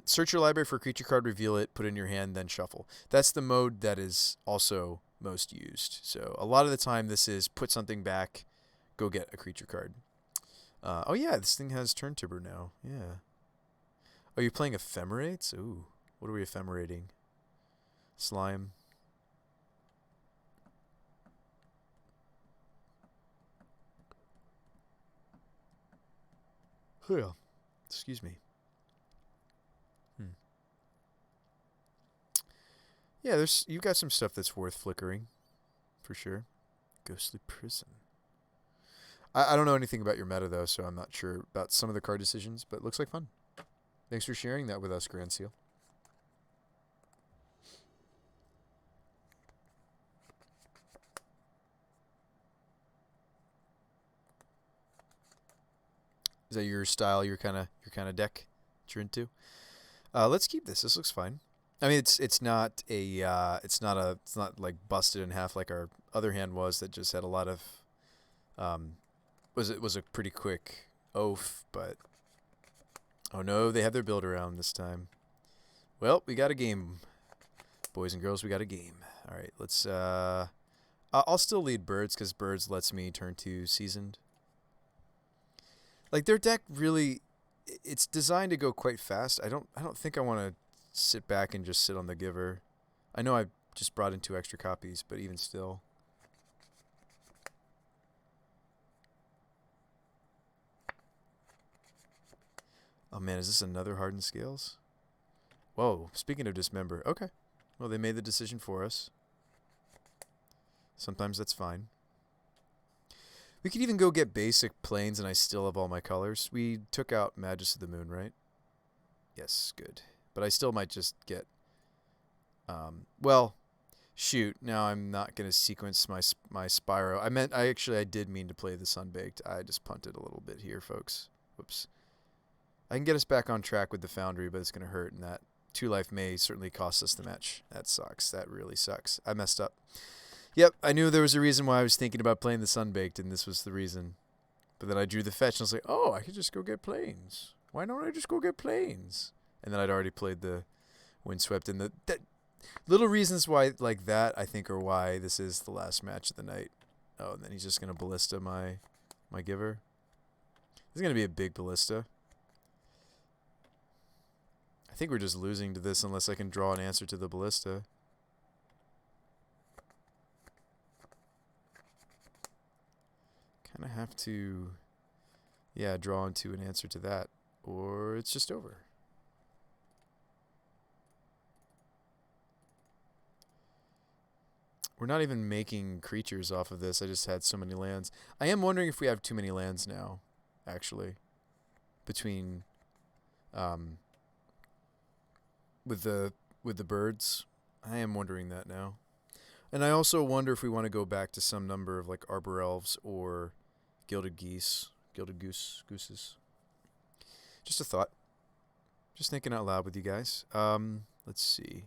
Search your library for a creature card, reveal it, put it in your hand, then shuffle. That's the mode that is also most used. So a lot of the time this is put something back, go get a creature card. Oh yeah, this thing has Turn Tibber now. Yeah. Oh, you're playing Ephemerates? Ooh, what are we ephemerating? Slime. Yeah. Excuse me. Yeah, you've got some stuff that's worth flickering, for sure. Ghostly Prison. I don't know anything about your meta, though, so I'm not sure about some of the card decisions, but it looks like fun. Thanks for sharing that with us, Grand Seal. Is that your style, your kind of deck that you're into? Let's keep this. This looks fine. I mean, it's not like busted in half like our other hand was that just had a lot of was a pretty quick oaf, but oh no, they have their build around this time. Well, we got a game, boys and girls. We got a game. All right, let's. I'll still lead Birds because Birds lets me turn 2 seasoned. Like their deck really, it's designed to go quite fast. I don't think I want to sit back and just sit on the giver. I know I just brought in 2 extra copies, but even still. Oh man, is this another Hardened Scales? Whoa, speaking of Dismember. Okay. Well, they made the decision for us. Sometimes that's fine. We could even go get basic planes and I still have all my colors. We took out Magus of the Moon, right? Yes, good. But I still might just get... well, shoot. Now I'm not going to sequence my Spyro. I did mean to play the Sunbaked. I just punted a little bit here, folks. Whoops. I can get us back on track with the Foundry, but it's going to hurt, and that 2 life may certainly cost us the match. That sucks. That really sucks. I messed up. Yep, I knew there was a reason why I was thinking about playing the Sunbaked, and this was the reason. But then I drew the fetch, and I was like, oh, I could just go get planes. Why don't I just go get planes? And then I'd already played the Windswept, and that little reasons why like that, I think, are why this is the last match of the night. Oh, and then he's just going to Ballista my giver. This is going to be a big Ballista. I think we're just losing to this unless I can draw an answer to the Ballista. Kind of have to, yeah, draw into an answer to that, or it's just over. We're not even making creatures off of this. I just had so many lands. I am wondering if we have too many lands now, actually, between with the birds. I am wondering that now. And I also wonder if we want to go back to some number of like Arbor Elves or Gilded Gooses. Just a thought. Just thinking out loud with you guys. Let's see.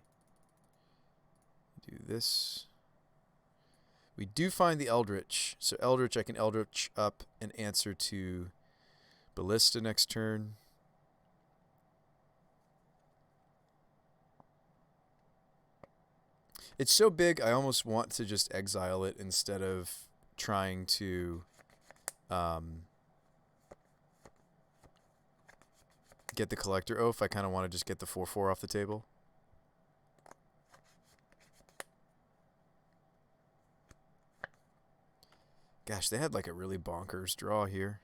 Do this. We do find the Eldritch. So Eldritch, I can Eldritch up and answer to Ballista next turn. It's so big, I almost want to just exile it instead of trying to get the Collector Oath. I kind of want to just get the 4/4 off the table. Gosh, they had like a really bonkers draw here.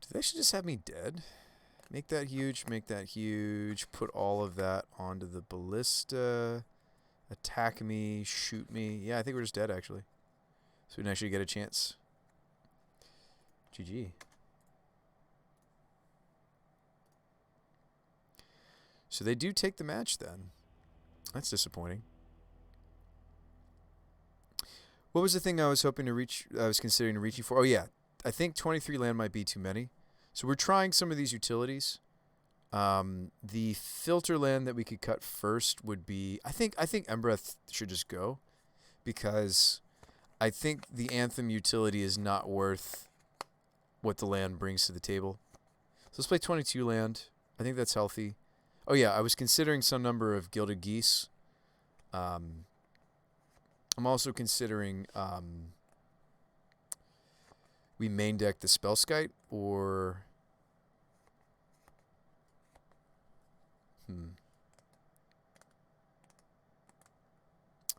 Do they should just have me dead? Make that huge, put all of that onto the Ballista, attack me, shoot me. Yeah, I think we're just dead, actually. So we can actually get a chance. GG. So they do take the match then. That's disappointing. What was the thing I was hoping to reach, I was considering reaching for? Oh yeah, I think 23 land might be too many. So we're trying some of these utilities. The filter land that we could cut first would be, I think Embreth should just go, because I think the Anthem utility is not worth what the land brings to the table. So let's play 22 land. I think that's healthy. Oh yeah, I was considering some number of Gilded Geese. I'm also considering we main deck the Spellskite or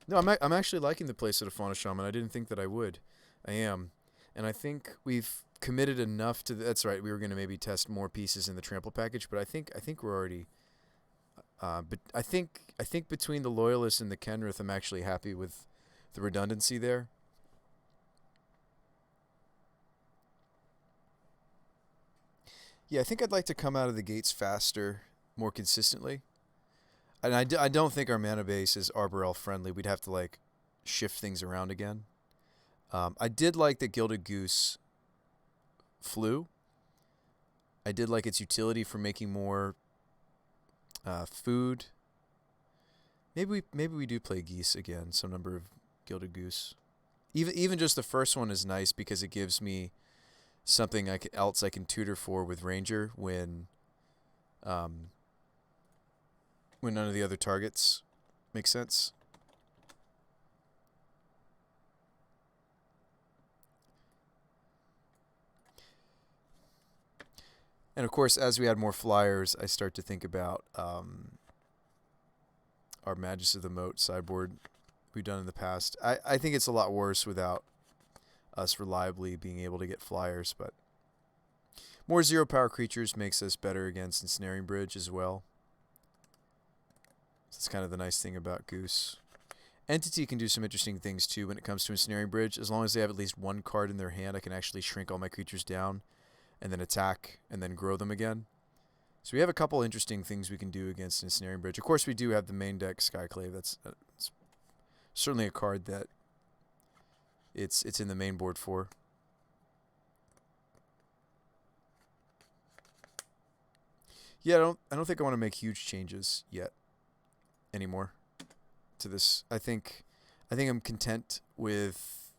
No, I'm actually liking the playset of Fauna Shaman. I didn't think that I would. I am. And I think we've committed enough to that's right. We were going to maybe test more pieces in the trample package, but I think we're already but I think between the Loyalists and the Kenrith, I'm actually happy with the redundancy there. Yeah, I think I'd like to come out of the gates faster more consistently. And I don't think our mana base is Arbor Elf friendly. We'd have to like shift things around again. I did like the Gilded Goose flew. I did like its utility for making more food. Maybe we do play Geese again. Some number of Gilded Goose. Even just the first one is nice because it gives me something else I can tutor for with Ranger when none of the other targets make sense. And of course, as we add more flyers, I start to think about our Magus of the Moat sideboard we've done in the past. I think it's a lot worse without us reliably being able to get flyers, but more 0-power creatures makes us better against Ensnaring Bridge as well. That's kind of the nice thing about Goose. Entity can do some interesting things too when it comes to Ensnaring Bridge. As long as they have at least one card in their hand, I can actually shrink all my creatures down and then attack and then grow them again. So we have a couple interesting things we can do against Ensnaring Bridge. Of course, we do have the main deck Skyclave. That's certainly a card that it's in the main board for. Yeah, I don't think I want to make huge changes yet anymore to this. I think I'm content with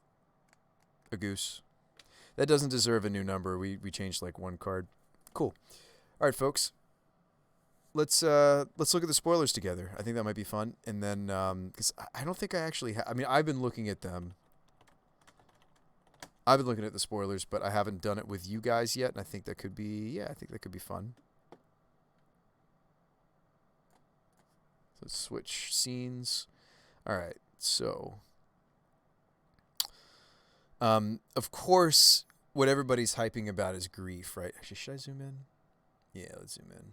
a Goose. That doesn't deserve a new number. We changed like one card. Cool. All right, folks. Let's look at the spoilers together. I think that might be fun. And then because I don't think I actually I mean, I've been looking at them. I've been looking at the spoilers, but I haven't done it with you guys yet, and I think that could be I think that could be fun. So let's switch scenes. All right. So of course, what everybody's hyping about is grief, right? Actually, should I zoom in? Yeah, let's zoom in.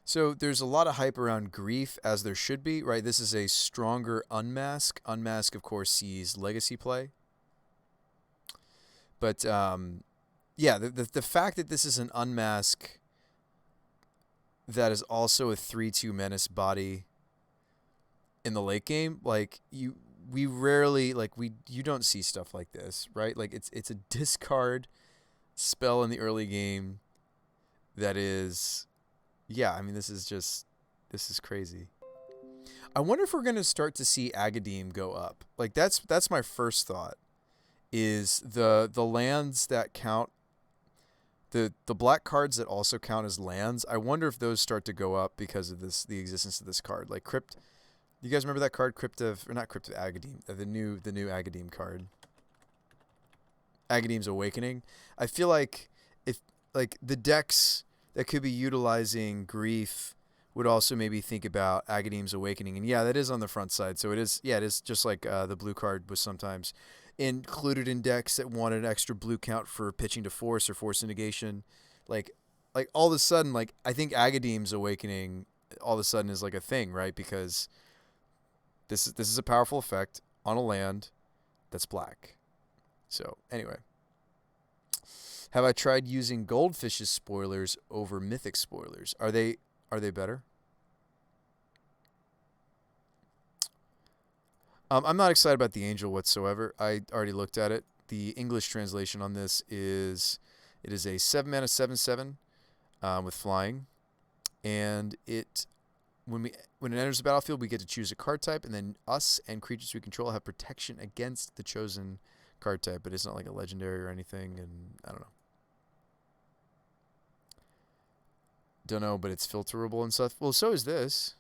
So there's a lot of hype around grief, as there should be, right? This is a stronger Unmask. Unmask, of course, sees legacy play. But yeah, the fact that this is an Unmask that is also a 3/2 menace body in the late game, like we rarely you don't see stuff like this, right? Like it's a discard spell in the early game that is I mean this is crazy. I wonder if we're going to start to see Agadim go up. Like that's my first thought is the lands that count the black cards that also count as lands. I wonder if those start to go up because of the existence of this card. Like Crypt. You guys remember that card, not Crypt of Agadim, the new Agadim card, Agadim's Awakening. I feel like if the decks that could be utilizing grief would also maybe think about Agadim's Awakening, and that is on the front side. So it is just like the blue card was sometimes included in decks that wanted an extra blue count for pitching to force or force negation. Like all of a sudden, I think Agadim's Awakening all of a sudden is like a thing, right? Because this is a powerful effect on a land that's black. So anyway, have I tried using Goldfish's spoilers over Mythic spoilers? Are they better? I'm not excited about the Angel whatsoever. I already looked at it. The English translation on this is a 7-mana 7/7 with flying, and when it enters the battlefield, we get to choose a card type, and then us and creatures we control have protection against the chosen card type, but it's not like a legendary or anything, and I don't know, but it's filterable and stuff. Well, so is this.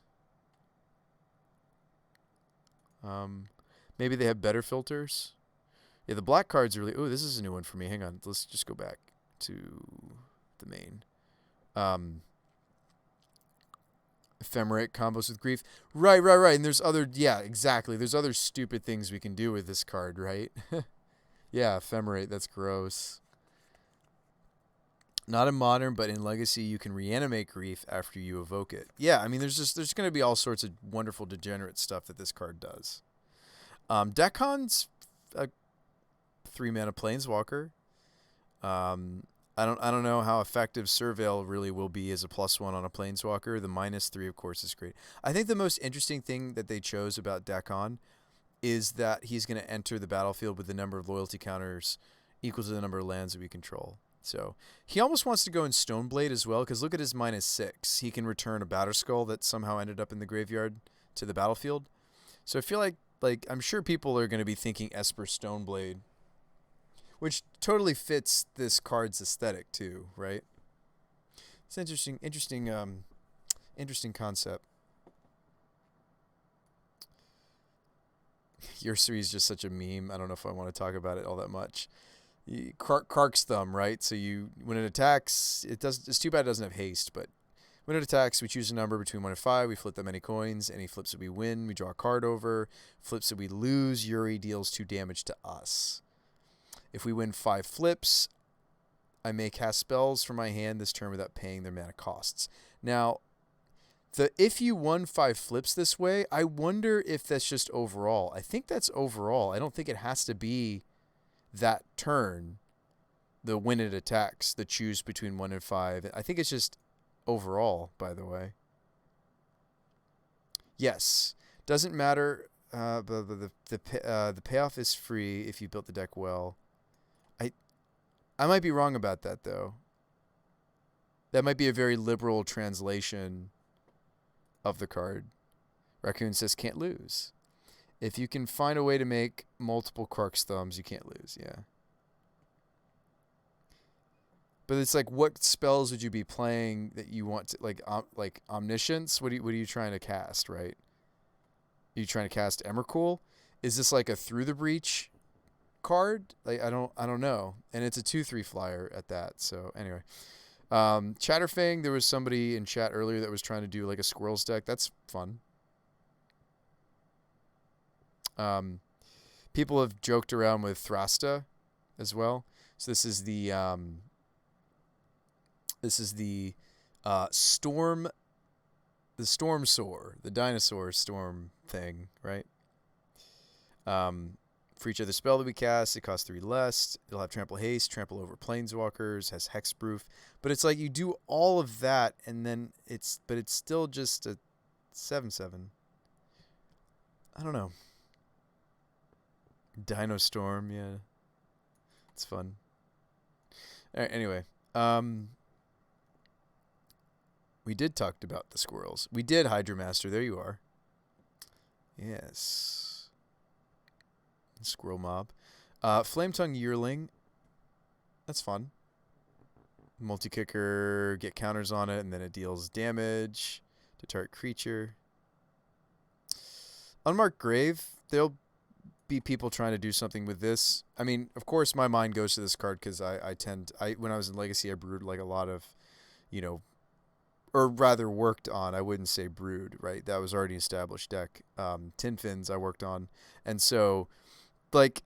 Maybe they have better filters. Yeah, the black card's really... Oh, this is a new one for me. Hang on. Let's just go back to the main. Ephemerate combos with grief. Right. And there's other... Yeah, exactly. There's other stupid things we can do with this card, right? Yeah, Ephemerate. That's gross. Not in Modern, but in Legacy, you can reanimate grief after you evoke it. Yeah, I mean, there's going to be all sorts of wonderful degenerate stuff that this card does. Dekon's a 3-mana Planeswalker. I don't know how effective Surveil really will be as a +1 on a Planeswalker. The -3, of course, is great. I think the most interesting thing that they chose about Dakon is that he's going to enter the battlefield with the number of loyalty counters equal to the number of lands that we control. So he almost wants to go in Stoneblade as well, because look at his -6. He can return a Batterskull that somehow ended up in the graveyard to the battlefield. So I feel like I'm sure people are going to be thinking Esper Stoneblade, which totally fits this card's aesthetic too, right? It's interesting concept. Ursary is just such a meme. I don't know if I want to talk about it all that much. Kark's Thumb, right? So when it attacks, it's too bad it doesn't have haste, but when it attacks, we choose a number between 1 and 5. We flip that many coins. Any flips that we win, we draw a card over. Flips that we lose, Yuri deals 2 damage to us. If we win 5 flips, I may cast spells from my hand this turn without paying their mana costs. Now, if you won 5 flips this way, I wonder if that's just overall. I think that's overall. I don't think it has to be that turn, the when it attacks, the choose between 1 and 5. I think it's just overall, by the way. Yes. Doesn't matter. The payoff is free if you built the deck well. I might be wrong about that, though. That might be a very liberal translation of the card. Raccoon says can't lose. If you can find a way to make multiple Kark's Thumbs, you can't lose, yeah. But it's like, what spells would you be playing that you want to, like Omniscience? What are you trying to cast, right? Are you trying to cast Emrakul? Is this like a Through the Breach card? Like I don't know. And it's a 2/3 flyer at that. So anyway. Chatterfang, there was somebody in chat earlier that was trying to do like a Squirrels deck. That's fun. People have joked around with Thrasta as well. So this is the Storm, the Storm Soar, the dinosaur storm thing, right? For each other spell that we cast, it costs 3 less. It'll have Trample Haste, Trample over Planeswalkers, has Hexproof. But it's like you do all of that, and then it's still just a 7/7. I don't know. Dino Storm, yeah. It's fun. All right, anyway. We did talk about the squirrels. We did Hydromaster. There you are. Yes. Squirrel Mob. Flametongue Yearling. That's fun. Multi-kicker, get counters on it, and then it deals damage to target creature. Unmarked Grave. There'll be people trying to do something with this. I mean, of course, my mind goes to this card because when I was in Legacy, I brewed like a lot of, or rather worked on, I wouldn't say brewed, right? That was already an established deck. Tin Fins I worked on. And so, like,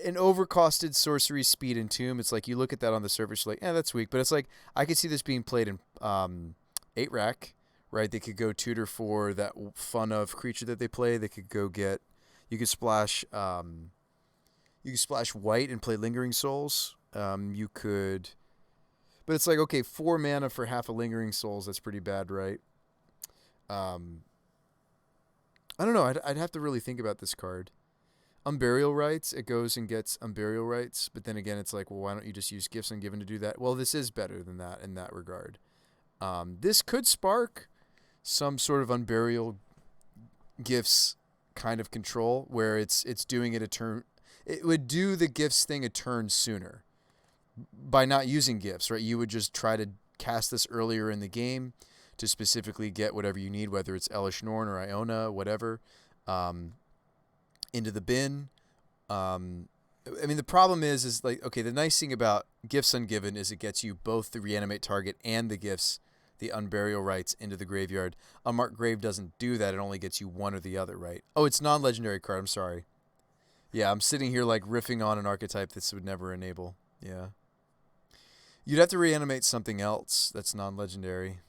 an overcosted sorcery speed and tomb, it's like you look at that on the surface, you're like, that's weak. But it's like, I could see this being played in 8-rack, right? They could go tutor for that fun of creature that they play. They could go get, you could splash white and play Lingering Souls. You could, but it's like, okay, 4 mana for half a Lingering Souls. That's pretty bad, right? I don't know. I'd have to really think about this card. Unburial Rites, it goes and gets Unburial Rites, but then again, it's like, well, why don't you just use Gifts Ungiven to do that? Well, this is better than that in that regard. This could spark some sort of Unburial Gifts kind of control, where it's doing it a turn. It would do the Gifts thing a turn sooner by not using Gifts, right? You would just try to cast this earlier in the game to specifically get whatever you need, whether it's Elish Norn or Iona, whatever, into the bin. I mean, the problem is like, okay, the nice thing about Gifts Ungiven is it gets you both the reanimate target and the gifts, the Unburial Rites, into the graveyard. Unmarked Grave doesn't do that. It only gets you one or the other, right? Oh, it's non-legendary card. I'm sorry. Yeah, I'm sitting here like riffing on an archetype this would never enable. Yeah. You'd have to reanimate something else that's non-legendary.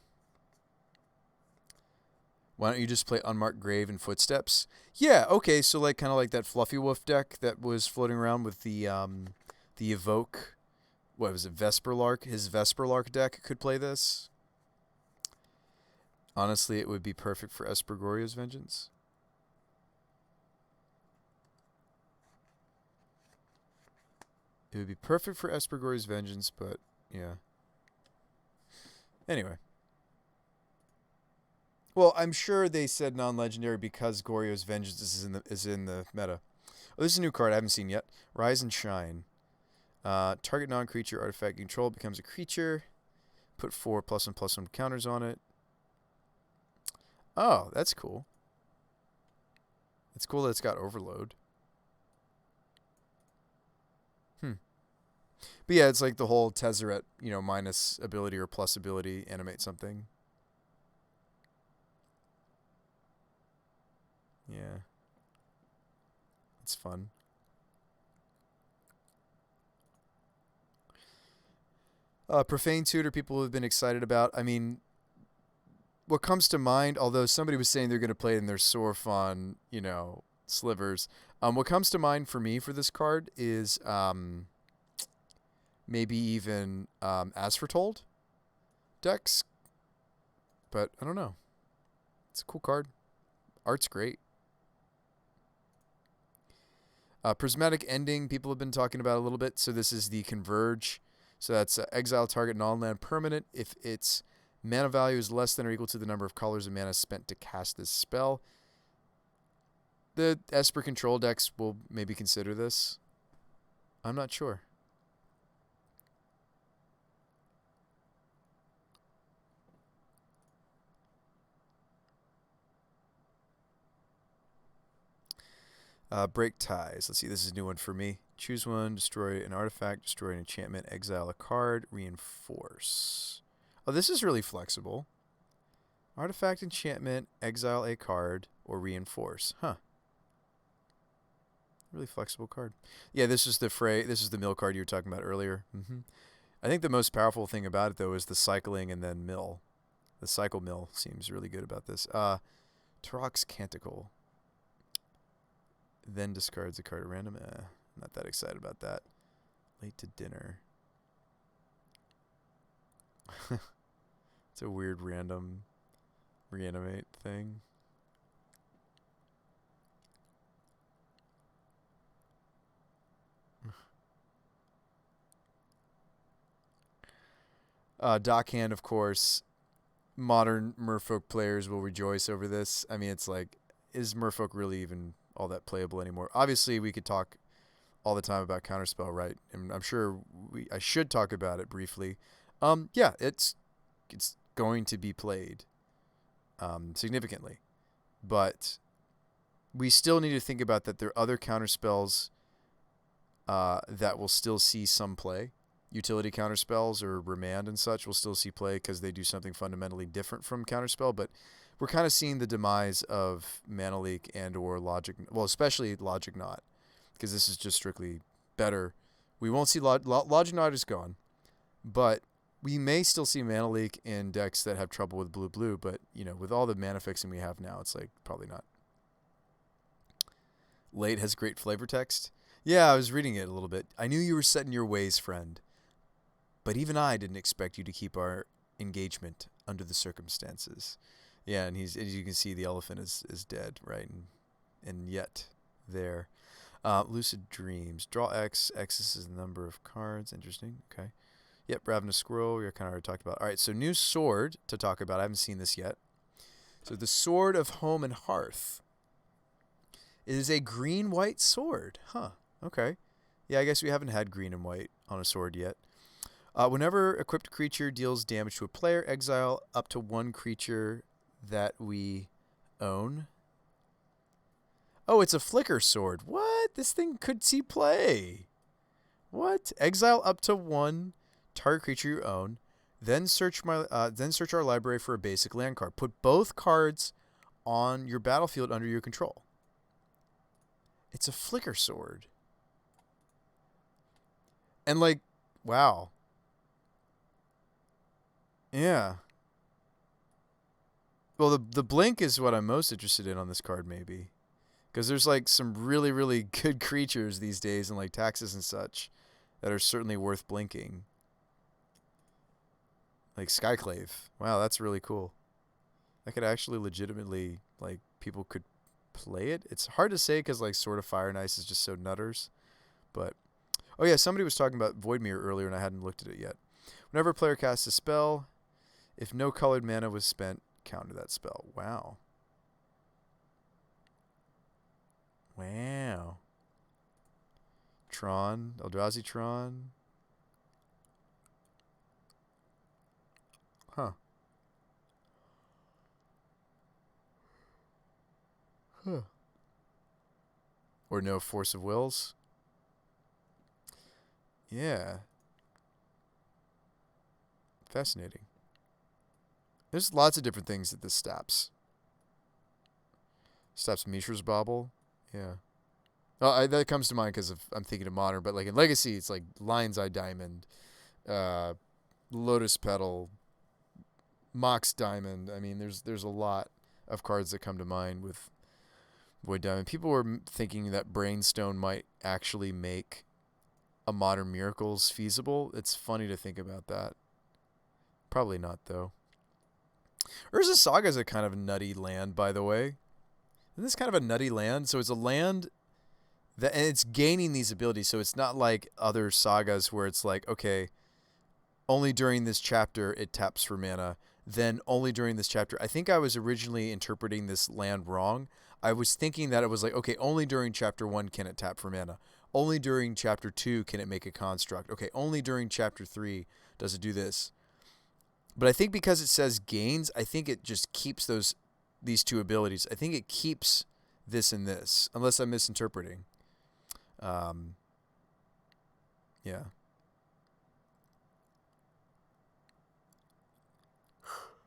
Why don't you just play Unmarked Grave and Footsteps? Yeah, okay, so like kind of like that Fluffy Wolf deck that was floating around with the Evoke what was it, Vesperlark? His Vesperlark deck could play this. Honestly, it would be perfect for Espergoria's Vengeance. It would be perfect for Espergoria's Vengeance, but yeah. Anyway. Well, I'm sure they said non-legendary because Goryo's Vengeance is in the meta. Oh, this is a new card I haven't seen yet. Rise and Shine. Target non-creature artifact control becomes a creature. Put 4 +1/+1 counters on it. Oh, that's cool. It's cool that it's got Overload. But yeah, it's like the whole Tezzeret, minus ability or plus ability, animate something. Yeah. It's fun. Profane Tutor, people have been excited about. I mean, what comes to mind, although somebody was saying they're going to play in their Sorfon, slivers. What comes to mind for me for this card is maybe even As Foretold decks. But I don't know. It's a cool card. Art's great. Prismatic Ending, people have been talking about a little bit. So this is the Converge. So that's exile target non-land permanent if its mana value is less than or equal to the number of colors of mana spent to cast this spell. The Esper control decks will maybe consider this. I'm not sure. Break Ties. Let's see, this is a new one for me. Choose one, destroy an artifact, destroy an enchantment, exile a card, reinforce. Oh, this is really flexible. Artifact, enchantment, exile a card, or reinforce. Huh. Really flexible card. Yeah, this is the mill card you were talking about earlier. I think the most powerful thing about it, though, is the cycling and then mill. The cycle mill seems really good about this. Turok's Canticle. Then discards a card at random. Not that excited about that. Late to dinner. It's a weird random reanimate thing. Dockhand, of course. Modern Merfolk players will rejoice over this. I mean, it's like, is Merfolk really even all that playable anymore? Obviously, we could talk all the time about Counterspell, right? And I'm sure I should talk about it briefly. Yeah, it's going to be played significantly, but we still need to think about that there are other counterspells that will still see some play. Utility counterspells or Remand and such will still see play because they do something fundamentally different from Counterspell, but we're kind of seeing the demise of Mana Leak and or Logic, well, especially Logic Knot, because this is just strictly better. We won't see Logic Knot is gone, but we may still see Mana Leak in decks that have trouble with blue, but, with all the mana fixing we have now, it's like probably not. Late has great flavor text. Yeah, I was reading it a little bit. I knew you were set in your ways, friend. But even I didn't expect you to keep our engagement under the circumstances. Yeah, and as you can see, the elephant is dead, right? And yet, there. Lucid Dreams. Draw X. X is the number of cards. Interesting. Okay. Yep, Ravenous Squirrel. We kind of already talked about. All right, so new sword to talk about. I haven't seen this yet. So the Sword of Home and Hearth. It is a green-white sword. Huh. Okay. Yeah, I guess we haven't had green and white on a sword yet. Whenever equipped creature deals damage to a player, exile up to one creature that we own. Oh, it's a flicker sword. What? This thing could see play. What? Exile up to one target creature you own. Then search our library for a basic land card. Put both cards on your battlefield under your control. It's a flicker sword. And wow. Yeah. Well, the blink is what I'm most interested in on this card, maybe. Because there's some really, really good creatures these days, and Taxes and such, that are certainly worth blinking. Like Skyclave. Wow, that's really cool. That could actually legitimately, like, people could play it. It's hard to say because, like, Sword of Fire and Ice is just so nutters. But, oh yeah, somebody was talking about Void Mirror earlier and I hadn't looked at it yet. Whenever a player casts a spell, if no colored mana was spent, counter that spell. Wow. Wow. Tron, Eldrazi Tron. Huh. Huh. Or no Force of Wills. Yeah. Fascinating. There's lots of different things that this stops. Stops Mishra's Bauble. Yeah. Oh, that comes to mind because I'm thinking of Modern, but like in Legacy, it's like Lion's Eye Diamond, Lotus Petal, Mox Diamond. I mean, there's a lot of cards that come to mind with Void Diamond. People were thinking that Brainstone might actually make a Modern Miracles feasible. It's funny to think about that. Probably not, though. Urza Saga is a kind of nutty land, by the way. Isn't this kind of a nutty land? So it's a land that, and it's gaining these abilities. So it's not like other sagas where it's like, okay, only during this chapter it taps for mana. Then only during this chapter. I think I was originally interpreting this land wrong. I was thinking that it was like, okay, only during chapter 1 can it tap for mana. Only during chapter 2 can it make a construct. Okay, only during chapter 3 does it do this. But I think because it says gains, I think it just keeps these two abilities. I think it keeps this and this, unless I'm misinterpreting. Yeah.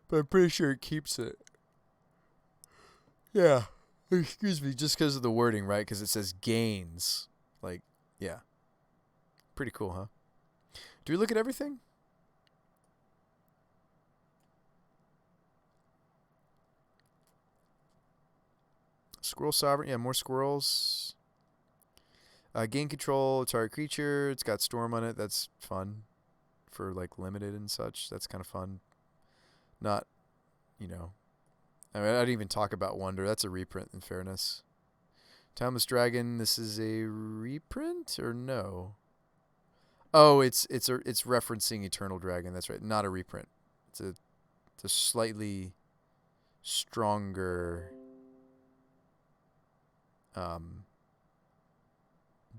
But I'm pretty sure it keeps it. Yeah. Excuse me, just because of the wording, right? Because it says gains. Like, yeah. Pretty cool, huh? Do we look at everything? Squirrel Sovereign. Yeah, more squirrels. Gain control, target creature. It's got Storm on it. That's fun. For, like, limited and such. That's kind of fun. Not, I mean, I didn't even talk about Wonder. That's a reprint, in fairness. Timeless Dragon. This is a reprint or no? Oh, it's referencing Eternal Dragon. That's right. Not a reprint. It's a slightly stronger,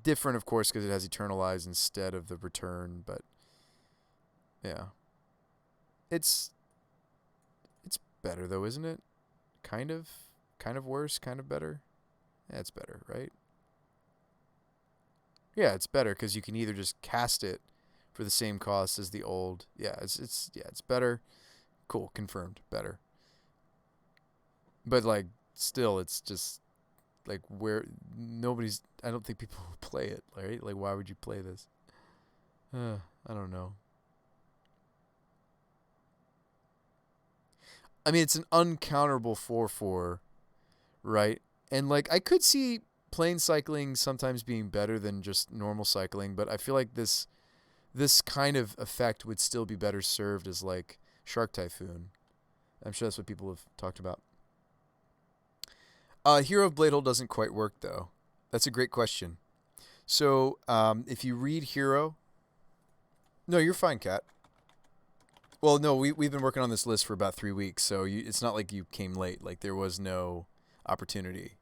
different, of course, because it has Eternalize instead of the Return. But yeah, it's better though, isn't it? Kind of worse, kind of better. Yeah, it's better, right? Yeah, it's better because you can either just cast it for the same cost as the old. Yeah, it's better. Cool, confirmed, better. But like, still, it's just like where nobody's. I don't think people will play it, right? Like, why would you play this? I don't know. I mean, it's an uncounterable 4/4, right? And like, I could see plane cycling sometimes being better than just normal cycling, but I feel like this kind of effect would still be better served as like Shark Typhoon. I'm sure that's what people have talked about. Hero of Bladehold doesn't quite work though. That's a great question. So if you read Hero, no, you're fine, Kat. Well, no, we've been working on this list for about 3 weeks, so it's not like you came late. Like, there was no opportunity,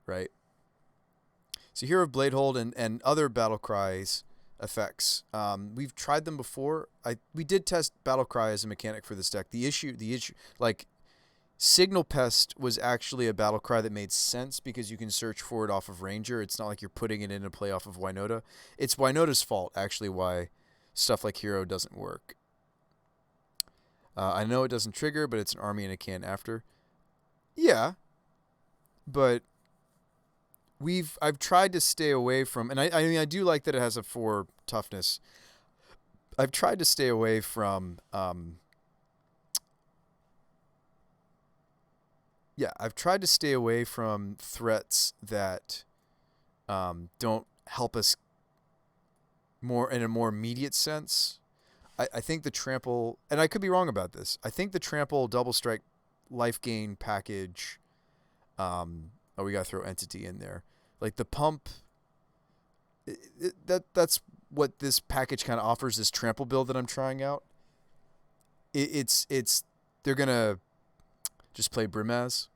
right? So Hero of Bladehold and other Battle Cries effects. We've tried them before. We did test Battle Cry as a mechanic for this deck. The issue, like, Signal Pest was actually a Battle Cry that made sense because you can search for it off of Ranger. It's not like you're putting it into play off of Winota. It's Winota's fault, actually, why stuff like Hero doesn't work. I know it doesn't trigger, but it's an army and a can after. Yeah, but I've tried to stay away from, and I mean, I do like that it has a 4 toughness. I've tried to stay away from, I've tried to stay away from threats that don't help us more in a more immediate sense. I think the trample, and I could be wrong about this. I think the trample double strike life gain package. We gotta throw entity in there. Like the pump. That's what this package kind of offers. This trample build that I'm trying out. It's they're gonna just play Brimaz.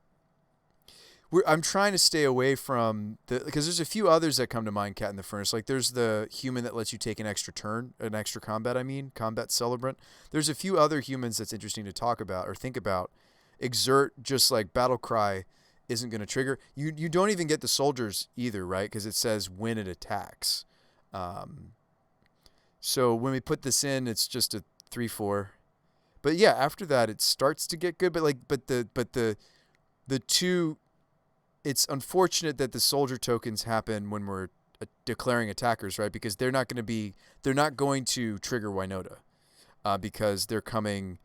I'm trying to stay away from because there's a few others that come to mind, Cat in the Furnace. Like there's the human that lets you take an extra turn, an extra combat. Combat celebrant. There's a few other humans that's interesting to talk about or think about. Exert, just like Battle Cry, isn't going to trigger. You don't even get the soldiers either, right? Because it says when it attacks. So when we put this in, it's just a 3/4. But yeah, after that it starts to get good. But the two. It's unfortunate that the soldier tokens happen when we're declaring attackers, right? Because they're not going to trigger Winota, because they're coming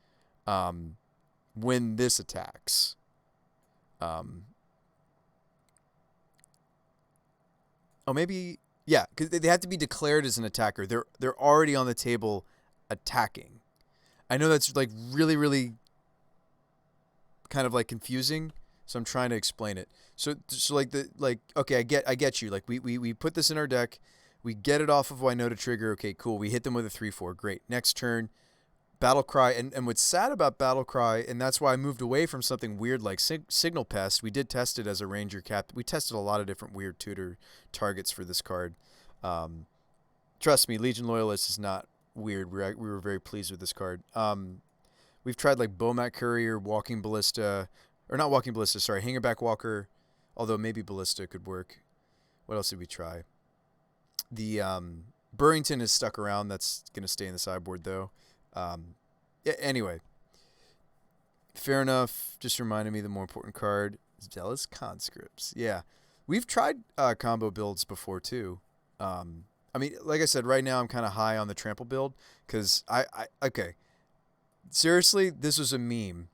when this attacks. Maybe yeah, because they have to be declared as an attacker. They're already on the table attacking. I know that's like really, really kind of like confusing. So I'm trying to explain it. So okay, I get you. Like we put this in our deck, we get it off of Winota trigger. Okay, cool. We hit them with a 3/4. Great. Next turn, Battle Cry. And what's sad about Battle Cry, and that's why I moved away from something weird like Signal Pest. We did test it as a Ranger cap. We tested a lot of different weird tutor targets for this card. Trust me, Legion Loyalist is not weird. We were very pleased with this card. We've tried like Bomat Courier, Walking Ballista. Or not Walking Ballista, sorry, Hangerback Walker, although maybe Ballista could work. What else did we try? The Burrington is stuck around. That's going to stay in the sideboard, though. Yeah, anyway. Fair enough. Just reminded me the more important card is Zealous Conscripts. Yeah. We've tried combo builds before, too. I mean, like I said, right now I'm kind of high on the trample build because okay. Seriously, this was a meme.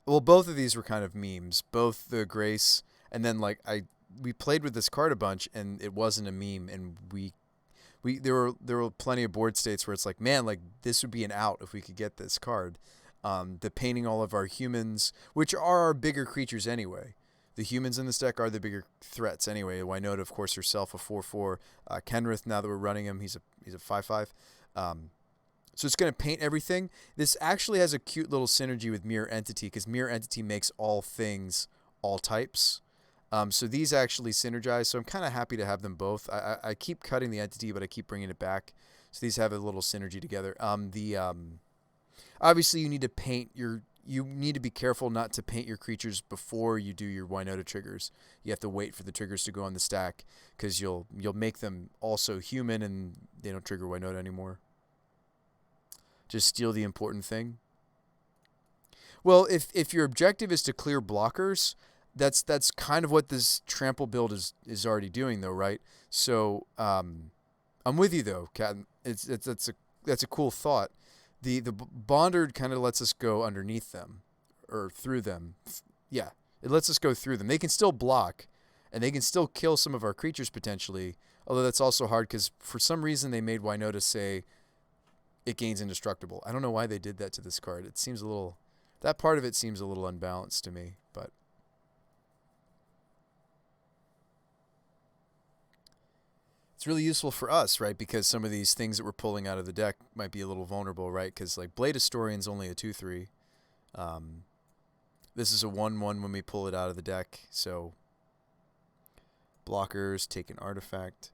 Well, both of these were kind of memes. Both the Grace and then we played with this card a bunch and it wasn't a meme, and there were plenty of board states where it's like, man, like this would be an out if we could get this card. The painting all of our humans, which are our bigger creatures anyway. The humans in this deck are the bigger threats anyway. Winota, of course, herself a 4/4. Kenrith, now that we're running him, he's a 5/5. So it's going to paint everything. This actually has a cute little synergy with Mirror Entity because Mirror Entity makes all things, all types. So these actually synergize. So I'm kind of happy to have them both. I keep cutting the Entity, but I keep bringing it back. So these have a little synergy together. Obviously you need to paint you need to be careful not to paint your creatures before you do your Winota triggers. You have to wait for the triggers to go on the stack because you'll make them also human and they don't trigger Winota anymore. Just steal the important thing. Well, if your objective is to clear blockers, that's kind of what this trample build is already doing, though, right? So I'm with you though, Cat. That's a cool thought. The Bonder kind of lets us go underneath them or through them. Yeah, it lets us go through them. They can still block, and they can still kill some of our creatures potentially. Although that's also hard because for some reason they made Winota say it gains indestructible. I don't know why they did that to this card. It seems that part of it seems a little unbalanced to me, but it's really useful for us, right? Because some of these things that we're pulling out of the deck might be a little vulnerable, right? Because like Blade Historian's only a 2/3. This is a 1/1 when we pull it out of the deck, so blockers take an artifact.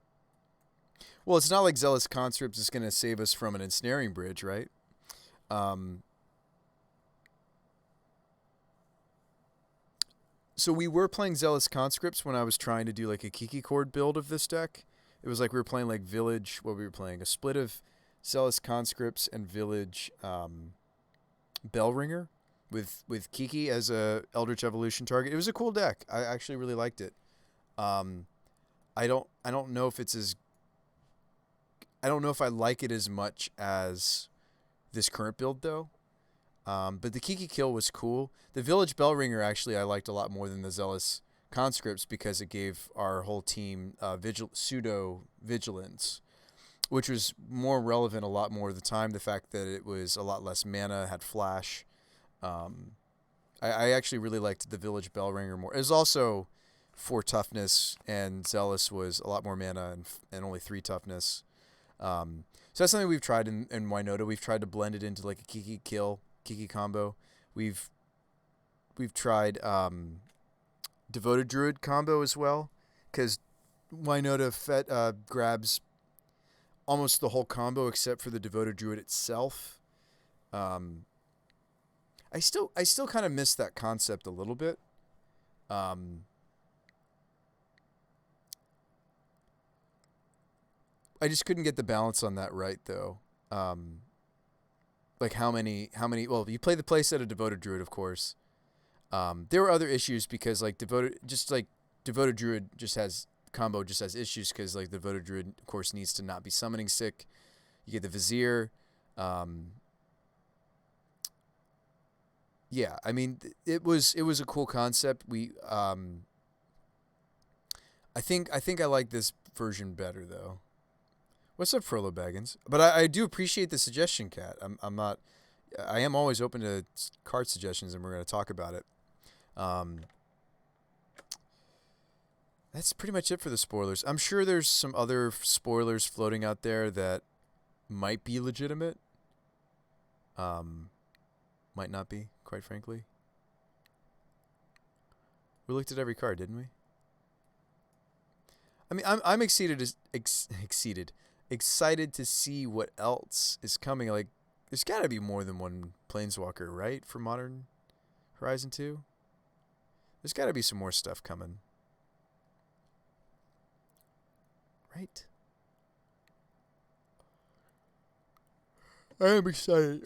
Well, it's not like Zealous Conscripts is going to save us from an ensnaring bridge, right? So we were playing Zealous Conscripts when I was trying to do like a Kiki Chord build of this deck. It was like we were playing like Village. What we were playing? A split of Zealous Conscripts and Village Bellringer with Kiki as a Eldritch Evolution target. It was a cool deck. I actually really liked it. I don't know if it's as I don't know if I like it as much as this current build, though. But the Kiki kill was cool. The Village Bellringer, actually, I liked a lot more than the Zealous Conscripts because it gave our whole team pseudo-vigilance. which was more relevant a lot more of the time. The fact that it was a lot less mana, had flash. Um, I actually really liked the Village Bellringer more. It was also 4 toughness, and Zealous was a lot more mana and only 3 toughness. So that's something we've tried in Winota. We've tried to blend it into like a Kiki combo. We've tried Devoted Druid combo as well, because Winota grabs almost the whole combo except for the Devoted Druid itself. I still kind of miss that concept a little bit. I just couldn't get the balance on that right though. Like how many? Well, you play the playset of Devoted Druid, of course. There were other issues because like Devoted Druid just has issues because like the Devoted Druid, of course, needs to not be summoning sick. You get the Vizier. Yeah, I mean it was a cool concept. I think I like this version better though. What's up, Frollo Baggins? But I do appreciate the suggestion, Kat. I am always open to card suggestions, and we're going to talk about it. That's pretty much it for the spoilers. I'm sure there's some other spoilers floating out there that might be legitimate. Might not be, quite frankly. We looked at every card, didn't we? I mean, I'm excited to see what else is coming. Like, there's got to be more than one Planeswalker, right, for Modern Horizon 2? There's got to be some more stuff coming. Right? I am excited,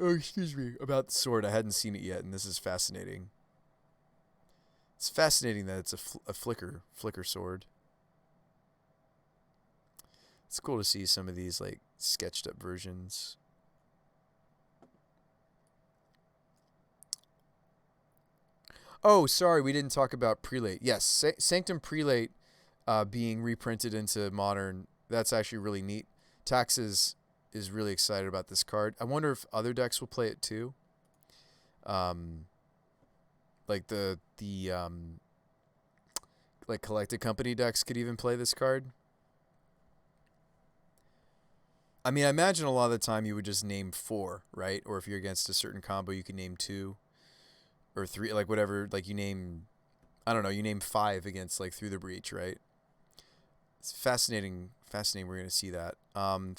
about the sword. I hadn't seen it yet, and this is fascinating. It's fascinating that it's a flicker sword. It's cool to see some of these like sketched up versions. Oh, sorry, we didn't talk about Prelate. Yes, Sanctum Prelate being reprinted into Modern. That's actually really neat. Taxes is really excited about this card. I wonder if other decks will play it too. Like the like Collected Company decks could even play this card. I mean, I imagine a lot of the time you would just name 4, right? Or if you're against a certain combo, you can name 2 or 3, like whatever. Like you name, I don't know, you name 5 against like Through the Breach, right? It's fascinating. We're gonna see that.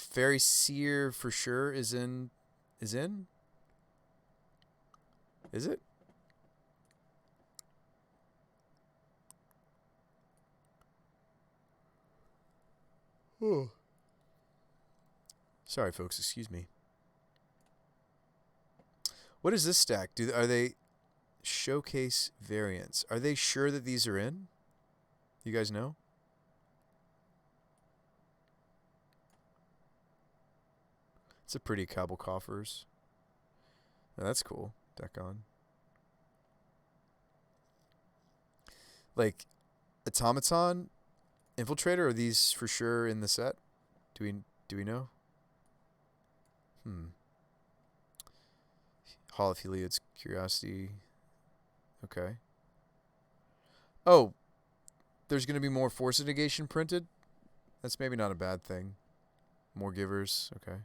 Fairy Seer for sure is in. Is it? Oh. Sorry, folks. Excuse me. What is this stack? Are they showcase variants? Are they sure that these are in? You guys know? It's a pretty Cabal Coffers. Oh, that's cool. Deck on. Like Automaton, Infiltrator, are these for sure in the set? Do we know? Hall of Heliod's Curiosity. Okay. Oh, there's going to be more Force of Negation printed? That's maybe not a bad thing. More givers. Okay.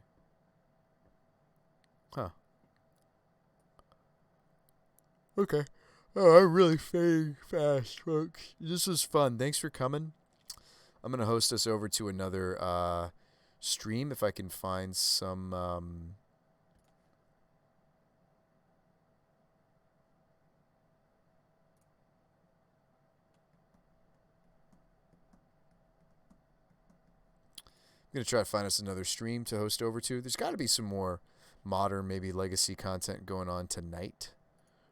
Huh. Okay. Oh, I'm really fading fast, folks. This was fun. Thanks for coming. I'm going to host us over to another stream if I can find some... I'm going to try to find us another stream to host over to. There's got to be some more Modern, maybe Legacy content going on tonight.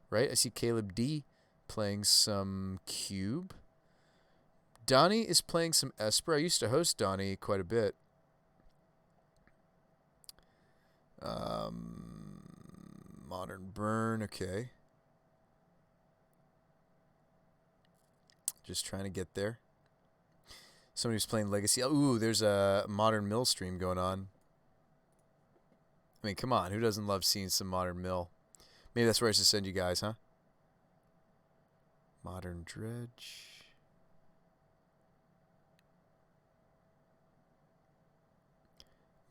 Right? I see Caleb D playing some Cube. Donnie is playing some Esper. I used to host Donnie quite a bit. Modern Burn, okay. Just trying to get there. Somebody's playing Legacy. Ooh, there's a Modern Mill stream going on. I mean, come on. Who doesn't love seeing some modern mill? Maybe that's where I should send you guys, huh? Modern dredge.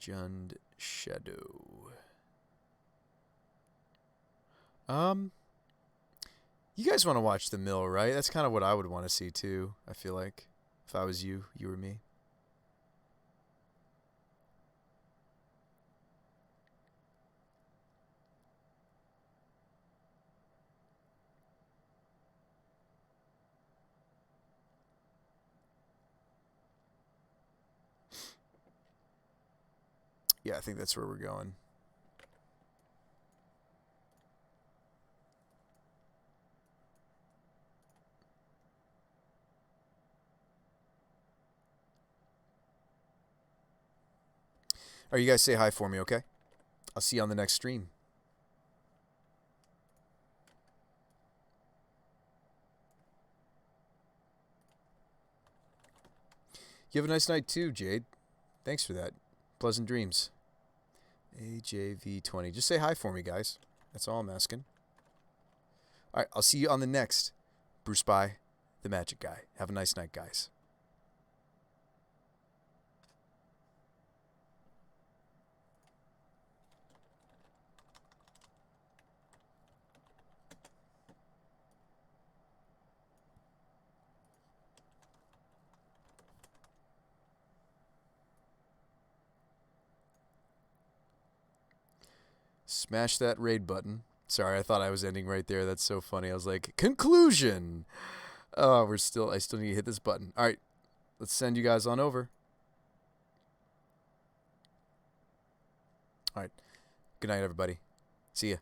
Jund Shadow. You guys want to watch the mill, right? That's kind of what I would want to see too. I feel like if I was you or me. Yeah, I think that's where we're going. All right, you guys say hi for me, okay? I'll see you on the next stream. You have a nice night too, Jade. Thanks for that. Pleasant dreams. AJV20. Just say hi for me, guys. That's all I'm asking. All right, I'll see you on the next Bruce by the Magic Guy. Have a nice night, guys. Smash that raid button. Sorry, I thought I was ending right there. That's so funny. I was like, conclusion. Oh, I still need to hit this button. All right, let's send you guys on over. All right. Good night, everybody. See ya.